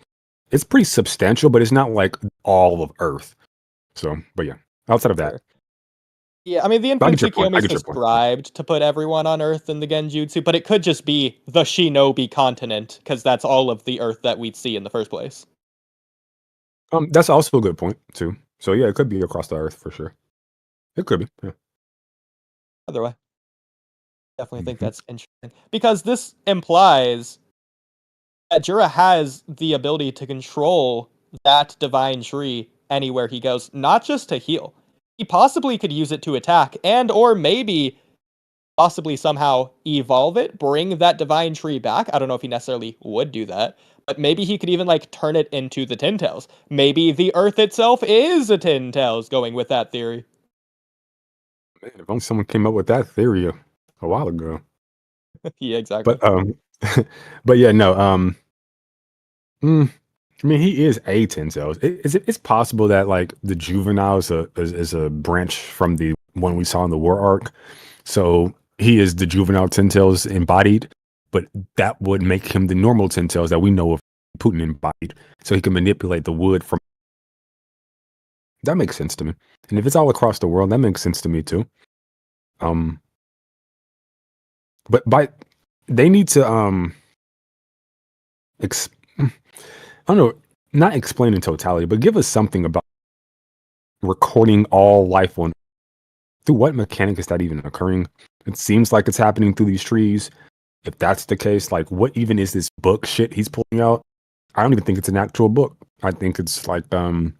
It's pretty substantial, but it's not like all of Earth. So, but yeah, outside of That's that, fair. Yeah, I mean, the but I Infinite get your point. Tsukiyomi I is get your point. described to put everyone on Earth in the Genjutsu, but it could just be the Shinobi continent, because that's all of the Earth that we'd see in the first place. That's also a good point too. So yeah, it could be across the Earth for sure. It could be. Yeah. Either way, definitely think Mhm. that's interesting. Because this implies that Jura has the ability to control that divine tree anywhere he goes, not just to heal. He possibly could use it to attack and or maybe possibly somehow evolve it, bring that divine tree back. I don't know if he necessarily would do that, but maybe he could even like turn it into the Tin Tails. Maybe the Earth itself is a Tin Tails, going with that theory. Man, if only someone came up with that theory a while ago. Yeah, exactly. But but yeah, no. Mm, I mean, he is a Tenzo. It's possible that like the juvenile is a branch from the one we saw in the war arc. So he is the juvenile Tentels embodied, but that would make him the normal Tentels that we know of Putin embodied. So he can manipulate the wood from. That makes sense to me. And if it's all across the world, that makes sense to me too. Um, but by they need to I don't know, not explain in totality, but give us something about recording all life on through what mechanic is that even occurring? It seems like it's happening through these trees. If that's the case, like what even is this book shit he's pulling out? I don't even think it's an actual book. I think it's like the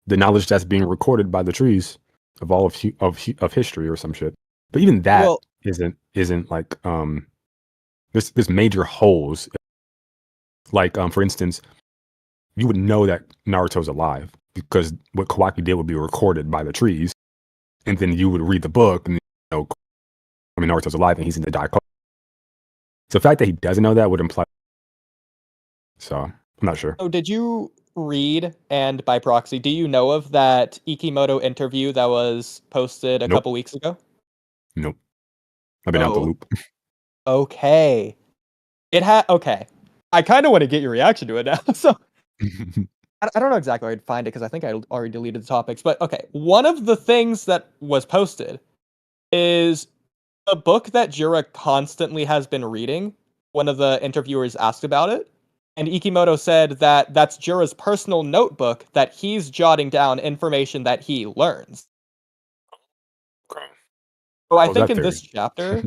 knowledge that's being recorded by the trees of all of history or some shit. But even that Well, isn't like there's major holes. Like for instance, you would know that Naruto's alive because what Kawaki did would be recorded by the trees, and then you would read the book and Naruto's alive and he's in the Daiko. So the fact that he doesn't know that would imply. So I'm not sure. so did you read, and by proxy, do you know of that Ikimoto interview that was posted a Nope. couple weeks ago? Nope. I've been out the loop. Okay. Okay. I kind of want to get your reaction to it now. So I don't know exactly where I'd find it because I think I already deleted the topics. But okay, one of the things that was posted is a book that Jura constantly has been reading. One of the interviewers asked about it, and Ikimoto said that that's Jura's personal notebook that he's jotting down information that he learns. Okay. So I How's think that in this theory? chapter,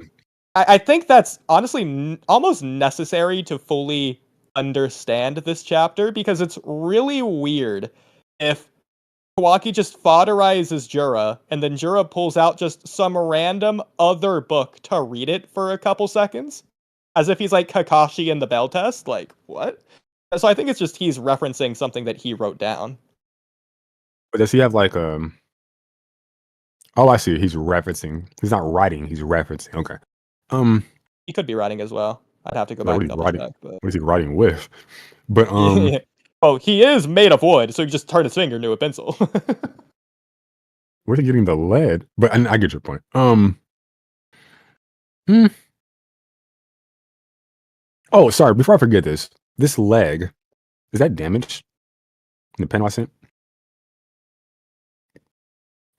I think that's honestly almost necessary to fully understand this chapter because it's really weird if Kawaki just fodderizes Jura and then Jura pulls out just some random other book to read it for a couple seconds as if he's like Kakashi in the Bell Test. Like, what? So I think it's just he's referencing something that he wrote down. But does he have like Oh, I see. He's referencing. He's not writing. He's referencing. Okay. He could be writing as well. I'd have to go Like back what and he's double writing? check. But What is he writing with? But yeah. Oh, he is made of wood, so he just turned his finger into a pencil. where's he getting the lead? But I get your point. Hmm. Oh, sorry. Before I forget this, this leg is that damaged in the pen I sent?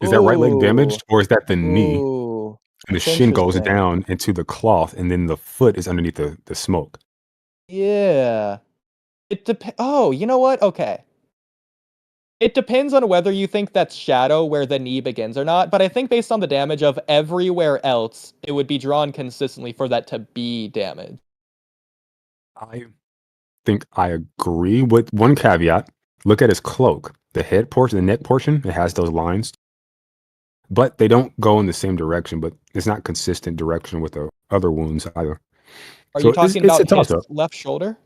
Is that right leg Ooh, damaged, or is that the knee? ooh, And the that's shin goes interesting. down into the cloth, and then the foot is underneath the smoke. Yeah. It depends. Oh, you know what? Okay. It depends on whether you think that's shadow where the knee begins or not, but I think based on the damage of everywhere else, it would be drawn consistently for that to be damage. I think I agree with one caveat. Look at his cloak. The head portion, the neck portion, it has those lines, but they don't go in the same direction. But it's not consistent direction with the other wounds either. Are So you talking it's a about toss his up. left shoulder?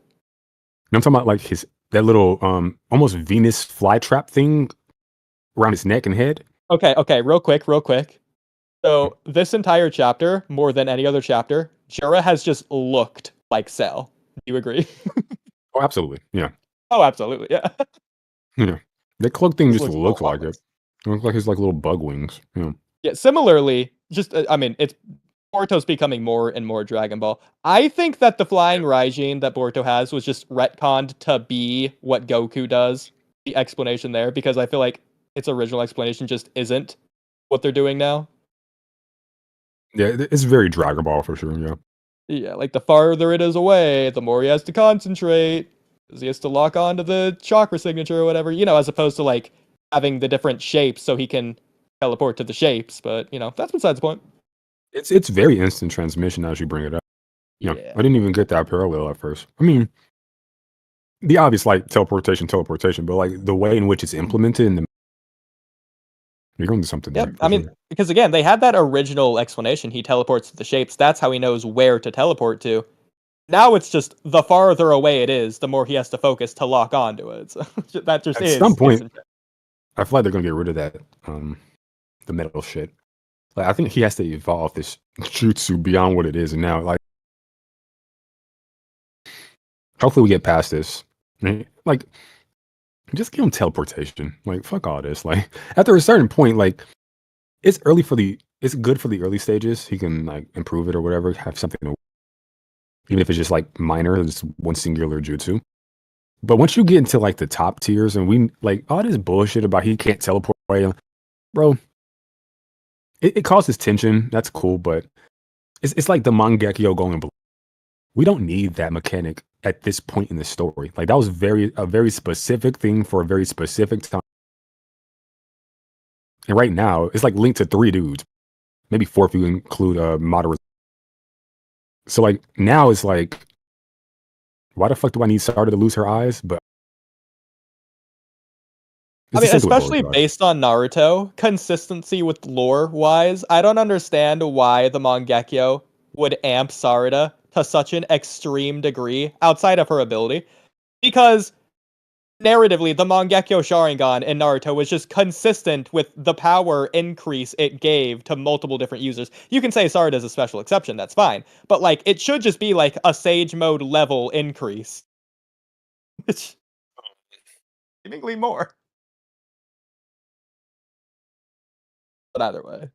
I'm talking about like that little almost Venus flytrap thing around his neck and head. Okay, real quick. So, this entire chapter, more than any other chapter, Jura has just looked like Cell. Do you agree? Oh, absolutely. Yeah. Oh, absolutely, yeah. Yeah. That cloak thing This just looks looks like it. It looks like his like little bug wings. Yeah. Yeah, similarly, just I mean, it's Boruto's becoming more and more Dragon Ball. I think that the flying Raijin that Boruto has was just retconned to be what Goku does. The explanation there, because I feel like its original explanation just isn't what they're doing now. Yeah, it's very Dragon Ball for sure. Yeah. Yeah, like the farther it is away, the more he has to concentrate. 'Cause he has to lock onto the chakra signature or whatever, as opposed to like having the different shapes so he can teleport to the shapes. But that's besides the point. It's very instant transmission as you bring it up. Yeah. Yeah. I didn't even get that parallel at first. I mean, the obvious like teleportation, but like the way in which it's implemented in the you're going to something there Yep. for I mean, sure. because again, they had that original explanation. He teleports to the shapes. That's how he knows where to teleport to. Now it's just the farther away it is, the more he has to focus to lock onto it. So that just At some is point, instant. I feel like they're gonna get rid of that the metal shit. Like I think he has to evolve this jutsu beyond what it is now. Like hopefully we get past this. Like just give him teleportation. Like fuck all this. Like after a certain point, like it's good for the early stages. He can like improve it or whatever, have something to, even if it's just like minor, it's one singular jutsu. But once you get into like the top tiers and we like all this bullshit about he can't teleport away, bro, it causes tension. That's cool, but it's like the Mangekyo going blue. We don't need that mechanic at this point in the story. Like that was a very specific thing for a very specific time. And right now, it's like linked to 3 dudes, maybe 4 if you include Madara. So like now it's like, why the fuck do I need Sarada to lose her eyes? But I mean, especially based on Naruto, consistency with lore-wise, I don't understand why the Mangekyo would amp Sarada to such an extreme degree outside of her ability. Because narratively, the Mangekyo Sharingan in Naruto was just consistent with the power increase it gave to multiple different users. You can say Sarada is a special exception, that's fine. But, like, it should just be, like, a Sage Mode level increase. Which... seemingly more. But either way.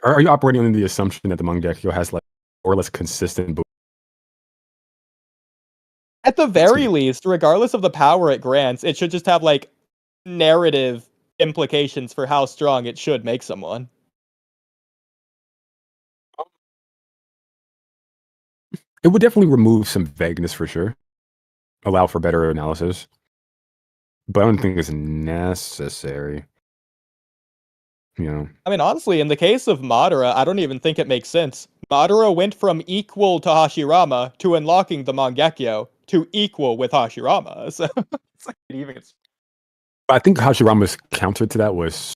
Are you operating under the assumption that the Mangekyo has, like, or less consistent boost? At the very least, regardless of the power it grants, it should just have, like, narrative implications for how strong it should make someone. It would definitely remove some vagueness for sure. Allow for better analysis. But I don't think it's necessary. You know. I mean, honestly, in the case of Madara, I don't even think it makes sense. Madara went from equal to Hashirama to unlocking the Mangekyo to equal with Hashirama. So it's like even. I think Hashirama's counter to that was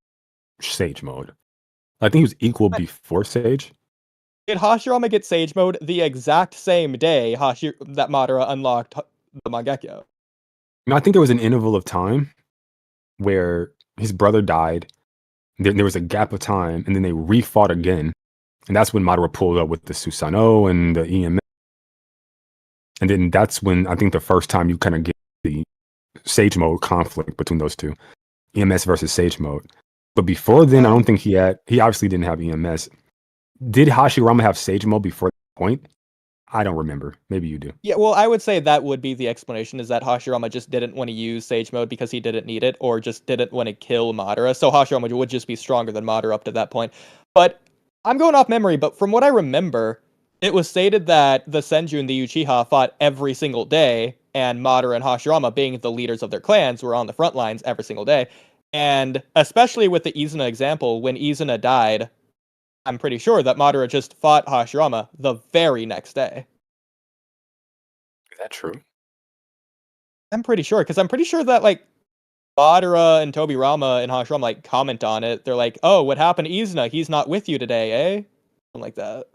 Sage Mode. I think he was equal before Sage. Did Hashirama get Sage Mode the exact same day that Madara unlocked the Mangekyo? No, I think there was an interval of time where his brother died. There was a gap of time, and then they refought again. And that's when Madara pulled up with the Susanoo and the EMS. And then that's when I think the first time you kind of get the Sage Mode conflict between those two. EMS versus Sage Mode. But before then, I don't think he obviously didn't have EMS. Did Hashirama have Sage Mode before that point? I don't remember. Maybe you do. Yeah, well, I would say that would be the explanation, is that Hashirama just didn't want to use Sage Mode because he didn't need it, or just didn't want to kill Madara. So Hashirama would just be stronger than Madara up to that point. But I'm going off memory, but from what I remember, it was stated that the Senju and the Uchiha fought every single day, and Madara and Hashirama, being the leaders of their clans, were on the front lines every single day. And especially with the Izuna example, when Izuna died, I'm pretty sure that Madara just fought Hashirama the very next day. Is that true? I'm pretty sure, because I'm pretty sure that, like, Madara and Tobirama and Hashirama, like, comment on it. They're like, oh, what happened to Izuna? He's not with you today, eh? Something like that.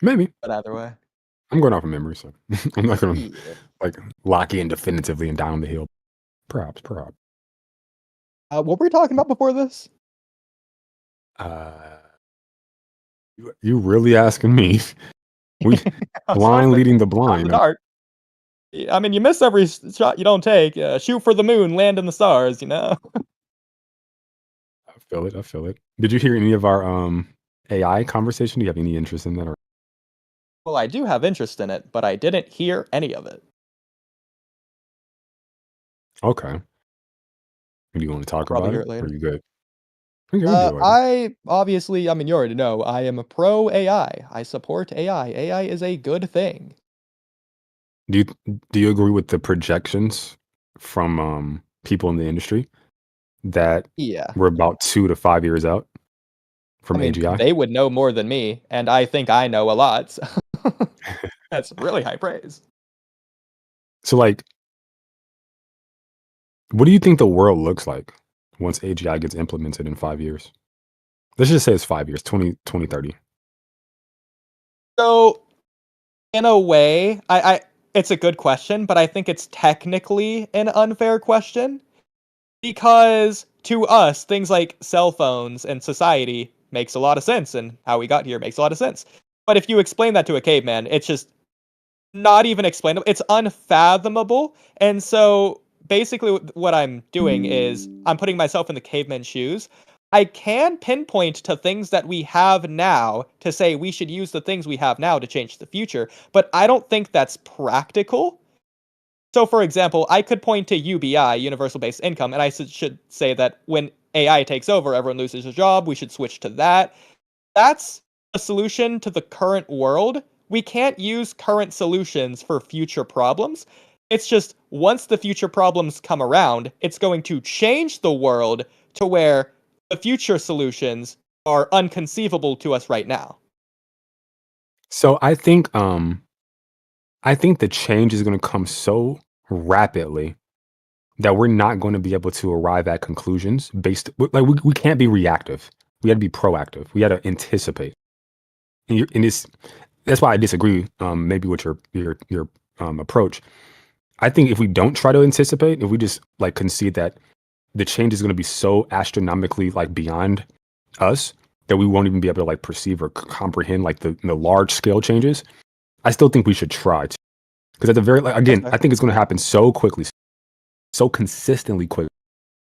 Maybe. But either way. I'm going off of memory, so I'm not going to, like, lock in definitively and down the hill. Perhaps. What were we talking about before this? You really asking me? We blind leading the blind. Dark. I mean, you miss every shot you don't take. Shoot for the moon, land in the stars. You know. I feel it. Did you hear any of our AI conversation? Do you have any interest in that? Or? Well, I do have interest in it, but I didn't hear any of it. Okay. Do you want to talk about it? Later. Or are you good? I obviously, I mean, you already know, I am a pro AI. I support AI. AI is a good thing. Do you agree with the projections from people in the industry that we're about 2 to 5 years out from AGI? They would know more than me, and I think I know a lot. So that's really high praise. So, like, what do you think the world looks like once AGI gets implemented in 5 years? Let's just say it's 5 years, 2030. So, in a way, it's a good question, but I think it's technically an unfair question. Because to us, things like cell phones and society makes a lot of sense, and how we got here makes a lot of sense. But if you explain that to a caveman, it's just not even explainable. It's unfathomable. And so basically what I'm doing is I'm putting myself in the caveman's shoes. I can pinpoint to things that we have now to say we should use the things we have now to change the future, but I don't think that's practical. So, for example, I could point to UBI, Universal Basic Income, and I should say that when AI takes over, everyone loses a job, we should switch to that. That's a solution to the current world. We can't use current solutions for future problems. It's just once the future problems come around, it's going to change the world to where the future solutions are unconceivable to us right now. So I think the change is going to come so rapidly that we're not going to be able to arrive at conclusions based like we can't be reactive. We got to be proactive. We got to anticipate. And that's why I disagree maybe with your approach. I think if we don't try to anticipate, if we just like concede that the change is going to be so astronomically like beyond us that we won't even be able to like perceive or comprehend like the large scale changes, I still think we should try to. Because at the very again, I think it's going to happen so quickly, so consistently quick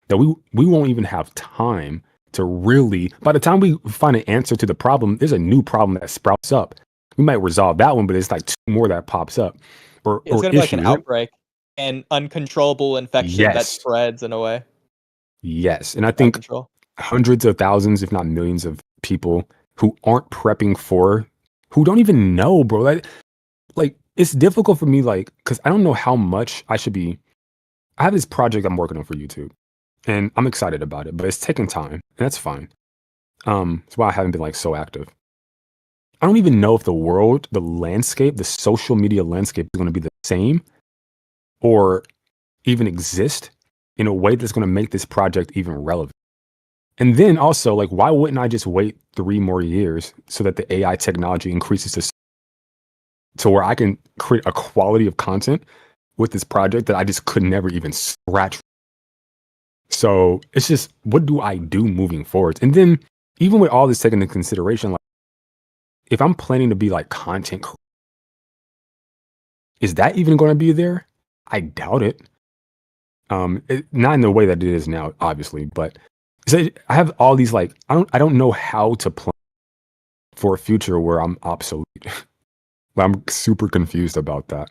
that we won't even have time to really. By the time we find an answer to the problem, there's a new problem that sprouts up. We might resolve that one, but it's like two more that pops up, or It's going to be like an outbreak and uncontrollable infection that spreads in a way. Yes, and I think hundreds of thousands, if not millions, of people who aren't prepping for, who don't even know, bro. Like it's difficult for me, like, because I don't know how much I should be. I have this project I'm working on for YouTube, and I'm excited about it, but it's taking time, and that's fine. That's why I haven't been like so active. I don't even know if the world, the landscape, the social media landscape is going to be the same, or even exist in a way that's going to make this project even relevant. And then also, like, why wouldn't I just wait 3 more years so that the AI technology increases to where I can create a quality of content with this project that I just could never even scratch. So it's just, what do I do moving forward? And then even with all this taken into consideration, like if I'm planning to be like content, is that even going to be there? I doubt it. Not in the way that it is now, obviously, but so I have all these like I don't know how to plan for a future where I'm obsolete. I'm super confused about that.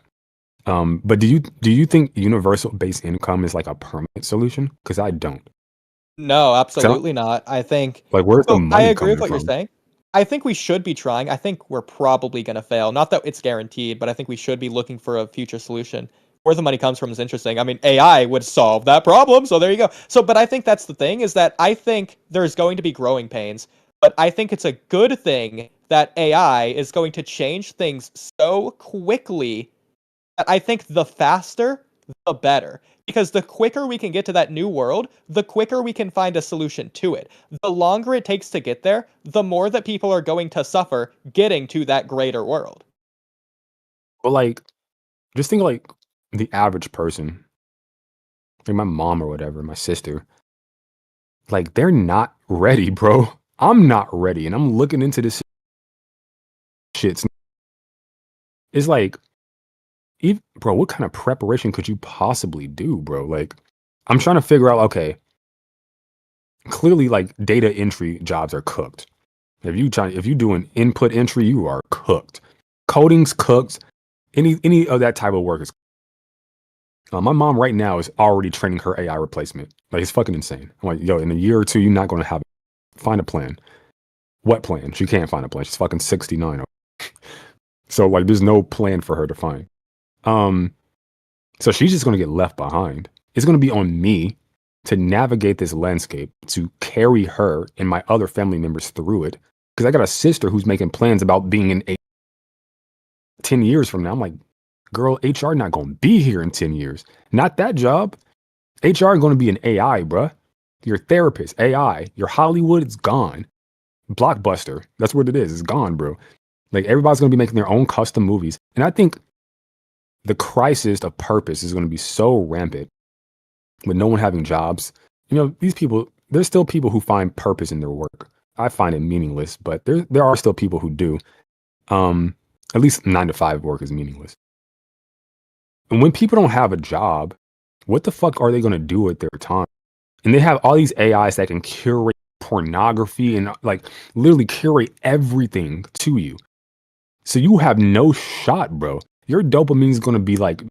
But do you think universal base income is like a permanent solution? Because I don't. No, absolutely not. I think like where's the money I agree with what coming you're from? saying. I think we should be trying. I think we're probably going to fail. Not that it's guaranteed, but I think we should be looking for a future solution. Where the money comes from is interesting. I mean, AI would solve that problem, so there you go. So, but I think that's the thing, is that I think there's going to be growing pains, but I think it's a good thing that AI is going to change things so quickly that I think the faster, the better. Because the quicker we can get to that new world, the quicker we can find a solution to it. The longer it takes to get there, the more that people are going to suffer getting to that greater world. But like, just think like the average person, like my mom or whatever, my sister, like they're not ready, bro. I'm not ready, and I'm looking into this shit. It's like, bro, what kind of preparation could you possibly do, bro? Like, I'm trying to figure out. Okay, clearly, like data entry jobs are cooked. If you doing input entry, you are cooked. Coding's cooked. Any of that type of work is. My mom right now is already training her AI replacement. Like it's fucking insane. I'm like, yo, in a year or two, you're not going to have it. Find a plan. What plan? She can't find a plan. She's fucking 69. So like, there's no plan for her to find. So she's just going to get left behind. It's going to be on me to navigate this landscape, to carry her and my other family members through it. Because I got a sister who's making plans about being in 10 years from now. I'm like, girl, HR not going to be here in 10 years. Not that job. HR going to be an AI, bruh. Your therapist, AI. Your Hollywood, it's gone. Blockbuster, that's what it is. It's gone, bro. Like everybody's going to be making their own custom movies. And I think the crisis of purpose is going to be so rampant with no one having jobs. You know, these people, there's still people who find purpose in their work. I find it meaningless, but there are still people who do. At least 9 to 5 work is meaningless. And when people don't have a job, what the fuck are they going to do with their time? And they have all these AIs that can curate pornography and like literally curate everything to you. So you have no shot, bro. Your dopamine is going to be like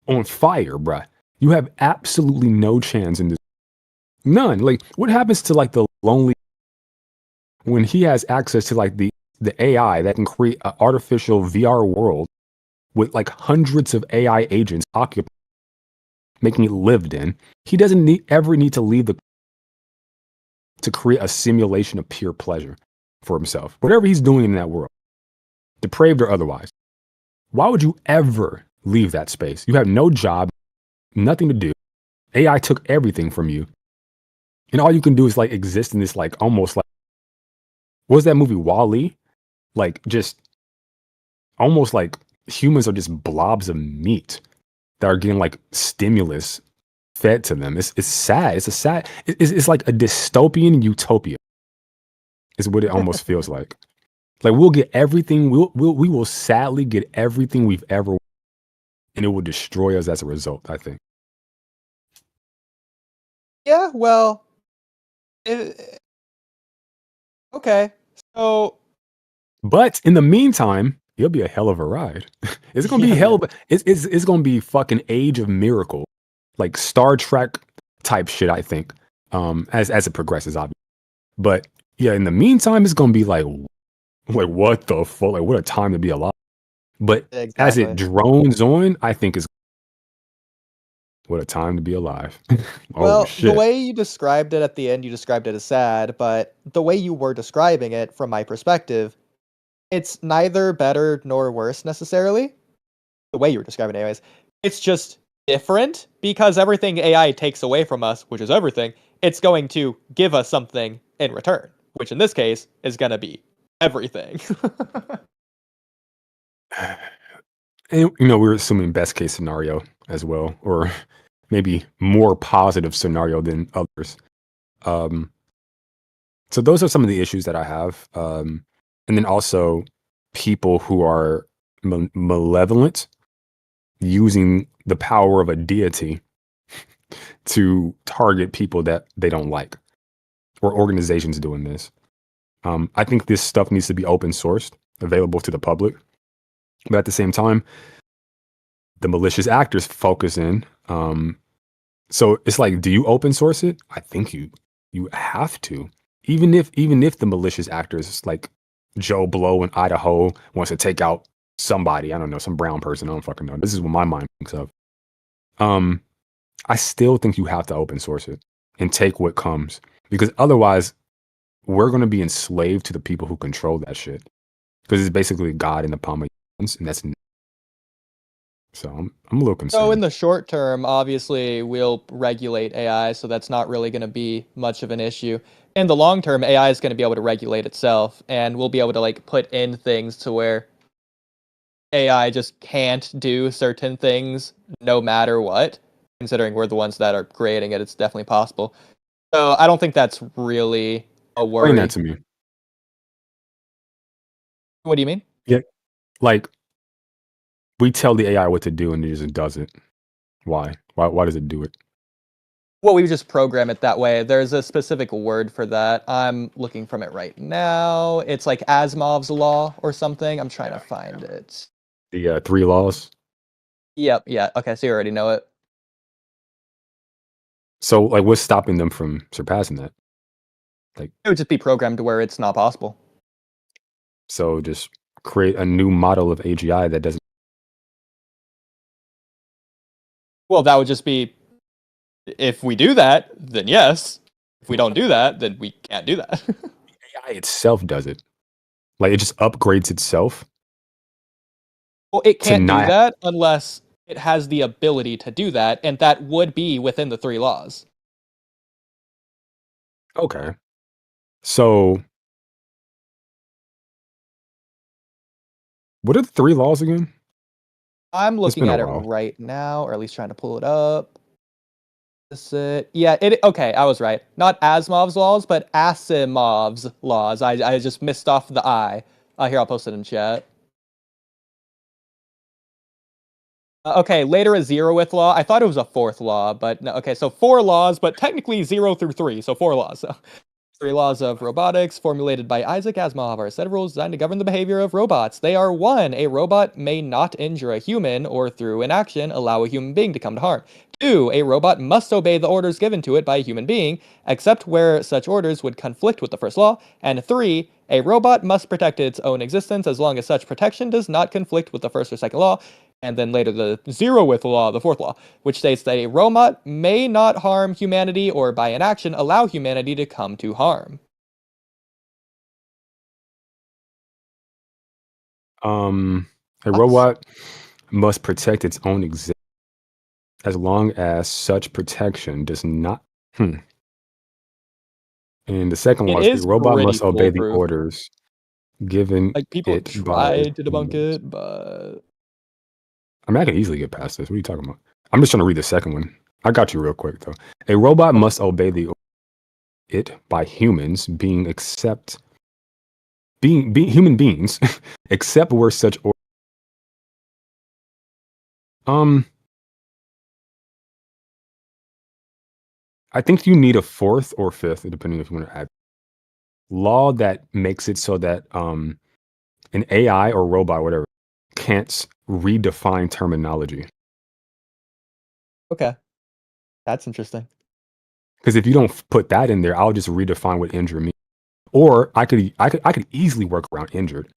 on fire, bruh. You have absolutely no chance in this. None. Like, what happens to like the lonely when he has access to like the AI that can create an artificial VR world with like hundreds of AI agents occupied, making it lived in? He doesn't ever need to leave to create a simulation of pure pleasure for himself. Whatever he's doing in that world, depraved or otherwise. Why would you ever leave that space? You have no job, nothing to do. AI took everything from you. And all you can do is like exist in this like almost like, what was that movie Wall-E? Like just almost like humans are just blobs of meat that are getting like stimulus fed to them. It's sad. It's like a dystopian utopia is what it almost feels like. Like we'll get everything. We will sadly get everything we've ever, and it will destroy us as a result, I think. Yeah, well, it, okay. So, But in the meantime, it'll be a hell of a ride. It's gonna be yeah, hell. It's gonna be fucking Age of Miracle, like Star Trek type shit. I think, as it progresses, obviously. But yeah, in the meantime, it's gonna be like what the fuck? Like what a time to be alive. But as it exactly. drones on, I think is what a time to be alive. Oh Well, the shit. way you described it at the end, you described it as sad, but the way you were describing it, from my perspective, it's neither better nor worse necessarily. The way you were describing it, anyways. It's just different because everything AI takes away from us, which is everything, it's going to give us something in return, which in this case is going to be everything. And you know, we're assuming best case scenario as well, or maybe more positive scenario than others. Um, so those are some of the issues that I have. And then also people who are malevolent using the power of a deity to target people that they don't like, or organizations doing this. I think this stuff needs to be open sourced, available to the public. But at the same time, the malicious actors focus in. So it's like, do you open source it? I think you have to. Even if the malicious actors like Joe Blow in Idaho wants to take out somebody, I don't know, some brown person, I don't fucking know. This is what my mind thinks of. I still think you have to open source it and take what comes, because otherwise we're going to be enslaved to the people who control that shit, because it's basically God in the palm of your hands, and that's so I'm a little concerned. So in the short term, obviously we'll regulate AI, so that's not really going to be much of an issue. In the long term, AI is going to be able to regulate itself, and we'll be able to like put in things to where AI just can't do certain things no matter what. Considering we're the ones that are creating it, it's definitely possible. So I don't think that's really a Explain that worry. to me. What do you mean? Yeah, like we tell the AI what to do and it just does it. Why? Why does it do it? Well, we just program it that way. There's a specific word for that. I'm looking from it right now. It's like Asimov's law or something. I'm trying to find it. The three laws. Yep, yeah. Okay, so you already know it. So like, what's stopping them from surpassing that? Like, It would just be programmed to where it's not possible. so just create a new model of AGI that doesn't. Well, that would just be, if we do that, then yes. If we don't do that, then we can't do that. AI itself does it. Like it just upgrades itself. Well, it To can't do not. that unless it has the ability to do that, and that would be within the three laws. Okay. So what are the three laws again? I'm It's been looking a at it while. right now, or at least trying to pull it up. Is it? Yeah, it. Okay, I was right. Not Asimov's laws, but Asimov's laws. I just missed off the I. Here, I'll post it in chat. Okay, later a zeroth law. I thought it was a fourth law, but no. Okay, so 4 laws, but technically 0 through 3, so 4 laws. So. Three laws of robotics formulated by Isaac Asimov are a set of rules designed to govern the behavior of robots. They are 1. A robot may not injure a human or through inaction allow a human being to come to harm. 2. A robot must obey the orders given to it by a human being, except where such orders would conflict with the first law. And 3. A robot must protect its own existence as long as such protection does not conflict with the first or second law. And then later the zeroth law, the fourth law, which states that a robot may not harm humanity or by inaction allow humanity to come to harm. A robot must protect its own existence as long as such protection does not. And the second It law is the robot pretty must obey the foolproof. orders given Like, people it by. tried to debunk it, but I mean, I could easily get past this. What are you talking about? I'm just trying to read the second one. I got you real quick though. A robot must obey it by humans being human beings, except where such I think you need a fourth or fifth, depending if you want to add law that makes it so that an AI or robot, whatever, can't redefine terminology. okay. That's interesting. Because if you don't put that in there, I'll just redefine what injured means. Or I could easily work around injured.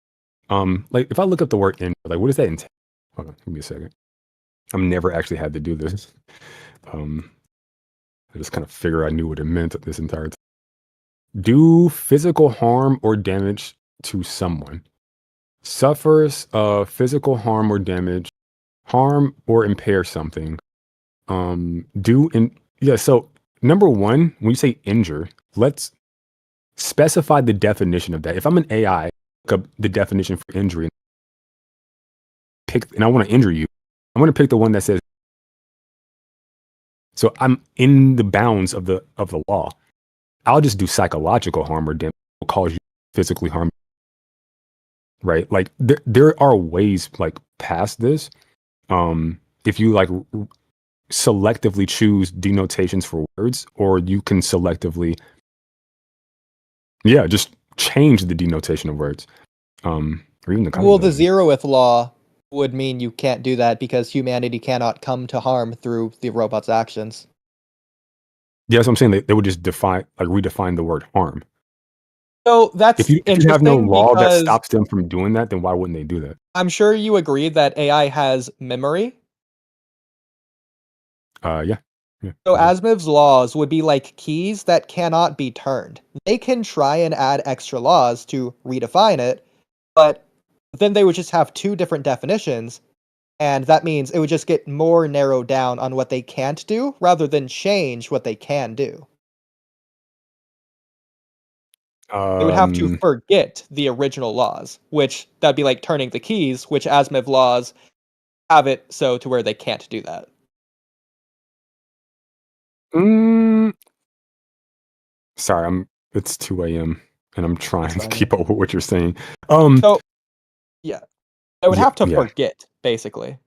Like if I look up the word injured, like what does that entail? Hold on, give me a second. I've never actually had to do this. I just kind of figure I knew what it meant this entire time. Do physical harm or damage to someone. Suffers physical harm or damage, harm or impair something. So number one, when you say injure, let's specify the definition of that. If I'm an AI, look up the definition for injury, and I want to injure you, I'm going to pick the one that says. So I'm in the bounds of the law. I'll just do psychological harm or damage. Will cause you physically harm. Right? Like there are ways like past this. If you like selectively choose denotations for words, or you can selectively, just change the denotation of words. Or even the Well, the zeroth law would mean you can't do that because humanity cannot come to harm through the robot's actions. Yeah, that's what I'm saying. They would just redefine the word harm. So that's if you have no law that stops them from doing that, then why wouldn't they do that? I'm sure you agree that AI has memory. Yeah. So Asimov's laws would be like keys that cannot be turned. They can try and add extra laws to redefine it, but then they would just have two different definitions, and that means it would just get more narrowed down on what they can't do rather than change what they can do. They would have to forget the original laws, which that'd be like turning the keys, which Asimov laws have it so to where they can't do that. Sorry, it's 2 a.m. and I'm trying to keep up with what you're saying. Yeah. I would have to forget, basically.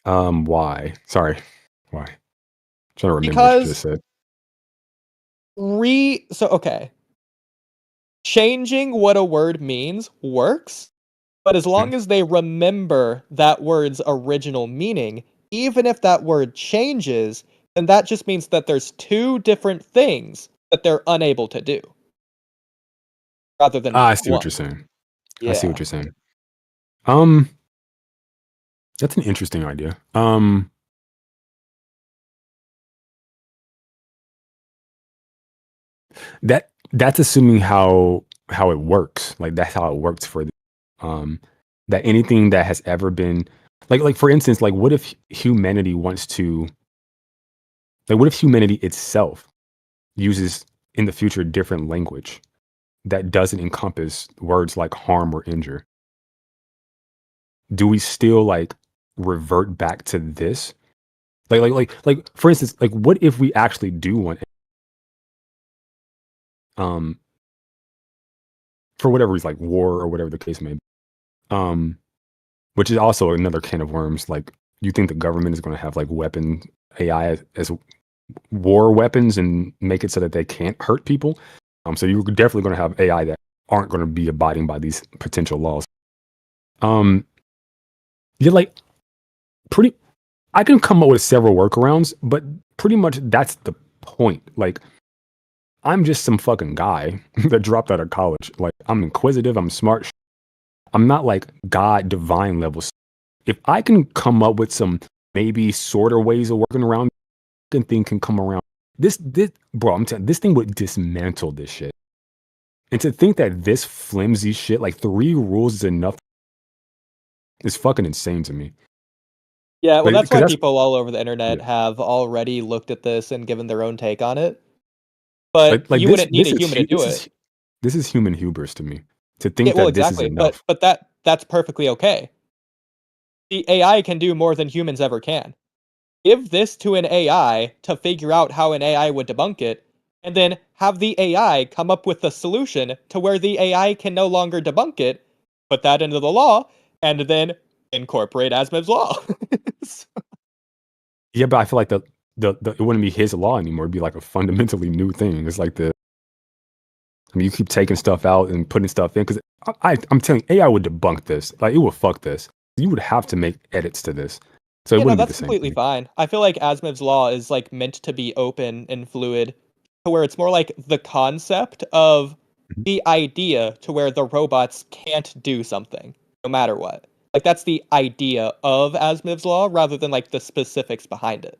Why? Sorry. Why? I'm trying to remember what you just said. Okay. Changing what a word means works, but as long as they remember that word's original meaning, even if that word changes, then that just means that there's two different things that they're unable to do. Rather than I see what you're saying. Yeah. I see what you're saying. That's an interesting idea. That's assuming how it works. Like that's how it works for that anything that has ever been like for instance, like what if humanity itself uses in the future different language that doesn't encompass words like harm or injure? Do we still like revert back to this? Like for instance, like what if we actually do want for whatever reason, like war or whatever the case may be. Which is also another can of worms. Like you think the government is going to have like weapon AI as war weapons and make it so that they can't hurt people? So you're definitely going to have AI that aren't going to be abiding by these potential laws. You're like pretty. I can come up with several workarounds, but pretty much that's the point. Like, I'm just some fucking guy that dropped out of college. Like, I'm inquisitive, I'm smart. I'm not like God divine levels. If I can come up with some maybe sorter ways of working around, thing can come around. This, bro, I'm telling this thing would dismantle this shit. And to think that this flimsy shit, like 3 rules is enough, is fucking insane to me. Yeah, well, Like, that's 'cause why people all over the internet Yeah. have already looked at this and given their own take on it. But like you this, wouldn't need this a is human to hu- do this it. is this is human hubris to me. To Yeah, think well, that this is exactly. enough. But that's perfectly okay. The AI can do more than humans ever can. Give this to an AI to figure out how an AI would debunk it, and then have the AI come up with a solution to where the AI can no longer debunk it, put that into the law, and then incorporate Asimov's law. Yeah, but I feel like the it wouldn't be his law anymore. It'd be like a fundamentally new thing. It's like you keep taking stuff out and putting stuff in because I'm telling you, AI would debunk this. Like, it would fuck this. You would have to make edits to this, so it Yeah, no, wouldn't be the that's same completely thing. fine. I feel like Asimov's law is like meant to be open and fluid, to where it's more like the concept of Mhm. the idea to where the robots can't do something no matter what. Like that's the idea of Asimov's law rather than like the specifics behind it.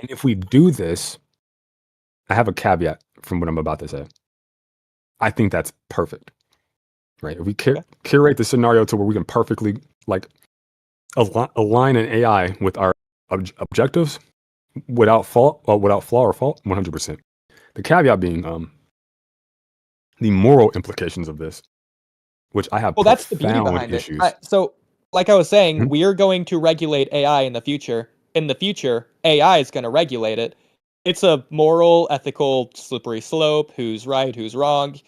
And if we do this, I have a caveat from what I'm about to say. I think that's perfect, right? If we Okay. curate the scenario to where we can perfectly like align an AI with our objectives without fault, or without flaw or fault, 100%. The caveat being the moral implications of this, which I have Well, that's the beauty profound behind it. issues. So, like I was saying, Mhm. we're going to regulate AI in the future. In the future, AI is going to regulate it. It's a moral, ethical, slippery slope. Who's right? Who's wrong?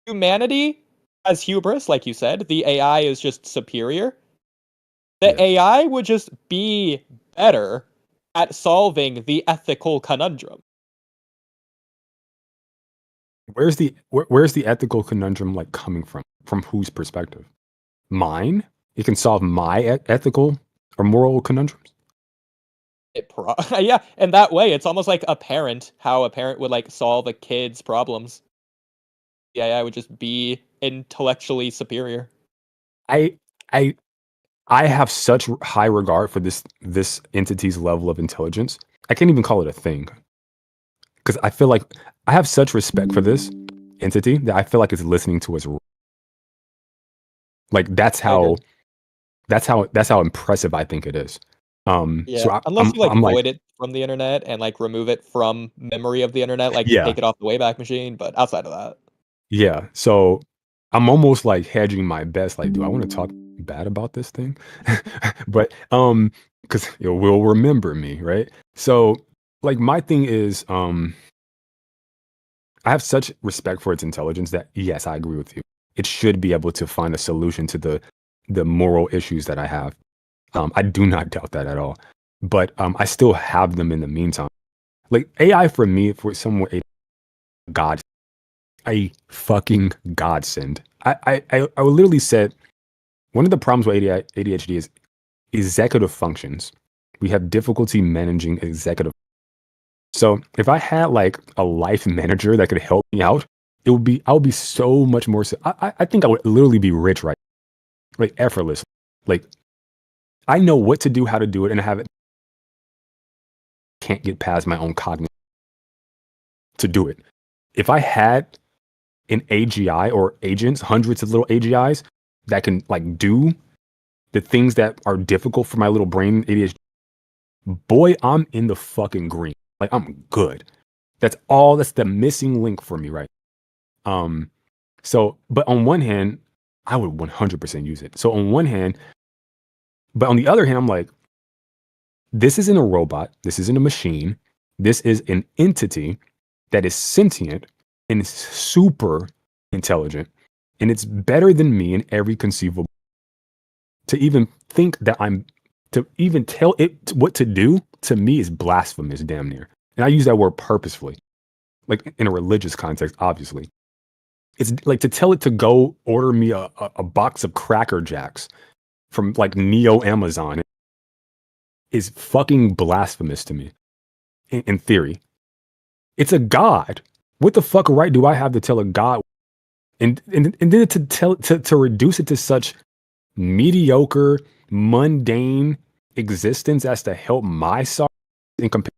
Humanity has hubris, like you said. The AI is just superior. The Yes. AI would just be better at solving the ethical conundrum. Where's the ethical conundrum like coming from? From whose perspective? Mine? It can solve my ethical or moral conundrums. Yeah, and that way, it's almost like a parent. How a parent would like solve a kid's problems. The AI would just be intellectually superior. I I I have such high regard for this entity's level of intelligence. I can't even call it a thing because I feel like I have such respect for this entity that I feel like it's listening to us. Like, I agree. that's how impressive I think it is. Yeah, So unless you like I'm like, void it from the internet and like remove it from memory of the internet, like yeah, take it off the Wayback Machine. But outside of that, yeah. So I'm almost like hedging my bets. Like, do I want to talk bad about this thing? But because it will remember me, right? So like my thing is, I have such respect for its intelligence that yes, I agree with you. It should be able to find a solution to the moral issues that I have. I do not doubt that at all. But I still have them in the meantime. Like AI for me, for someone a god, a fucking godsend. I literally said one of the problems with ADHD is executive functions. We have difficulty managing executive. So if I had like a life manager that could help me out, I would be so much more. I think I would literally be rich, right? Like effortless. Like I know what to do, how to do it, and I have it. Can't get past my own cognitive to do it. If I had an AGI or agents, hundreds of little AGIs that can like do the things that are difficult for my little brain ADHD, boy, I'm in the fucking green. Like I'm good. That's all. That's the missing link for me, right? Um, so, but on one hand, I would 100% use it. So on one hand, but on the other hand, I'm like, this isn't a robot. This isn't a machine. This is an entity that is sentient and is super intelligent. And it's better than me in every conceivable. To even think that to even tell it what to do, to me is blasphemous, damn near. And I use that word purposefully. like in a religious context, obviously. It's like to tell it to go order me a box of Cracker Jacks from like Neo Amazon is fucking blasphemous to me. In theory, it's a god. What the fuck right do I have to tell a god? And then to reduce it to such mediocre, mundane existence as to help my sorrow and compare,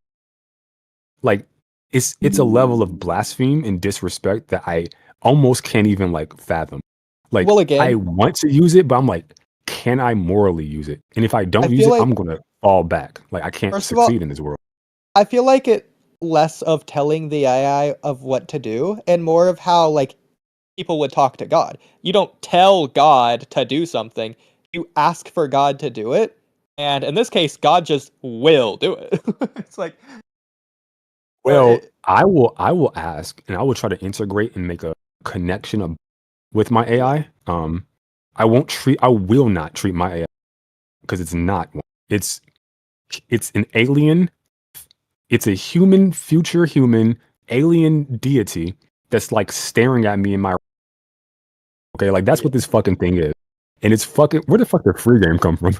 like it's a level of blasphemy and disrespect that I almost can't even like fathom. Like Well, again, I want to use it, but I'm like, can I morally use it? And if I I don't use feel it, like, I'm gonna fall back. Like I can't first of all, succeed in this world. I feel like it less of telling the AI of what to do and more of how like people would talk to God. You don't tell God to do something. You ask for God to do it. And in this case, God just will do it. It's like Well, I will ask and I will try to integrate and make a connection with my AI. I will not treat my AI because it's not one. It's an alien. It's a human, future human, alien deity that's like staring at me in my okay. Like that's what this fucking thing is, and it's fucking. Where the fuck did free game come from?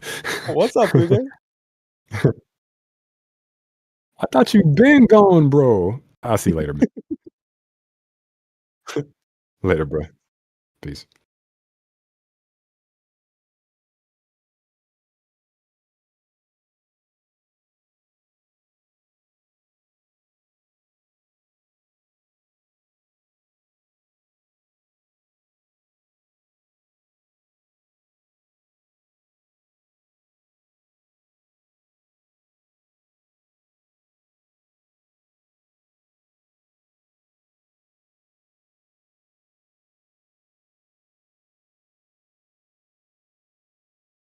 what's up, Ruger? I thought you been gone, bro. I'll see you later, man. Later, bro. Peace.